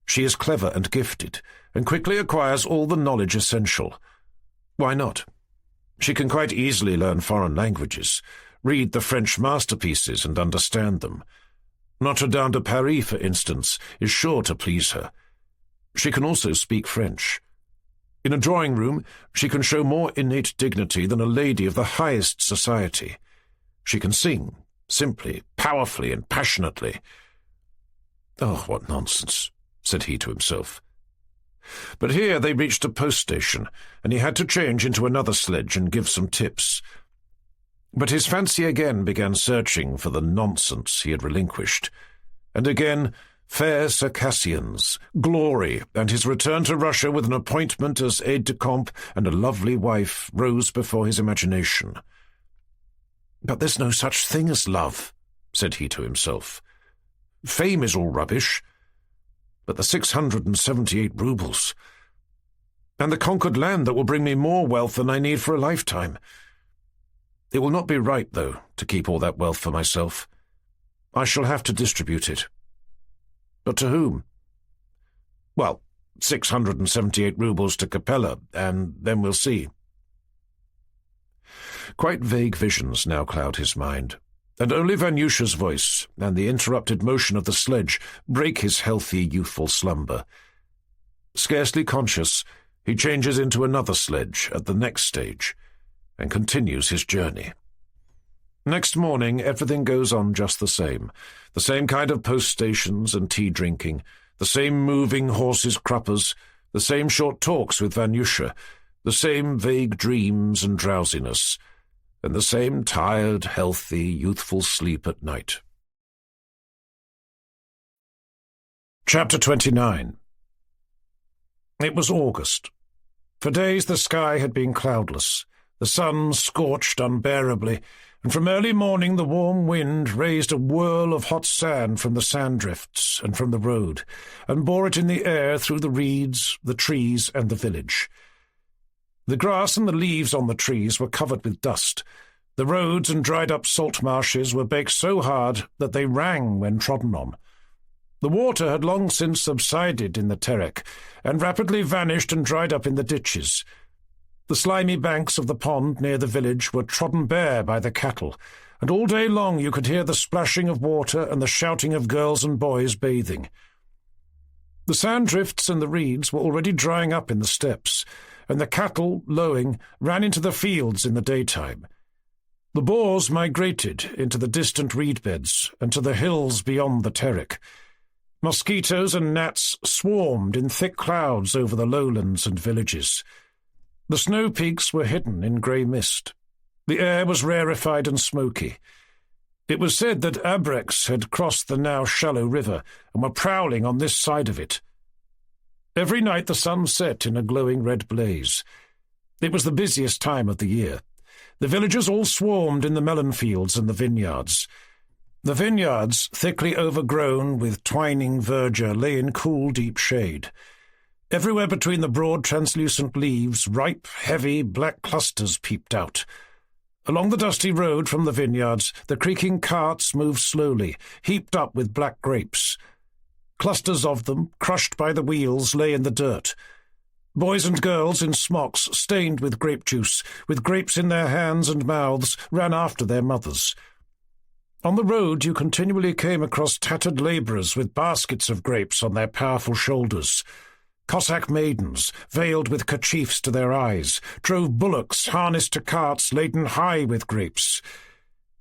She is clever and gifted, and quickly acquires all the knowledge essential. Why not? She can quite easily learn foreign languages, read the French masterpieces and understand them. Notre Dame de Paris, for instance, is sure to please her. She can also speak French. In a drawing-room she can show more innate dignity than a lady of the highest society. She can sing, simply, powerfully, and passionately. "Oh, what nonsense," said he to himself. But here they reached a post-station, and he had to change into another sledge and give some tips. But his fancy again began searching for the nonsense he had relinquished, and again fair Circassians, glory, and his return to Russia with an appointment as aide-de-camp and a lovely wife rose before his imagination. "But there's no such thing as love," said he to himself. "Fame is all rubbish. But the 678 roubles, and the conquered land that will bring me more wealth than I need for a lifetime. It will not be right, though, to keep all that wealth for myself. I shall have to distribute it. But to whom? Well, 678 roubles to Capella, and then we'll see. Quite vague visions now cloud his mind, and only Vanyusha's voice and the interrupted motion of the sledge break his healthy, youthful slumber. Scarcely conscious, he changes into another sledge at the next stage, and continues his journey. Next morning, everything goes on just the same kind of post stations and tea drinking, the same moving horses' cruppers, the same short talks with Vanyusha, the same vague dreams and drowsiness, and the same tired, healthy, youthful sleep at night. Chapter 29. It was August. For days the sky had been cloudless, the sun scorched unbearably, and from early morning the warm wind raised a whirl of hot sand from the sand drifts and from the road, and bore it in the air through the reeds, the trees, and the village. The grass and the leaves on the trees were covered with dust. The roads and dried-up salt marshes were baked so hard that they rang when trodden on. The water had long since subsided in the Terek, and rapidly vanished and dried up in the ditches. The slimy banks of the pond near the village were trodden bare by the cattle, and all day long you could hear the splashing of water and the shouting of girls and boys bathing. The sand drifts and the reeds were already drying up in the steppes, and the cattle, lowing, ran into the fields in the daytime. The boars migrated into the distant reed beds and to the hills beyond the Terek. Mosquitoes and gnats swarmed in thick clouds over the lowlands and villages. The snow peaks were hidden in grey mist. The air was rarefied and smoky. It was said that abreks had crossed the now shallow river and were prowling on this side of it. Every night the sun set in a glowing red blaze. It was the busiest time of the year. The villagers all swarmed in the melon fields and the vineyards. The vineyards, thickly overgrown with twining verdure, lay in cool, deep shade. Everywhere between the broad, translucent leaves, ripe, heavy, black clusters peeped out. Along the dusty road from the vineyards, the creaking carts moved slowly, heaped up with black grapes. Clusters of them, crushed by the wheels, lay in the dirt. Boys and girls in smocks, stained with grape juice, with grapes in their hands and mouths, ran after their mothers. On the road you continually came across tattered labourers with baskets of grapes on their powerful shoulders. Cossack maidens, veiled with kerchiefs to their eyes, drove bullocks harnessed to carts laden high with grapes.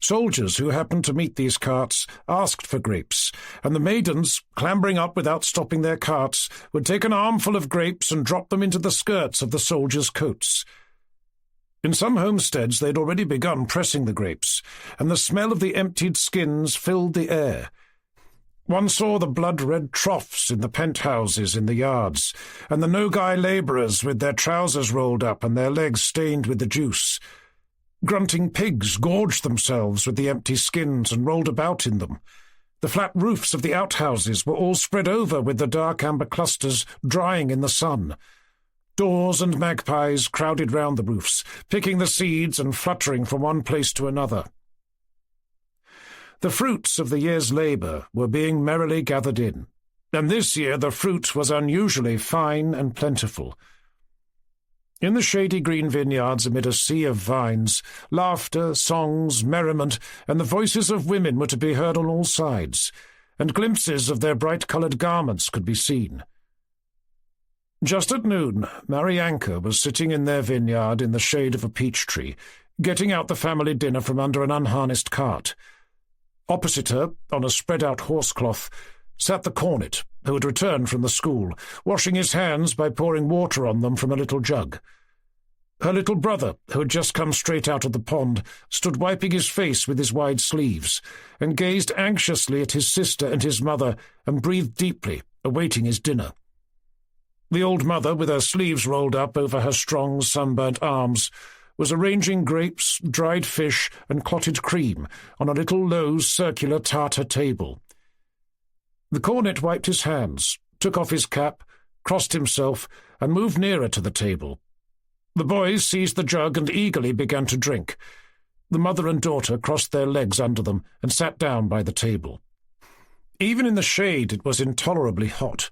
Soldiers who happened to meet these carts asked for grapes, and the maidens, clambering up without stopping their carts, would take an armful of grapes and drop them into the skirts of the soldiers' coats. In some homesteads they had already begun pressing the grapes, and the smell of the emptied skins filled the air. One saw the blood-red troughs in the penthouses in the yards, and the Nogai labourers with their trousers rolled up and their legs stained with the juice. Grunting pigs gorged themselves with the empty skins and rolled about in them. The flat roofs of the outhouses were all spread over with the dark amber clusters drying in the sun. Daws and magpies crowded round the roofs, picking the seeds and fluttering from one place to another. The fruits of the year's labour were being merrily gathered in, and this year the fruit was unusually fine and plentiful. In the shady green vineyards amid a sea of vines, laughter, songs, merriment, and the voices of women were to be heard on all sides, and glimpses of their bright-coloured garments could be seen. Just at noon, Maryanka was sitting in their vineyard in the shade of a peach tree, getting out the family dinner from under an unharnessed cart. Opposite her, on a spread-out horsecloth, sat the cornet, who had returned from the school, washing his hands by pouring water on them from a little jug. Her little brother, who had just come straight out of the pond, stood wiping his face with his wide sleeves, and gazed anxiously at his sister and his mother, and breathed deeply, awaiting his dinner. The old mother, with her sleeves rolled up over her strong, sunburnt arms, was arranging grapes, dried fish, and clotted cream on a little low, circular Tartar table. The cornet wiped his hands, took off his cap, crossed himself, and moved nearer to the table. The boys seized the jug and eagerly began to drink. The mother and daughter crossed their legs under them and sat down by the table. Even in the shade it was intolerably hot.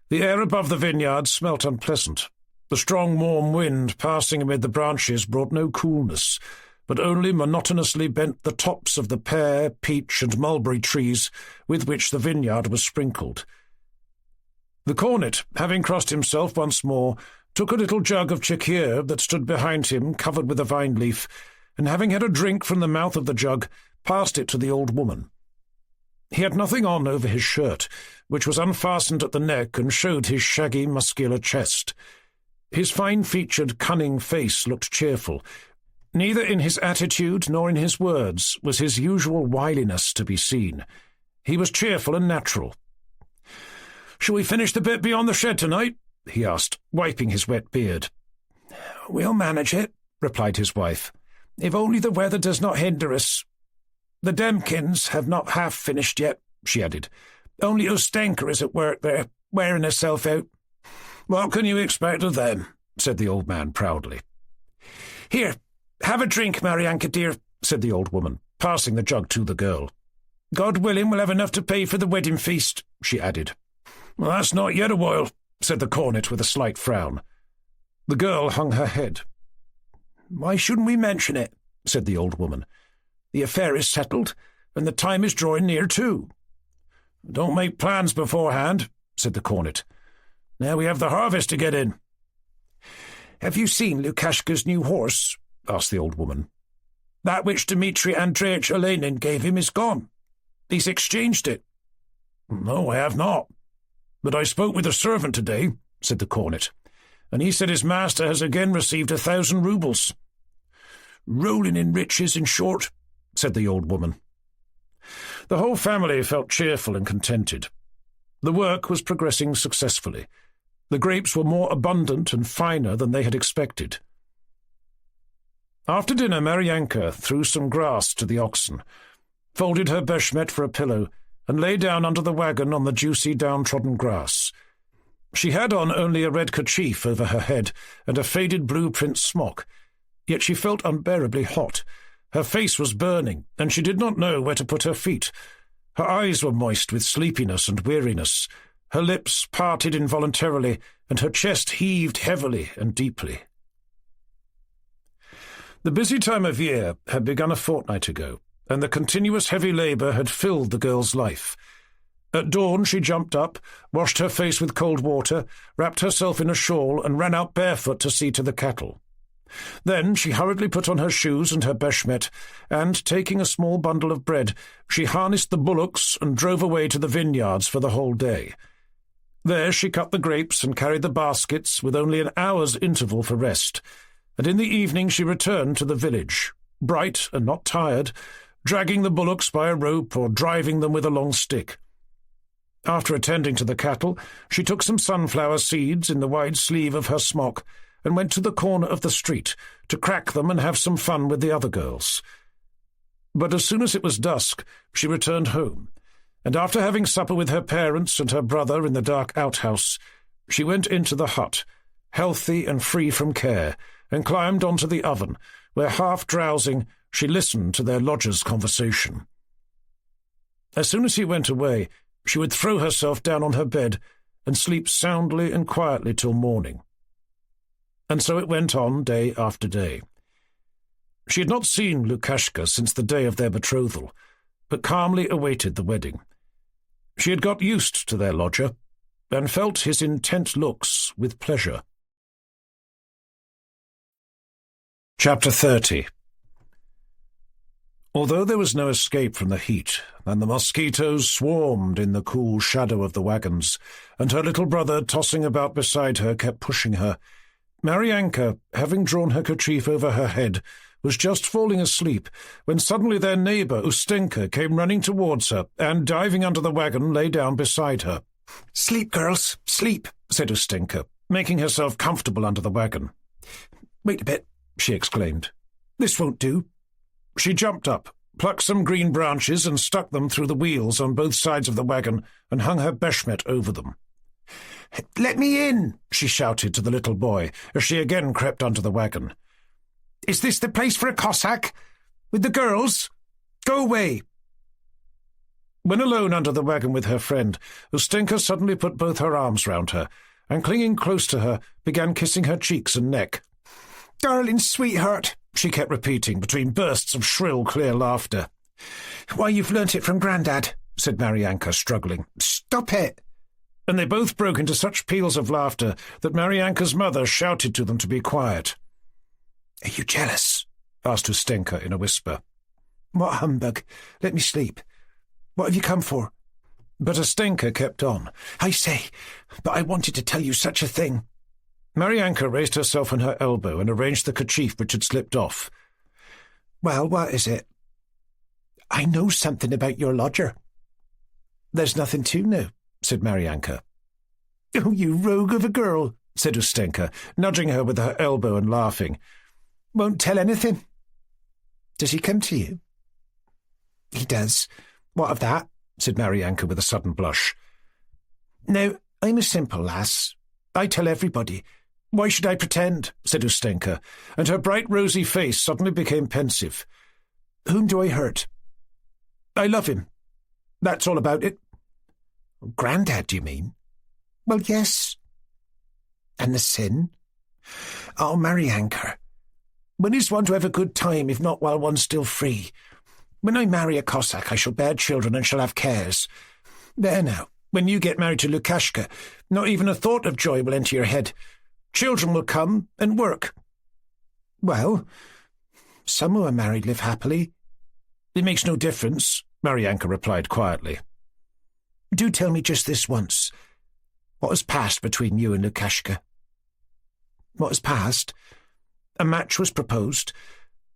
The air above the vineyard smelt unpleasant. The strong warm wind passing amid the branches brought no coolness, but only monotonously bent the tops of the pear, peach, and mulberry trees with which the vineyard was sprinkled. The cornet, having crossed himself once more, took a little jug of chikhir that stood behind him covered with a vine leaf, and having had a drink from the mouth of the jug, passed it to the old woman. He had nothing on over his shirt, which was unfastened at the neck and showed his shaggy, muscular chest. His fine-featured, cunning face looked cheerful. Neither in his attitude nor in his words was his usual wiliness to be seen. He was cheerful and natural. "Shall we finish the bit beyond the shed tonight?" he asked, wiping his wet beard. "We'll manage it," replied his wife, "if only the weather does not hinder us. The Demkins have not half finished yet," she added. "Only Ustenka is at work there, wearing herself out." "What can you expect of them?" said the old man proudly. "Here, have a drink, Maryanka dear," said the old woman, passing the jug to the girl. "God willing, we'll have enough to pay for the wedding feast," she added. "Well, that's not yet a while," said the cornet with a slight frown. The girl hung her head. "Why shouldn't we mention it?" said the old woman. "The affair is settled, and the time is drawing near too." "Don't make plans beforehand," said the cornet. "Now we have the harvest to get in." "Have you seen Lukashka's new horse?" asked the old woman. "That which Dmitri Andreevich Olenin gave him is gone. He's exchanged it." "No, I have not. But I spoke with a servant today," said the cornet, "and he said his master has again received 1,000 roubles. "Rolling in riches, in short," said the old woman. The whole family felt cheerful and contented. The work was progressing successfully. The grapes were more abundant and finer than they had expected. After dinner, Maryanka threw some grass to the oxen, folded her beshmet for a pillow, and lay down under the wagon on the juicy, downtrodden grass. She had on only a red kerchief over her head and a faded blue print smock, yet she felt unbearably hot. Her face was burning, and she did not know where to put her feet. Her eyes were moist with sleepiness and weariness. Her lips parted involuntarily, and her chest heaved heavily and deeply. The busy time of year had begun a fortnight ago, and the continuous heavy labour had filled the girl's life. At dawn she jumped up, washed her face with cold water, wrapped herself in a shawl, and ran out barefoot to see to the cattle. Then she hurriedly put on her shoes and her beshmet, and, taking a small bundle of bread, she harnessed the bullocks and drove away to the vineyards for the whole day. There she cut the grapes and carried the baskets with only an hour's interval for rest, and in the evening she returned to the village, bright and not tired, dragging the bullocks by a rope or driving them with a long stick. After attending to the cattle, she took some sunflower seeds in the wide sleeve of her smock and went to the corner of the street to crack them and have some fun with the other girls. But as soon as it was dusk, she returned home, and after having supper with her parents and her brother in the dark outhouse, she went into the hut, healthy and free from care, and climbed onto the oven, where, half drowsing, she listened to their lodger's conversation. As soon as he went away, she would throw herself down on her bed and sleep soundly and quietly till morning. And so it went on day after day. She had not seen Lukashka since the day of their betrothal, but calmly awaited the wedding. She had got used to their lodger, and felt his intent looks with pleasure. Chapter 30. Although there was no escape from the heat, and the mosquitoes swarmed in the cool shadow of the wagons, and her little brother, tossing about beside her, kept pushing her, Maryanka, having drawn her kerchief over her head, was just falling asleep, when suddenly their neighbour, Ustenka, came running towards her, and, diving under the wagon, lay down beside her. "Sleep, girls, sleep," said Ustenka, making herself comfortable under the wagon. "Wait a bit," she exclaimed. "This won't do." She jumped up, plucked some green branches and stuck them through the wheels on both sides of the wagon, and hung her beshmet over them. "Let me in," she shouted to the little boy as she again crept onto the wagon. "Is this the place for a Cossack? With the girls? Go away." When alone under the wagon with her friend, Ustenka suddenly put both her arms round her, and clinging close to her, began kissing her cheeks and neck. "Darling sweetheart," she kept repeating between bursts of shrill, clear laughter. "Why, you've learnt it from Grandad," said Maryanka, struggling. "Stop it." And they both broke into such peals of laughter that Maryanka's mother shouted to them to be quiet. "Are you jealous?" asked Ustenka in a whisper. "What humbug? Let me sleep. What have you come for?" But Ustenka kept on. "I say, but I wanted to tell you such a thing." Maryanka raised herself on her elbow and arranged the kerchief which had slipped off. "Well, what is it?" "I know something about your lodger." "There's nothing to know," said Maryanka. "Oh, you rogue of a girl," said Ustenka, nudging her with her elbow and laughing. "Won't tell anything. Does he come to you?" "He does." "What of that?" said Maryanka with a sudden blush. "Now, I'm a simple lass. I tell everybody. Why should I pretend?" said Ustenka, and her bright rosy face suddenly became pensive. "Whom do I hurt?" "I love him. That's all about it." "Grandad, do you mean?" "Well, yes." "And the sin?" "Oh, Maryanka, when is one to have a good time if not while one's still free? When I marry a Cossack, I shall bear children and shall have cares. There now, when you get married to Lukashka, not even a thought of joy will enter your head. Children will come and work." "Well, some who are married live happily." "It makes no difference," Maryanka replied quietly. "Do tell me just this once. What has passed between you and Lukashka?" "What has passed? A match was proposed.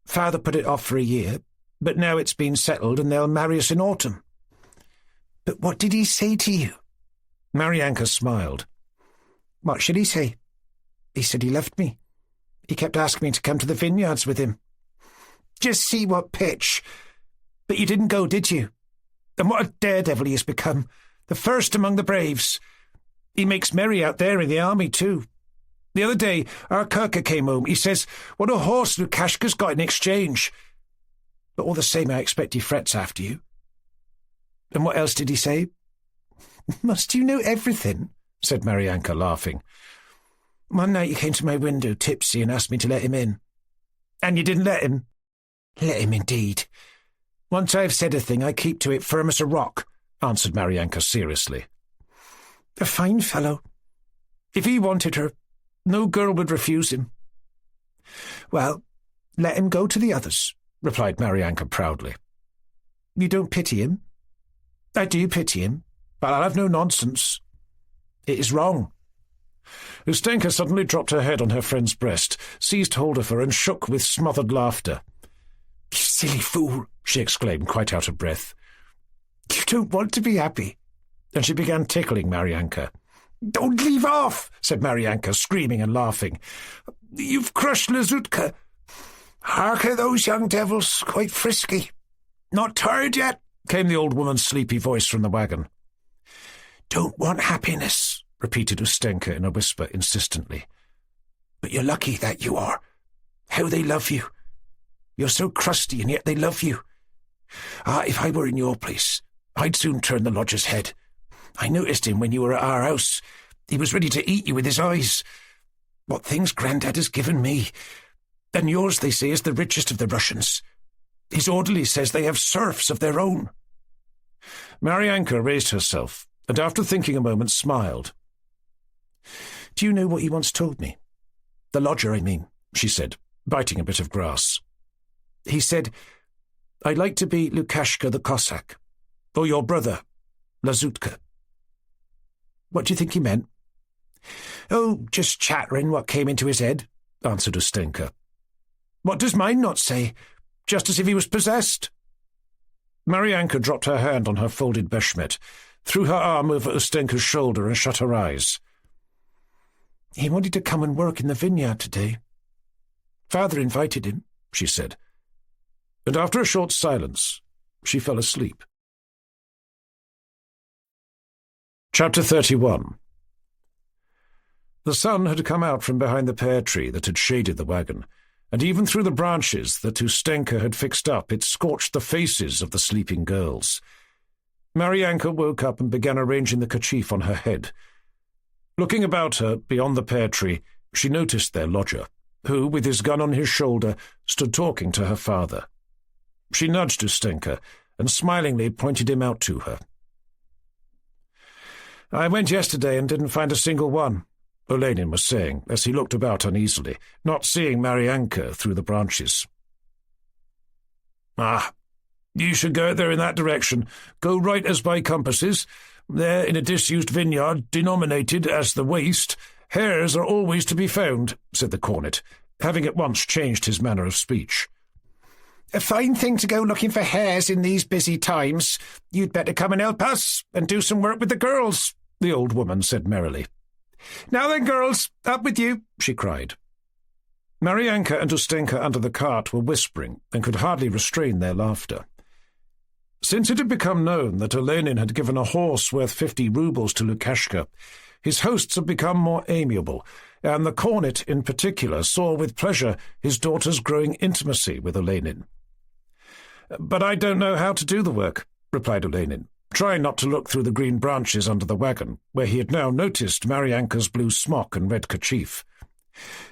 Father put it off for a year, but now it's been settled and they'll marry us in autumn." "But what did he say to you?" Maryanka smiled. "What should he say?" "He said he loved me. He kept asking me to come to the vineyards with him." "Just see what pitch. But you didn't go, did you? And what a daredevil he has become, the first among the braves. He makes merry out there in the army, too. The other day, our Kirka came home. He says, what a horse Lukashka's got in exchange. But all the same, I expect he frets after you." "And what else did he say?" "Must you know everything?" said Maryanka, laughing. "One night he came to my window, tipsy, and asked me to let him in." "And you didn't let him?" "Let him, indeed. Once I have said a thing, I keep to it firm as a rock," answered Maryanka seriously. "A fine fellow. If he wanted her, no girl would refuse him." "Well, let him go to the others," replied Maryanka proudly. "You don't pity him?" "I do pity him, but I'll have no nonsense. It is wrong." Ustenka suddenly dropped her head on her friend's breast, seized hold of her, and shook with smothered laughter. "You silly fool," she exclaimed, quite out of breath. "You don't want to be happy." And she began tickling Maryanka. "Don't leave off," said Maryanka, screaming and laughing. "You've crushed Lazutka. Hark at those young devils, quite frisky. Not tired yet?" came the old woman's sleepy voice from the wagon. "Don't want happiness," repeated Ustenka in a whisper insistently. "But you're lucky, that you are. How they love you. You're so crusty, and yet they love you. Ah, if I were in your place, I'd soon turn the lodger's head. I noticed him when you were at our house. He was ready to eat you with his eyes. What things Grandad has given me. And yours, they say, is the richest of the Russians. His orderly says they have serfs of their own." Maryanka raised herself, and after thinking a moment, smiled. "Do you know what he once told me? The lodger, I mean," she said, biting a bit of grass. "He said, I'd like to be Lukashka the Cossack, or your brother, Lazutka." "What do you think he meant?" "Oh, just chattering what came into his head," answered Ustenka. "What does mine not say? Just as if he was possessed." Maryanka dropped her hand on her folded beshmet, threw her arm over Ustenka's shoulder and shut her eyes. "He wanted to come and work in the vineyard today. Father invited him," she said. And after a short silence, she fell asleep. Chapter 31. The sun had come out from behind the pear tree that had shaded the wagon, and even through the branches that Ustenka had fixed up it scorched the faces of the sleeping girls. Maryanka woke up and began arranging the kerchief on her head. Looking about her, beyond the pear tree, she noticed their lodger, who, with his gun on his shoulder, stood talking to her father. She nudged Ustenka and smilingly pointed him out to her. "I went yesterday and didn't find a single one," Olenin was saying, as he looked about uneasily, not seeing Maryanka through the branches. "Ah, you should go out there in that direction. Go right as by compasses. There, in a disused vineyard, denominated as the Waste, hares are always to be found," said the cornet, having at once changed his manner of speech. "A fine thing to go looking for hares in these busy times. You'd better come and help us, and do some work with the girls," the old woman said merrily. "Now then, girls, up with you," she cried. Maryanka and Ustenka under the cart were whispering and could hardly restrain their laughter. Since it had become known that Olenin had given a horse worth 50 rubles to Lukashka, his hosts had become more amiable, and the cornet in particular saw with pleasure his daughter's growing intimacy with Olenin. "But I don't know how to do the work," replied Olenin, trying not to look through the green branches under the wagon, where he had now noticed Maryanka's blue smock and red kerchief.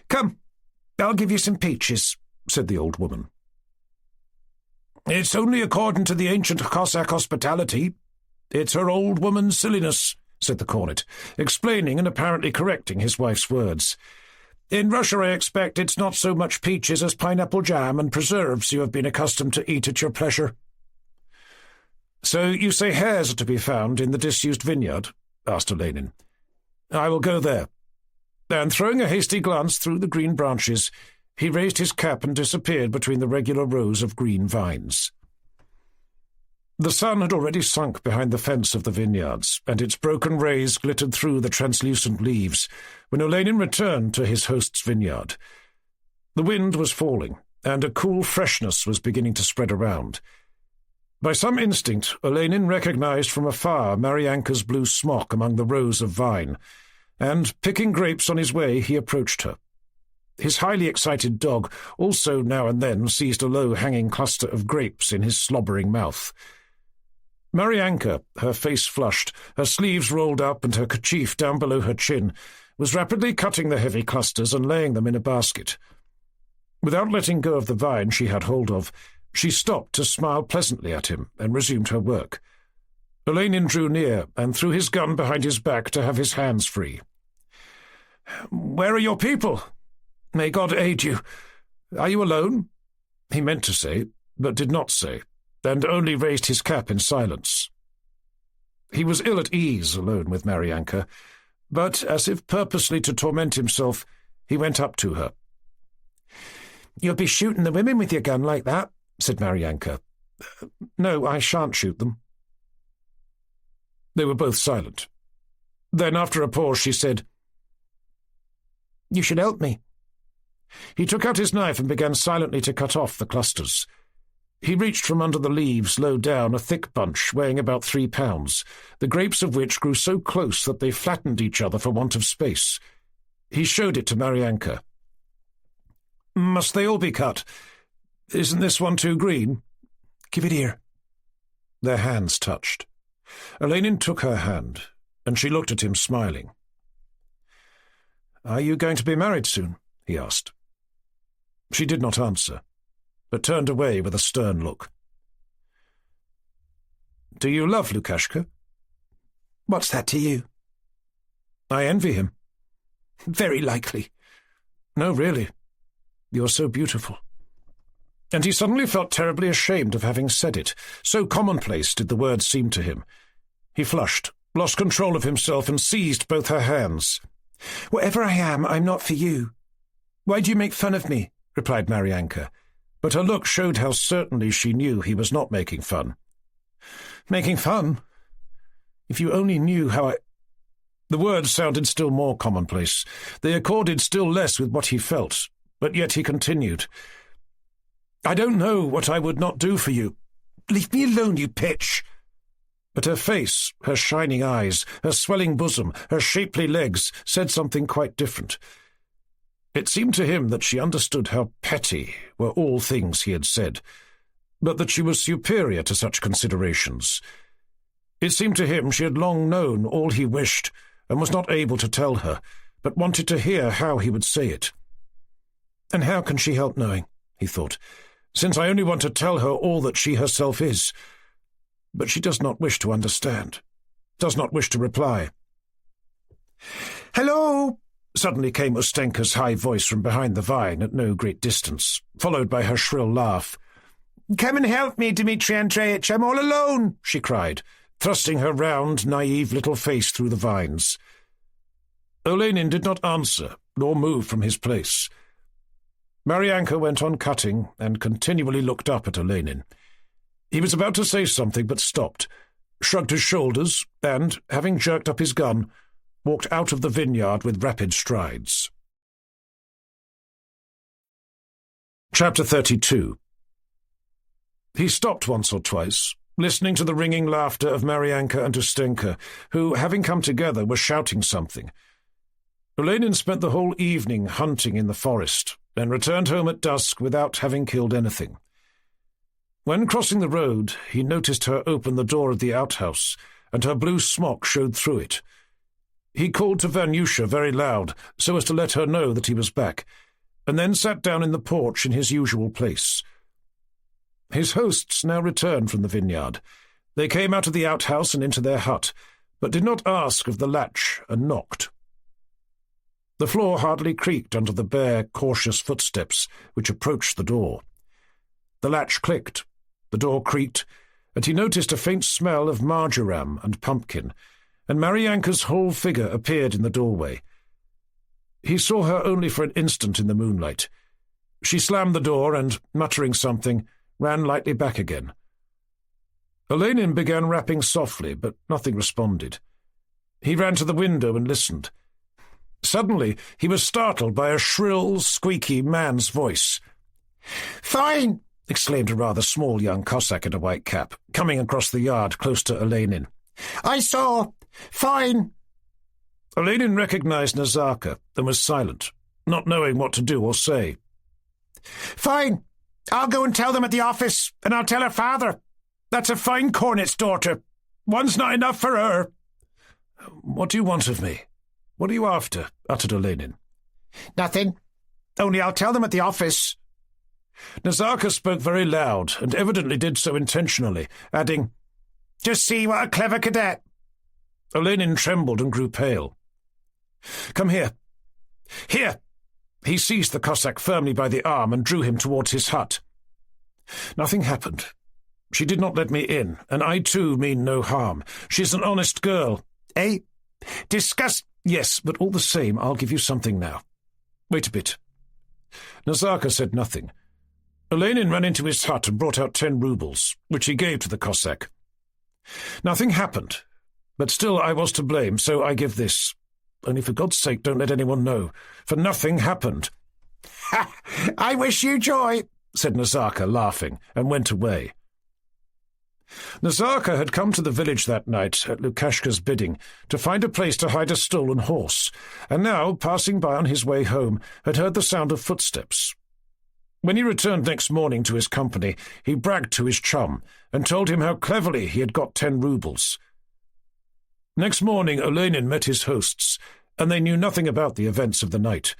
"Come, I'll give you some peaches," said the old woman. "It's only according to the ancient Cossack hospitality. It's her old woman's silliness," said the cornet, explaining and apparently correcting his wife's words. "In Russia, I expect it's not so much peaches as pineapple jam and preserves you have been accustomed to eat at your pleasure." "So you say hares are to be found in the disused vineyard?" asked Olenin. "I will go there." And throwing a hasty glance through the green branches, he raised his cap and disappeared between the regular rows of green vines. The sun had already sunk behind the fence of the vineyards, and its broken rays glittered through the translucent leaves when Olenin returned to his host's vineyard. The wind was falling, and a cool freshness was beginning to spread around. By some instinct, Olenin recognized from afar Maryanka's blue smock among the rows of vine, and, picking grapes on his way, he approached her. His highly excited dog also now and then seized a low-hanging cluster of grapes in his slobbering mouth. Maryanka, her face flushed, her sleeves rolled up and her kerchief down below her chin, was rapidly cutting the heavy clusters and laying them in a basket. Without letting go of the vine she had hold of, she stopped to smile pleasantly at him and resumed her work. Olenin drew near and threw his gun behind his back to have his hands free. "Where are your people? May God aid you. Are you alone?" he meant to say, but did not say, and only raised his cap in silence. He was ill at ease alone with Maryanka, but, as if purposely to torment himself, he went up to her. "You'll be shooting the women with your gun like that," said Maryanka. "No, I shan't shoot them." They were both silent. Then, after a pause, she said, "You should help me." He took out his knife and began silently to cut off the clusters. He reached from under the leaves low down a thick bunch weighing about 3 pounds, the grapes of which grew so close that they flattened each other for want of space. He showed it to Maryanka. "Must they all be cut? Isn't this one too green?" "Give it here." Their hands touched. Olenin took her hand, and she looked at him smiling. "Are you going to be married soon?" he asked. She did not answer, but turned away with a stern look. "Do you love Lukashka?" "What's that to you?" "I envy him." "Very likely." "No, really. You're so beautiful." And he suddenly felt terribly ashamed of having said it. So commonplace did the words seem to him. He flushed, lost control of himself, and seized both her hands. "Whatever I am, I'm not for you." "Why do you make fun of me?" replied Maryanka, but her look showed how certainly she knew he was not making fun. "Making fun? If you only knew how I—" The words sounded still more commonplace. They accorded still less with what he felt, but yet he continued. "I don't know what I would not do for you." "Leave me alone, you pitch." But her face, her shining eyes, her swelling bosom, her shapely legs said something quite different. It seemed to him that she understood how petty were all things he had said, but that she was superior to such considerations. It seemed to him she had long known all he wished and was not able to tell her, but wanted to hear how he would say it. And how can she help knowing, he thought, since I only want to tell her all that she herself is. But she does not wish to understand, does not wish to reply. "Hello!" Suddenly came Ustenka's high voice from behind the vine at no great distance, followed by her shrill laugh. "Come and help me, Dmitri Andreevich, I'm all alone," she cried, thrusting her round, naive little face through the vines. Olenin did not answer, nor move from his place. Maryanka went on cutting and continually looked up at Olenin. He was about to say something, but stopped, shrugged his shoulders, and, having jerked up his gun, walked out of the vineyard with rapid strides. Chapter 32. He stopped once or twice, listening to the ringing laughter of Maryanka and Ustenka, who, having come together, were shouting something. Olenin spent the whole evening hunting in the forest, and returned home at dusk without having killed anything. When crossing the road, he noticed her open the door of the outhouse, and her blue smock showed through it. He called to Vanyusha very loud, so as to let her know that he was back, and then sat down in the porch in his usual place. His hosts now returned from the vineyard. They came out of the outhouse and into their hut, but did not ask of the latch, and knocked. The floor hardly creaked under the bare, cautious footsteps which approached the door. The latch clicked, the door creaked, and he noticed a faint smell of marjoram and pumpkin, and Maryanka's whole figure appeared in the doorway. He saw her only for an instant in the moonlight. She slammed the door and, muttering something, ran lightly back again. Olenin began rapping softly, but nothing responded. He ran to the window and listened. Suddenly he was startled by a shrill, squeaky man's voice. "Fine!" exclaimed a rather small young Cossack in a white cap, coming across the yard close to Olenin. "I saw! Fine!" Olenin recognized Nazarka and was silent, not knowing what to do or say. "Fine! I'll go and tell them at the office, and I'll tell her father. That's a fine cornet's daughter. One's not enough for her." "What do you want of me? What are you after?" uttered Olenin. "Nothing. Only I'll tell them at the office." Nazarka spoke very loud, and evidently did so intentionally, adding, "Just see what a clever cadet." Olenin trembled and grew pale. "Come here. Here!" He seized the Cossack firmly by the arm and drew him towards his hut. "Nothing happened. She did not let me in, and I too mean no harm. She's an honest girl." "Eh? Disgust—" "Yes, but all the same, I'll give you something now. Wait a bit." Nazarka said nothing. Olenin ran into his hut and brought out 10 rubles, which he gave to the Cossack. "Nothing happened, but still I was to blame, so I give this. Only for God's sake don't let anyone know, for nothing happened." "Ha! I wish you joy," said Nazarka, laughing, and went away. Nazarka had come to the village that night, at Lukashka's bidding, to find a place to hide a stolen horse, and now, passing by on his way home, had heard the sound of footsteps. When he returned next morning to his company, he bragged to his chum, and told him how cleverly he had got 10 rubles. Next morning Olenin met his hosts, and they knew nothing about the events of the night.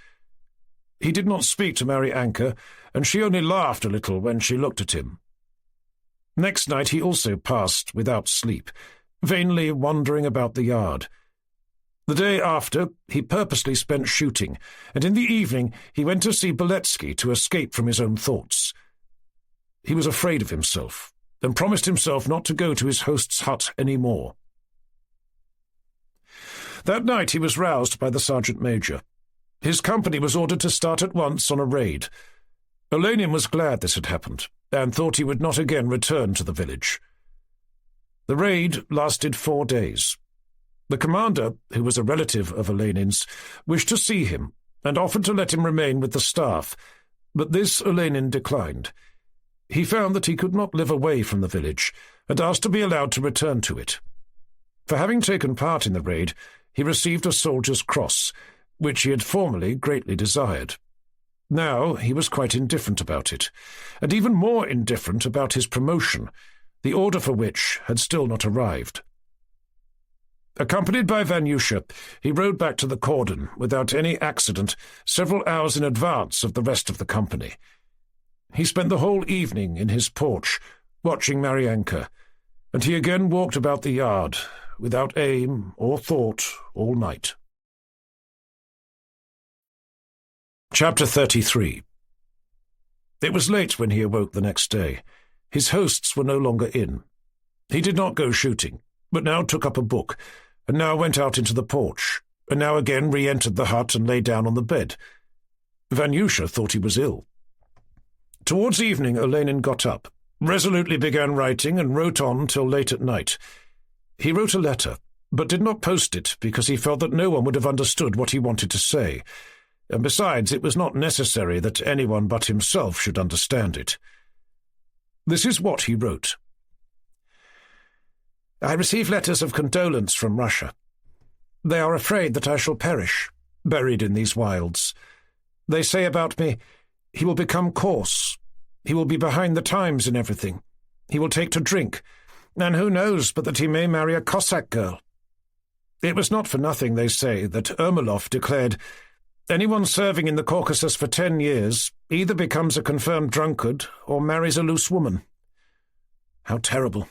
He did not speak to Maryanka, and she only laughed a little when she looked at him. Next night he also passed without sleep, vainly wandering about the yard. The day after, he purposely spent shooting, and in the evening he went to see Beletsky to escape from his own thoughts. He was afraid of himself, and promised himself not to go to his host's hut any more. That night he was roused by the sergeant-major. His company was ordered to start at once on a raid. Olenin was glad this had happened, and thought he would not again return to the village. The raid lasted 4 days. The commander, who was a relative of Olenin's, wished to see him, and offered to let him remain with the staff, but this Olenin declined. he found that he could not live away from the village, and asked to be allowed to return to it. For having taken part in the raid, he received a soldier's cross, which he had formerly greatly desired. Now he was quite indifferent about it, and even more indifferent about his promotion, the order for which had still not arrived. Accompanied by Vanyusha, he rode back to the cordon without any accident, several hours in advance of the rest of the company. He spent the whole evening in his porch, watching Maryanka, and he again walked about the yard, without aim or thought, all night. Chapter 33. It was late when he awoke the next day. His hosts were no longer in. He did not go shooting, but now took up a book, and now went out into the porch, and now again re-entered the hut and lay down on the bed. Vanyusha thought he was ill. Towards evening Olenin got up, resolutely began writing, and wrote on till late at night. He wrote a letter, but did not post it because he felt that no one would have understood what he wanted to say, and besides it was not necessary that anyone but himself should understand it. This is what he wrote. I receive letters of condolence from Russia. They are afraid that I shall perish, buried in these wilds. They say about me, he will become coarse. He will be behind the times in everything. He will take to drink, and who knows but that he may marry a Cossack girl. It was not for nothing, they say, that Ermolov declared, anyone serving in the Caucasus for 10 years either becomes a confirmed drunkard or marries a loose woman. How terrible.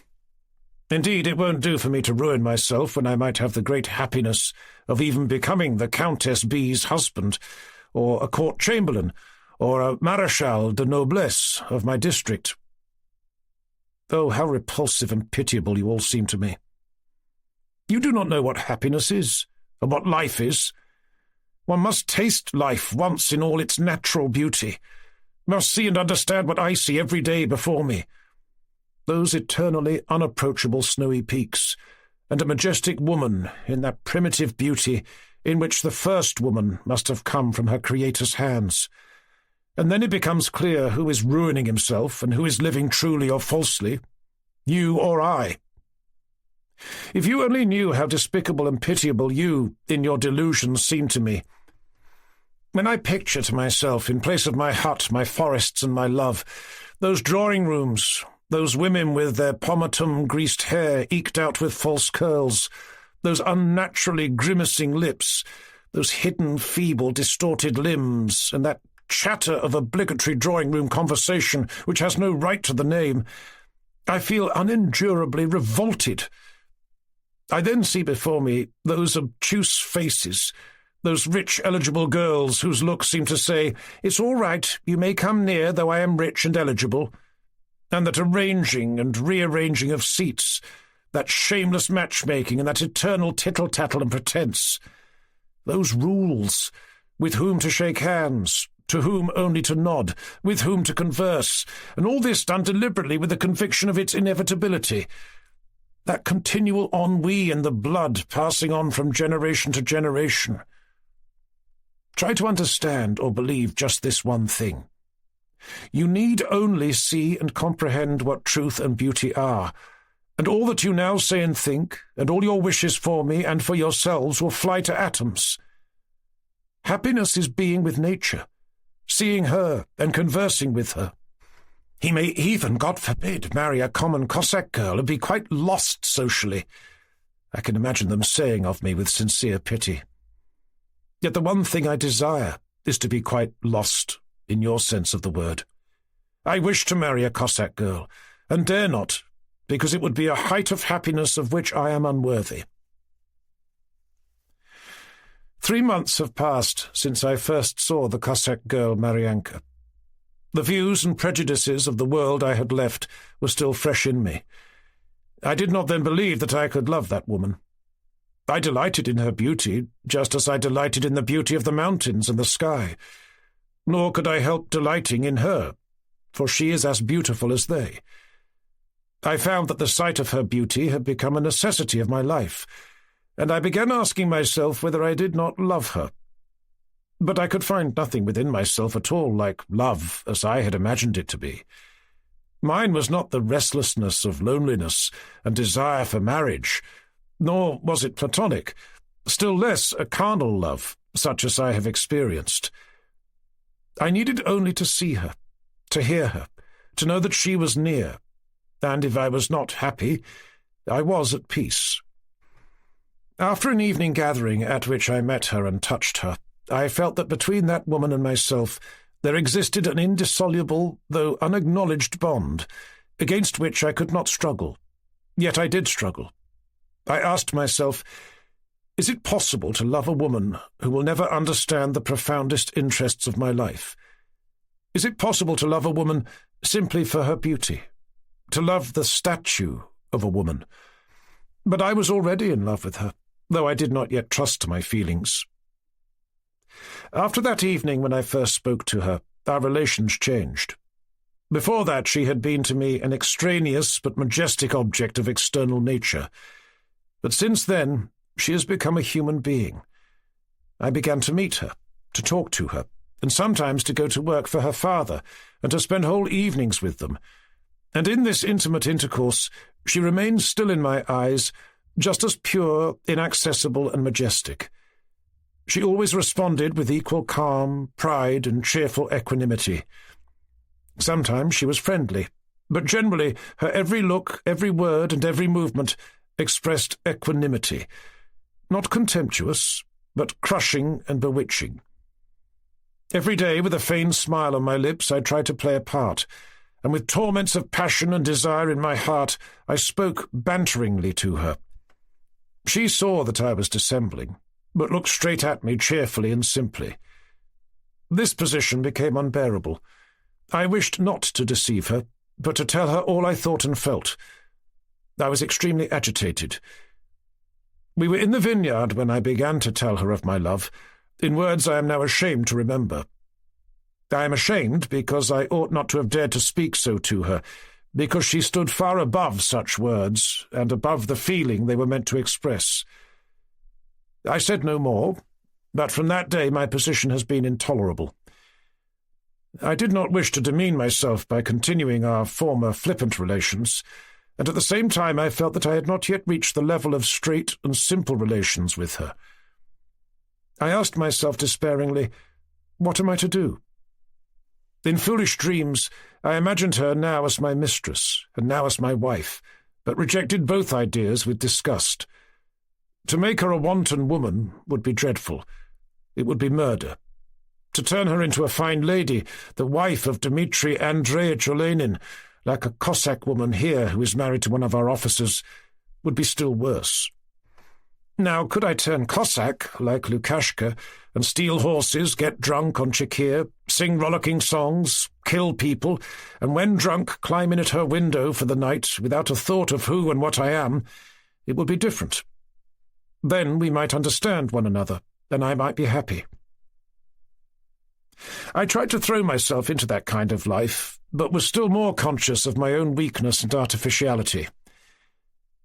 Indeed, it won't do for me to ruin myself when I might have the great happiness of even becoming the Countess B's husband, or a court chamberlain, or a Marechal de Noblesse of my district. Oh, how repulsive and pitiable you all seem to me. You do not know what happiness is, or what life is. One must taste life once in all its natural beauty, must see and understand what I see every day before me. Those eternally unapproachable snowy peaks, and a majestic woman in that primitive beauty in which the first woman must have come from her Creator's hands. And then it becomes clear who is ruining himself and who is living truly or falsely, you or I. If you only knew how despicable and pitiable you, in your delusions, seem to me. When I picture to myself, in place of my hut, my forests and my love, those drawing rooms, those women with their pomatum-greased hair eked out with false curls, those unnaturally grimacing lips, those hidden, feeble, distorted limbs, and that chatter of obligatory drawing-room conversation which has no right to the name, I feel unendurably revolted. I then see before me those obtuse faces, those rich, eligible girls whose looks seem to say, "It's all right, you may come near, though I am rich and eligible," and that arranging and rearranging of seats, that shameless matchmaking and that eternal tittle-tattle and pretence. Those rules, with whom to shake hands, to whom only to nod, with whom to converse, and all this done deliberately with the conviction of its inevitability. That continual ennui in the blood passing on from generation to generation. Try to understand or believe just this one thing. You need only see and comprehend what truth and beauty are, and all that you now say and think, and all your wishes for me and for yourselves will fly to atoms. Happiness is being with nature, seeing her and conversing with her. He may even, God forbid, marry a common Cossack girl and be quite lost socially. I can imagine them saying of me with sincere pity. Yet the one thing I desire is to be quite lost, in your sense of the word. I wish to marry a Cossack girl, and dare not, because it would be a height of happiness of which I am unworthy. 3 months have passed since I first saw the Cossack girl Maryanka. The views and prejudices of the world I had left were still fresh in me. I did not then believe that I could love that woman. I delighted in her beauty, just as I delighted in the beauty of the mountains and the sky. Nor could I help delighting in her, for she is as beautiful as they. I found that the sight of her beauty had become a necessity of my life, and I began asking myself whether I did not love her. But I could find nothing within myself at all like love as I had imagined it to be. Mine was not the restlessness of loneliness and desire for marriage, nor was it platonic, still less a carnal love, such as I have experienced. I needed only to see her, to hear her, to know that she was near, and if I was not happy, I was at peace. After an evening gathering at which I met her and touched her, I felt that between that woman and myself there existed an indissoluble, though unacknowledged bond, against which I could not struggle. Yet I did struggle. I asked myself, is it possible to love a woman who will never understand the profoundest interests of my life? Is it possible to love a woman simply for her beauty? To love the statue of a woman? But I was already in love with her, though I did not yet trust my feelings. After that evening when I first spoke to her, our relations changed. Before that she had been to me an extraneous but majestic object of external nature. But since then she has become a human being. I began to meet her, to talk to her, and sometimes to go to work for her father, and to spend whole evenings with them. And in this intimate intercourse she remains still in my eyes, just as pure, inaccessible, and majestic. She always responded with equal calm, pride, and cheerful equanimity. Sometimes she was friendly, but generally her every look, every word, and every movement expressed equanimity, not contemptuous, but crushing and bewitching. Every day, with a feigned smile on my lips, I tried to play a part, and with torments of passion and desire in my heart, I spoke banteringly to her. She saw that I was dissembling, but looked straight at me cheerfully and simply. This position became unbearable. I wished not to deceive her, but to tell her all I thought and felt. I was extremely agitated. We were in the vineyard when I began to tell her of my love, in words I am now ashamed to remember. I am ashamed because I ought not to have dared to speak so to her, because she stood far above such words, and above the feeling they were meant to express. I said no more, but from that day my position has been intolerable. I did not wish to demean myself by continuing our former flippant relations, and at the same time I felt that I had not yet reached the level of straight and simple relations with her. I asked myself despairingly, what am I to do? In foolish dreams, I imagined her now as my mistress, and now as my wife, but rejected both ideas with disgust. To make her a wanton woman would be dreadful. It would be murder. To turn her into a fine lady, the wife of Dmitri Andreevich Olenin, like a Cossack woman here who is married to one of our officers, would be still worse. Now, could I turn Cossack, like Lukashka, and steal horses, get drunk on Chekir, sing rollicking songs, kill people, and when drunk climb in at her window for the night without a thought of who and what I am, it would be different. Then we might understand one another, and I might be happy. I tried to throw myself into that kind of life, but was still more conscious of my own weakness and artificiality.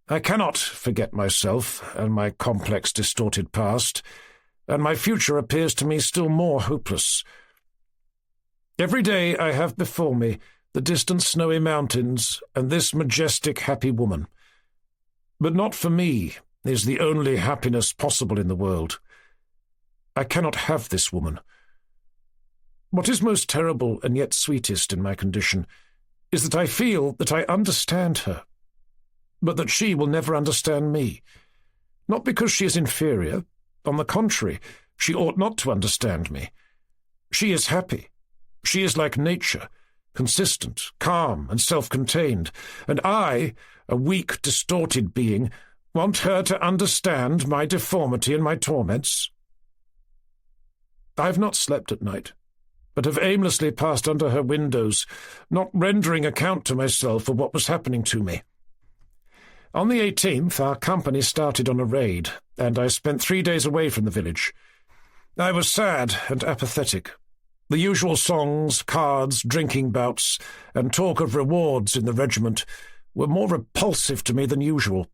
I cannot forget myself and my complex, distorted past, and my future appears to me still more hopeless. Every day I have before me the distant snowy mountains and this majestic, happy woman. But not for me is the only happiness possible in the world. I cannot have this woman. What is most terrible and yet sweetest in my condition is that I feel that I understand her, but that she will never understand me. Not because she is inferior. On the contrary, she ought not to understand me. She is happy. She is like nature, consistent, calm, and self-contained, and I, a weak, distorted being, want her to understand my deformity and my torments. I have not slept at night, but have aimlessly passed under her windows, not rendering account to myself of what was happening to me. On the 18th, our company started on a raid, and I spent 3 days away from the village. I was sad and apathetic. The usual songs, cards, drinking bouts, and talk of rewards in the regiment were more repulsive to me than usual.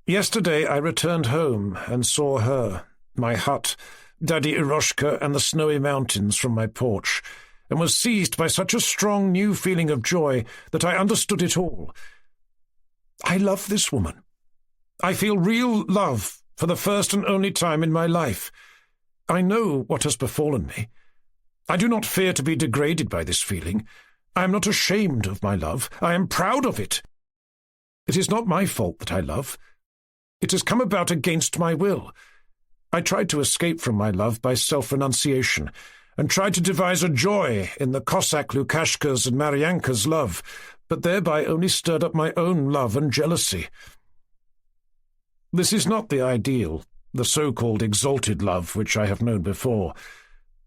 Yesterday I returned home and saw her, my hut, Daddy Eroshka, and the snowy mountains from my porch, and was seized by such a strong new feeling of joy that I understood it all. I love this woman. I feel real love for the first and only time in my life. I know what has befallen me. I do not fear to be degraded by this feeling. I am not ashamed of my love. I am proud of it. It is not my fault that I love. It has come about against my will. I tried to escape from my love by self-renunciation, and tried to devise a joy in the Cossack Lukashka's and Marianka's love, but thereby only stirred up my own love and jealousy. This is not the ideal, the so-called exalted love which I have known before.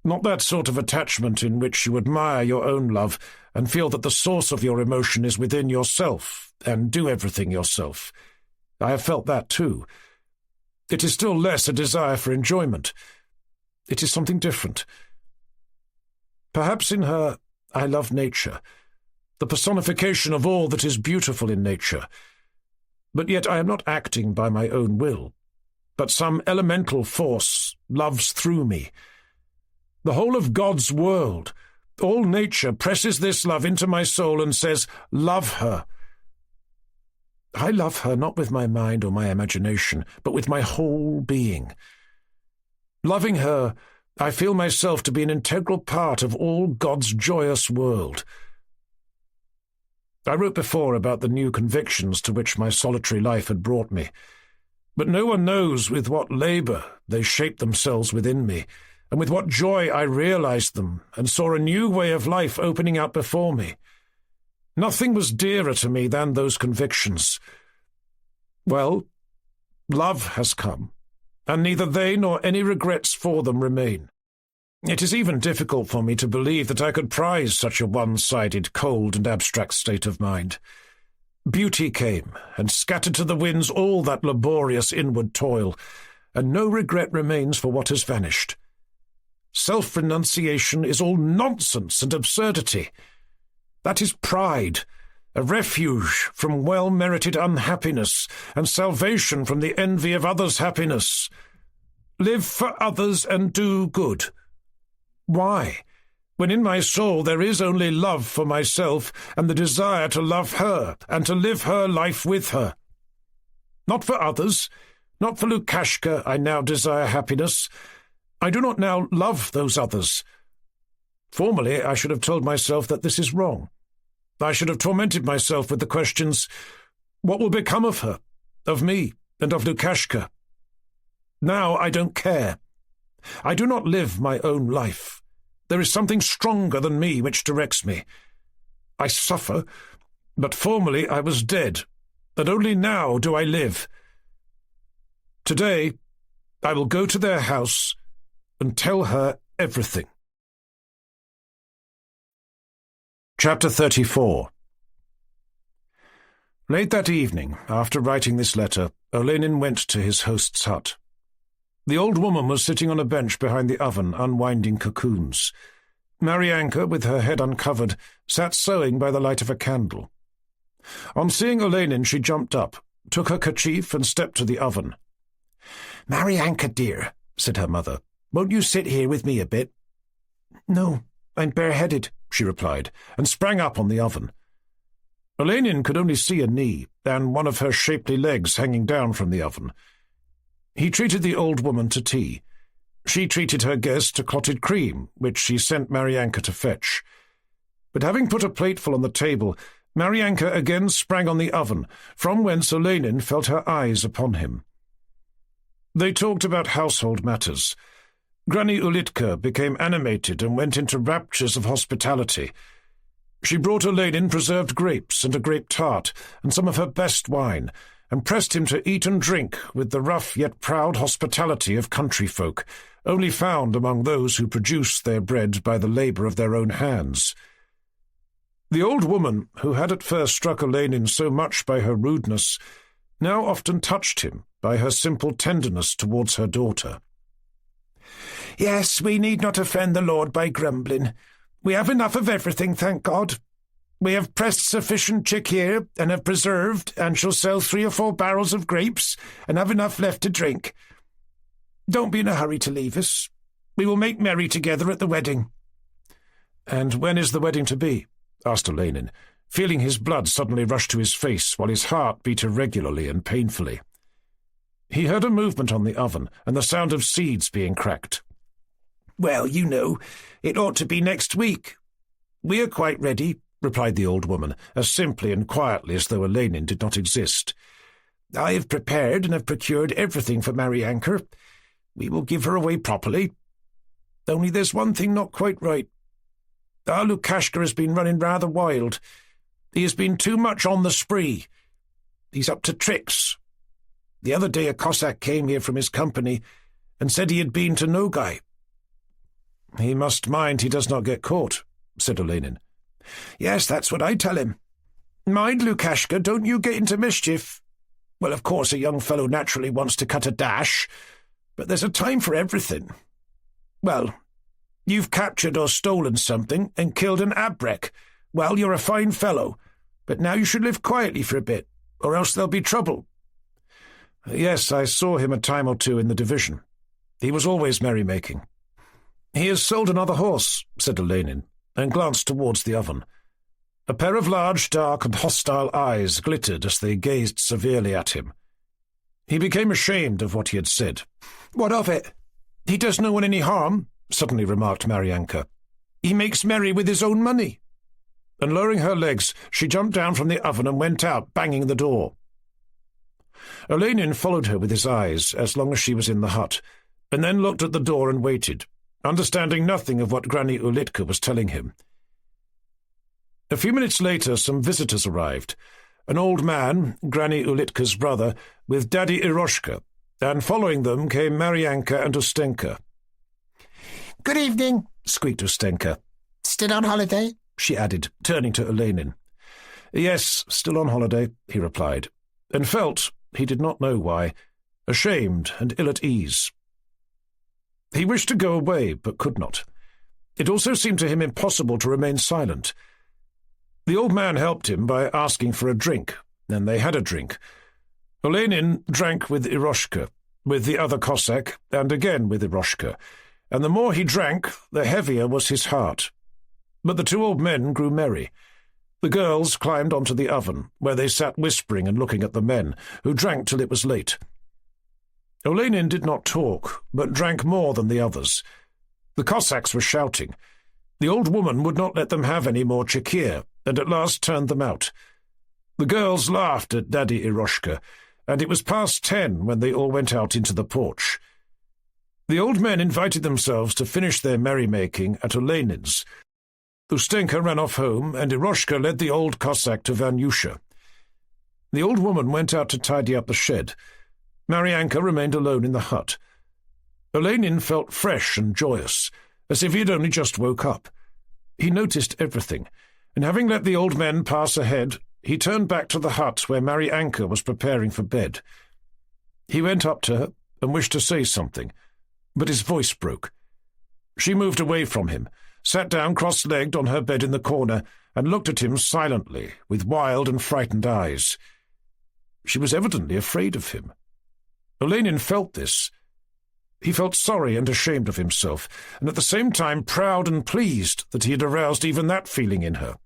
Not that sort of attachment in which you admire your own love and feel that the source of your emotion is within yourself and do everything yourself. I have felt that too. It is still less a desire for enjoyment. It is something different. Perhaps in her I love nature, the personification of all that is beautiful in nature. But yet I am not acting by my own will, but some elemental force loves through me. The whole of God's world, all nature presses this love into my soul and says, "Love her." I love her not with my mind or my imagination, but with my whole being. Loving her, I feel myself to be an integral part of all God's joyous world. I wrote before about the new convictions to which my solitary life had brought me, but no one knows with what labour they shaped themselves within me, and with what joy I realized them and saw a new way of life opening out before me. Nothing was dearer to me than those convictions. Well, love has come, and neither they nor any regrets for them remain. It is even difficult for me to believe that I could prize such a one-sided, cold and abstract state of mind. Beauty came, and scattered to the winds all that laborious inward toil, and no regret remains for what has vanished. Self-renunciation is all nonsense and absurdity. That is pride, a refuge from well-merited unhappiness, and salvation from the envy of others' happiness. Live for others and do good. Why, when in my soul there is only love for myself and the desire to love her and to live her life with her? Not for others, not for Lukashka I now desire happiness. I do not now love those others. Formerly I should have told myself that this is wrong. I should have tormented myself with the questions, what will become of her, of me, and of Lukashka? Now I don't care. I do not live my own life. There is something stronger than me which directs me. I suffer, but formerly I was dead, and only now do I live. Today I will go to their house and tell her everything. Chapter 34. Late that evening, after writing this letter, Olenin went to his host's hut. The old woman was sitting on a bench behind the oven, unwinding cocoons. Marianka, with her head uncovered, sat sewing by the light of a candle. On seeing Olenin, she jumped up, took her kerchief, and stepped to the oven. "Marianka, dear," said her mother, "won't you sit here with me a bit?" "No, I'm bareheaded," she replied, and sprang up on the oven. Olenin could only see a knee, and one of her shapely legs hanging down from the oven. He treated the old woman to tea. She treated her guest to clotted cream, which she sent Marianka to fetch. But having put a plateful on the table, Marianka again sprang on the oven, from whence Olenin felt her eyes upon him. They talked about household matters. Granny Ulitka became animated and went into raptures of hospitality. She brought Olenin preserved grapes and a grape tart and some of her best wine, and pressed him to eat and drink with the rough yet proud hospitality of country folk, only found among those who produce their bread by the labour of their own hands. The old woman, who had at first struck Olenin so much by her rudeness, now often touched him by her simple tenderness towards her daughter. "Yes, we need not offend the Lord by grumbling. We have enough of everything, thank God. We have pressed sufficient chikhir, and have preserved, and shall sell 3 or 4 barrels of grapes, and have enough left to drink. Don't be in a hurry to leave us. We will make merry together at the wedding." "And when is the wedding to be?" asked Olenin, feeling his blood suddenly rush to his face while his heart beat irregularly and painfully. He heard a movement on the oven and the sound of seeds being cracked. "Well, you know, it ought to be next week. We are quite ready," replied the old woman, as simply and quietly as though Olenin did not exist. "I have prepared and have procured everything for Maryanka. We will give her away properly. Only there's one thing not quite right. Our Lukashka has been running rather wild. He has been too much on the spree. He's up to tricks. The other day a Cossack came here from his company and said he had been to Nogai." "He must mind he does not get caught," said Olenin. "Yes, that's what I tell him. Mind, Lukashka, don't you get into mischief. Well, of course, a young fellow naturally wants to cut a dash, but there's a time for everything. Well, you've captured or stolen something and killed an abrek. Well, you're a fine fellow, but now you should live quietly for a bit, or else there'll be trouble." "Yes, I saw him a time or two in the division. He was always merrymaking." "He has sold another horse," said Olenin, and glanced towards the oven. A pair of large, dark, and hostile eyes glittered as they gazed severely at him. He became ashamed of what he had said. "What of it? He does no one any harm," suddenly remarked Maryanka. "He makes merry with his own money." And lowering her legs, she jumped down from the oven and went out, banging the door. Olenin followed her with his eyes as long as she was in the hut, and then looked at the door and waited, understanding nothing of what Granny Ulitka was telling him. A few minutes later some visitors arrived, an old man, Granny Ulitka's brother, with Daddy Eroshka, and following them came Maryanka and Ustenka. "Good evening," squeaked Ustenka. "Still on holiday?" she added, turning to Olenin. "Yes, still on holiday," he replied, and felt, he did not know why, ashamed and ill at ease. He wished to go away, but could not. It also seemed to him impossible to remain silent. The old man helped him by asking for a drink, and they had a drink. Olenin drank with Eroshka, with the other Cossack, and again with Eroshka, and the more he drank, the heavier was his heart. But the two old men grew merry. The girls climbed onto the oven, where they sat whispering and looking at the men, who drank till it was late. Olenin did not talk, but drank more than the others. The Cossacks were shouting. The old woman would not let them have any more chikir, and at last turned them out. The girls laughed at Daddy Eroshka, and it was past 10 when they all went out into the porch. The old men invited themselves to finish their merrymaking at Olenin's. Ustenka ran off home, and Eroshka led the old Cossack to Vanyusha. The old woman went out to tidy up the shed. Maryanka remained alone in the hut. Olenin felt fresh and joyous, as if he had only just woke up. He noticed everything, and having let the old men pass ahead, he turned back to the hut where Maryanka was preparing for bed. He went up to her and wished to say something, but his voice broke. She moved away from him, sat down cross-legged on her bed in the corner, and looked at him silently, with wild and frightened eyes. She was evidently afraid of him. Olenin felt this. He felt sorry and ashamed of himself, and at the same time proud and pleased that he had aroused even that feeling in her.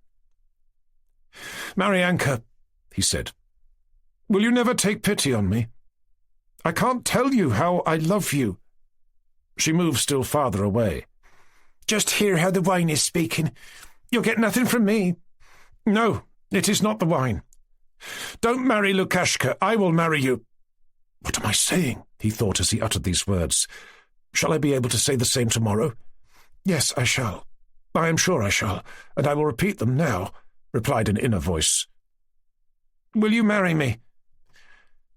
"Maryanka," he said, "will you never take pity on me? I can't tell you how I love you." She moved still farther away. "Just hear how the wine is speaking. You'll get nothing from me." "No, it is not the wine. Don't marry Lukashka. I will marry you." "What am I saying?" he thought as he uttered these words. "Shall I be able to say the same tomorrow?" "Yes, I shall. I am sure I shall, and I will repeat them now," replied an inner voice. "Will you marry me?"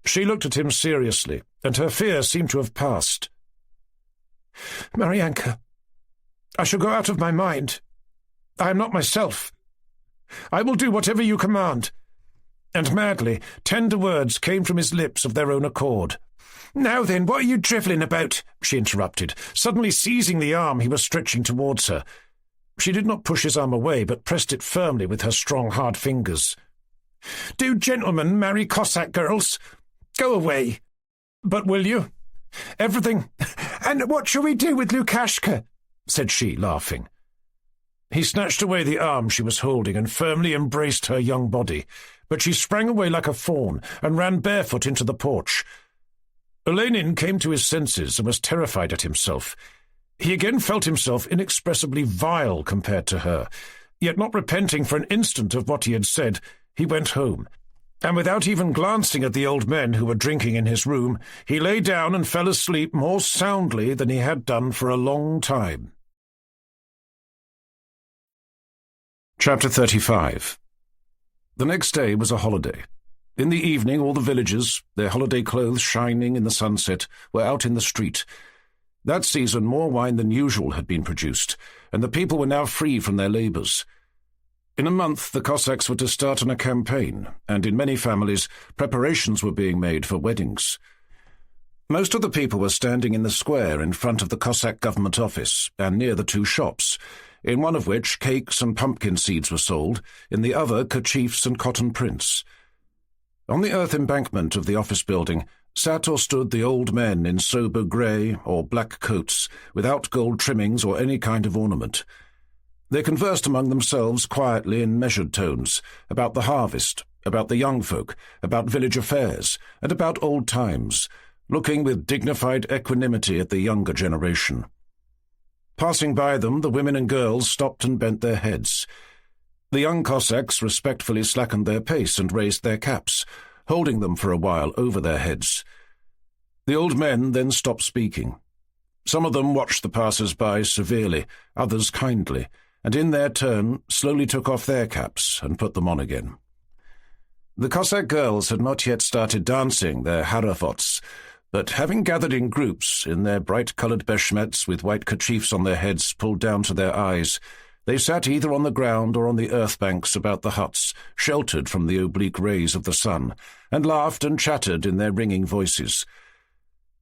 She looked at him seriously, and her fear seemed to have passed. "Maryanka, I shall go out of my mind. I am not myself. I will do whatever you command." And madly, tender words came from his lips of their own accord. "Now then, what are you drivelling about?" she interrupted, suddenly seizing the arm he was stretching towards her. She did not push his arm away, but pressed it firmly with her strong, hard fingers. "Do gentlemen marry Cossack girls? Go away." "But will you? Everything—" "And what shall we do with Lukashka?" said she, laughing. He snatched away the arm she was holding and firmly embraced her young body, but she sprang away like a fawn and ran barefoot into the porch. Olenin came to his senses and was terrified at himself. He again felt himself inexpressibly vile compared to her, yet not repenting for an instant of what he had said, he went home, and without even glancing at the old men who were drinking in his room, he lay down and fell asleep more soundly than he had done for a long time. Chapter 35. The next day was a holiday. In the evening all the villagers, their holiday clothes shining in the sunset, were out in the street. That season more wine than usual had been produced, and the people were now free from their labours. In a month the Cossacks were to start on a campaign, and in many families preparations were being made for weddings. Most of the people were standing in the square in front of the Cossack government office and near the two shops, in one of which cakes and pumpkin seeds were sold, in the other kerchiefs and cotton prints. On the earth embankment of the office building sat or stood the old men in sober grey or black coats, without gold trimmings or any kind of ornament. They conversed among themselves quietly in measured tones, about the harvest, about the young folk, about village affairs, and about old times, looking with dignified equanimity at the younger generation. Passing by them, the women and girls stopped and bent their heads. The young Cossacks respectfully slackened their pace and raised their caps, holding them for a while over their heads. The old men then stopped speaking. Some of them watched the passers-by severely, others kindly, and in their turn slowly took off their caps and put them on again. The Cossack girls had not yet started dancing their haravots, but having gathered in groups in their bright-coloured beshmets with white kerchiefs on their heads pulled down to their eyes, they sat either on the ground or on the earth banks about the huts, sheltered from the oblique rays of the sun, and laughed and chattered in their ringing voices.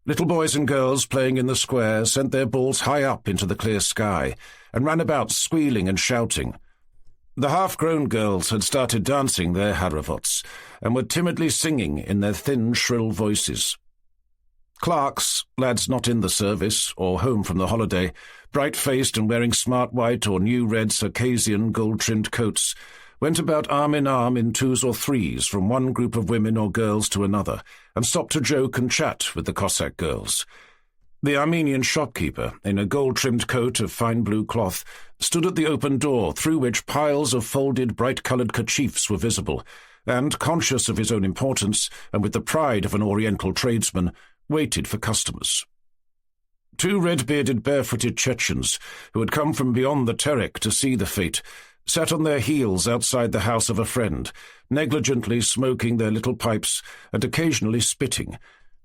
Little boys and girls playing in the square sent their balls high up into the clear sky, and ran about squealing and shouting. The half-grown girls had started dancing their haravots, and were timidly singing in their thin, shrill voices. Clerks, lads not in the service or home from the holiday, bright-faced and wearing smart white or new red Circassian gold-trimmed coats, went about arm in arm in twos or threes from one group of women or girls to another, and stopped to joke and chat with the Cossack girls. The Armenian shopkeeper, in a gold-trimmed coat of fine blue cloth, stood at the open door through which piles of folded bright-coloured kerchiefs were visible, and, conscious of his own importance, and with the pride of an Oriental tradesman, waited for customers. Two red-bearded, barefooted Chechens, who had come from beyond the Terek to see the fete, sat on their heels outside the house of a friend, negligently smoking their little pipes and occasionally spitting,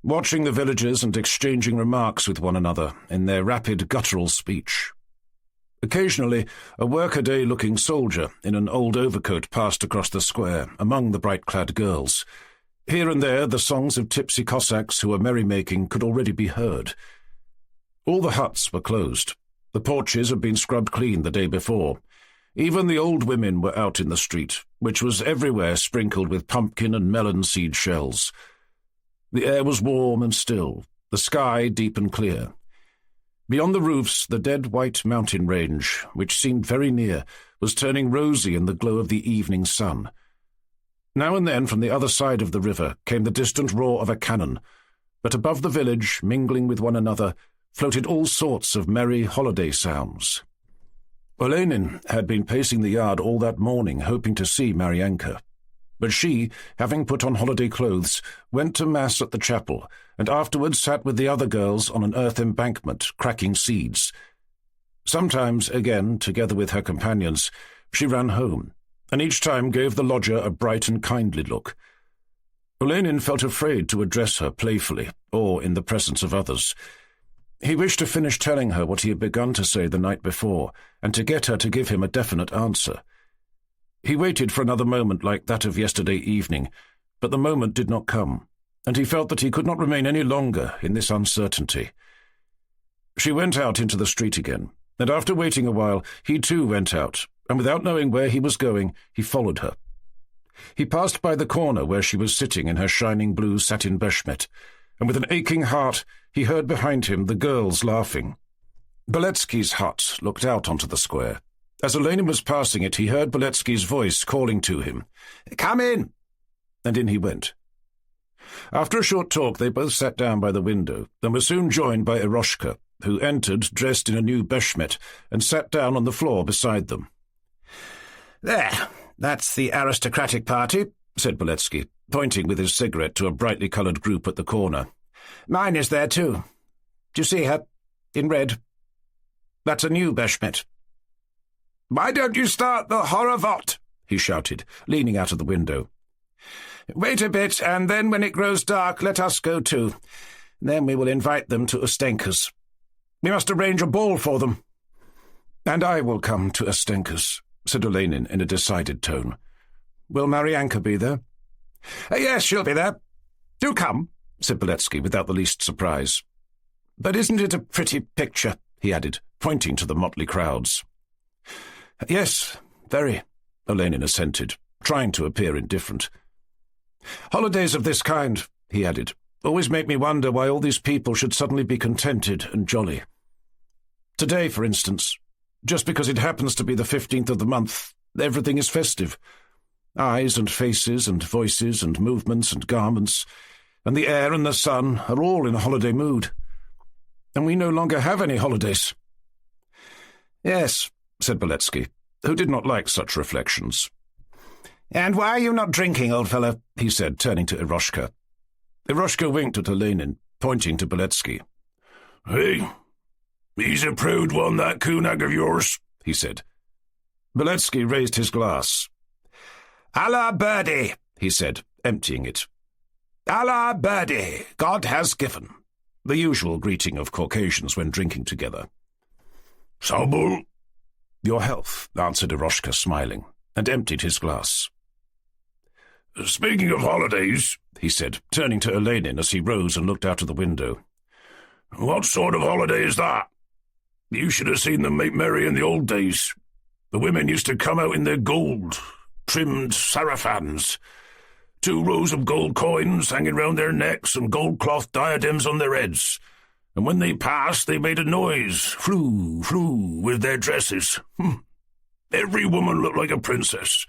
watching the villagers and exchanging remarks with one another in their rapid guttural speech. Occasionally, a workaday-looking soldier in an old overcoat passed across the square among the bright-clad girls. Here and there the songs of tipsy Cossacks who were merrymaking could already be heard. All the huts were closed. The porches had been scrubbed clean the day before. Even the old women were out in the street, which was everywhere sprinkled with pumpkin and melon seed shells. The air was warm and still, the sky deep and clear. Beyond the roofs, the dead white mountain range, which seemed very near, was turning rosy in the glow of the evening sun. Now and then from the other side of the river came the distant roar of a cannon, but above the village, mingling with one another, floated all sorts of merry holiday sounds. Olenin had been pacing the yard all that morning, hoping to see Maryanka. But she, having put on holiday clothes, went to Mass at the chapel, and afterwards sat with the other girls on an earth embankment, cracking seeds. Sometimes, again, together with her companions, she ran home, and each time gave the lodger a bright and kindly look. Olenin felt afraid to address her playfully, or in the presence of others. He wished to finish telling her what he had begun to say the night before, and to get her to give him a definite answer. He waited for another moment like that of yesterday evening, but the moment did not come, and he felt that he could not remain any longer in this uncertainty. She went out into the street again, and after waiting a while, he too went out, and without knowing where he was going, he followed her. He passed by the corner where she was sitting in her shining blue satin beshmet, and with an aching heart he heard behind him the girls laughing. Beletsky's hut looked out onto the square, As Olenin was passing it, he heard Boletsky's voice calling to him, "Come in!" and in he went. After a short talk, they both sat down by the window, and were soon joined by Eroshka, who entered dressed in a new beshmet, and sat down on the floor beside them. "There, that's the aristocratic party," said Boletsky, pointing with his cigarette to a brightly coloured group at the corner. "Mine is there too. Do you see her? In red. That's a new beshmet." "Why don't you start the horovot?" he shouted, leaning out of the window. "Wait a bit, and then when it grows dark, let us go too. Then we will invite them to Ustenka's. We must arrange a ball for them." "And I will come to Ustenka's," said Olenin in a decided tone. "Will Maryanka be there?" Yes, she'll be there. Do come," said Boletsky without the least surprise. "But isn't it a pretty picture?" he added, pointing to the motley crowds. "Yes, very," Olenin assented, trying to appear indifferent. "Holidays of this kind," he added, "always make me wonder why all these people should suddenly be contented and jolly. Today, for instance, just because it happens to be the 15th of the month, everything is festive. Eyes and faces and voices and movements and garments, and the air and the sun are all in a holiday mood. And we no longer have any holidays." "Yes," said Boletsky, who did not like such reflections. "And why are you not drinking, old fellow?" he said, turning to Eroshka. Eroshka winked at Olenin, pointing to Boletsky. "Hey, he's a proud one, that Kunak of yours," he said. Boletsky raised his glass. "Allah Birdie," he said, emptying it. "Allah Birdie, God has given," the usual greeting of Caucasians when drinking together. "Sabul." "Your health," answered Eroshka, smiling, and emptied his glass. "Speaking of holidays," he said, turning to Olenin as he rose and looked out of the window. "What sort of holiday is that? You should have seen them make merry in the old days. The women used to come out in their gold, trimmed sarafans, 2 rows of gold coins hanging round their necks and gold cloth diadems on their heads, and when they passed they made a noise, frou, frou, with their dresses. Every woman looked like a princess.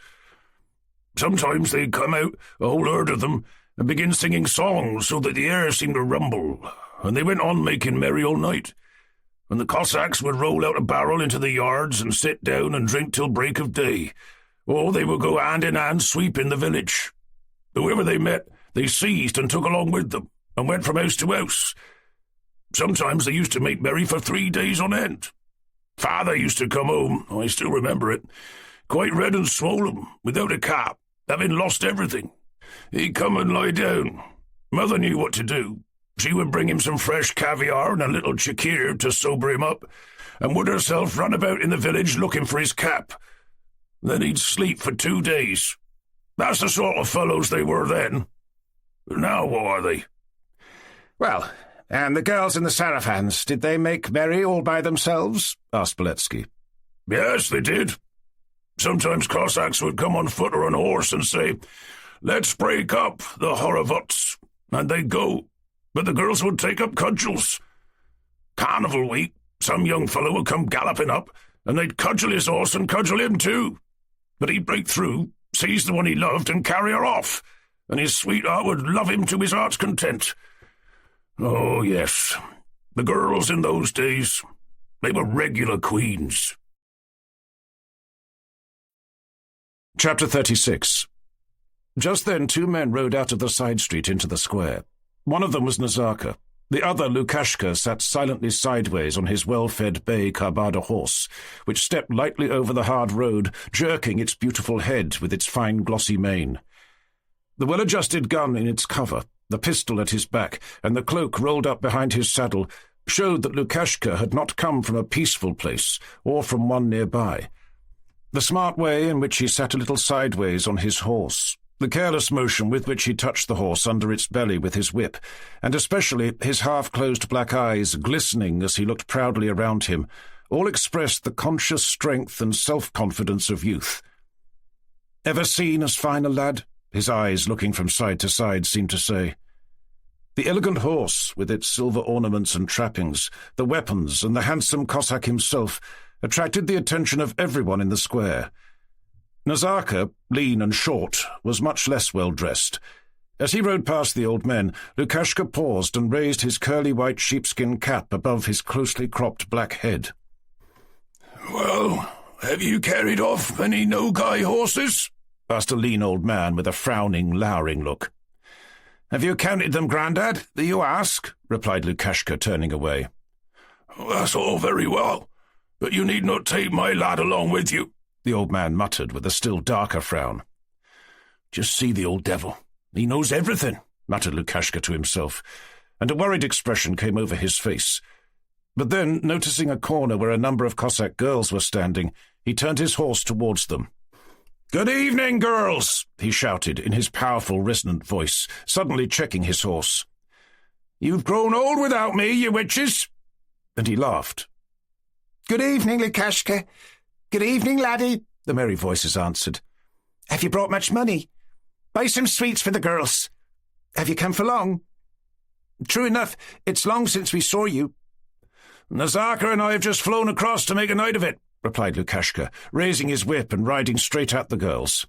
Sometimes they'd come out, a whole herd of them, and begin singing songs so that the air seemed to rumble, and they went on making merry all night. And the Cossacks would roll out a barrel into the yards and sit down and drink till break of day, or they would go hand in hand sweeping the village. Whoever they met, they seized and took along with them, and went from house to house. Sometimes they used to make merry for 3 days on end. Father used to come home, I still remember it, quite red and swollen, without a cap, having lost everything. He'd come and lie down. Mother knew what to do. She would bring him some fresh caviar and a little chikir to sober him up, and would herself run about in the village looking for his cap. Then he'd sleep for 2 days. That's the sort of fellows they were then. Now what are they?" "Well, and the girls in the sarafans, did they make merry all by themselves?" asked Boletsky. "Yes, they did. Sometimes Cossacks would come on foot or on horse and say, 'Let's break up the horovots,' and they'd go, but the girls would take up cudgels. Carnival week, some young fellow would come galloping up, and they'd cudgel his horse and cudgel him too. But he'd break through, seize the one he loved, and carry her off, and his sweetheart would love him to his heart's content. Oh, yes, the girls in those days, they were regular queens." Chapter 36. Just then 2 men rode out of the side street into the square. One of them was Nazarka. The other, Lukashka, sat silently sideways on his well-fed bay Karbada horse, which stepped lightly over the hard road, jerking its beautiful head with its fine glossy mane. The well-adjusted gun in its cover, the pistol at his back, and the cloak rolled up behind his saddle showed that Lukashka had not come from a peaceful place, or from one nearby. The smart way in which he sat a little sideways on his horse, the careless motion with which he touched the horse under its belly with his whip, and especially his half-closed black eyes glistening as he looked proudly around him, all expressed the conscious strength and self-confidence of youth. "Ever seen as fine a lad?" his eyes, looking from side to side, seemed to say. The elegant horse, with its silver ornaments and trappings, the weapons, and the handsome Cossack himself, attracted the attention of everyone in the square. Nazarka, lean and short, was much less well dressed. As he rode past the old men, Lukashka paused and raised his curly white sheepskin cap above his closely cropped black head. "Well, have you carried off any Nogai horses?" asked a lean old man with a frowning, lowering look. "Have you counted them, Grandad, that you ask?" replied Lukashka, turning away. "That's all very well, but you need not take my lad along with you," the old man muttered with a still darker frown. "Just see the old devil. He knows everything," muttered Lukashka to himself, and a worried expression came over his face. But then, noticing a corner where a number of Cossack girls were standing, he turned his horse towards them. "Good evening, girls," he shouted in his powerful, resonant voice, suddenly checking his horse. "You've grown old without me, you witches." And he laughed. Good evening, Lukashka. Good evening, laddie, the merry voices answered. Have you brought much money? Buy some sweets for the girls. Have you come for long? True enough, it's long since we saw you. "Nazarka and I have just flown across to make a night of it," replied Lukashka, raising his whip and riding straight at the girls.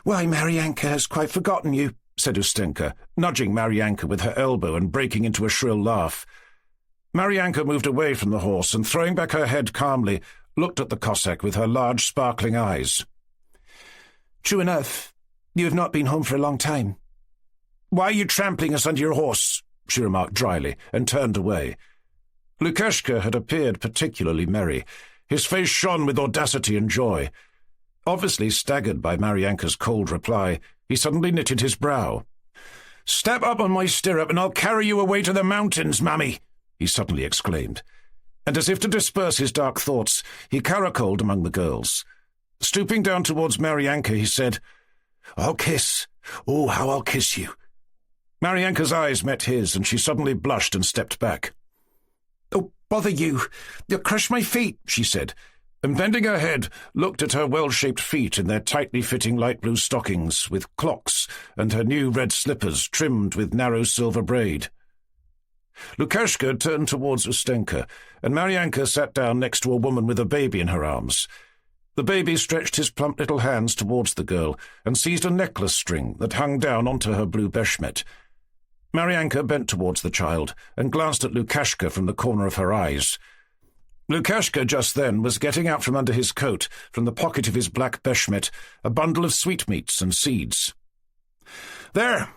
Why, Maryanka has quite forgotten you, said Ustenka, nudging Maryanka with her elbow and breaking into a shrill laugh. Maryanka moved away from the horse and, throwing back her head calmly, looked at the Cossack with her large, sparkling eyes. True enough, you have not been home for a long time. Why are you trampling us under your horse? She remarked dryly, and turned away. Lukashka had appeared particularly merry. His face shone with audacity and joy. Obviously staggered by Maryanka's cold reply, he suddenly knitted his brow. "Step up on my stirrup and I'll carry you away to the mountains, mammy," he suddenly exclaimed. And as if to disperse his dark thoughts, he caracoled among the girls. Stooping down towards Maryanka, he said, "I'll kiss. Oh, how I'll kiss you." Maryanka's eyes met his, and she suddenly blushed and stepped back. "Oh, bother you. You'll crush my feet," she said, and bending her head, looked at her well-shaped feet in their tightly fitting light blue stockings with clocks and her new red slippers trimmed with narrow silver braid. Lukashka turned towards Ustenka, and Maryanka sat down next to a woman with a baby in her arms. The baby stretched his plump little hands towards the girl and seized a necklace string that hung down onto her blue beshmet. Maryanka bent towards the child and glanced at Lukashka from the corner of her eyes. Lukashka just then was getting out from under his coat, from the pocket of his black beshmet, a bundle of sweetmeats and seeds. "There,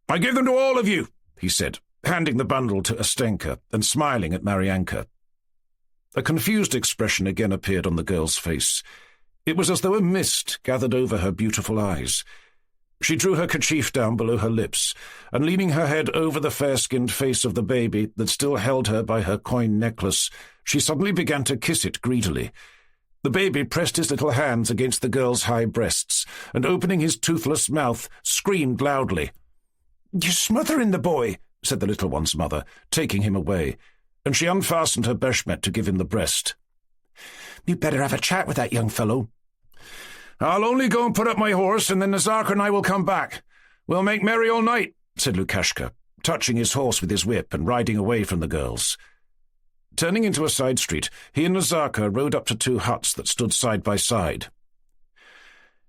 I give them to all of you," he said, handing the bundle to Ustenka and smiling at Maryanka. A confused expression again appeared on the girl's face. It was as though a mist gathered over her beautiful eyes. She drew her kerchief down below her lips, and leaning her head over the fair-skinned face of the baby that still held her by her coin necklace, she suddenly began to kiss it greedily. The baby pressed his little hands against the girl's high breasts, and opening his toothless mouth, screamed loudly. "You're smothering the boy," said the little one's mother, taking him away, and she unfastened her beshmet to give him the breast. "You'd better have a chat with that young fellow." "I'll only go and put up my horse, and then Nazarka and I will come back. We'll make merry all night," said Lukashka, touching his horse with his whip and riding away from the girls. Turning into a side street, he and Nazarka rode up to two huts that stood side by side.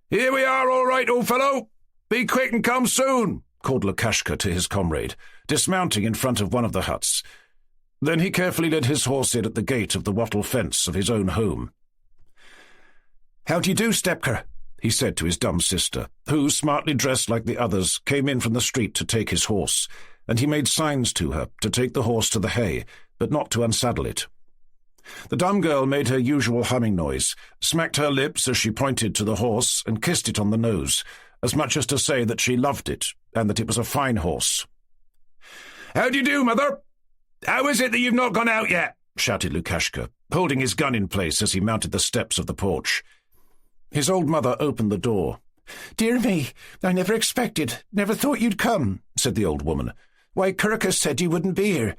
"Here we are, all right, old fellow. Be quick and come soon," called Lukashka to his comrade, dismounting in front of one of the huts. Then he carefully led his horse in at the gate of the wattle fence of his own home. "How do you do, Stepka?" he said to his dumb sister, who, smartly dressed like the others, came in from the street to take his horse, and he made signs to her to take the horse to the hay, but not to unsaddle it. The dumb girl made her usual humming noise, smacked her lips as she pointed to the horse, and kissed it on the nose, as much as to say that she loved it, and that it was a fine horse. "How do you do, mother? How is it that you've not gone out yet?" shouted Lukashka, holding his gun in place as he mounted the steps of the porch. His old mother opened the door. "Dear me, I never expected, never thought you'd come," said the old woman. "Why, Kirka said you wouldn't be here."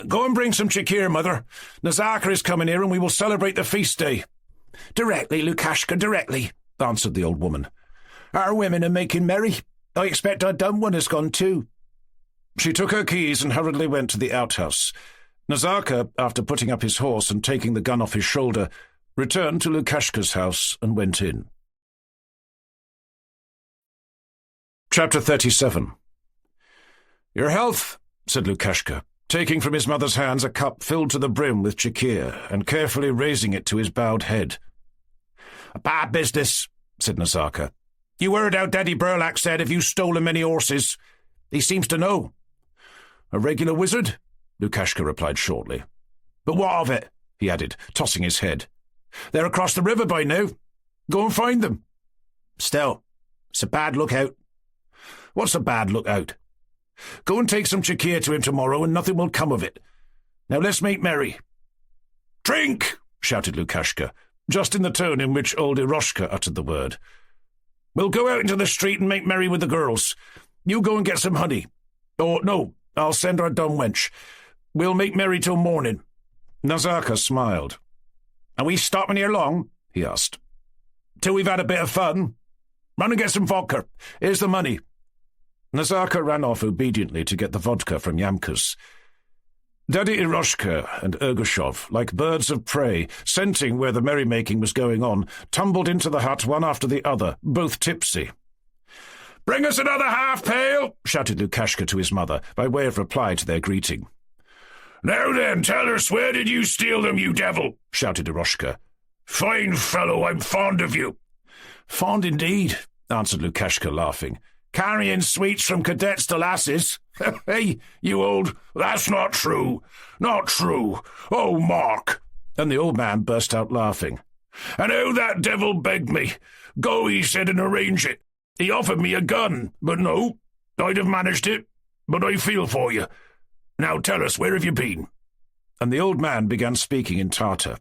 "Go and bring some chikhir, mother. Nazarka is coming here, and we will celebrate the feast day." "Directly, Lukashka, directly," answered the old woman. "Our women are making merry. I expect our dumb one has gone too." She took her keys and hurriedly went to the outhouse. Nazarka, after putting up his horse and taking the gun off his shoulder, returned to Lukashka's house and went in. Chapter 37. "Your health," said Lukashka, taking from his mother's hands a cup filled to the brim with chikhir and carefully raising it to his bowed head. "A bad business," said Nazarka. "You heard how Daddy Burlak said if you stolen many horses. He seems to know." "A regular wizard?" Lukashka replied shortly. "But what of it?" he added, tossing his head. "They're across the river by now. Go and find them." "Still, it's a bad lookout." "What's a bad lookout?" "Go and take some chikhir to him tomorrow and nothing will come of it. Now let's make merry." "Drink!" shouted Lukashka, just in the tone in which old Eroshka uttered the word. "We'll go out into the street and make merry with the girls. You go and get some honey. Or, no, I'll send our dumb wench. We'll make merry till morning." Nazarka smiled. "Are we stopping here long?" he asked. "Till we've had a bit of fun. Run and get some vodka. Here's the money." Nazarka ran off obediently to get the vodka from Yamka's. Daddy Eroshka and Ergushov, like birds of prey, scenting where the merrymaking was going on, tumbled into the hut one after the other, both tipsy. "Bring us another half-pail," shouted Lukashka to his mother, by way of reply to their greeting. "Now then, tell us, where did you steal them, you devil?" shouted Eroshka. "Fine fellow, I'm fond of you." "Fond indeed," answered Lukashka, laughing. "Carrying sweets from cadets to lasses. Hey, you old... That's not true. Not true. Oh, Mark." And the old man burst out laughing. "And how that devil begged me. Go, he said, and arrange it. He offered me a gun, but no, I'd have managed it. But I feel for you. Now tell us, where have you been?" And the old man began speaking in Tartar.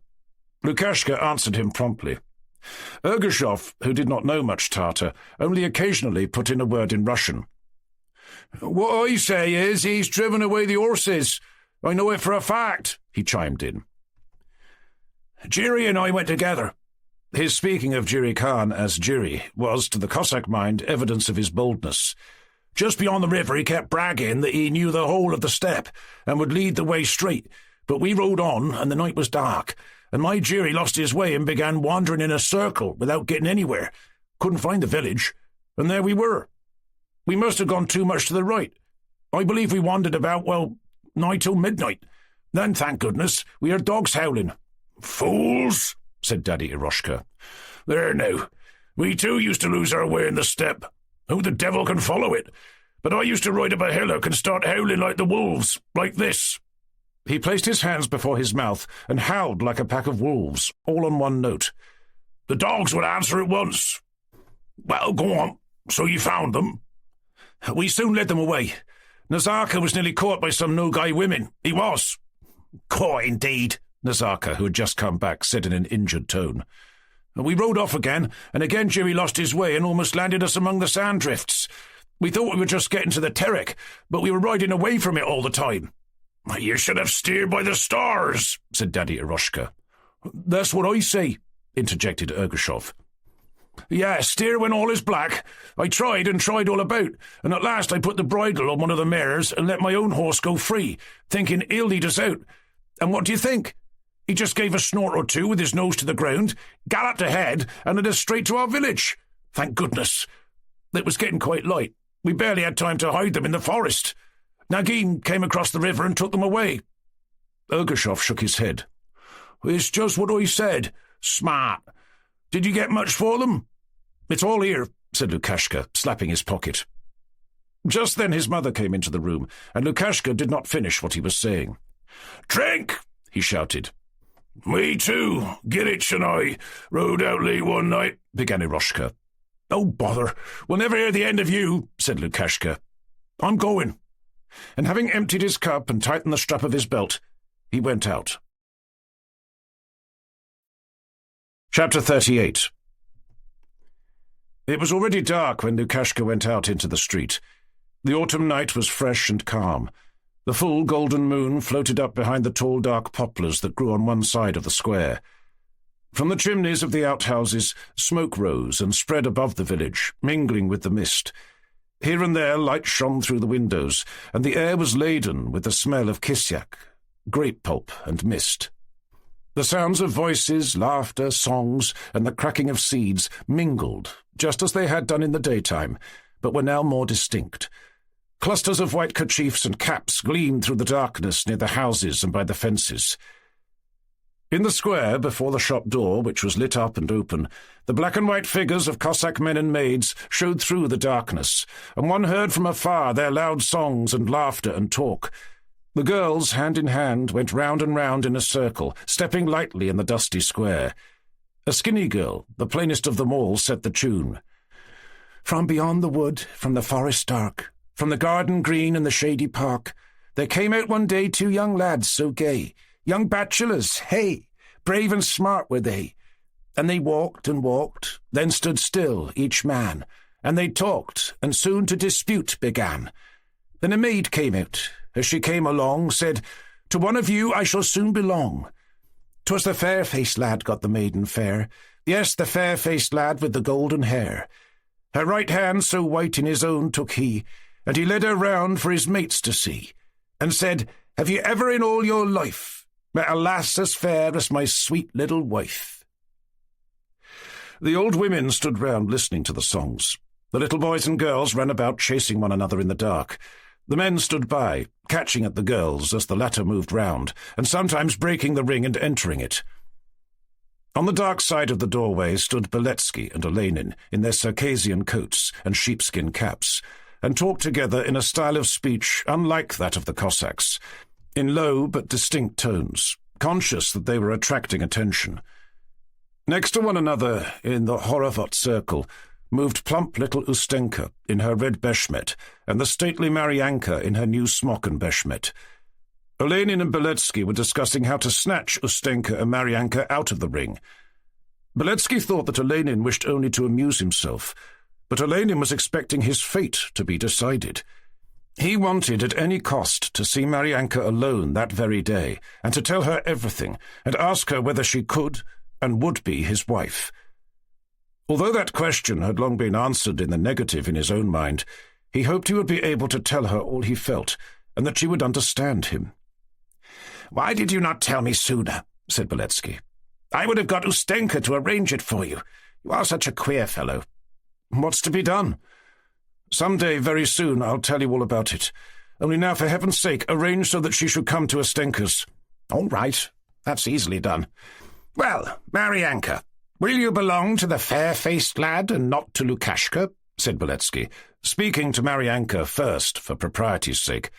Lukashka answered him promptly. Ergushov, who did not know much Tartar, only occasionally put in a word in Russian. "What I say is he's driven away the horses. I know it for a fact," he chimed in. "Jiri and I went together." His speaking of Jiri Khan as Jiri was, to the Cossack mind, evidence of his boldness. "Just beyond the river he kept bragging that he knew the whole of the steppe and would lead the way straight, but we rode on and the night was dark, and my Jiri lost his way and began wandering in a circle without getting anywhere. Couldn't find the village, and there we were. We must have gone too much to the right. I believe we wandered about, nigh till midnight. Then, thank goodness, we heard dogs howling." "Fools," said Daddy Eroshka. "There now, we too used to lose our way in the steppe. Who the devil can follow it? But I used to ride up a hillock and start howling like the wolves, like this." He placed his hands before his mouth and howled like a pack of wolves, all on one note. "The dogs would answer at once." "Well, go on. So you found them?" "We soon led them away. Nazarka was nearly caught by some Nogai women. He was." "Caught indeed," Nazarka, who had just come back, said in an injured tone. "We rode off again, and again Jiri lost his way and almost landed us among the sand drifts. We thought we were just getting to the Terek, but we were riding away from it all the time." "You should have steered by the stars," said Daddy Eroshka. "That's what I say," interjected Ergushov. "Yeah, steer when all is black. I tried and tried all about, and at last I put the bridle on one of the mares and let my own horse go free, thinking he'll lead us out. And what do you think? He just gave a snort or two with his nose to the ground, galloped ahead, and led us straight to our village. Thank goodness. It was getting quite light. We barely had time to hide them in the forest. Nagin came across the river and took them away." Ergushov shook his head. "It's just what I said. Smart. Did you get much for them?" "It's all here," said Lukashka, slapping his pocket. Just then his mother came into the room, and Lukashka did not finish what he was saying. "Drink!" he shouted. "Me too. Girich and I rode out late one night," began Eroshka. "Oh, bother. We'll never hear the end of you," said Lukashka. "I'm going." And having emptied his cup and tightened the strap of his belt, he went out. Chapter 38. It was already dark when Lukashka went out into the street. The autumn night was fresh and calm. The full golden moon floated up behind the tall dark poplars that grew on one side of the square. From the chimneys of the outhouses, smoke rose and spread above the village, mingling with the mist. Here and there light shone through the windows, and the air was laden with the smell of kisyak. grape pulp and mist. The sounds of voices, laughter, songs, and the cracking of seeds mingled, just as they had done in the daytime, but were now more distinct. Clusters of white kerchiefs and caps gleamed through the darkness near the houses and by the fences. In the square, before the shop door, which was lit up and open, the black and white figures of Cossack men and maids showed through the darkness, and one heard from afar their loud songs and laughter and talk. The girls, hand in hand, went round and round in a circle, stepping lightly in the dusty square. A skinny girl, the plainest of them all, set the tune. From beyond the wood, from the forest dark, from the garden green and the shady park, there came out one day 2 young lads so gay, young bachelors, hey, brave and smart were they. And they walked and walked, then stood still, each man, and they talked, and soon to dispute began. Then a maid came out, as she came along, said, To one of you I shall soon belong. 'Twas the fair-faced lad got the maiden fair, yes, the fair-faced lad with the golden hair. Her right hand so white in his own took he, and he led her round for his mates to see, and said, Have you ever in all your life met a lass as fair as my sweet little wife? The old women stood round listening to the songs. The little boys and girls ran about chasing one another in the dark. The men stood by, catching at the girls as the latter moved round, and sometimes breaking the ring and entering it. On the dark side of the doorway stood Beletsky and Olenin in their Circassian coats and sheepskin caps, and talked together in a style of speech unlike that of the Cossacks, in low but distinct tones, conscious that they were attracting attention. Next to one another, in the Horovot circle, moved plump little Ustenka in her red beshmet, and the stately Maryanka in her new smock and beshmet. Olenin and Beletsky were discussing how to snatch Ustenka and Maryanka out of the ring. Beletsky thought that Olenin wished only to amuse himself, but Olenin was expecting his fate to be decided. He wanted at any cost to see Maryanka alone that very day, and to tell her everything, and ask her whether she could and would be his wife. Although that question had long been answered in the negative in his own mind, he hoped he would be able to tell her all he felt, and that she would understand him. "Why did you not tell me sooner?" said Beletsky. "I would have got Ustenka to arrange it for you. You are such a queer fellow." "What's to be done? Some day, very soon, I'll tell you all about it. Only now, for heaven's sake, arrange so that she should come to Ustenka's." "All right, that's easily done. Well, Maryanka, will you belong to the fair-faced lad and not to Lukashka?" said Beletsky, speaking to Maryanka first for propriety's sake.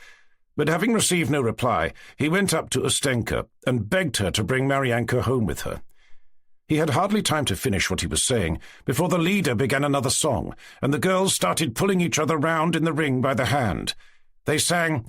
But having received no reply, he went up to Ustenka and begged her to bring Maryanka home with her. He had hardly time to finish what he was saying before the leader began another song, and the girls started pulling each other round in the ring by the hand. They sang,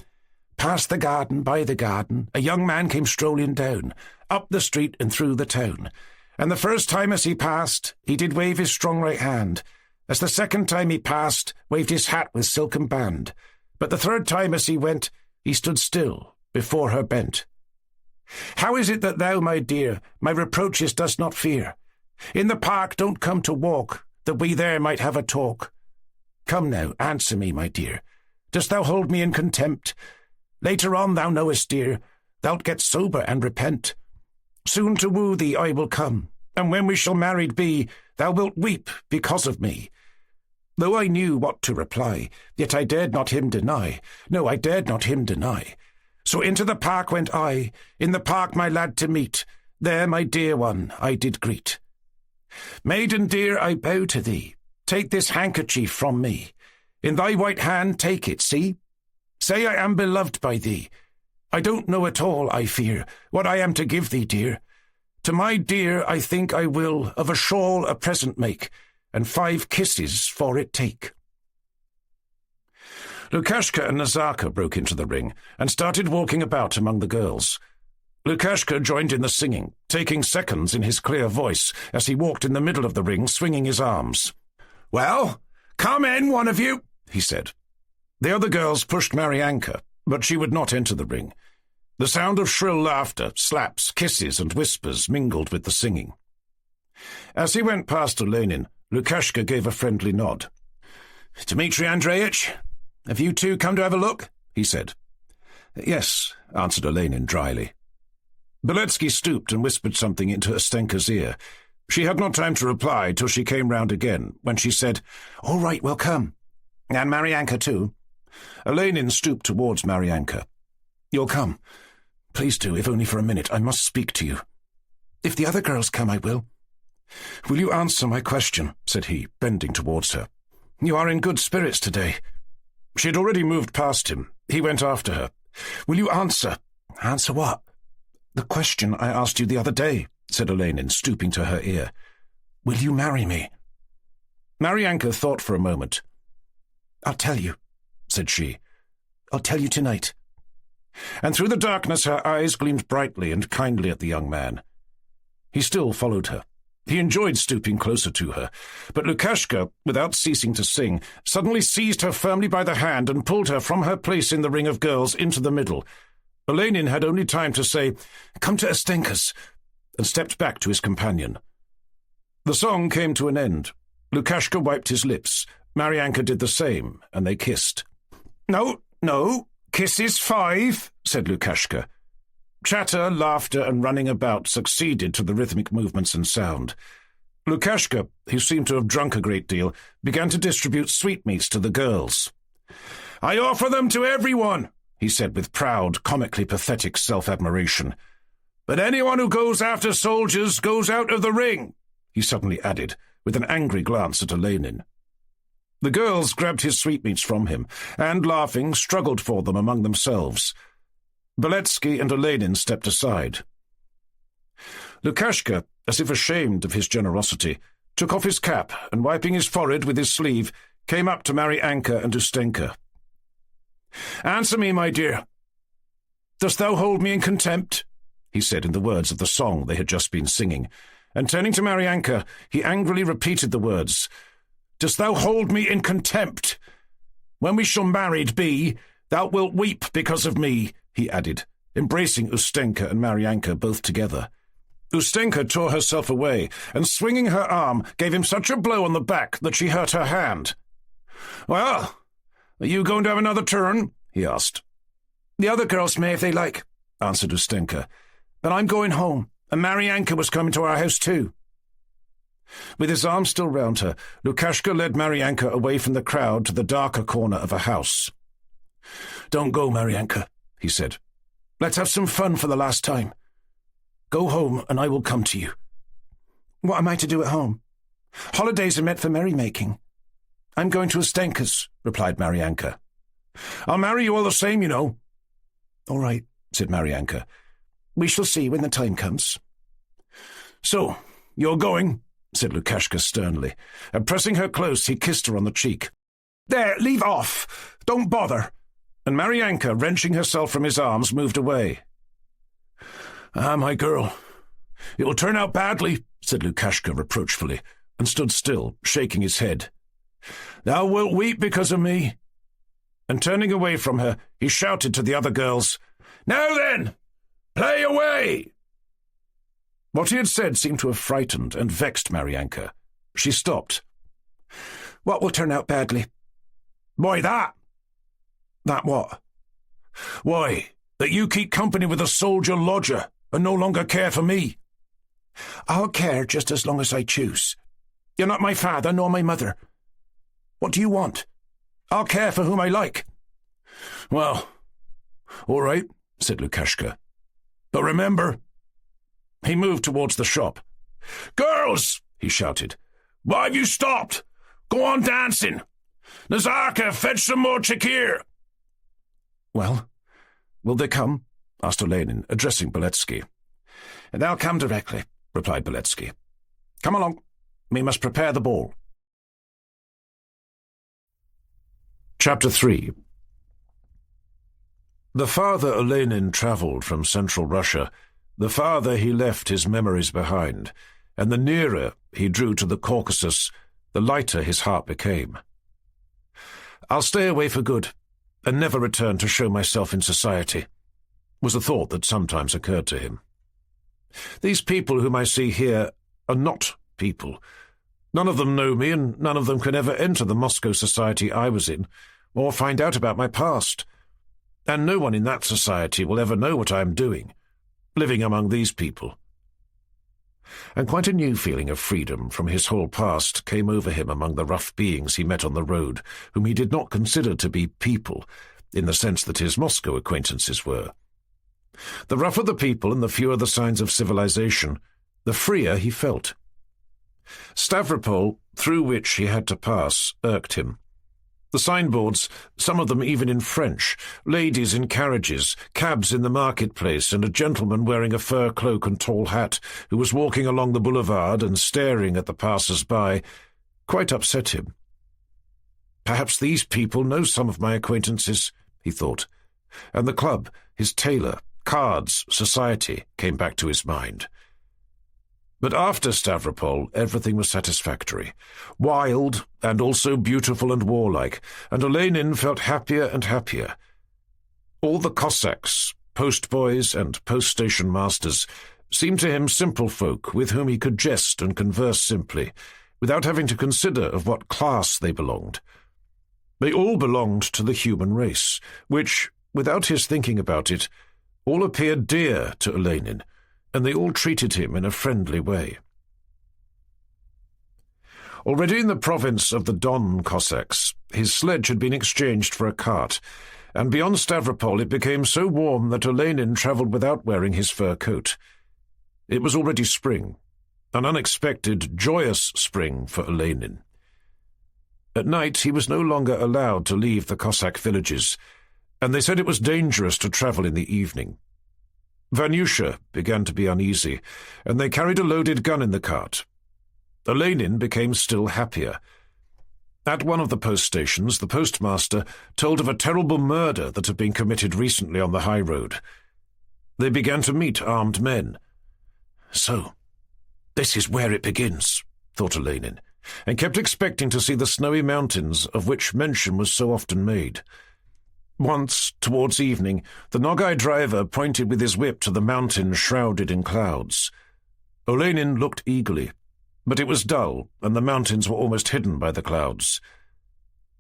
"Past the garden, by the garden, a young man came strolling down, up the street and through the town. And the first time as he passed, he did wave his strong right hand. As the second time he passed, waved his hat with silken band. But the third time as he went, he stood still, before her bent. How is it that thou, my dear, my reproaches dost not fear? In the park don't come to walk, that we there might have a talk. Come now, answer me, my dear. Dost thou hold me in contempt? Later on, thou knowest, dear, thou'lt get sober and repent. Soon to woo thee I will come, and when we shall married be, thou wilt weep because of me." Though I knew what to reply, yet I dared not him deny. No, I dared not him deny. So into the park went I, in the park my lad to meet. There, my dear one, I did greet. "Maiden dear, I bow to thee. Take this handkerchief from me. In thy white hand take it, see? Say I am beloved by thee. I don't know at all, I fear, what I am to give thee, dear. To my dear I think I will of a shawl a present make, and 5 kisses for it take." Lukashka and Nazarka broke into the ring and started walking about among the girls. Lukashka joined in the singing, taking seconds in his clear voice as he walked in the middle of the ring, swinging his arms. "Well, come in, one of you," he said. The other girls pushed Maryanka, but she would not enter the ring. The sound of shrill laughter, slaps, kisses, and whispers mingled with the singing. As he went past Olenin, Lukashka gave a friendly nod. "Dmitri Andreevich, have you two come to have a look?" he said. Yes, answered Olenin dryly. Beletsky stooped and whispered something into Ustenka's ear. She had not time to reply till she came round again, when she said, "All right, we'll come. And Maryanka too." Olenin stooped towards Maryanka. "You'll come. Please do, if only for a minute. I must speak to you. If the other girls come, I will." "Will you answer my question?" said he, bending towards her. "You are in good spirits today." She had already moved past him. He went after her. "Will you answer?" "Answer what?" "The question I asked you the other day," said Olenin, stooping to her ear. "Will you marry me?" Maryanka thought for a moment. "I'll tell you," said she. "I'll tell you tonight." And through the darkness her eyes gleamed brightly and kindly at the young man. He still followed her. He enjoyed stooping closer to her, but Lukashka, without ceasing to sing, suddenly seized her firmly by the hand and pulled her from her place in the ring of girls into the middle. Olenin had only time to say, "Come to Ustenka's," and stepped back to his companion. The song came to an end. Lukashka wiped his lips. Maryanka did the same, and they kissed. "No, no, kisses 5, said Lukashka. Chatter, laughter, and running about succeeded to the rhythmic movements and sound. Lukashka, who seemed to have drunk a great deal, began to distribute sweetmeats to the girls. "I offer them to everyone," he said with proud, comically pathetic self-admiration. "But anyone who goes after soldiers goes out of the ring," he suddenly added, with an angry glance at Olenin. The girls grabbed his sweetmeats from him, and, laughing, struggled for them among themselves. Beletsky and Olenin stepped aside. Lukashka, as if ashamed of his generosity, took off his cap and, wiping his forehead with his sleeve, came up to Maryanka and Ustenka. "Answer me, my dear. Dost thou hold me in contempt?" he said in the words of the song they had just been singing, and turning to Maryanka, he angrily repeated the words. "Dost thou hold me in contempt? When we shall married be, thou wilt weep because of me," he added, embracing Ustenka and Maryanka both together. Ustenka tore herself away, and swinging her arm, gave him such a blow on the back that she hurt her hand. "Well, are you going to have another turn?" he asked. "The other girls may if they like," answered Ustenka. "But I'm going home, and Maryanka was coming to our house too." With his arm still round her, Lukashka led Maryanka away from the crowd to the darker corner of a house. "Don't go, Maryanka," he said. "Let's have some fun for the last time. Go home, and I will come to you." "What am I to do at home? Holidays are meant for merrymaking." "I'm going to Ustenka's," replied Maryanka. "I'll marry you all the same, you know." "All right," said Maryanka. "We shall see when the time comes." "So, you're going?" said Lukashka sternly, and pressing her close, he kissed her on the cheek. "There, leave off! Don't bother!" And Maryanka, wrenching herself from his arms, moved away. "Ah, my girl, it will turn out badly," said Lukashka reproachfully, and stood still, shaking his head. "Thou wilt weep because of me." And turning away from her, he shouted to the other girls, "Now then, play away!" What he had said seemed to have frightened and vexed Maryanka. She stopped. "What will turn out badly?" "Why, that." "That what?" "Why, that you keep company with a soldier lodger and no longer care for me." "I'll care just as long as I choose. You're not my father nor my mother. What do you want?" "I'll care for whom I like." "Well, all right," said Lukashka. "But remember—" He moved towards the shop. "Girls!" he shouted. "Why have you stopped? Go on dancing. Nazarka, fetch some more chikhir." "Well, will they come?" asked Olenin, addressing Beletsky. "They'll come directly," replied Beletsky. "Come along. We must prepare the ball." Chapter 3. The farther Olenin travelled from central Russia, the farther he left his memories behind, and the nearer he drew to the Caucasus, the lighter his heart became. "I'll stay away for good, and never return to show myself in society," was a thought that sometimes occurred to him. "These people whom I see here are not people. None of them know me, and none of them can ever enter the Moscow society I was in, or find out about my past. and no one in that society will ever know what I am doing, living among these people. And quite a new feeling of freedom from his whole past came over him among the rough beings he met on the road, whom he did not consider to be people, in the sense that his Moscow acquaintances were. The rougher the people and the fewer the signs of civilization, the freer he felt. Stavropol, through which he had to pass, irked him. The signboards, some of them even in French, ladies in carriages, cabs in the marketplace, and a gentleman wearing a fur cloak and tall hat who was walking along the boulevard and staring at the passers-by, quite upset him. Perhaps these people know some of my acquaintances, he thought, and the club, his tailor, cards, society came back to his mind. But after Stavropol, everything was satisfactory, wild and also beautiful and warlike, and Olenin felt happier and happier. All the Cossacks, postboys and post-station masters, seemed to him simple folk with whom he could jest and converse simply, without having to consider of what class they belonged. They all belonged to the human race, which, without his thinking about it, all appeared dear to Olenin, and they all treated him in a friendly way. Already in the province of the Don Cossacks, his sledge had been exchanged for a cart, and beyond Stavropol it became so warm that Olenin travelled without wearing his fur coat. It was already spring, an unexpected, joyous spring for Olenin. At night he was no longer allowed to leave the Cossack villages, and they said it was dangerous to travel in the evening. Vanyusha began to be uneasy, and they carried a loaded gun in the cart. Olenin became still happier. At one of the post stations, the postmaster told of a terrible murder that had been committed recently on the high road. They began to meet armed men. So, this is where it begins, thought Olenin, and kept expecting to see the snowy mountains of which mention was so often made. Once, towards evening, the Nogai driver pointed with his whip to the mountain shrouded in clouds. Olenin looked eagerly, but it was dull, and the mountains were almost hidden by the clouds.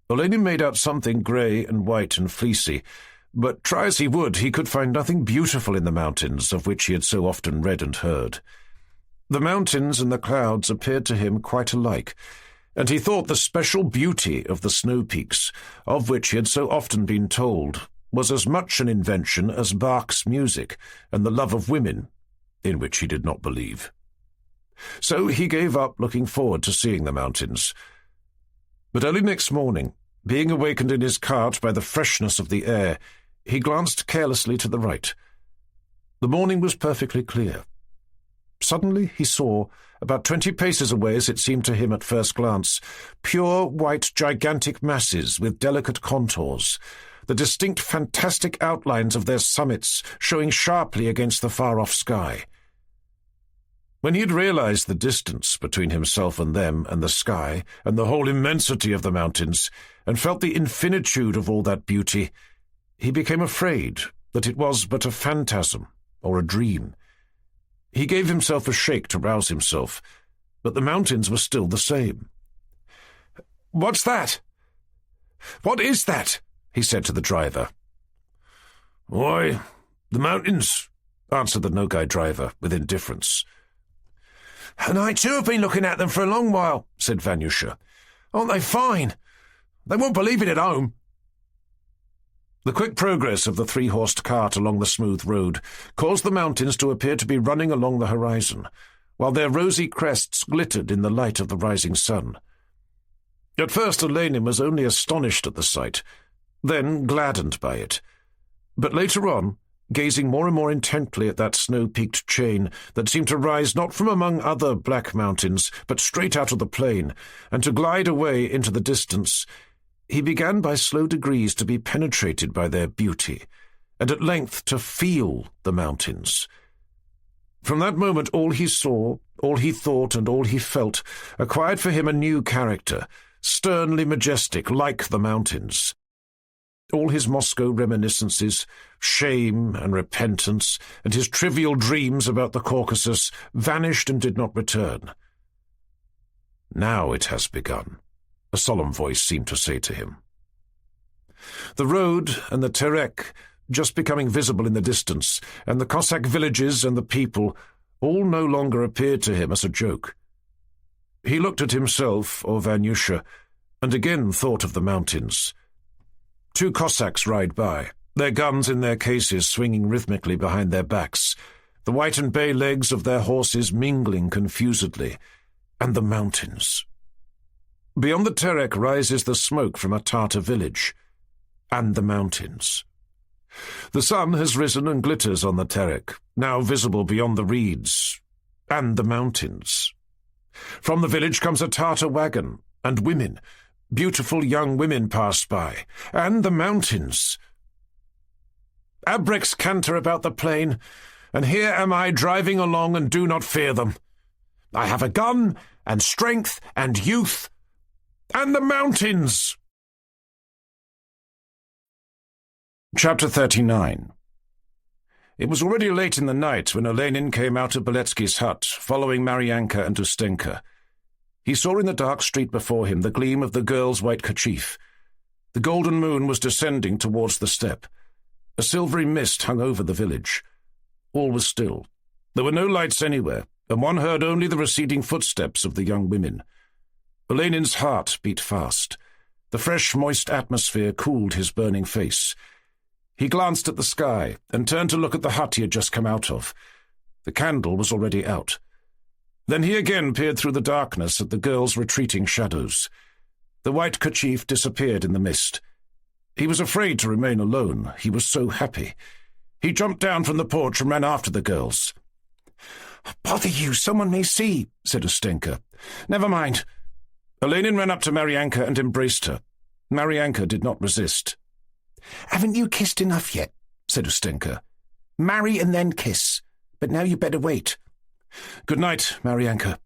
Olenin made out something grey and white and fleecy, but try as he would, he could find nothing beautiful in the mountains of which he had so often read and heard. The mountains and the clouds appeared to him quite alike, and he thought the special beauty of the snow peaks, of which he had so often been told, was as much an invention as Bach's music and the love of women, in which he did not believe. So he gave up looking forward to seeing the mountains. But early next morning, being awakened in his cart by the freshness of the air, he glanced carelessly to the right. The morning was perfectly clear. Suddenly he saw, about 20 paces away as it seemed to him at first glance, pure white gigantic masses with delicate contours, the distinct fantastic outlines of their summits showing sharply against the far-off sky. When he had realized the distance between himself and them and the sky and the whole immensity of the mountains, and felt the infinitude of all that beauty, he became afraid that it was but a phantasm or a dream. He gave himself a shake to rouse himself, but the mountains were still the same. "What's that? What is that?" he said to the driver. "Why, the mountains," answered the Nogai driver with indifference. "And I too have been looking at them for a long while," said Vanyusha. "Aren't they fine? They won't believe it at home." The quick progress of the three-horsed cart along the smooth road caused the mountains to appear to be running along the horizon, while their rosy crests glittered in the light of the rising sun. At first Olenin was only astonished at the sight, then gladdened by it. But later on, gazing more and more intently at that snow-peaked chain that seemed to rise not from among other black mountains, but straight out of the plain, and to glide away into the distance, he began by slow degrees to be penetrated by their beauty, and at length to feel the mountains. From that moment all he saw, all he thought, and all he felt acquired for him a new character, sternly majestic, like the mountains. All his Moscow reminiscences, shame and repentance, and his trivial dreams about the Caucasus vanished and did not return. "Now it has begun," a solemn voice seemed to say to him. The road and the Terek just becoming visible in the distance, and the Cossack villages and the people all no longer appeared to him as a joke. He looked at himself, or Vanyusha, and again thought of the mountains. 2 Cossacks ride by, their guns in their cases swinging rhythmically behind their backs, the white and bay legs of their horses mingling confusedly, and the mountains. Beyond the Terek rises the smoke from a Tartar village, and the mountains. The sun has risen and glitters on the Terek, now visible beyond the reeds, and the mountains. From the village comes a Tartar wagon, and women, beautiful young women pass by, and the mountains. Abreks canter about the plain, and here am I driving along and do not fear them. I have a gun, and strength, and youth, and the mountains. Chapter 39. It was already late in the night when Olenin came out of Beletsky's hut, following Maryanka and Ustenka. He saw in the dark street before him the gleam of the girl's white kerchief. The golden moon was descending towards the steppe. A silvery mist hung over the village. All was still. There were no lights anywhere, and one heard only the receding footsteps of the young women. Olenin's heart beat fast. The fresh, moist atmosphere cooled his burning face. He glanced at the sky and turned to look at the hut he had just come out of. The candle was already out. Then he again peered through the darkness at the girl's retreating shadows. The white kerchief disappeared in the mist. He was afraid to remain alone. He was so happy. He jumped down from the porch and ran after the girls. "Bother you, someone may see," said Ustenka. "Never mind." Olenin ran up to Maryanka and embraced her. Maryanka did not resist. "Haven't you kissed enough yet?" said Ustenka. "Marry and then kiss. But now you better wait." "Good night, Maryanka.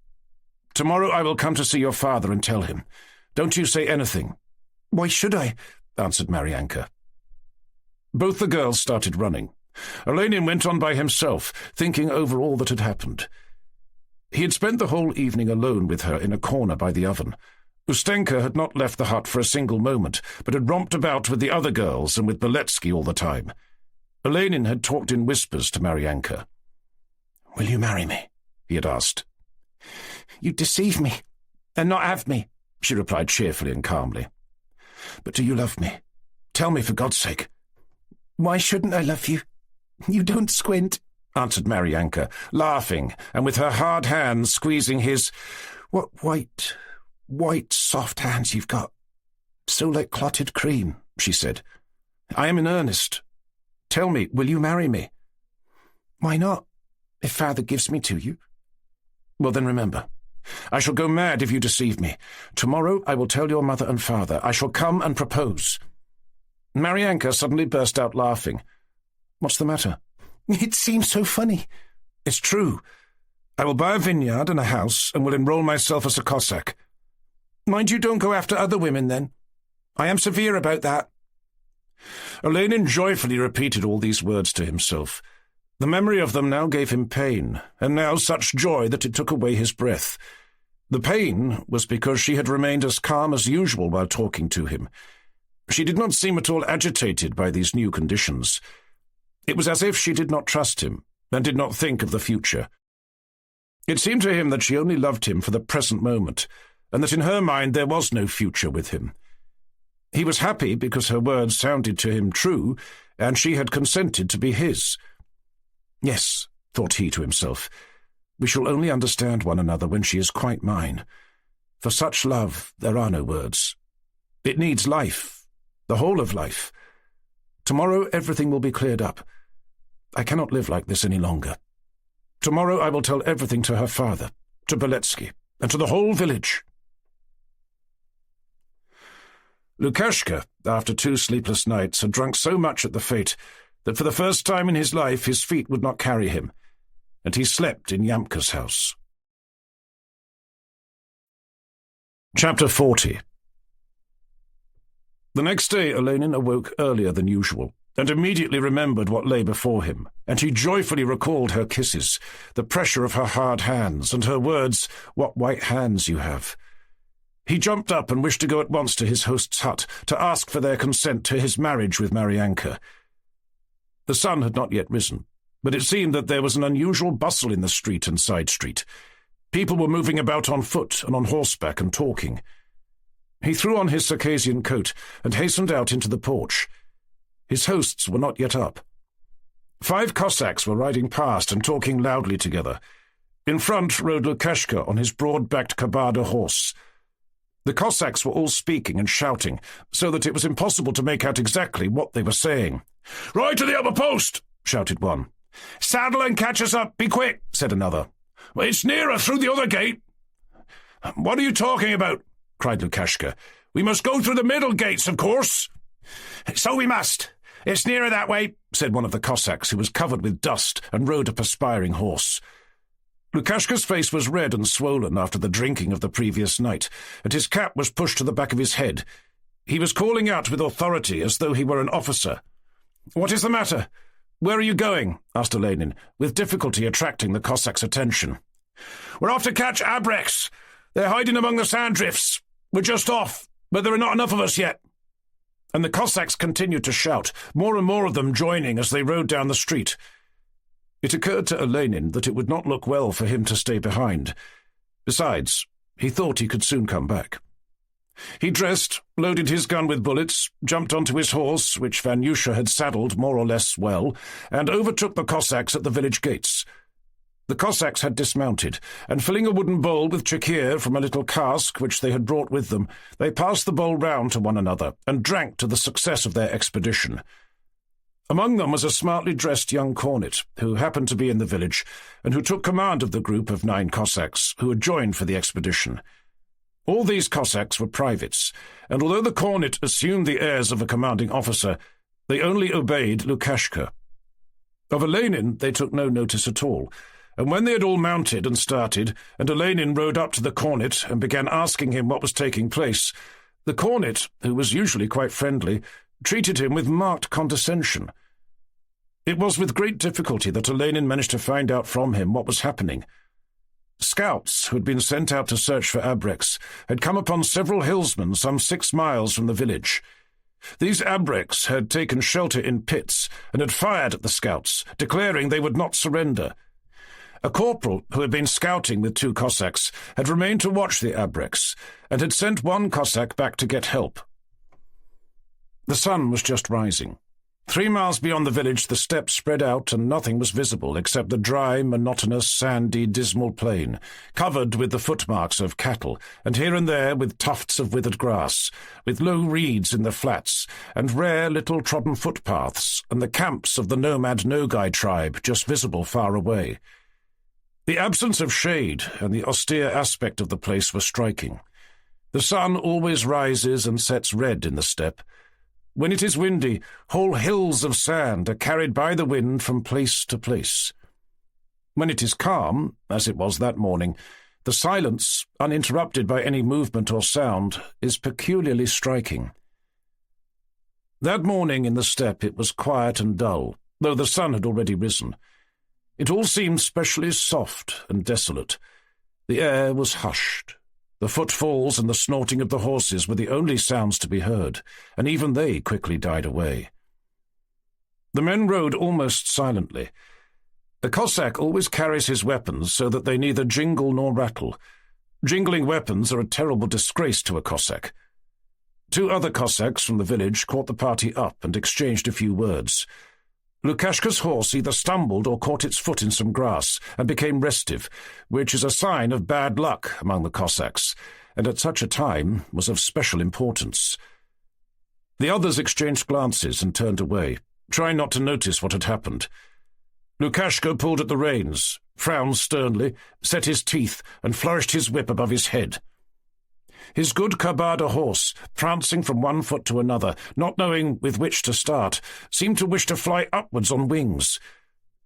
Tomorrow I will come to see your father and tell him. Don't you say anything." "Why should I?" answered Maryanka. Both the girls started running. Olenin went on by himself, thinking over all that had happened. He had spent the whole evening alone with her in a corner by the oven. Ustenka had not left the hut for a single moment, but had romped about with the other girls and with Beletsky all the time. Olenin had talked in whispers to Maryanka. "Will you marry me?" he had asked. "You deceive me, and not have me," she replied cheerfully and calmly. "But do you love me? Tell me, for God's sake." "Why shouldn't I love you? You don't squint," answered Maryanka, laughing, and with her hard hands squeezing his— "What white, soft hands you've got. So like clotted cream," she said. "I am in earnest. Tell me, will you marry me?" "Why not, if father gives me to you?" "Well, then remember, I shall go mad if you deceive me. Tomorrow I will tell your mother and father. I shall come and propose." Maryanka suddenly burst out laughing. "What's the matter?" "It seems so funny." "It's true. I will buy a vineyard and a house and will enroll myself as a Cossack." "Mind you don't go after other women, then. I am severe about that." Olenin joyfully repeated all these words to himself. The memory of them now gave him pain, and now such joy that it took away his breath. The pain was because she had remained as calm as usual while talking to him. She did not seem at all agitated by these new conditions. It was as if she did not trust him, and did not think of the future. It seemed to him that she only loved him for the present moment, and that in her mind there was no future with him. He was happy because her words sounded to him true, and she had consented to be his. "Yes," thought he to himself, "we shall only understand one another when she is quite mine. For such love there are no words. It needs life, the whole of life. Tomorrow everything will be cleared up. I cannot live like this any longer. Tomorrow I will tell everything to her father, to Beletsky, and to the whole village." Lukashka, after 2 sleepless nights, had drunk so much at the fete that for the first time in his life his feet would not carry him, and he slept in Yamka's house. Chapter 40. The next day Olenin awoke earlier than usual, and immediately remembered what lay before him, and he joyfully recalled her kisses, the pressure of her hard hands, and her words, "What white hands you have." He jumped up and wished to go at once to his host's hut, to ask for their consent to his marriage with Maryanka. The sun had not yet risen, but it seemed that there was an unusual bustle in the street and side street. People were moving about on foot and on horseback and talking. He threw on his Circassian coat and hastened out into the porch. His hosts were not yet up. 5 Cossacks were riding past and talking loudly together. In front rode Lukashka on his broad-backed Kabada horse. The Cossacks were all speaking and shouting, so that it was impossible to make out exactly what they were saying. "Ride to the upper post!" shouted one. "Saddle and catch us up, be quick!" said another. "It's nearer through the other gate." "What are you talking about?" cried Lukashka. "We must go through the middle gates, of course." "So we must. It's nearer that way," said one of the Cossacks, who was covered with dust and rode a perspiring horse. Lukashka's face was red and swollen after the drinking of the previous night, and his cap was pushed to the back of his head. He was calling out with authority as though he were an officer. "What is the matter? Where are you going?" asked Olenin, with difficulty attracting the Cossack's attention. "We're off to catch abreks. They're hiding among the sand drifts. We're just off, but there are not enough of us yet." And the Cossacks continued to shout, more and more of them joining as they rode down the street. It occurred to Olenin that it would not look well for him to stay behind. Besides, he thought he could soon come back. He dressed, loaded his gun with bullets, jumped onto his horse, which Vanyusha had saddled more or less well, and overtook the Cossacks at the village gates. The Cossacks had dismounted, and filling a wooden bowl with chekir from a little cask which they had brought with them, they passed the bowl round to one another and drank to the success of their expedition. Among them was a smartly dressed young cornet, who happened to be in the village, and who took command of the group of 9 Cossacks who had joined for the expedition. All these Cossacks were privates, and although the cornet assumed the airs of a commanding officer, they only obeyed Lukashka. Of Olenin they took no notice at all, and when they had all mounted and started, and Olenin rode up to the cornet and began asking him what was taking place, the cornet, who was usually quite friendly, treated him with marked condescension. It was with great difficulty that Olenin managed to find out from him what was happening. Scouts, who had been sent out to search for abreks, had come upon several hillsmen some 6 miles from the village. These abreks had taken shelter in pits and had fired at the scouts, declaring they would not surrender. A corporal, who had been scouting with 2 Cossacks, had remained to watch the abreks, and had sent 1 Cossack back to get help. The sun was just rising. 3 miles beyond the village the steppe spread out, and nothing was visible except the dry, monotonous, sandy, dismal plain, covered with the footmarks of cattle, and here and there with tufts of withered grass, with low reeds in the flats, and rare little trodden footpaths, and the camps of the nomad Nogai tribe just visible far away. The absence of shade and the austere aspect of the place were striking. The sun always rises and sets red in the steppe. When it is windy, whole hills of sand are carried by the wind from place to place. When it is calm, as it was that morning, the silence, uninterrupted by any movement or sound, is peculiarly striking. That morning in the steppe it was quiet and dull, though the sun had already risen. It all seemed specially soft and desolate. The air was hushed. The footfalls and the snorting of the horses were the only sounds to be heard, and even they quickly died away. The men rode almost silently. A Cossack always carries his weapons so that they neither jingle nor rattle. Jingling weapons are a terrible disgrace to a Cossack. 2 other Cossacks from the village caught the party up and exchanged a few words. Lukashka's horse either stumbled or caught its foot in some grass and became restive, which is a sign of bad luck among the Cossacks, and at such a time was of special importance. The others exchanged glances and turned away, trying not to notice what had happened. Lukashka pulled at the reins, frowned sternly, set his teeth, and flourished his whip above his head. His good Kabada horse, prancing from one foot to another, not knowing with which to start, seemed to wish to fly upwards on wings.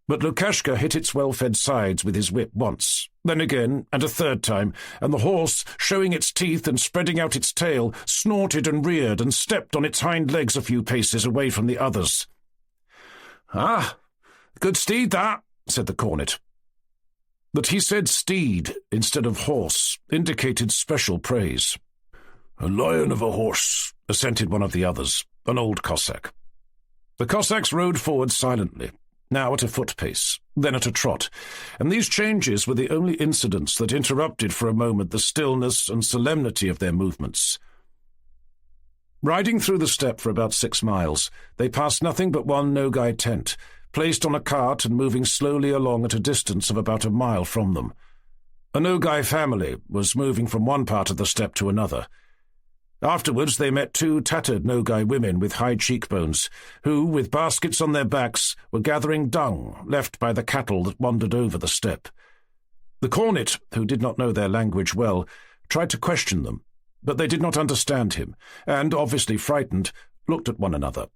But Lukashka hit its well-fed sides with his whip once, then again, and a 3rd time, and the horse, showing its teeth and spreading out its tail, snorted and reared and stepped on its hind legs a few paces away from the others. "Ah, good steed that," said the cornet. That he said steed instead of horse indicated special praise. "A lion of a horse," assented one of the others, an old Cossack. The Cossacks rode forward silently, now at a foot pace, then at a trot, and these changes were the only incidents that interrupted for a moment the stillness and solemnity of their movements. Riding through the steppe for about 6 miles, they passed nothing but one Nogai tent, placed on a cart and moving slowly along at a distance of about a mile from them. A Nogai family was moving from one part of the steppe to another. Afterwards they met 2 tattered Nogai women with high cheekbones, who, with baskets on their backs, were gathering dung left by the cattle that wandered over the steppe. The cornet, who did not know their language well, tried to question them, but they did not understand him, and, obviously frightened, looked at one another.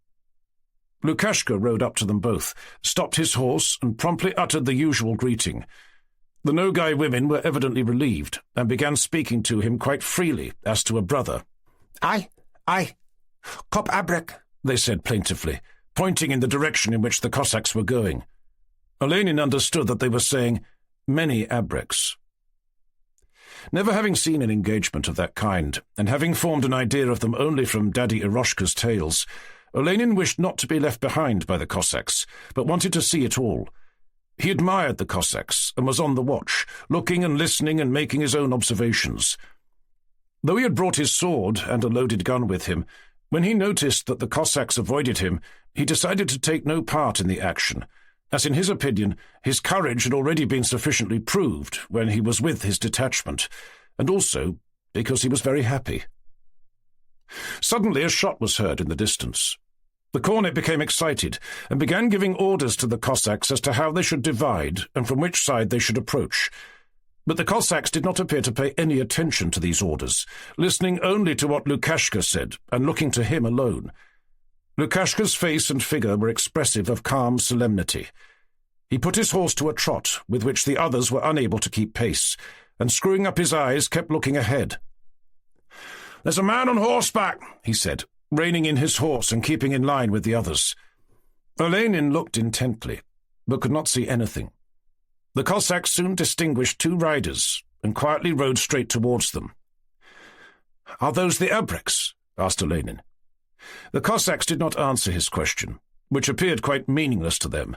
Lukashka rode up to them both, stopped his horse, and promptly uttered the usual greeting. The Nogai women were evidently relieved, and began speaking to him quite freely, as to a brother. Aye, Kop Abrek, they said plaintively, pointing in the direction in which the Cossacks were going. Olenin understood that they were saying, many Abreks. Never having seen an engagement of that kind, and having formed an idea of them only from Daddy Eroshka's tales, Olenin wished not to be left behind by the Cossacks, but wanted to see it all. He admired the Cossacks, and was on the watch, looking and listening and making his own observations. Though he had brought his sword and a loaded gun with him, when he noticed that the Cossacks avoided him, he decided to take no part in the action, as in his opinion his courage had already been sufficiently proved when he was with his detachment, and also because he was very happy. Suddenly a shot was heard in the distance. The cornet became excited and began giving orders to the Cossacks as to how they should divide and from which side they should approach. But the Cossacks did not appear to pay any attention to these orders, listening only to what Lukashka said and looking to him alone. Lukashka's face and figure were expressive of calm solemnity. He put his horse to a trot, with which the others were unable to keep pace, and screwing up his eyes kept looking ahead. "There's a man on horseback," he said, reining in his horse and keeping in line with the others. Olenin looked intently, but could not see anything. The Cossacks soon distinguished 2 riders, and quietly rode straight towards them. "Are those the Abreks?" asked Olenin. The Cossacks did not answer his question, which appeared quite meaningless to them.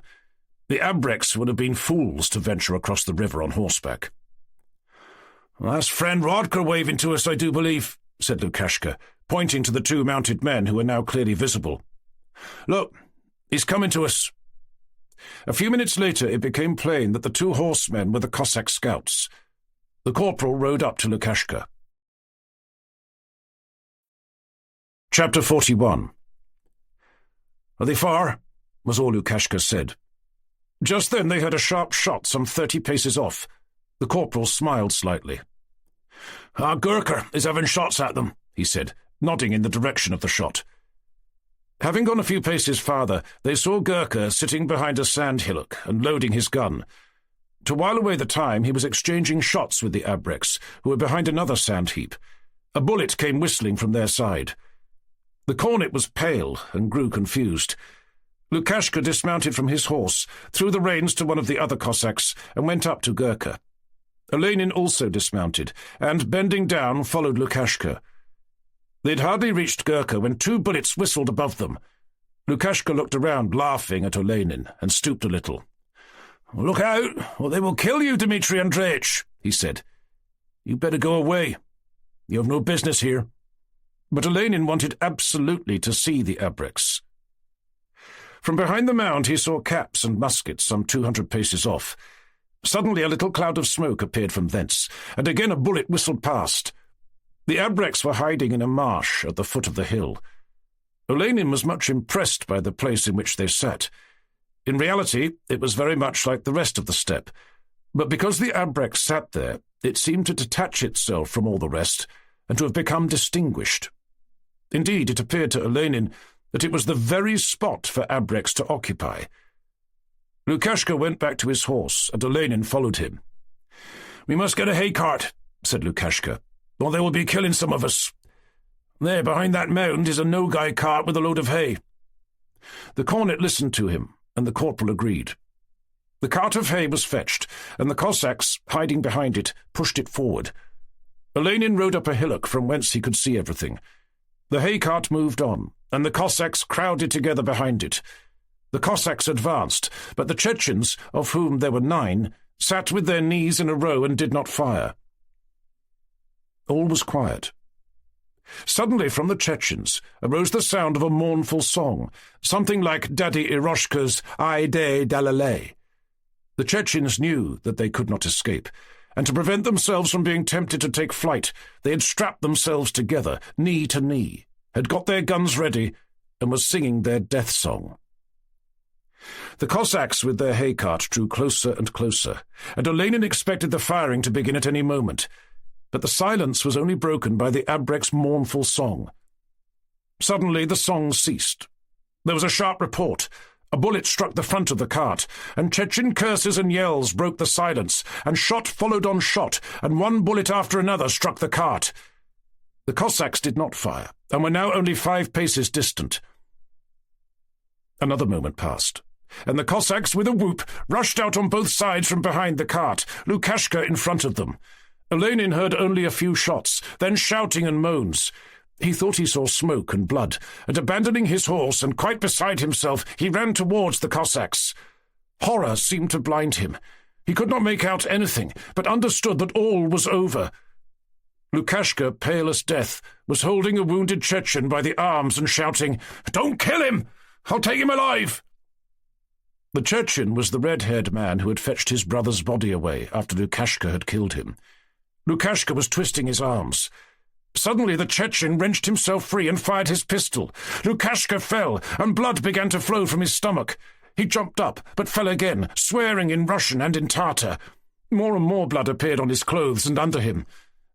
The Abreks would have been fools to venture across the river on horseback. "That's friend Rodker waving to us, I do believe," said Lukashka, pointing to the 2 mounted men who were now clearly visible. "Look, he's coming to us." A few minutes later it became plain that the 2 horsemen were the Cossack scouts. The corporal rode up to Lukashka. Chapter 41. "Are they far?" was all Lukashka said. Just then they heard a sharp shot some 30 paces off. The corporal smiled slightly. "Our Gurkha is having shots at them," he said, nodding in the direction of the shot. Having gone a few paces farther, they saw Gurkha sitting behind a sand hillock and loading his gun. To while away the time, he was exchanging shots with the Abreks, who were behind another sand heap. A bullet came whistling from their side. The cornet was pale and grew confused. Lukashka dismounted from his horse, threw the reins to one of the other Cossacks, and went up to Gurkha. Olenin also dismounted, and, bending down, followed Lukashka. They had hardly reached Gurkha when 2 bullets whistled above them. Lukashka looked around, laughing at Olenin, and stooped a little. "Look out, or they will kill you, Dmitri Andreevich," he said. "You better go away. You have no business here." But Olenin wanted absolutely to see the Abreks. From behind the mound he saw caps and muskets some 200 paces off. Suddenly a little cloud of smoke appeared from thence, and again a bullet whistled past. The Abreks were hiding in a marsh at the foot of the hill. Olenin was much impressed by the place in which they sat. In reality, it was very much like the rest of the steppe, but because the Abreks sat there, it seemed to detach itself from all the rest and to have become distinguished. Indeed, it appeared to Olenin that it was the very spot for Abreks to occupy. Lukashka went back to his horse, and Olenin followed him. "We must get a hay cart," said Lukashka, "or they will be killing some of us. There, behind that mound, is a Nogai cart with a load of hay." The cornet listened to him, and the corporal agreed. The cart of hay was fetched, and the Cossacks, hiding behind it, pushed it forward. Olenin rode up a hillock from whence he could see everything. The hay cart moved on, and the Cossacks crowded together behind it. The Cossacks advanced, but the Chechens, of whom there were 9, sat with their knees in a row and did not fire. All was quiet. Suddenly from the Chechens arose the sound of a mournful song, something like Daddy Eroshka's Ai de Dalalay. The Chechens knew that they could not escape, and to prevent themselves from being tempted to take flight, they had strapped themselves together, knee to knee, had got their guns ready, and were singing their death song. The Cossacks with their hay cart drew closer and closer, and Olenin expected the firing to begin at any moment, but the silence was only broken by the abreks' mournful song. Suddenly the song ceased. There was a sharp report. A bullet struck the front of the cart, and Chechen curses and yells broke the silence, and shot followed on shot, and one bullet after another struck the cart. The Cossacks did not fire, and were now only 5 paces distant. Another moment passed, and the Cossacks, with a whoop, rushed out on both sides from behind the cart, Lukashka in front of them. Olenin heard only a few shots, then shouting and moans. He thought he saw smoke and blood, and abandoning his horse and quite beside himself, he ran towards the Cossacks. Horror seemed to blind him. He could not make out anything, but understood that all was over. Lukashka, pale as death, was holding a wounded Chechen by the arms and shouting, "Don't kill him! I'll take him alive!" The Chechen was the red-haired man who had fetched his brother's body away after Lukashka had killed him. Lukashka was twisting his arms. Suddenly the Chechen wrenched himself free and fired his pistol. Lukashka fell, and blood began to flow from his stomach. He jumped up, but fell again, swearing in Russian and in Tatar. More and more blood appeared on his clothes and under him.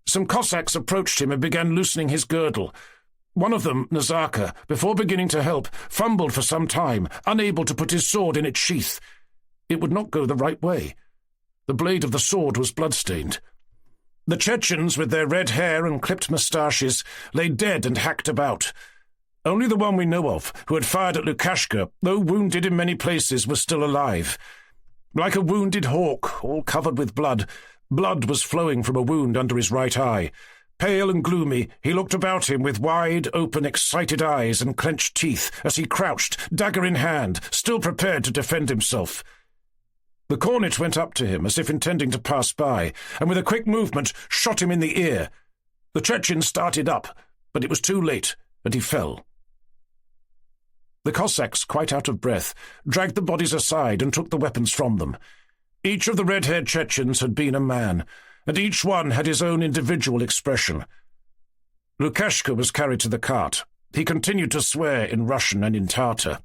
Some Cossacks approached him and began loosening his girdle. One of them, Nazarka, before beginning to help, fumbled for some time, unable to put his sword in its sheath. It would not go the right way. The blade of the sword was blood-stained. The Chechens, with their red hair and clipped moustaches, lay dead and hacked about. Only the one we know of, who had fired at Lukashka, though wounded in many places, was still alive. Like a wounded hawk, all covered with blood, blood was flowing from a wound under his right eye. Pale and gloomy, he looked about him with wide, open, excited eyes and clenched teeth as he crouched, dagger in hand, still prepared to defend himself. The cornet went up to him as if intending to pass by, and with a quick movement shot him in the ear. The Chechen started up, but it was too late, and he fell. The Cossacks, quite out of breath, dragged the bodies aside and took the weapons from them. Each of the red-haired Chechens had been a man, and each one had his own individual expression. Lukashka was carried to the cart. He continued to swear in Russian and in Tatar.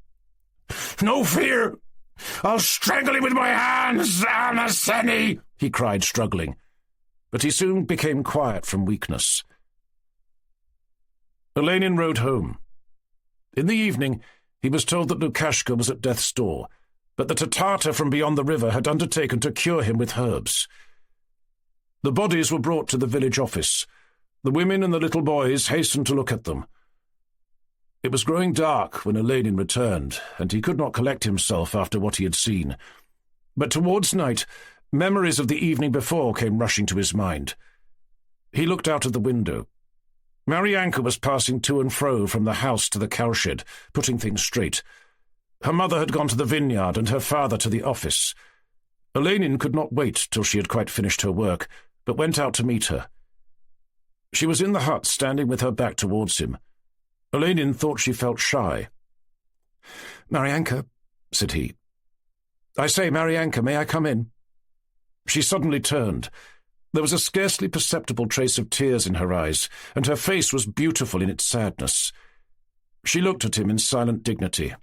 "No fear! I'll strangle him with my hands, Anaseni!" he cried, struggling. But he soon became quiet from weakness. Olenin rode home. In the evening, he was told that Lukashka was at death's door, but that a Tatar from beyond the river had undertaken to cure him with herbs. The bodies were brought to the village office. The women and the little boys hastened to look at them. It was growing dark when Olenin returned, and he could not collect himself after what he had seen. But towards night, memories of the evening before came rushing to his mind. He looked out of the window. Maryanka was passing to and fro from the house to the cowshed, putting things straight. Her mother had gone to the vineyard and her father to the office. Olenin could not wait till she had quite finished her work, but went out to meet her. She was in the hut, standing with her back towards him. Olenin thought she felt shy. "Maryanka," said he. "I say, Maryanka, may I come in?" She suddenly turned. There was a scarcely perceptible trace of tears in her eyes, and her face was beautiful in its sadness. She looked at him in silent dignity.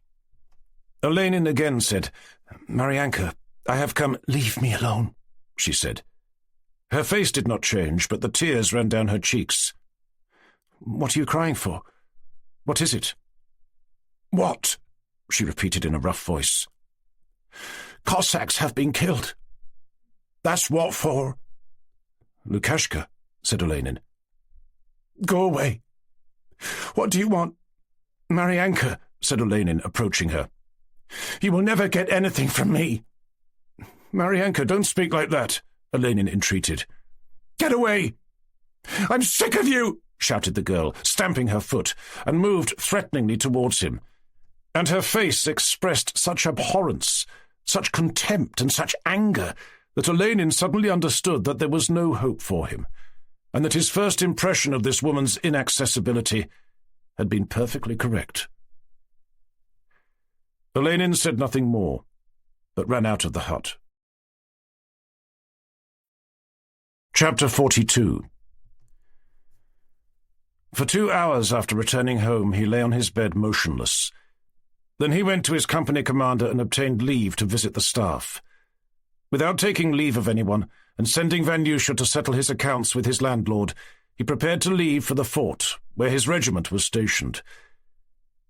Olenin again said, "Maryanka, I have come—" "Leave me alone," she said. Her face did not change, but the tears ran down her cheeks. "What are you crying for? What is it?" "What?" she repeated in a rough voice. "Cossacks have been killed. That's what for." "Lukashka," said Olenin. "Go away. What do you want?" "Maryanka," said Olenin, approaching her. "You will never get anything from me." "Maryanka, don't speak like that," Olenin entreated. "Get away! I'm sick of you!" shouted the girl, stamping her foot, and moved threateningly towards him. And her face expressed such abhorrence, such contempt, and such anger that Olenin suddenly understood that there was no hope for him, and that his first impression of this woman's inaccessibility had been perfectly correct. Olenin said nothing more, but ran out of the hut. Chapter 42. For 2 hours after returning home, he lay on his bed motionless. Then he went to his company commander and obtained leave to visit the staff. Without taking leave of anyone, and sending Vanyusha to settle his accounts with his landlord, he prepared to leave for the fort, where his regiment was stationed.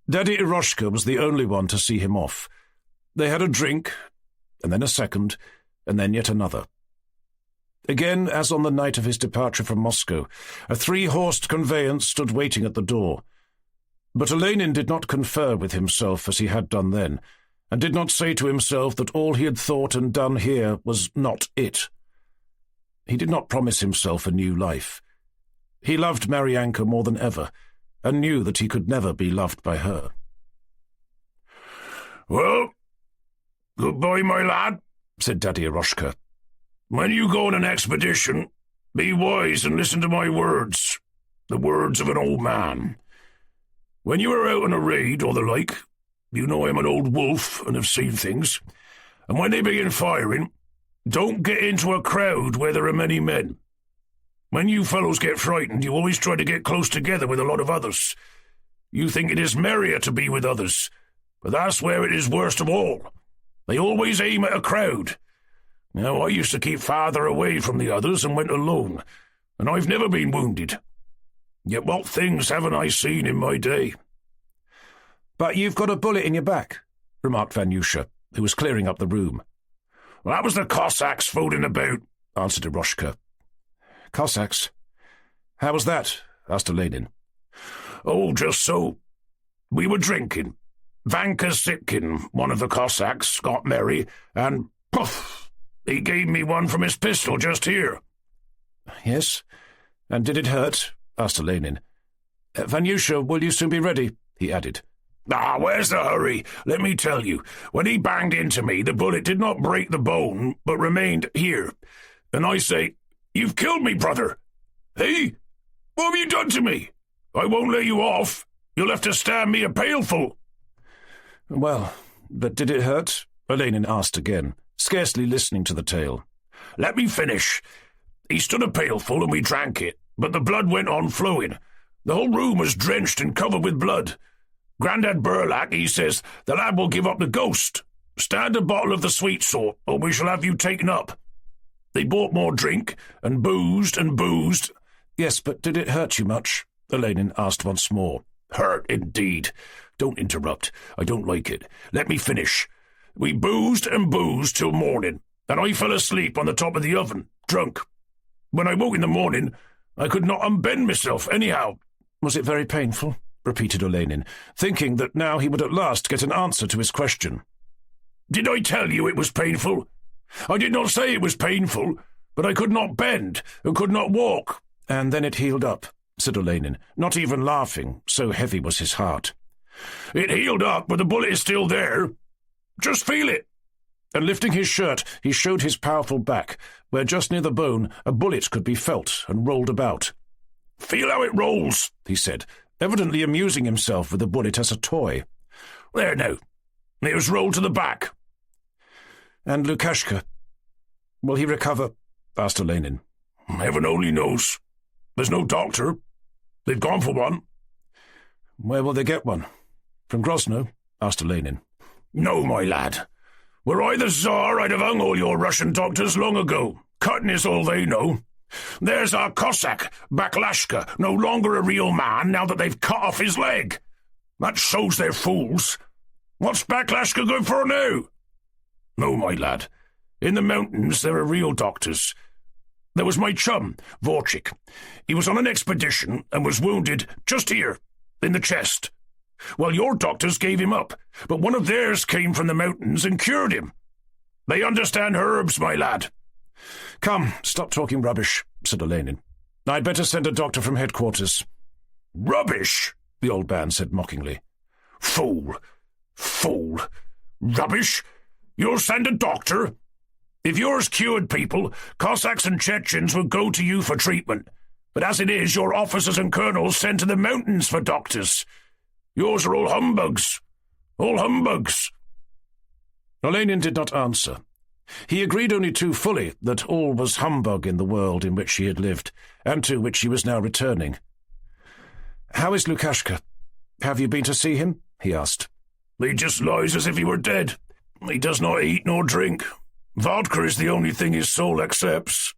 Daddy Eroshka was the only one to see him off. They had a drink, and then a second, and then yet another. Again, as on the night of his departure from Moscow, a 3-horsed conveyance stood waiting at the door. But Olenin did not confer with himself as he had done then, and did not say to himself that all he had thought and done here was not it. He did not promise himself a new life. He loved Maryanka more than ever, and knew that he could never be loved by her. "Well, goodbye, my lad," said Daddy Eroshka. "When you go on an expedition, be wise and listen to my words, the words of an old man. When you are out on a raid or the like, you know I'm an old wolf and have seen things, and when they begin firing, don't get into a crowd where there are many men. When you fellows get frightened, you always try to get close together with a lot of others. You think it is merrier to be with others, but that's where it is worst of all. They always aim at a crowd. Now, I used to keep farther away from the others and went alone, and I've never been wounded. Yet what things haven't I seen in my day?" "But you've got a bullet in your back," remarked Vanyusha, who was clearing up the room. "That was the Cossacks fooling about," answered Eroshka. "Cossacks? How was that?" asked Olenin. "Oh, just so. We were drinking. Vanka Sitkin, one of the Cossacks, got merry, and poof! He gave me one from his pistol just here." "Yes? And did it hurt?" asked Olenin. "Vanyusha, will you soon be ready?" he added. "Ah, where's the hurry? Let me tell you, when he banged into me, the bullet did not break the bone, but remained here. And I say, 'You've killed me, brother!' Hey, what have you done to me? I won't let you off. You'll have to stand me a pailful." "Well, but did it hurt?" Olenin asked again, scarcely listening to the tale. "Let me finish. He stood a pailful and we drank it, but the blood went on flowing. The whole room was drenched and covered with blood. Grandad Burlak, he says, the lad will give up the ghost. Stand a bottle of the sweet sort, or we shall have you taken up. They bought more drink, and boozed and boozed." "Yes, but did it hurt you much?" Olenin asked once more. "Hurt, indeed. Don't interrupt. I don't like it. Let me finish. We boozed and boozed till morning, and I fell asleep on the top of the oven, drunk. When I woke in the morning, I could not unbend myself anyhow." "Was it very painful?" repeated Olenin, thinking that now he would at last get an answer to his question. "Did I tell you it was painful? I did not say it was painful, but I could not bend and could not walk." "And then it healed up," said Olenin, not even laughing, so heavy was his heart. "It healed up, but the bullet is still there. Just feel it." And lifting his shirt, he showed his powerful back, where just near the bone a bullet could be felt and rolled about. "Feel how it rolls," he said, evidently amusing himself with the bullet as a toy. "There now. It was rolled to the back." "And Lukashka? Will he recover?" asked Olenin. "Heaven only knows. There's no doctor. They've gone for one." "Where will they get one? From Grozno?" asked Olenin. "No, my lad. Were I the Tsar, I'd have hung all your Russian doctors long ago. Cutting is all they know. There's our Cossack, Baklashka, no longer a real man now that they've cut off his leg. That shows they're fools. What's Baklashka good for now? No, my lad. In the mountains there are real doctors. There was my chum, Vorchik. He was on an expedition and was wounded just here, in the chest. Well, your doctors gave him up, but one of theirs came from the mountains and cured him. They understand herbs, my lad." "Come, stop talking rubbish," said Olenin. "I'd better send a doctor from headquarters. "Rubbish," the old man said mockingly. "Fool! Fool! Rubbish! You'll send a doctor? If yours cured people, Cossacks and Chechens would go to you for treatment. But as it is, your officers and colonels send to the mountains for doctors. Yours are all humbugs. All humbugs." Olenin did not answer. He agreed only too fully that all was humbug in the world in which he had lived, and to which he was now returning. "How is Lukashka? Have you been to see him?" he asked. "He just lies as if he were dead. He does not eat nor drink. Vodka is the only thing his soul accepts.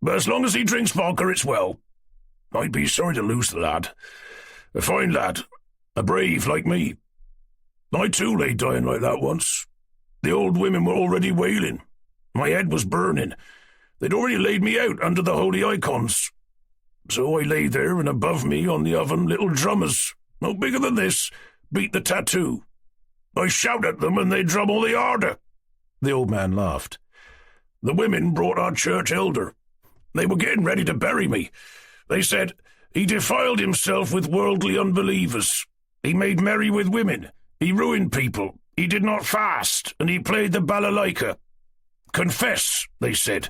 But as long as he drinks vodka, it's well. I'd be sorry to lose the lad. A fine lad. A brave like me. I too lay dying like that once. The old women were already wailing. My head was burning. They'd already laid me out under the holy icons. So I lay there, and above me on the oven little drummers, no bigger than this, beat the tattoo. I shout at them, and they drum all the harder." The old man laughed. "The women brought our church elder. They were getting ready to bury me. They said, 'He defiled himself with worldly unbelievers. He made merry with women. He ruined people. He did not fast, and he played the balalaika. Confess,' they said.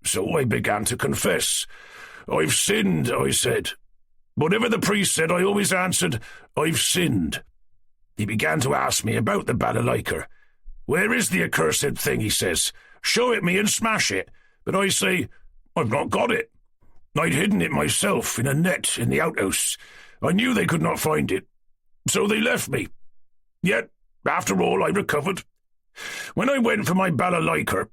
So I began to confess. 'I've sinned,' I said. Whatever the priest said, I always answered, 'I've sinned.' He began to ask me about the balalaika. 'Where is the accursed thing?' he says. 'Show it me and smash it.' But I say, 'I've not got it.' I'd hidden it myself in a net in the outhouse. I knew they could not find it. So they left me. Yet, after all, I recovered. When I went for my balalaika—'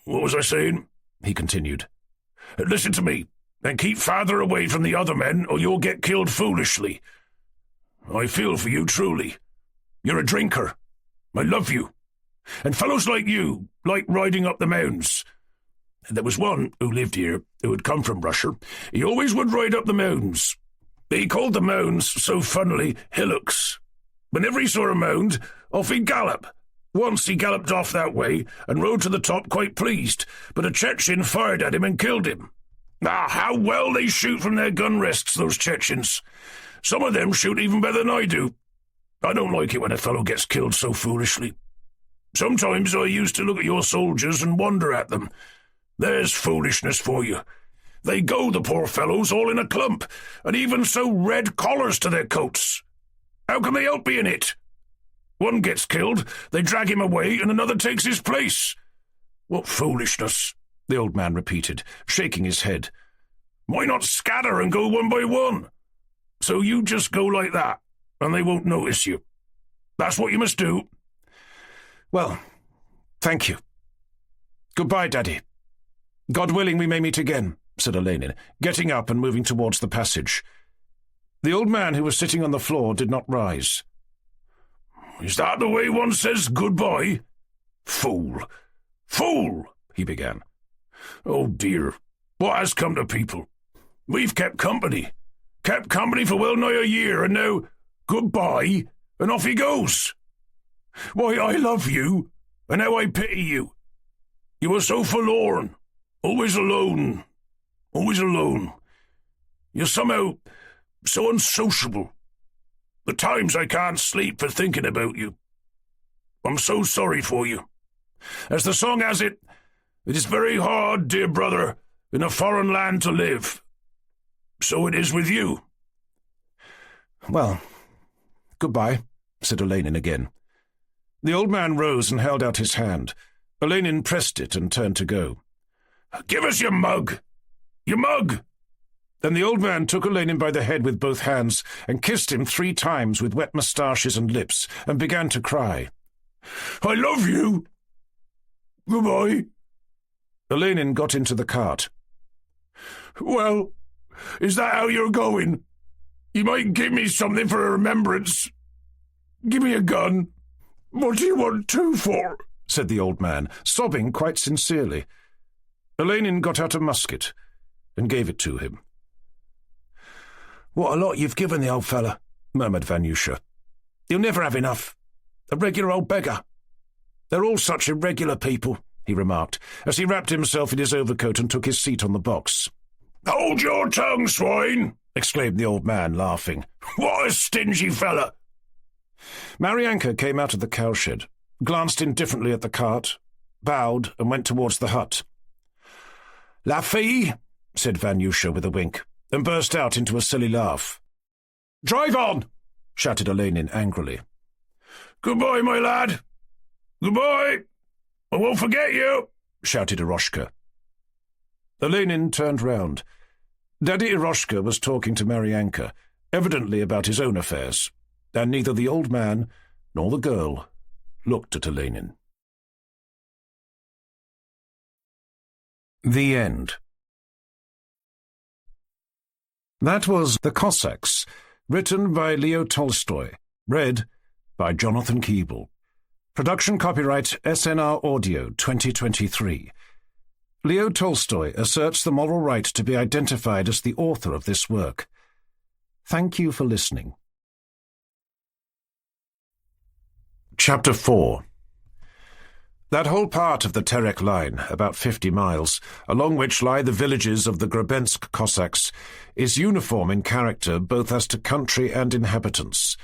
What was I saying?" he continued. "Listen to me, and keep farther away from the other men, or you'll get killed foolishly. I feel for you, truly. You're a drinker. I love you. And fellows like you like riding up the mountains. There was one who lived here, who had come from Russia. He always would ride up the mountains. He called the mounds, so funnily, hillocks. Whenever he saw a mound, off he'd gallop. Once he galloped off that way, and rode to the top quite pleased, but a Chechen fired at him and killed him. Ah, how well they shoot from their gun rests, those Chechens. Some of them shoot even better than I do. I don't like it when a fellow gets killed so foolishly. Sometimes I used to look at your soldiers and wonder at them. There's foolishness for you. They go, the poor fellows, all in a clump, and even sew red collars to their coats. How can they help being it? One gets killed, they drag him away, and another takes his place. What foolishness, the old man repeated, shaking his head. Why not scatter and go one by one? So you just go like that, and they won't notice you. That's what you must do. Well, thank you. Goodbye, Daddy. God willing we may meet again, said Olenin, getting up and moving towards the passage. The old man, who was sitting on the floor, did not rise. Is that the way one says goodbye? Fool! Fool! He began. Oh, dear, what has come to people? We've kept company for well nigh a year, and now goodbye, and off he goes. Why, I love you, and now I pity you. You were so forlorn, always alone, always alone. You're somehow so unsociable. At times I can't sleep for thinking about you. I'm so sorry for you. As the song has it, it is very hard, dear brother, in a foreign land to live. So it is with you. Well, goodbye, said Olenin again. The old man rose and held out his hand. Olenin pressed it and turned to go. Give us your mug! Your mug! Then the old man took Olenin by the head with both hands and kissed him 3 times with wet moustaches and lips and began to cry. I love you! Goodbye. Olenin got into the cart. Well, is that how you're going? You might give me something for a remembrance. Give me a gun. What do you want 2 for? Said the old man, sobbing quite sincerely. Olenin got out a musket and gave it to him. What a lot you've given the old fellow, murmured Vanyusha. He'll never have enough. A regular old beggar. They're all such irregular people, he remarked, as he wrapped himself in his overcoat and took his seat on the box. Hold your tongue, swine, exclaimed the old man, laughing. "What a stingy fella!" Maryanka came out of the cowshed, glanced indifferently at the cart, bowed, and went towards the hut. "La fille," said Vanyusha with a wink, and burst out into a silly laugh. "Drive on!" shouted Olenin angrily. "Goodbye, my lad! Goodbye! I won't forget you!" shouted Eroshka. Olenin turned round. Daddy Eroshka was talking to Maryanka, evidently about his own affairs, and neither the old man nor the girl looked at Olenin. The end. That was The Cossacks, written by Leo Tolstoy, read by Jonathan Keeble. Production copyright SNR Audio 2023. Leo Tolstoy asserts the moral right to be identified as the author of this work. Thank you for listening. Chapter 4. That whole part of the Terek line, about 50 miles, along which lie the villages of the Grabensk Cossacks, is uniform in character both as to country and inhabitants.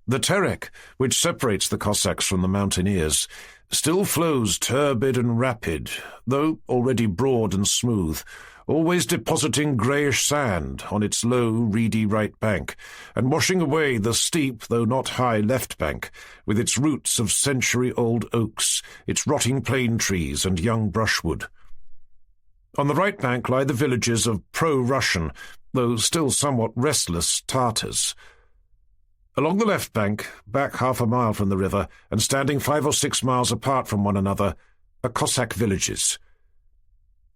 The Terek, which separates the Cossacks from the mountaineers, still flows turbid and rapid, though already broad and smooth, always depositing greyish sand on its low, reedy right bank, and washing away the steep, though not high, left bank, with its roots of century-old oaks, its rotting plane trees and young brushwood. On the right bank lie the villages of pro-Russian, though still somewhat restless, Tartars. Along the left bank, back half a mile from the river, and standing 5 or 6 miles apart from one another, are Cossack villages.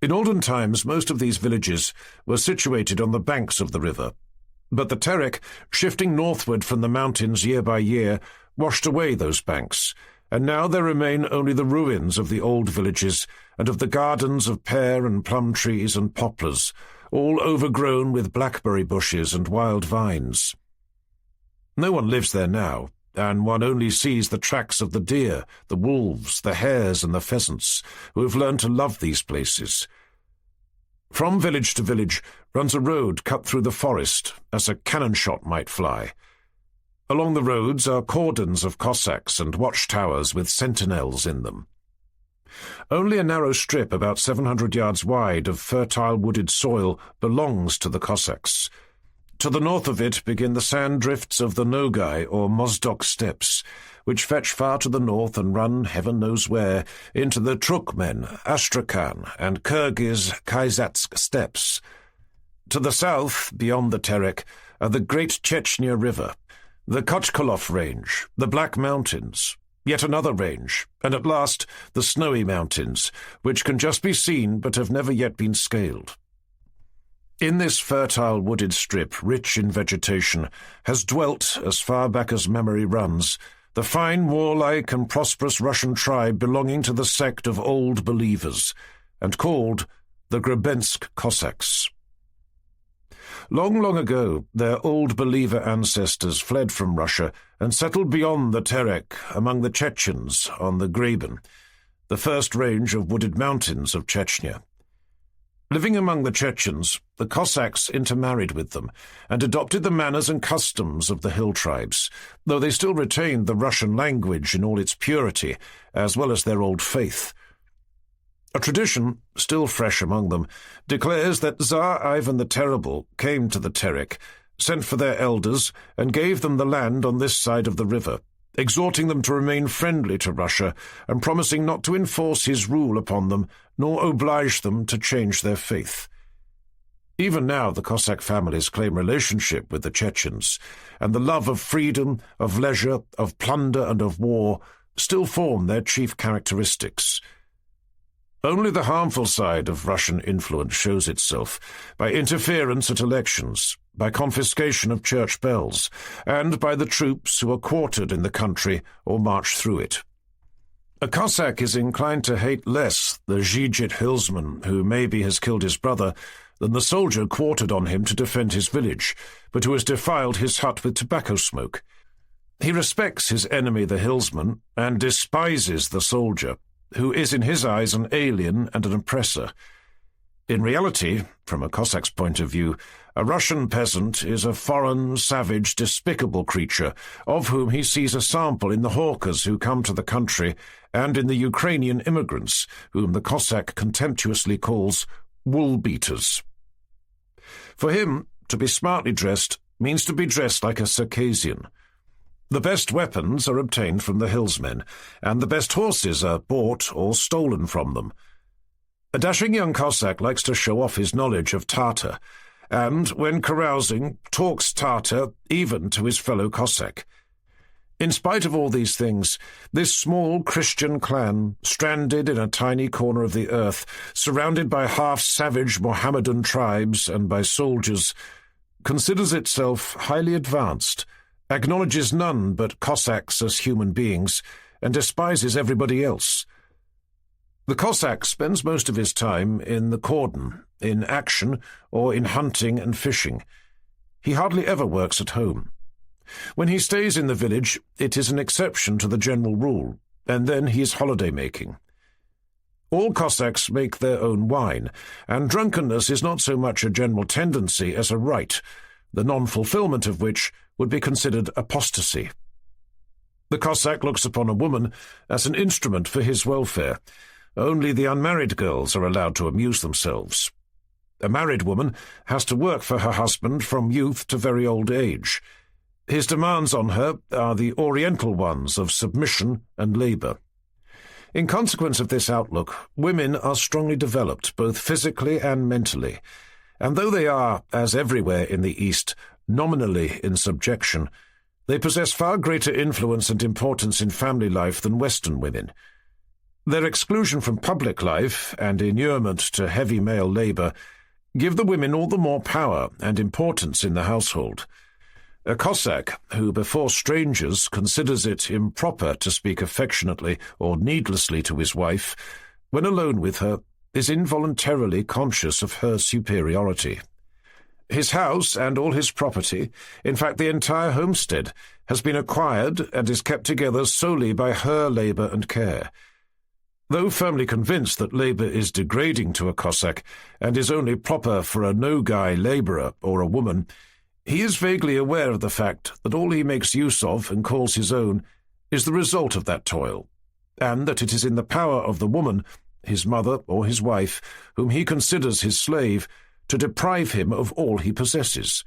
In olden times, most of these villages were situated on the banks of the river, but the Terek, shifting northward from the mountains year by year, washed away those banks, and now there remain only the ruins of the old villages and of the gardens of pear and plum trees and poplars, all overgrown with blackberry bushes and wild vines. No one lives there now, and one only sees the tracks of the deer, the wolves, the hares and the pheasants, who have learned to love these places. From village to village runs a road cut through the forest, as a cannon shot might fly. Along the roads are cordons of Cossacks and watchtowers with sentinels in them. Only a narrow strip about 700 yards wide of fertile wooded soil belongs to the Cossacks. To the north of it begin the sand drifts of the Nogai or Mozdok steppes, which fetch far to the north and run, heaven knows where, into the Turkmen, Astrakhan, and Kyrgyz Kayzatsk steppes. To the south, beyond the Terek, are the Great Chechnya River, the Kochkolov Range, the Black Mountains, yet another range, and at last the Snowy Mountains, which can just be seen but have never yet been scaled. In this fertile wooded strip, rich in vegetation, has dwelt, as far back as memory runs, the fine, warlike and prosperous Russian tribe belonging to the sect of Old Believers, and called the Grabensk Cossacks. Long, long ago, their Old Believer ancestors fled from Russia and settled beyond the Terek among the Chechens on the Graben, the first range of wooded mountains of Chechnya. Living among the Chechens, the Cossacks intermarried with them and adopted the manners and customs of the hill tribes, though they still retained the Russian language in all its purity, as well as their old faith. A tradition, still fresh among them, declares that Tsar Ivan the Terrible came to the Terek, sent for their elders, and gave them the land on this side of the river, exhorting them to remain friendly to Russia and promising not to enforce his rule upon them nor oblige them to change their faith. Even now the Cossack families claim relationship with the Chechens, and the love of freedom, of leisure, of plunder and of war still form their chief characteristics. Only the harmful side of Russian influence shows itself by interference at elections, by confiscation of church bells, and by the troops who are quartered in the country or march through it. A Cossack is inclined to hate less the Zhijit hillsman who maybe has killed his brother than the soldier quartered on him to defend his village, but who has defiled his hut with tobacco smoke. He respects his enemy the hillsman and despises the soldier, who is in his eyes an alien and an oppressor. In reality, from a Cossack's point of view, A Russian peasant is a foreign, savage, despicable creature, of whom he sees a sample in the hawkers who come to the country and in the Ukrainian immigrants, whom the Cossack contemptuously calls wool-beaters. For him, to be smartly dressed means to be dressed like a Circassian. The best weapons are obtained from the hillsmen, and the best horses are bought or stolen from them. A dashing young Cossack likes to show off his knowledge of Tartar, and, when carousing, talks Tartar even to his fellow Cossack. In spite of all these things, this small Christian clan, stranded in a tiny corner of the earth, surrounded by half-savage Mohammedan tribes and by soldiers, considers itself highly advanced, acknowledges none but Cossacks as human beings, and despises everybody else. The Cossack spends most of his time in the cordon, in action, or in hunting and fishing. He hardly ever works at home. When he stays in the village, it is an exception to the general rule, and then he is holiday-making. All Cossacks make their own wine, and drunkenness is not so much a general tendency as a rite, the non-fulfillment of which would be considered apostasy. The Cossack looks upon a woman as an instrument for his welfare. Only the unmarried girls are allowed to amuse themselves. A married woman has to work for her husband from youth to very old age. His demands on her are the oriental ones of submission and labour. In consequence of this outlook, women are strongly developed, both physically and mentally, and though they are, as everywhere in the East, nominally in subjection, they possess far greater influence and importance in family life than Western women. Their exclusion from public life and inurement to heavy male labour give the women all the more power and importance in the household. A Cossack, who before strangers considers it improper to speak affectionately or needlessly to his wife, when alone with her, is involuntarily conscious of her superiority. His house and all his property, in fact the entire homestead, has been acquired and is kept together solely by her labour and care. Though firmly convinced that labour is degrading to a Cossack and is only proper for a Nogai labourer or a woman, he is vaguely aware of the fact that all he makes use of and calls his own is the result of that toil, and that it is in the power of the woman, his mother or his wife, whom he considers his slave, to deprive him of all he possesses.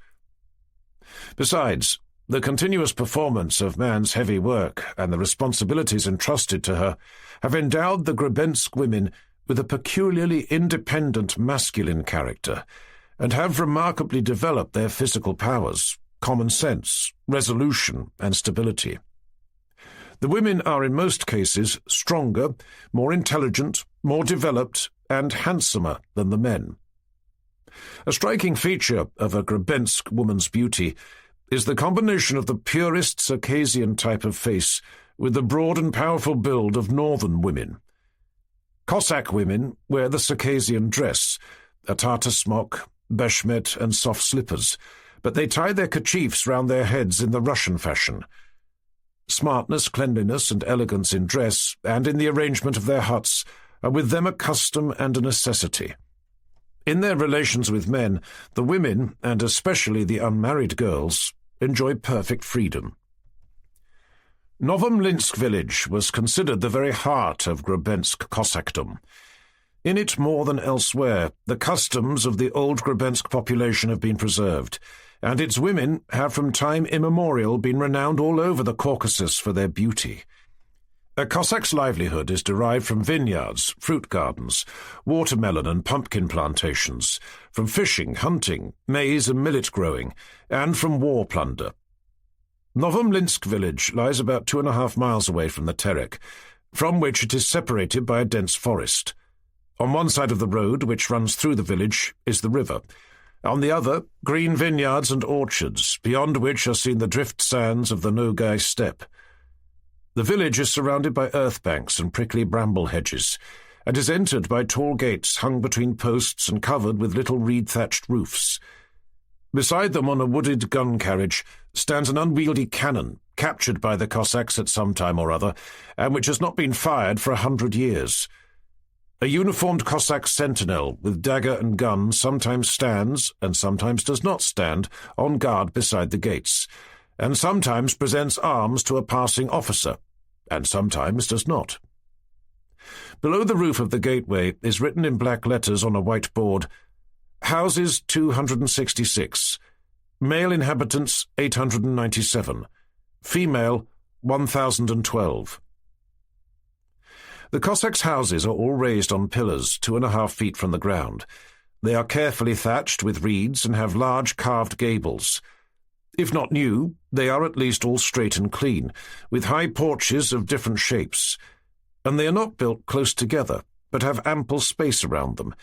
Besides, the continuous performance of man's heavy work and the responsibilities entrusted to her have endowed the Grabensk women with a peculiarly independent masculine character, and have remarkably developed their physical powers, common sense, resolution, and stability. The women are in most cases stronger, more intelligent, more developed, and handsomer than the men. A striking feature of a Grabensk woman's beauty is the combination of the purest Circassian type of face with the broad and powerful build of northern women. Cossack women wear the Circassian dress, a Tartar smock, beshmet, and soft slippers, but they tie their kerchiefs round their heads in the Russian fashion. Smartness, cleanliness, and elegance in dress, and in the arrangement of their huts, are with them a custom and a necessity. In their relations with men, the women, and especially the unmarried girls, enjoy perfect freedom. Novomlinsk village was considered the very heart of Grabensk Cossackdom. In it, more than elsewhere, the customs of the old Grabensk population have been preserved, and its women have from time immemorial been renowned all over the Caucasus for their beauty. A Cossack's livelihood is derived from vineyards, fruit gardens, watermelon and pumpkin plantations, from fishing, hunting, maize and millet growing, and from war plunder. Novomlinsk village lies about 2.5 miles away from the Terek, from which it is separated by a dense forest. On one side of the road, which runs through the village, is the river. On the other, green vineyards and orchards, beyond which are seen the drift sands of the Nogai steppe. The village is surrounded by earth banks and prickly bramble hedges, and is entered by tall gates hung between posts and covered with little reed-thatched roofs. Beside them, on a wooded gun carriage, stands an unwieldy cannon, captured by the Cossacks at some time or other, and which has not been fired for 100 years. A uniformed Cossack sentinel with dagger and gun sometimes stands, and sometimes does not stand, on guard beside the gates, and sometimes presents arms to a passing officer, and sometimes does not. Below the roof of the gateway is written in black letters on a white board, Houses 266, male inhabitants 897, female 1012. The Cossacks' houses are all raised on pillars 2.5 feet from the ground. They are carefully thatched with reeds and have large carved gables. If not new, they are at least all straight and clean, with high porches of different shapes, and they are not built close together, but have ample space around them,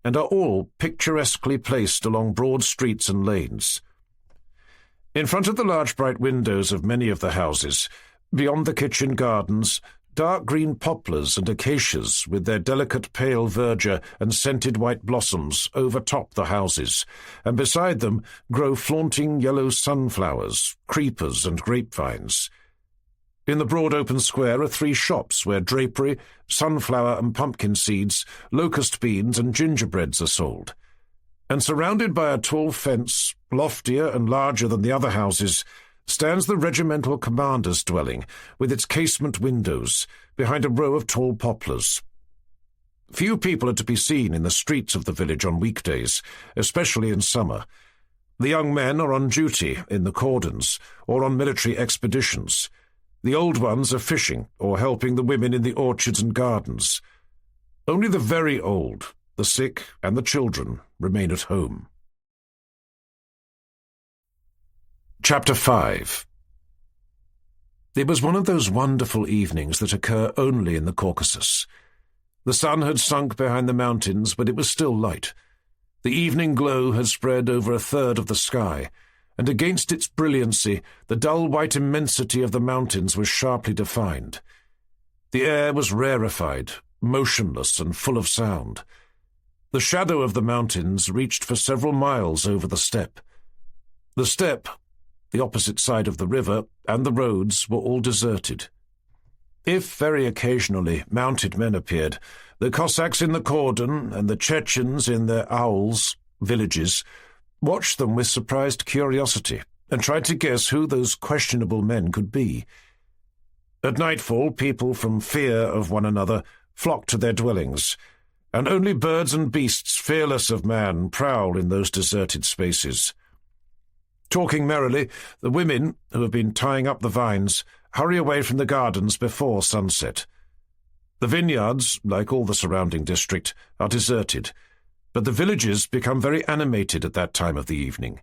and are all picturesquely placed along broad streets and lanes. In front of the large bright windows of many of the houses, beyond the kitchen gardens, dark green poplars and acacias with their delicate pale verdure and scented white blossoms overtop the houses, and beside them grow flaunting yellow sunflowers, creepers and grapevines. In the broad open square are 3 shops where drapery, sunflower and pumpkin seeds, locust beans and gingerbreads are sold. And surrounded by a tall fence, loftier and larger than the other houses, stands the regimental commander's dwelling, with its casement windows, behind a row of tall poplars. Few people are to be seen in the streets of the village on weekdays, especially in summer. The young men are on duty in the cordons, or on military expeditions. The old ones are fishing, or helping the women in the orchards and gardens. Only the very old, the sick, and the children remain at home. Chapter 5. It was one of those wonderful evenings that occur only in the Caucasus. The sun had sunk behind the mountains, but it was still light. The evening glow had spread over 1/3 of the sky, and against its brilliancy the dull white immensity of the mountains was sharply defined. The air was rarefied, motionless, and full of sound. The shadow of the mountains reached for several miles over the steppe. The steppe, the opposite side of the river, and the roads were all deserted. If very occasionally mounted men appeared, the Cossacks in the cordon and the Chechens in their auls, villages, watched them with surprised curiosity and tried to guess who those questionable men could be. At nightfall, people from fear of one another flocked to their dwellings, and only birds and beasts fearless of man prowl in those deserted spaces. Talking merrily, the women, who have been tying up the vines, hurry away from the gardens before sunset. The vineyards, like all the surrounding district, are deserted, but the villages become very animated at that time of the evening.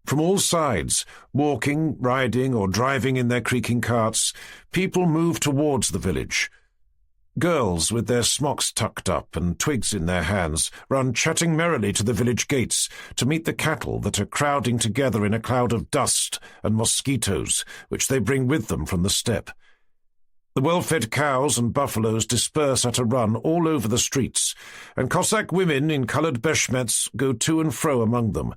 From all sides, walking, riding, or driving in their creaking carts, people move towards the village. Girls, with their smocks tucked up and twigs in their hands, run chatting merrily to the village gates to meet the cattle that are crowding together in a cloud of dust and mosquitoes, which they bring with them from the steppe. The well-fed cows and buffaloes disperse at a run all over the streets, and Cossack women in coloured beshmets go to and fro among them.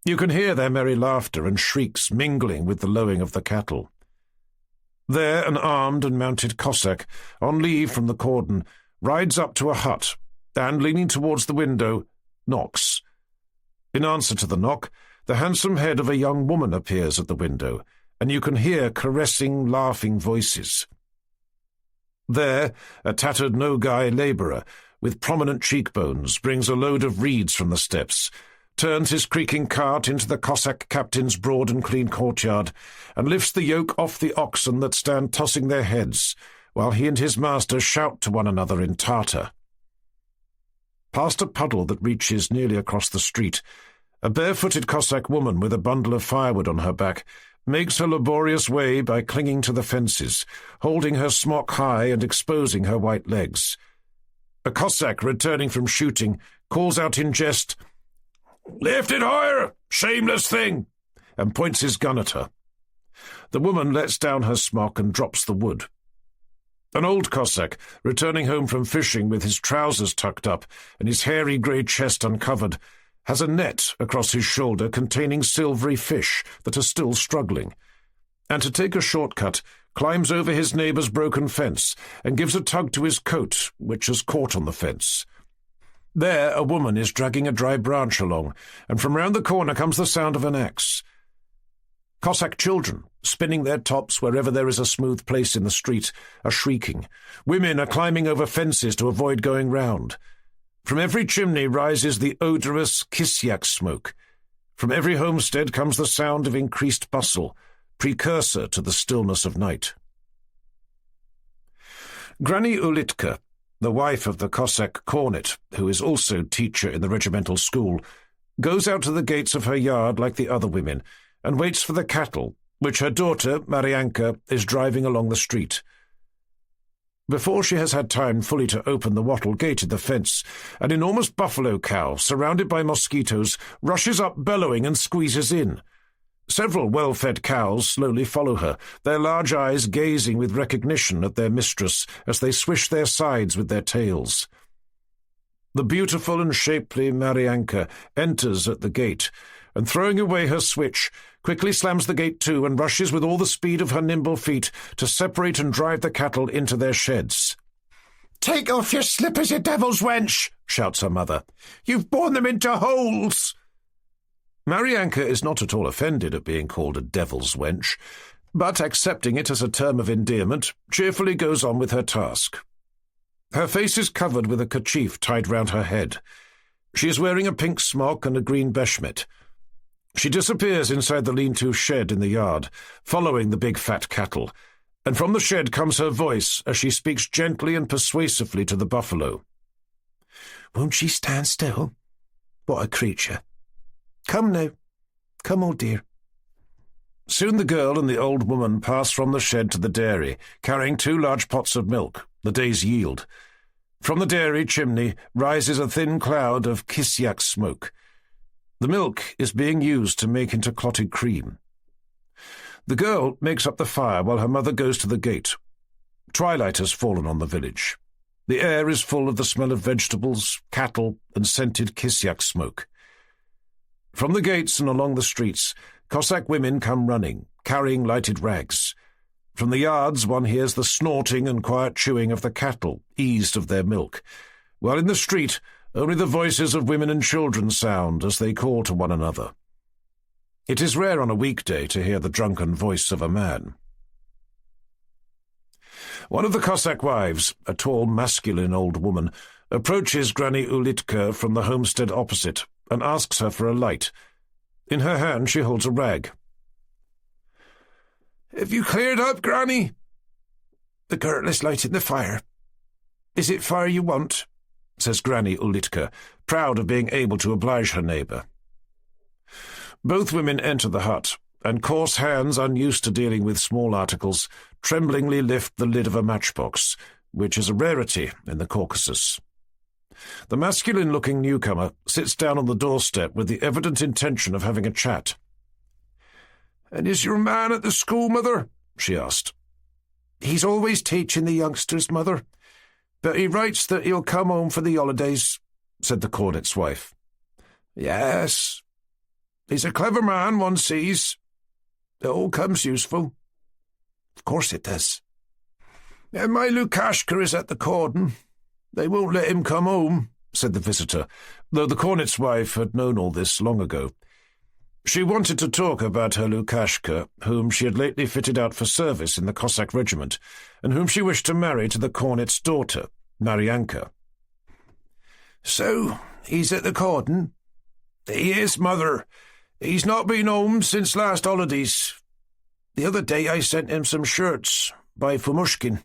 You can hear their merry laughter and shrieks mingling with the lowing of the cattle. There an armed and mounted Cossack, on leave from the cordon, rides up to a hut, and, leaning towards the window, knocks. In answer to the knock, the handsome head of a young woman appears at the window, and you can hear caressing, laughing voices. There, a tattered Nogai labourer, with prominent cheekbones, brings a load of reeds from the steppes, turns his creaking cart into the Cossack captain's broad and clean courtyard, and lifts the yoke off the oxen that stand tossing their heads, while he and his master shout to one another in Tartar. Past a puddle that reaches nearly across the street, a barefooted Cossack woman with a bundle of firewood on her back makes her laborious way by clinging to the fences, holding her smock high and exposing her white legs. A Cossack, returning from shooting, calls out in jest, "Lift it higher, shameless thing!" and points his gun at her. The woman lets down her smock and drops the wood. An old Cossack, returning home from fishing with his trousers tucked up and his hairy grey chest uncovered, has a net across his shoulder containing silvery fish that are still struggling, and to take a shortcut, climbs over his neighbour's broken fence, and gives a tug to his coat, which has caught on the fence. There a woman is dragging a dry branch along, and from round the corner comes the sound of an axe. Cossack children, spinning their tops wherever there is a smooth place in the street, are shrieking. Women are climbing over fences to avoid going round. From every chimney rises the odorous Cossack smoke. From every homestead comes the sound of increased bustle, precursor to the stillness of night. Granny Ulitka, the wife of the Cossack cornet, who is also teacher in the regimental school, goes out to the gates of her yard like the other women, and waits for the cattle, which her daughter, Marianka, is driving along the street. Before she has had time fully to open the wattle-gated the fence, an enormous buffalo cow, surrounded by mosquitoes, rushes up bellowing and squeezes in. Several well-fed cows slowly follow her, their large eyes gazing with recognition at their mistress as they swish their sides with their tails. The beautiful and shapely Marianka enters at the gate, and throwing away her switch, quickly slams the gate to and rushes with all the speed of her nimble feet to separate and drive the cattle into their sheds. "Take off your slippers, you devil's wench!" shouts her mother. "You've borne them into holes!" Marianka is not at all offended at being called a devil's wench, but, accepting it as a term of endearment, cheerfully goes on with her task. Her face is covered with a kerchief tied round her head. She is wearing a pink smock and a green beshmet. She disappears inside the lean-to shed in the yard, following the big fat cattle, and from the shed comes her voice as she speaks gently and persuasively to the buffalo. "Won't she stand still? What a creature! Come now. Come, old dear." Soon the girl and the old woman pass from the shed to the dairy, carrying 2 large pots of milk, the day's yield. From the dairy chimney rises a thin cloud of Cossack smoke. The milk is being used to make into clotted cream. The girl makes up the fire while her mother goes to the gate. Twilight has fallen on the village. The air is full of the smell of vegetables, cattle, and scented Cossack smoke. From the gates and along the streets, Cossack women come running, carrying lighted rags. From the yards one hears the snorting and quiet chewing of the cattle, eased of their milk, while in the street only the voices of women and children sound as they call to one another. It is rare on a weekday to hear the drunken voice of a man. One of the Cossack wives, a tall, masculine old woman, approaches Granny Ulitka from the homestead opposite and asks her for a light. In her hand she holds a rag. "Have you cleared up, Granny?" "The girl is lighting the fire. Is it fire you want?" says Granny Ulitka, proud of being able to oblige her neighbour. Both women enter the hut, and coarse hands unused to dealing with small articles tremblingly lift the lid of a matchbox, which is a rarity in the Caucasus. The masculine-looking newcomer sits down on the doorstep with the evident intention of having a chat. "And is your man at the school, mother?" she asked. "He's always teaching the youngsters, mother, but he writes that he'll come home for the holidays," said the cornet's wife. "Yes, he's a clever man, one sees. It all comes useful." "Of course it does." "And my Lukashka is at the cordon. They won't let him come home," said the visitor, though the cornet's wife had known all this long ago. She wanted to talk about her Lukashka, whom she had lately fitted out for service in the Cossack regiment, and whom she wished to marry to the cornet's daughter, Marianka. "So, he's at the cordon?" "He is, mother. He's not been home since last holidays. The other day I sent him some shirts by Fomushkin.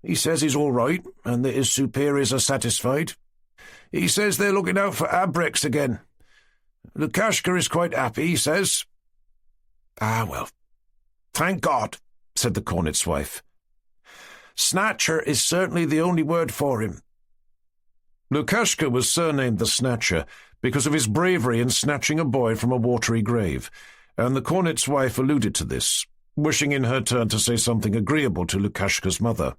He says he's all right, and that his superiors are satisfied. He says they're looking out for abreks again. Lukashka is quite happy, he says." "Ah, well, thank God," said the cornet's wife. "Snatcher is certainly the only word for him." Lukashka was surnamed the Snatcher because of his bravery in snatching a boy from a watery grave, and the cornet's wife alluded to this, wishing in her turn to say something agreeable to Lukashka's mother.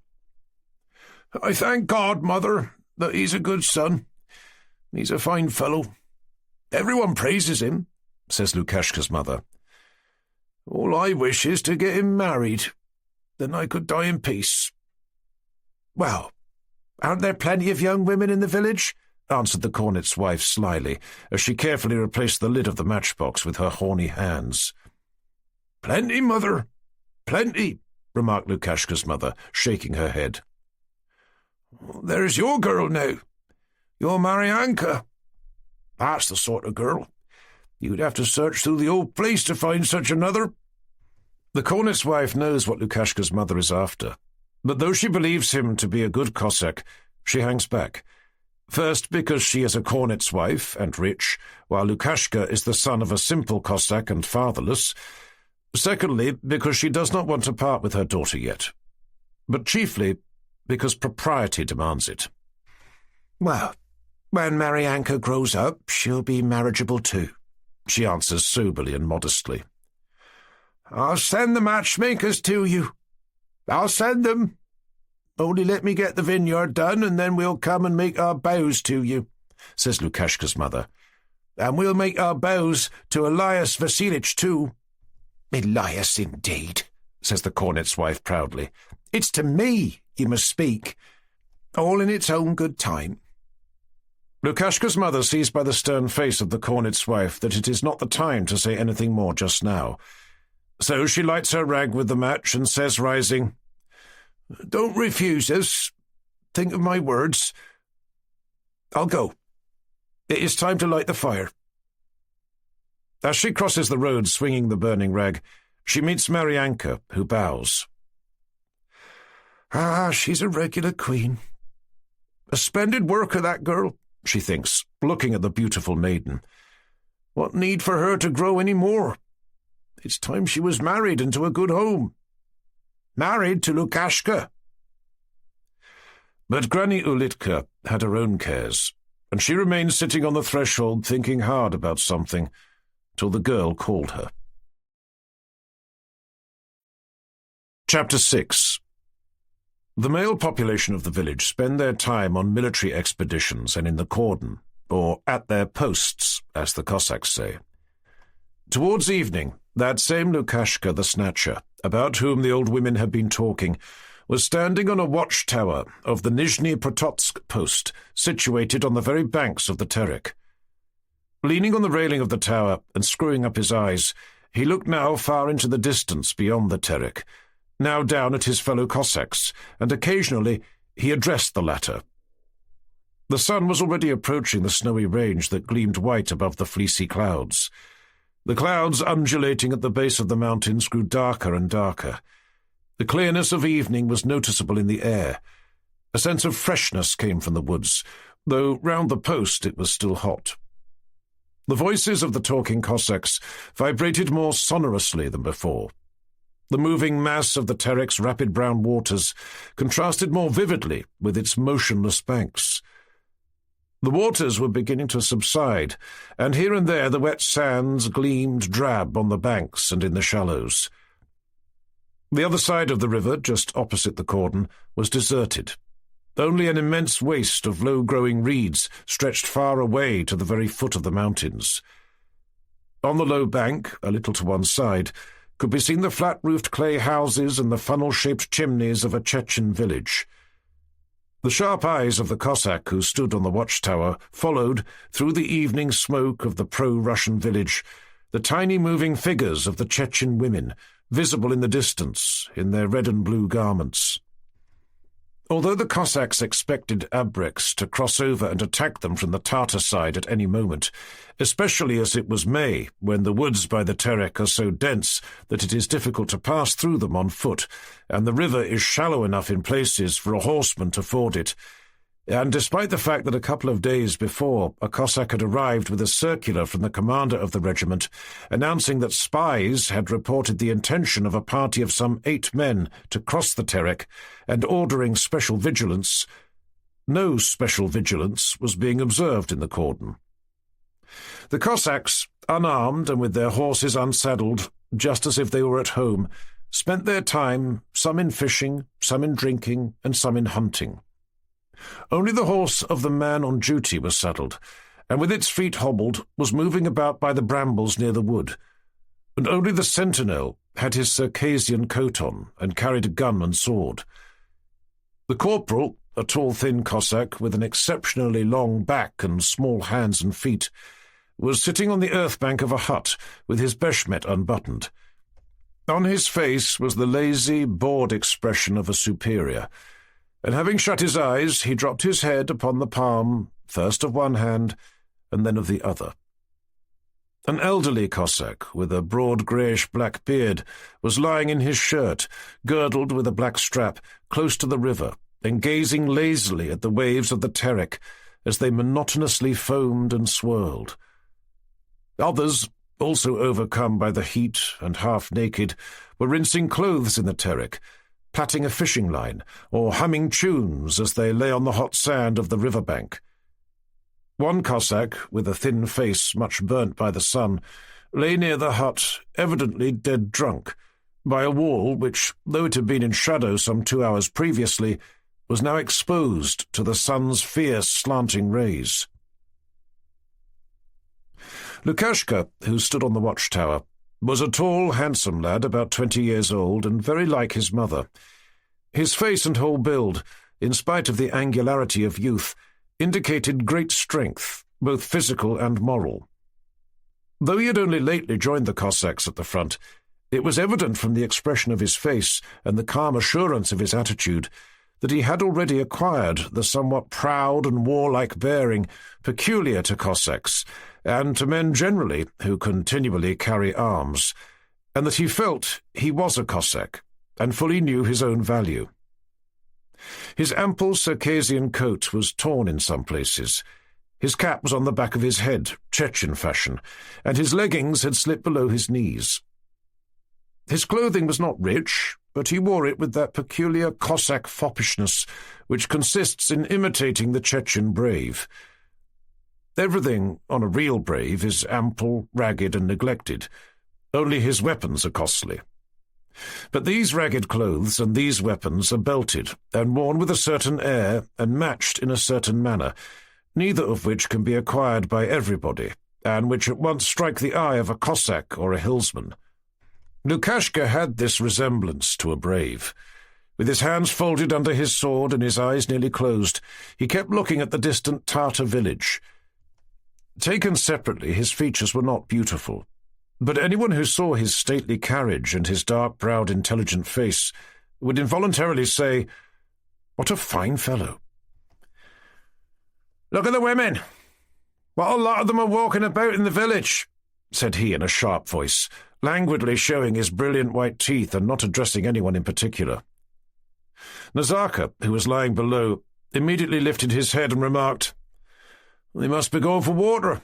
"I thank God, mother, that he's a good son. He's a fine fellow. Everyone praises him," says Lukashka's mother. "All I wish is to get him married. then I could die in peace." "Well, aren't there plenty of young women in the village?" answered the cornet's wife slyly, as she carefully replaced the lid of the matchbox with her horny hands. "Plenty, mother, plenty," remarked Lukashka's mother, shaking her head. "There's your girl now, your Marianka. That's the sort of girl. You'd have to search through the old place to find such another." The cornet's wife knows what Lukashka's mother is after, but though she believes him to be a good Cossack, she hangs back. First, because she is a cornet's wife and rich, while Lukashka is the son of a simple Cossack and fatherless. Secondly, because she does not want to part with her daughter yet. But chiefly because propriety demands it. "Well, when Marianka grows up, she'll be marriageable too," she answers soberly and modestly. "I'll send the matchmakers to you. I'll send them. Only let me get the vineyard done, and then we'll come and make our bows to you," says Lukashka's mother. "And we'll make our bows to Elias Vassilitch too." "Elias, indeed," says the cornet's wife proudly. "It's to me you must speak. All in its own good time." Lukashka's mother sees by the stern face of the cornet's wife that it is not the time to say anything more just now. So she lights her rag with the match and says, rising, "Don't refuse us. Think of my words. I'll go. It is time to light the fire." As she crosses the road swinging the burning rag, she meets Marianka, who bows. "Ah, she's a regular queen. A splendid worker, that girl," she thinks, looking at the beautiful maiden. "What need for her to grow any more? It's time she was married into a good home. Married to Lukashka." But Granny Ulitka had her own cares, and she remained sitting on the threshold thinking hard about something, till the girl called her. Chapter 6. The male population of the village spend their time on military expeditions and in the cordon, or at their posts, as the Cossacks say. Towards evening, that same Lukashka the Snatcher, about whom the old women had been talking, was standing on a watchtower of the Nizhny Prototsk post, situated on the very banks of the Terek. Leaning on the railing of the tower and screwing up his eyes, he looked now far into the distance beyond the Terek, now down at his fellow Cossacks, and occasionally he addressed the latter. The sun was already approaching the snowy range that gleamed white above the fleecy clouds. The clouds undulating at the base of the mountains grew darker and darker. The clearness of evening was noticeable in the air. A sense of freshness came from the woods, though round the post it was still hot. The voices of the talking Cossacks vibrated more sonorously than before. The moving mass of the Terek's rapid brown waters contrasted more vividly with its motionless banks. The waters were beginning to subside, and here and there the wet sands gleamed drab on the banks and in the shallows. The other side of the river, just opposite the cordon, was deserted. Only an immense waste of low-growing reeds stretched far away to the very foot of the mountains. On the low bank, a little to one side, could be seen the flat-roofed clay houses and the funnel-shaped chimneys of a Chechen village. The sharp eyes of the Cossack who stood on the watchtower followed, through the evening smoke of the pro-Russian village, the tiny moving figures of the Chechen women, visible in the distance, in their red and blue garments. Although the Cossacks expected Abreks to cross over and attack them from the Tartar side at any moment, especially as it was May, when the woods by the Terek are so dense that it is difficult to pass through them on foot, and the river is shallow enough in places for a horseman to ford it, and despite the fact that a couple of days before a Cossack had arrived with a circular from the commander of the regiment announcing that spies had reported the intention of a party of some 8 men to cross the Terek and ordering special vigilance, no special vigilance was being observed in the cordon. The Cossacks, unarmed and with their horses unsaddled, just as if they were at home, spent their time, some in fishing, some in drinking, and some in hunting. Only the horse of the man on duty was saddled, and with its feet hobbled was moving about by the brambles near the wood, and only the sentinel, had his Circassian coat on and carried a gun and sword. The corporal, a tall, thin Cossack with an exceptionally long back and small hands and feet, was sitting on the earth bank of a hut with his beshmet unbuttoned. On his face was the lazy, bored expression of a superior, and having shut his eyes, he dropped his head upon the palm, first of one hand and then of the other. An elderly Cossack, with a broad greyish-black beard, was lying in his shirt, girdled with a black strap, close to the river, and gazing lazily at the waves of the Terek as they monotonously foamed and swirled. Others, also overcome by the heat and half-naked, were rinsing clothes in the Terek, plaiting a fishing line, or humming tunes as they lay on the hot sand of the river-bank. One Cossack, with a thin face much burnt by the sun, lay near the hut, evidently dead drunk, by a wall which, though it had been in shadow some 2 hours previously, was now exposed to the sun's fierce slanting rays. Lukashka, who stood on the watchtower, was a tall, handsome lad about 20 years old and very like his mother. His face and whole build, in spite of the angularity of youth, indicated great strength, both physical and moral. Though he had only lately joined the Cossacks at the front, it was evident from the expression of his face and the calm assurance of his attitude that he had already acquired the somewhat proud and warlike bearing peculiar to Cossacks and to men generally who continually carry arms, and that he felt he was a Cossack and fully knew his own value. His ample Circassian coat was torn in some places. His cap was on the back of his head, Chechen fashion, and his leggings had slipped below his knees. His clothing was not rich, but he wore it with that peculiar Cossack foppishness which consists in imitating the Chechen brave. Everything on a real brave is ample, ragged, and neglected. Only his weapons are costly. But these ragged clothes and these weapons are belted and worn with a certain air and matched in a certain manner, neither of which can be acquired by everybody, and which at once strike the eye of a Cossack or a hillsman. Lukashka had this resemblance to a brave. With his hands folded under his sword and his eyes nearly closed, he kept looking at the distant Tartar village. Taken separately, his features were not beautiful, but anyone who saw his stately carriage and his dark-browed, intelligent face would involuntarily say, "What a fine fellow!" "Look at the women! What a lot of them are walking about in the village," said he in a sharp voice, languidly showing his brilliant white teeth and not addressing anyone in particular. Nazarka, who was lying below, immediately lifted his head and remarked, "They must be going for water."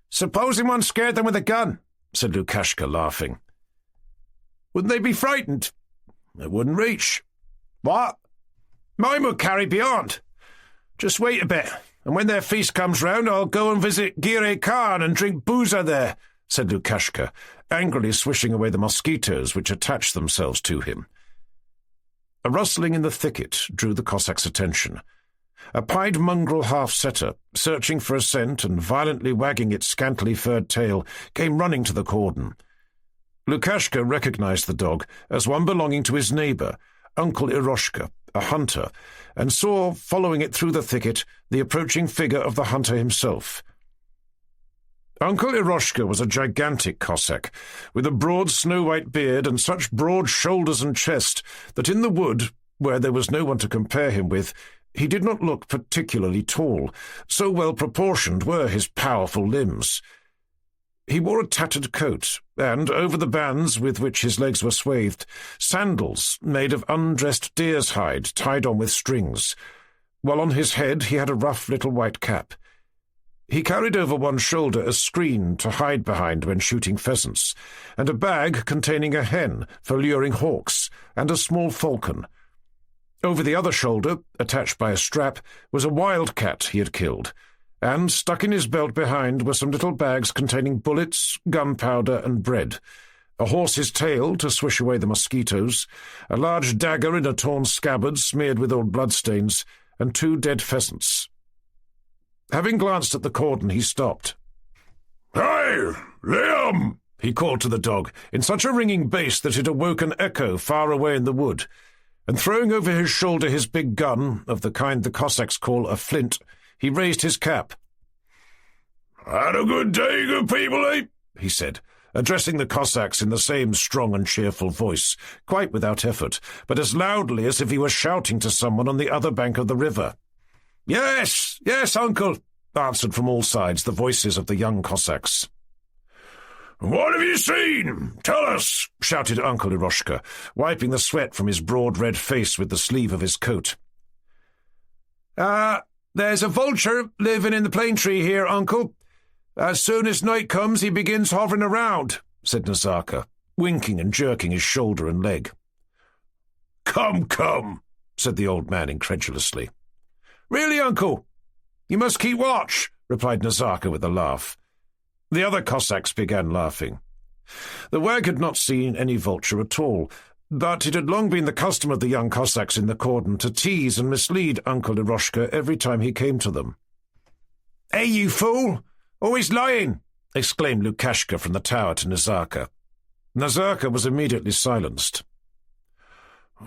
"Supposing one scared them with a gun," said Lukashka, laughing. "Wouldn't they be frightened?" "They wouldn't reach." "What?" "Mine would carry beyond. Just wait a bit, and when their feast comes round, I'll go and visit Gire Khan and drink boozer there," said Lukashka, angrily swishing away the mosquitoes which attached themselves to him. A rustling in the thicket drew the Cossack's attention. A pied mongrel half-setter, searching for a scent and violently wagging its scantily furred tail, came running to the cordon. Lukashka recognized the dog as one belonging to his neighbour, Uncle Iroshka, a hunter, and saw, following it through the thicket, the approaching figure of the hunter himself. Uncle Iroshka was a gigantic Cossack, with a broad snow-white beard and such broad shoulders and chest that in the wood, where there was no one to compare him with, he did not look particularly tall, so well proportioned were his powerful limbs. He wore a tattered coat, and, over the bands with which his legs were swathed, sandals made of undressed deer's hide tied on with strings, while on his head he had a rough little white cap. He carried over one shoulder a screen to hide behind when shooting pheasants, and a bag containing a hen for luring hawks, and a small falcon. Over the other shoulder, attached by a strap, was a wildcat he had killed, and stuck in his belt behind were some little bags containing bullets, gunpowder, and bread, a horse's tail to swish away the mosquitoes, a large dagger in a torn scabbard smeared with old bloodstains, and 2 dead pheasants. Having glanced at the cordon, he stopped. "Hey, Liam!" he called to the dog, in such a ringing bass that it awoke an echo far away in the wood, and throwing over his shoulder his big gun, of the kind the Cossacks call a flint, he raised his cap. "Had a good day, good people, eh?" he said, addressing the Cossacks in the same strong and cheerful voice, quite without effort, but as loudly as if he were shouting to someone on the other bank of the river. "Yes, yes, uncle," answered from all sides the voices of the young Cossacks. "What have you seen? Tell us," shouted Uncle Eroshka, wiping the sweat from his broad red face with the sleeve of his coat. There's a vulture living in the plane tree here, uncle. As soon as night comes, he begins hovering around," said Nazarka, winking and jerking his shoulder and leg. Come, said the old man incredulously. "Really, uncle? You must keep watch," replied Nazarka with a laugh. The other Cossacks began laughing. The wag had not seen any vulture at all, but it had long been the custom of the young Cossacks in the cordon to tease and mislead Uncle Eroshka every time he came to them. "Hey, you fool! Always lying!" exclaimed Lukashka from the tower to Nazarka. Nazarka was immediately silenced.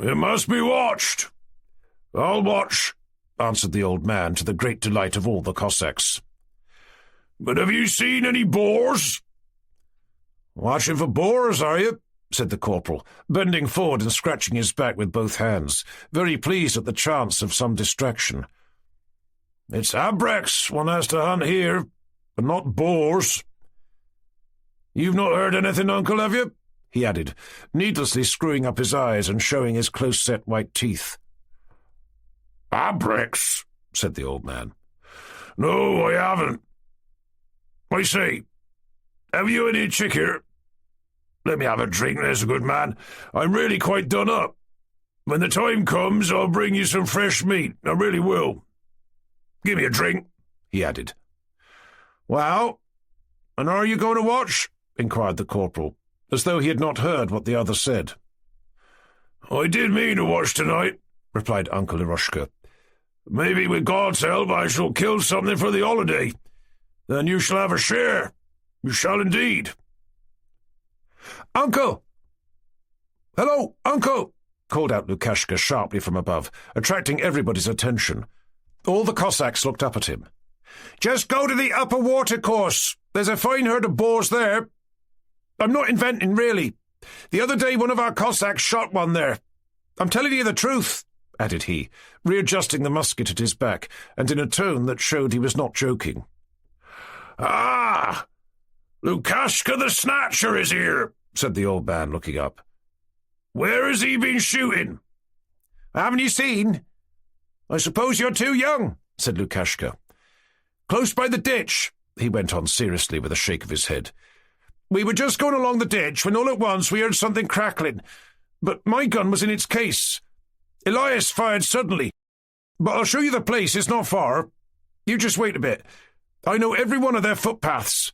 "It must be watched." "I'll watch," answered the old man, to the great delight of all the Cossacks. "But have you seen any boars?" "Watching for boars, are you?" said the corporal, bending forward and scratching his back with both hands, very pleased at the chance of some distraction. "It's abreks one has to hunt here, but not boars." "You've not heard anything, uncle, have you?" he added, needlessly screwing up his eyes and showing his close-set white teeth. "Abreks," said the old man. "No, I haven't. I say, have you any chikhir? Let me have a drink, there's a good man. I'm really quite done up. When the time comes, I'll bring you some fresh meat. I really will. Give me a drink," he added. "Well, and are you going to watch?" inquired the corporal, as though he had not heard what the other said. "I did mean to watch tonight," replied Uncle Eroshka. "Maybe with God's help I shall kill something for the holiday. Then you shall have a share. You shall indeed." "Uncle!" "Hello, uncle!" called out Lukashka sharply from above, attracting everybody's attention. All the Cossacks looked up at him. "Just go to the upper watercourse. There's a fine herd of boars there. I'm not inventing, really. The other day one of our Cossacks shot one there. I'm telling you the truth," added he, readjusting the musket at his back, and in a tone that showed he was not joking. "Ah! Lukashka the Snatcher is here," said the old man, looking up. "Where has he been shooting?" "Haven't you seen? I suppose you're too young," said Lukashka. "Close by the ditch," he went on seriously with a shake of his head. "We were just going along the ditch when all at once we heard something crackling, but my gun was in its case. Elias fired suddenly, but I'll show you the place, it's not far. You just wait a bit. I know every one of their footpaths."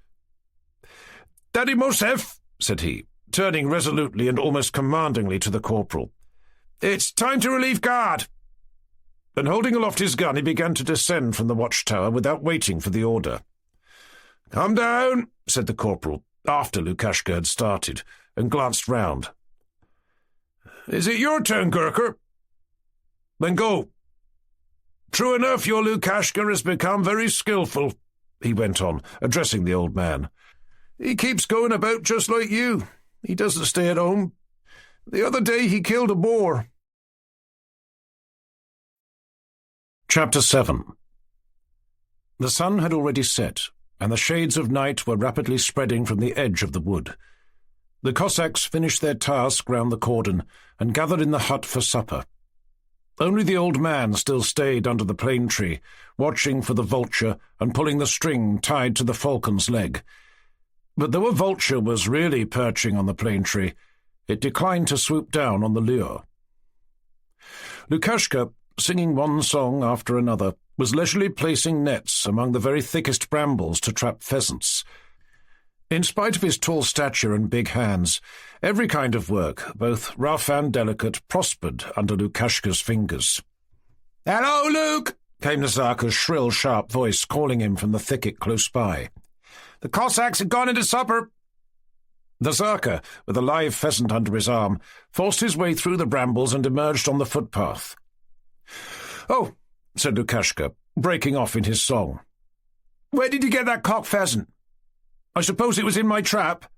"Daddy Mosef," said he, turning resolutely and almost commandingly to the corporal, "it's time to relieve guard." And holding aloft his gun, he began to descend from the watchtower without waiting for the order. "Come down," said the corporal, after Lukashka had started, and glanced round. "Is it your turn, Gurker?" "Then go." "True enough, your Lukashka has become very skillful," he went on, addressing the old man. "He keeps going about just like you. He doesn't stay at home. The other day he killed a boar." Chapter 7. The sun had already set, and the shades of night were rapidly spreading from the edge of the wood. The Cossacks finished their task round the cordon and gathered in the hut for supper. Only the old man still stayed under the plane tree, watching for the vulture and pulling the string tied to the falcon's leg. But though a vulture was really perching on the plane tree, it declined to swoop down on the lure. Lukashka, singing one song after another, was leisurely placing nets among the very thickest brambles to trap pheasants. In spite of his tall stature and big hands, every kind of work, both rough and delicate, prospered under Lukashka's fingers. "Hello, Luke!" came Nazarka's shrill, sharp voice, calling him from the thicket close by. "The Cossacks had gone into supper." Nazarka, with a live pheasant under his arm, forced his way through the brambles and emerged on the footpath. "Oh," said Lukashka, breaking off in his song. "Where did you get that cock pheasant? I suppose it was in my trap?"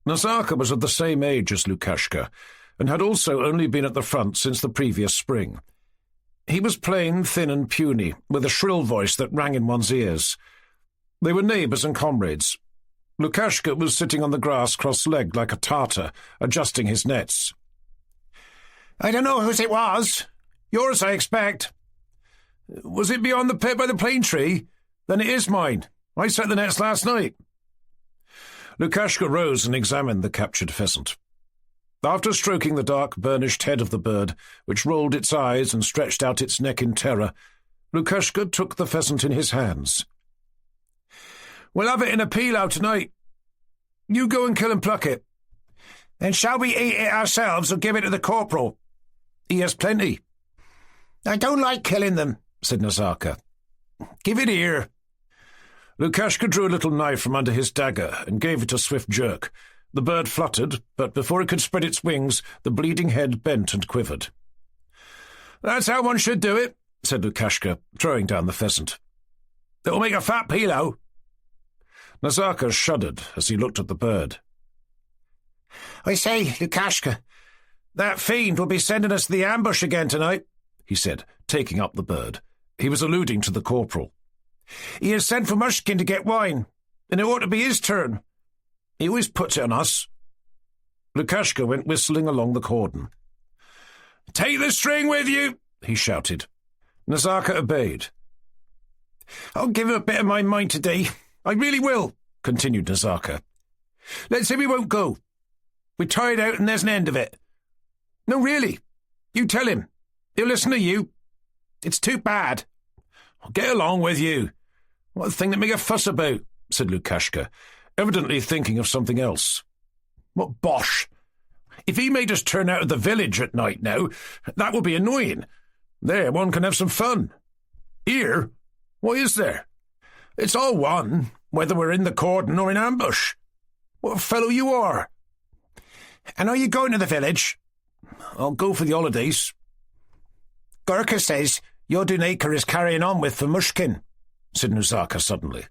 Nazarka was of the same age as Lukashka, and had also only been at the front since the previous spring. He was plain, thin and puny, with a shrill voice that rang in one's ears. They were neighbours and comrades. Lukashka was sitting on the grass cross-legged like a Tartar, adjusting his nets. "I don't know whose it was. Yours, I expect." "Was it beyond the pit by the plane tree? Then it is mine. I set the nets last night." Lukashka rose and examined the captured pheasant. After stroking the dark, burnished head of the bird, which rolled its eyes and stretched out its neck in terror, Lukashka took the pheasant in his hands. "We'll have it in a pilau tonight. You go and kill and pluck it." "Then shall we eat it ourselves or give it to the corporal?" "He has plenty." "I don't like killing them," said Nazarka. "Give it here." Lukashka drew a little knife from under his dagger and gave it a swift jerk. The bird fluttered, but before it could spread its wings, the bleeding head bent and quivered. "That's how one should do it," said Lukashka, throwing down the pheasant. "It'll make a fat pilau." Nazarka shuddered as he looked at the bird. "I say, Lukashka, that fiend will be sending us to the ambush again tonight," he said, taking up the bird. He was alluding to the corporal. "He has sent for Mushkin to get wine, and it ought to be his turn. He always puts it on us." Lukashka went whistling along the cordon. "Take the string with you," he shouted. Nazarka obeyed. "I'll give him a bit of my mind today. I really will," continued Nazarka. "Let's say we won't go. We're tired out and there's an end of it. No, really. You tell him. He'll listen to you. It's too bad." "I'll get along with you. What a thing to make a fuss about," said Lukashka, evidently thinking of something else. "What bosh! If he made us turn out of the village at night now, that would be annoying. There, one can have some fun. Here? What is there? It's all one, whether we're in the cordon or in ambush. What a fellow you are!" "And are you going to the village?" "I'll go for the holidays." "Gurka says your Duneka is carrying on with Famushkin," said Nazarka suddenly.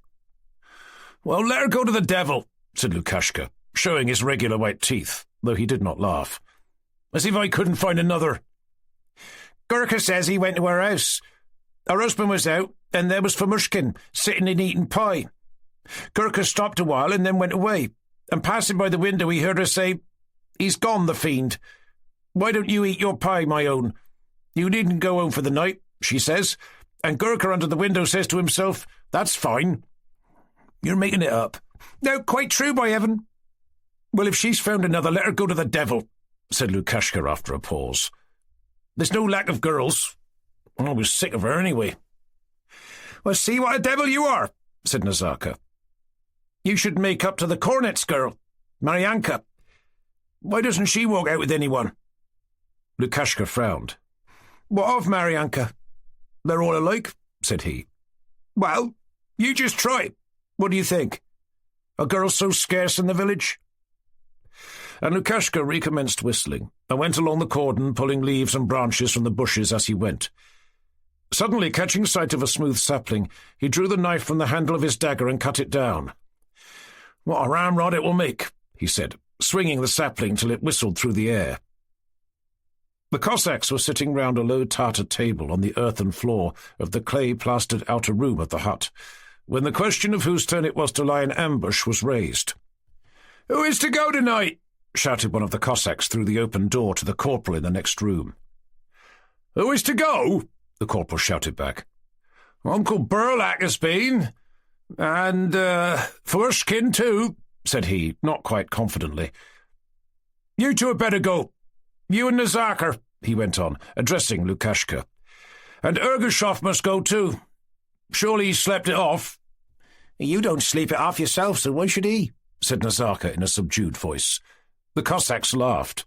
"Well, let her go to the devil," said Lukashka, showing his regular white teeth, though he did not laugh. "As if I couldn't find another." "Gurka says he went to her house. Her husband was out, and there was Famushkin sitting and eating pie. Gurka stopped a while and then went away, and passing by the window he heard her say, 'He's gone, the fiend. Why don't you eat your pie, my own? You needn't go home for the night,' she says, and Gurka under the window says to himself, 'That's fine.'" "You're making it up." "No, quite true, by heaven." "Well, if she's found another, let her go to the devil," said Lukashka after a pause. "There's no lack of girls. I was sick of her anyway." "Well, see what a devil you are," said Nazarka. "You should make up to the cornet's girl, Maryanka. Why doesn't she walk out with anyone?" Lukashka frowned. "What of Maryanka?" "They're all alike," said he. "Well, you just try. What do you think? Are girls so scarce in the village?" And Lukashka recommenced whistling, and went along the cordon, pulling leaves and branches from the bushes as he went. Suddenly, catching sight of a smooth sapling, he drew the knife from the handle of his dagger and cut it down. "What a ramrod it will make," he said, swinging the sapling till it whistled through the air. The Cossacks were sitting round a low Tartar table on the earthen floor of the clay-plastered outer room of the hut, when the question of whose turn it was to lie in ambush was raised. "Who is to go tonight?" shouted one of the Cossacks through the open door to the corporal in the next room. "Who is to go?" the corporal shouted back. "Uncle Burlak has been, and Fushkin too," said he, not quite confidently. "You two had better go. You and Nazarka," he went on, addressing Lukashka. "And Ergushov must go too. Surely he slept it off." "You don't sleep it off yourself, so why should he?" said Nazarka in a subdued voice. The Cossacks laughed.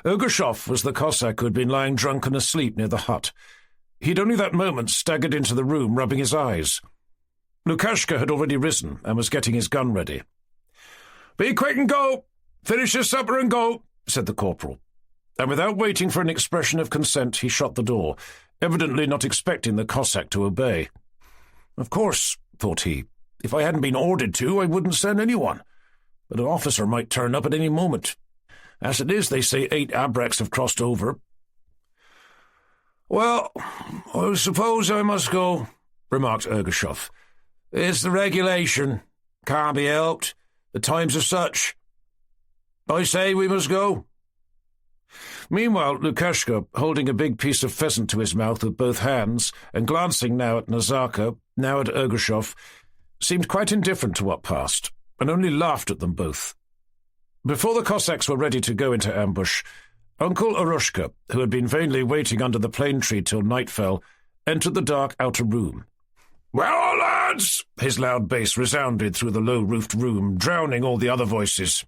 Ergushov was the Cossack who had been lying drunk and asleep near the hut. He had only that moment staggered into the room, rubbing his eyes. Lukashka had already risen and was getting his gun ready. "Be quick and go! Finish your supper and go," said the corporal. And without waiting for an expression of consent, he shut the door, evidently not expecting the Cossack to obey. "Of course," thought he, "if I hadn't been ordered to, I wouldn't send anyone. But an officer might turn up at any moment. As it is, they say 8 abreks have crossed over." "Well, I suppose I must go," remarked Ergushov. "It's the regulation. Can't be helped. The times are such. I say we must go." Meanwhile, Lukashka, holding a big piece of pheasant to his mouth with both hands and glancing now at Nazarka, now at Ergushov, seemed quite indifferent to what passed, and only laughed at them both. Before the Cossacks were ready to go into ambush, Uncle Arushka, who had been vainly waiting under the plane tree till night fell, entered the dark outer room. "Well, lads," his loud bass resounded through the low-roofed room, drowning all the other voices,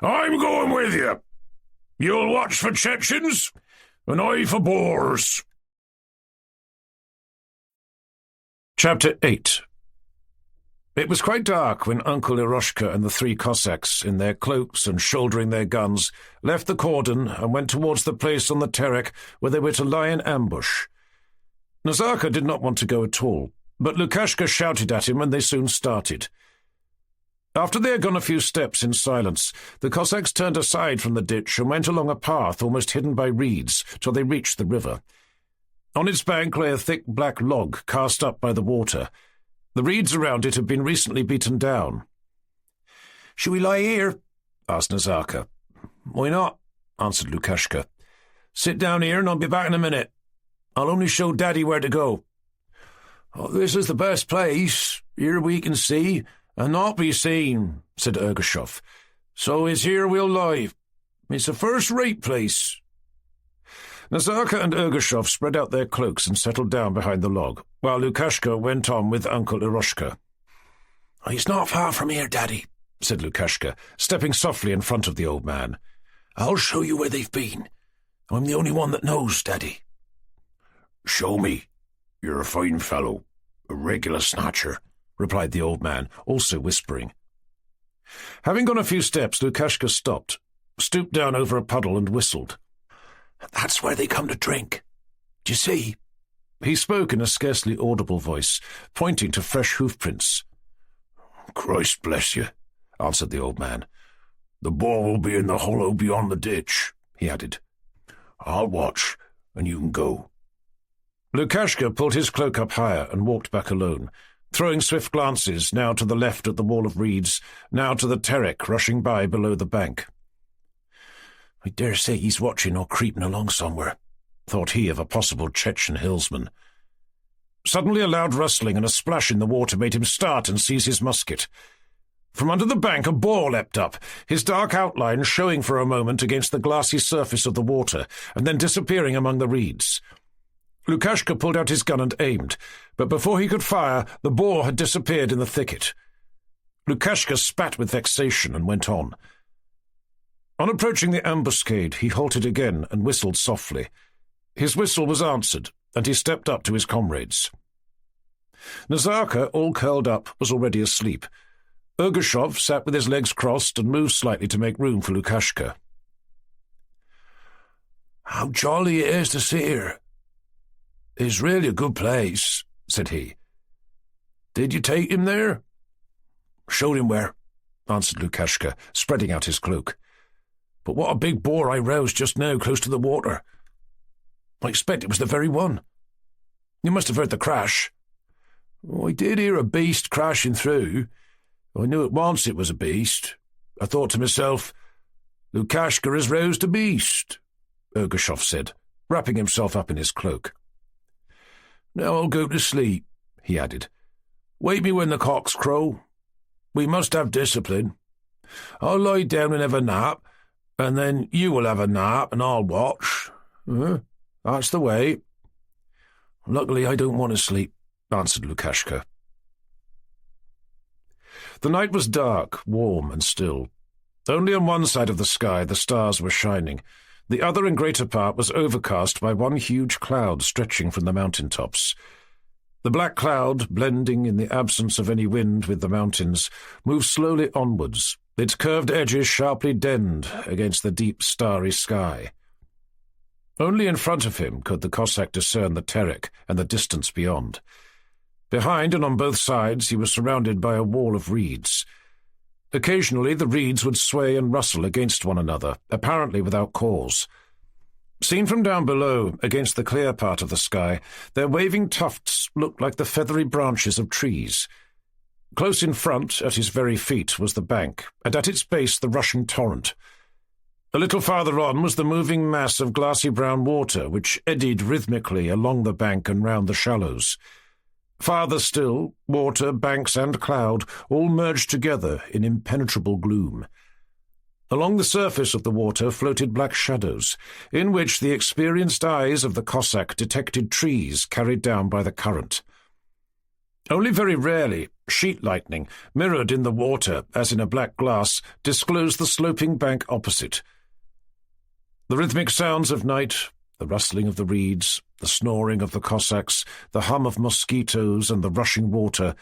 "I'm going with you. You'll watch for Chechens, and I for boars." Chapter 8. It was quite dark when Uncle Eroshka and the 3 Cossacks, in their cloaks and shouldering their guns, left the cordon and went towards the place on the Terek where they were to lie in ambush. Nazarka did not want to go at all, but Lukashka shouted at him and they soon started. After they had gone a few steps in silence, the Cossacks turned aside from the ditch and went along a path almost hidden by reeds till they reached the river. On its bank lay a thick black log cast up by the water. The reeds around it had been recently beaten down. "Shall we lie here?" asked Nazarka. "Why not?" answered Lukashka. "Sit down here and I'll be back in a minute. I'll only show Daddy where to go." "Oh, this is the best place. Here we can see and not be seen," said Ergushov. "So it's here we'll lie. It's a first-rate place." Nazarka and Ergushov spread out their cloaks and settled down behind the log, while Lukashka went on with Uncle Eroshka. "He's not far from here, Daddy," said Lukashka, stepping softly in front of the old man. "I'll show you where they've been. I'm the only one that knows, Daddy." "Show me. You're a fine fellow, a regular snatcher," replied the old man, also whispering. Having gone a few steps, Lukashka stopped, stooped down over a puddle and whistled. "That's where they come to drink. Do you see?" He spoke in a scarcely audible voice, pointing to fresh hoofprints. "Christ bless you," answered the old man. "The boar will be in the hollow beyond the ditch," he added. "I'll watch, and you can go." Lukashka pulled his cloak up higher and walked back alone, throwing swift glances now to the left at the wall of reeds, now to the Terek rushing by below the bank. "I dare say he's watching or creeping along somewhere," thought he of a possible Chechen hillsman. Suddenly a loud rustling and a splash in the water made him start and seize his musket. From under the bank a boar leapt up, his dark outline showing for a moment against the glassy surface of the water, and then disappearing among the reeds. Lukashka pulled out his gun and aimed, but before he could fire, the boar had disappeared in the thicket. Lukashka spat with vexation and went on. On approaching the ambuscade, he halted again and whistled softly. His whistle was answered, and he stepped up to his comrades. Nazarka, all curled up, was already asleep. Ergushov sat with his legs crossed and moved slightly to make room for Lukashka. "How jolly it is to sit here. It's really a good place," said he. "Did you take him there?" "Showed him where," answered Lukashka, spreading out his cloak. "But what a big boar I roused just now close to the water. I expect it was the very one. You must have heard the crash." "I did hear a beast crashing through. I knew at once it was a beast. I thought to myself, Lukashka has roused a beast," Ergushov said, wrapping himself up in his cloak. "Now I'll go to sleep," he added. "Wake me when the cocks crow. We must have discipline. I'll lie down and have a nap, and then you will have a nap and I'll watch. That's the way." "Luckily I don't want to sleep," answered Lukashka. The night was dark, warm and still. Only on one side of the sky the stars were shining. The other and greater part was overcast by one huge cloud stretching from the mountain tops. The black cloud, blending in the absence of any wind with the mountains, moved slowly onwards, its curved edges sharply denned against the deep starry sky. Only in front of him could the Cossack discern the Terek and the distance beyond. Behind and on both sides he was surrounded by a wall of reeds. Occasionally the reeds would sway and rustle against one another, apparently without cause. Seen from down below, against the clear part of the sky, their waving tufts looked like the feathery branches of trees. Close in front, at his very feet, was the bank, and at its base the rushing torrent. A little farther on was the moving mass of glassy brown water which eddied rhythmically along the bank and round the shallows. Farther still, water, banks, and cloud all merged together in impenetrable gloom. Along the surface of the water floated black shadows, in which the experienced eyes of the Cossack detected trees carried down by the current. Only very rarely, sheet lightning, mirrored in the water as in a black glass, disclosed the sloping bank opposite. The rhythmic sounds of night, the rustling of the reeds, the snoring of the Cossacks, the hum of mosquitoes and the rushing water,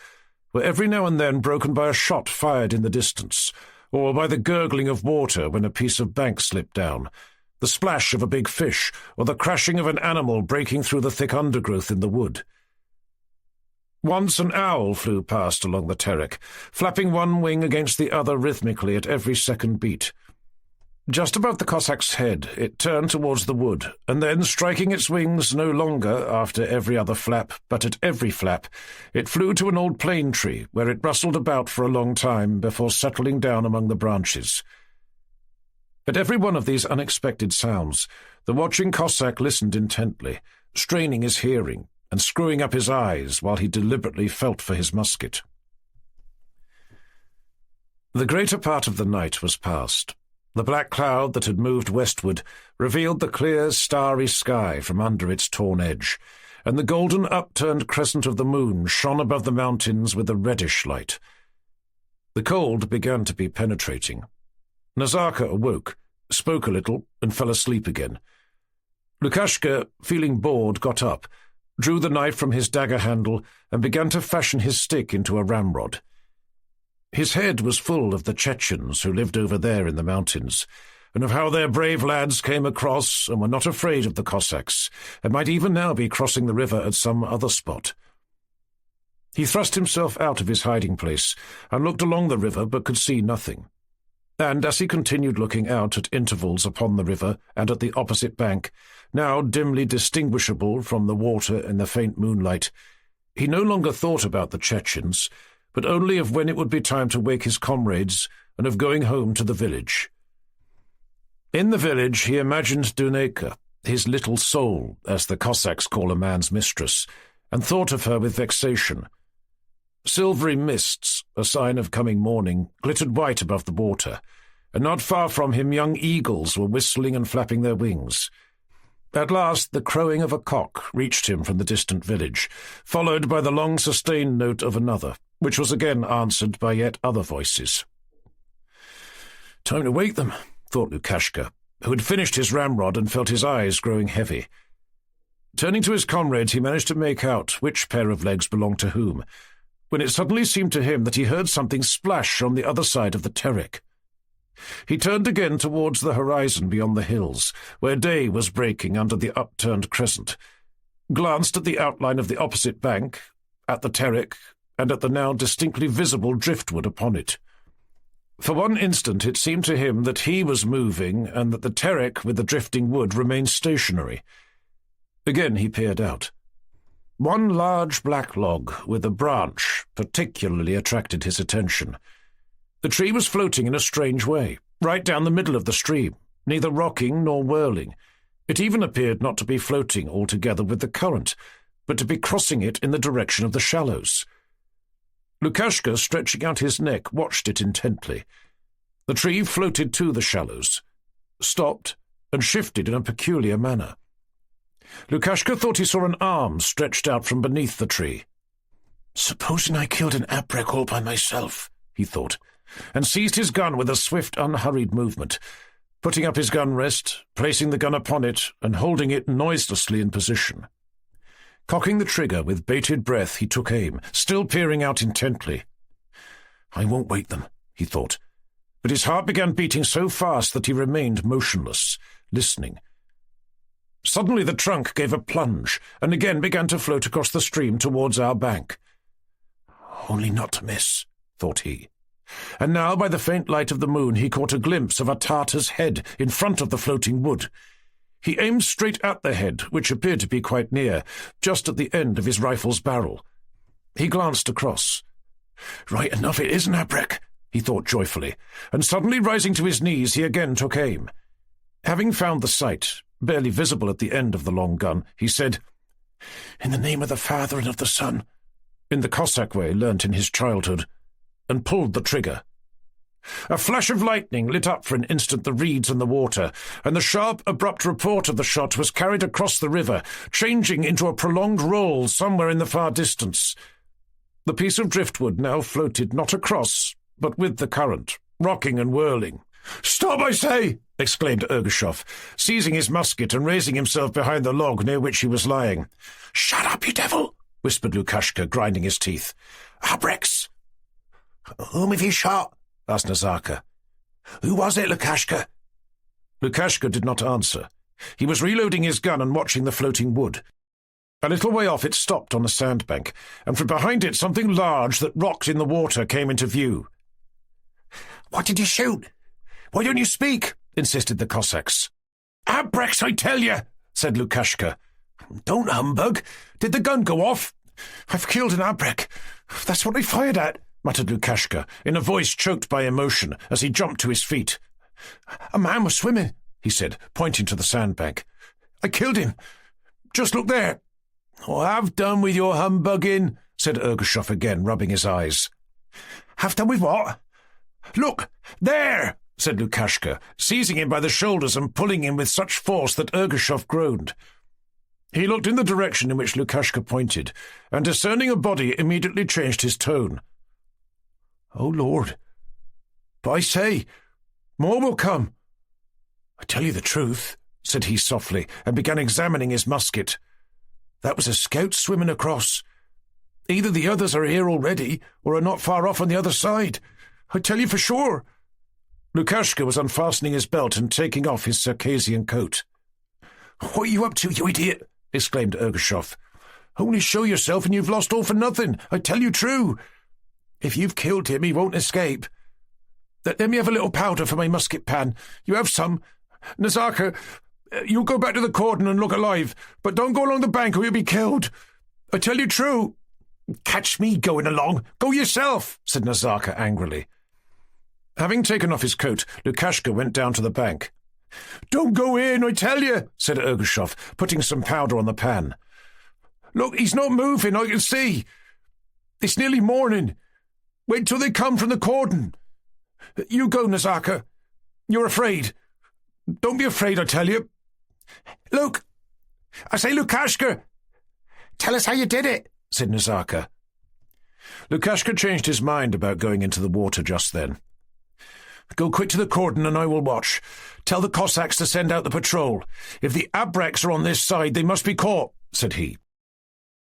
were every now and then broken by a shot fired in the distance, or by the gurgling of water when a piece of bank slipped down, the splash of a big fish, or the crashing of an animal breaking through the thick undergrowth in the wood. Once an owl flew past along the Terek, flapping one wing against the other rhythmically at every second beat. Just above the Cossack's head it turned towards the wood, and then, striking its wings no longer after every other flap, but at every flap, it flew to an old plane tree, where it rustled about for a long time before settling down among the branches. At every one of these unexpected sounds, the watching Cossack listened intently, straining his hearing, and screwing up his eyes while he deliberately felt for his musket. The greater part of the night was past. The black cloud that had moved westward revealed the clear, starry sky from under its torn edge, and the golden upturned crescent of the moon shone above the mountains with a reddish light. The cold began to be penetrating. Nazarka awoke, spoke a little, and fell asleep again. Lukashka, feeling bored, got up, drew the knife from his dagger handle, and began to fashion his stick into a ramrod. His head was full of the Chechens who lived over there in the mountains, and of how their brave lads came across and were not afraid of the Cossacks, and might even now be crossing the river at some other spot. He thrust himself out of his hiding-place and looked along the river, but could see nothing. And as he continued looking out at intervals upon the river and at the opposite bank, now dimly distinguishable from the water in the faint moonlight, he no longer thought about the Chechens, but only of when it would be time to wake his comrades and of going home to the village. In the village he imagined Duneka, his little soul, as the Cossacks call a man's mistress, and thought of her with vexation. Silvery mists, a sign of coming morning, glittered white above the water, and not far from him young eagles were whistling and flapping their wings. At last the crowing of a cock reached him from the distant village, followed by the long sustained note of another, which was again answered by yet other voices. "Time to wake them," thought Lukashka, who had finished his ramrod and felt his eyes growing heavy. Turning to his comrades, he managed to make out which pair of legs belonged to whom, when it suddenly seemed to him that he heard something splash on the other side of the Terek. He turned again towards the horizon beyond the hills, where day was breaking under the upturned crescent, glanced at the outline of the opposite bank, at the Terek, and at the now distinctly visible driftwood upon it. For one instant it seemed to him that he was moving and that the Terek with the drifting wood remained stationary. Again he peered out. One large black log with a branch particularly attracted his attention. The tree was floating in a strange way, right down the middle of the stream, neither rocking nor whirling. It even appeared not to be floating altogether with the current, but to be crossing it in the direction of the shallows. Lukashka, stretching out his neck, watched it intently. The tree floated to the shallows, stopped, and shifted in a peculiar manner. Lukashka thought he saw an arm stretched out from beneath the tree. "Supposing I killed an abrek all by myself," he thought, and seized his gun with a swift, unhurried movement, putting up his gun rest, placing the gun upon it, and holding it noiselessly in position. Cocking the trigger with bated breath, he took aim, still peering out intently. "I won't wake them," he thought, but his heart began beating so fast that he remained motionless, listening. Suddenly the trunk gave a plunge, and again began to float across the stream towards our bank. "Only not to miss," thought he. And now, by the faint light of the moon, he caught a glimpse of a Tartar's head in front of the floating wood. He aimed straight at the head, which appeared to be quite near, just at the end of his rifle's barrel. He glanced across. "Right enough it is an abrek," he thought joyfully, and suddenly rising to his knees, he again took aim. Having found the sight, barely visible at the end of the long gun, he said, "In the name of the Father and of the Son," in the Cossack way learnt in his childhood, and pulled the trigger. A flash of lightning lit up for an instant the reeds and the water, and the sharp, abrupt report of the shot was carried across the river, changing into a prolonged roll somewhere in the far distance. The piece of driftwood now floated not across, but with the current, rocking and whirling. "Stop, I say!" exclaimed Ergushov, seizing his musket and raising himself behind the log near which he was lying. "Shut up, you devil!" whispered Lukashka, grinding his teeth. "Abreks!" "Whom have you shot?" asked Nazarka. "Who was it, Lukashka?" Lukashka did not answer. He was reloading his gun and watching the floating wood. A little way off it stopped on a sandbank, and from behind it something large that rocked in the water came into view. "What did you shoot? Why don't you speak?" insisted the Cossacks. "Abreks, I tell you," said Lukashka. "Don't humbug. Did the gun go off?" "I've killed an abrek. That's what I fired at," muttered Lukashka, in a voice choked by emotion, as he jumped to his feet. "A man was swimming," he said, pointing to the sandbank. "I killed him. Just look there." "Oh, have done with your humbugging," said Ergushov again, rubbing his eyes. "Have done with what?" "Look, there!" said Lukashka, seizing him by the shoulders and pulling him with such force that Ergushov groaned. He looked in the direction in which Lukashka pointed, and discerning a body immediately changed his tone. "Oh, Lord! But I say, more will come." "I tell you the truth," said he softly, and began examining his musket. "That was a scout swimming across. Either the others are here already, or are not far off on the other side. I tell you for sure." Lukashka was unfastening his belt and taking off his Circassian coat. "What are you up to, you idiot?" exclaimed Ergushov. "Only show yourself and you've lost all for nothing. I tell you true. If you've killed him, he won't escape. Let me have a little powder for my musket pan. You have some. Nazarka, you go back to the cordon and look alive, but don't go along the bank or you'll be killed. I tell you true." "Catch me going along. Go yourself," said Nazarka angrily. Having taken off his coat, Lukashka went down to the bank. "Don't go in, I tell you," said Ergushov, putting some powder on the pan. "Look, he's not moving, I can see. It's nearly morning. Wait till they come from the cordon. You go, Nazarka. You're afraid. Don't be afraid, I tell you. Look, I say, Lukashka, tell us how you did it," said Nazarka. Lukashka changed his mind about going into the water just then. "Go quick to the cordon and I will watch. Tell the Cossacks to send out the patrol. If the abreks are on this side, they must be caught," said he.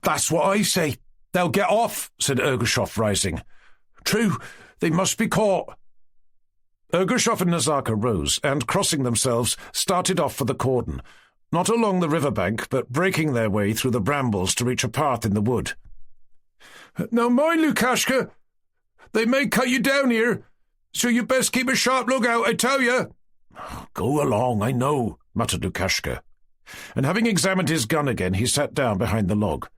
"That's what I say. They'll get off," said Ergushov, rising. "True, they must be caught." Ergushov and Nazarka rose and, crossing themselves, started off for the cordon, not along the river bank, but breaking their way through the brambles to reach a path in the wood. "Now mind, Lukashka, they may cut you down here, so you best keep a sharp lookout, I tell you." "Go along, I know," muttered Lukashka, and having examined his gun again, he sat down behind the log.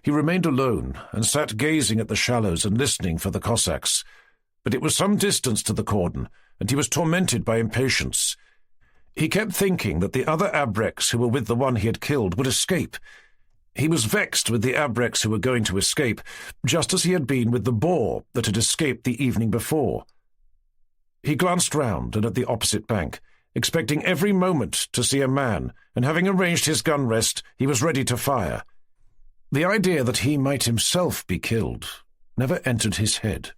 He remained alone and sat gazing at the shallows and listening for the Cossacks, but it was some distance to the cordon, and he was tormented by impatience. He kept thinking that the other abreks who were with the one he had killed would escape. He was vexed with the abreks who were going to escape, just as he had been with the boar that had escaped the evening before. He glanced round and at the opposite bank, expecting every moment to see a man, and having arranged his gun rest, he was ready to fire. The idea that he might himself be killed never entered his head.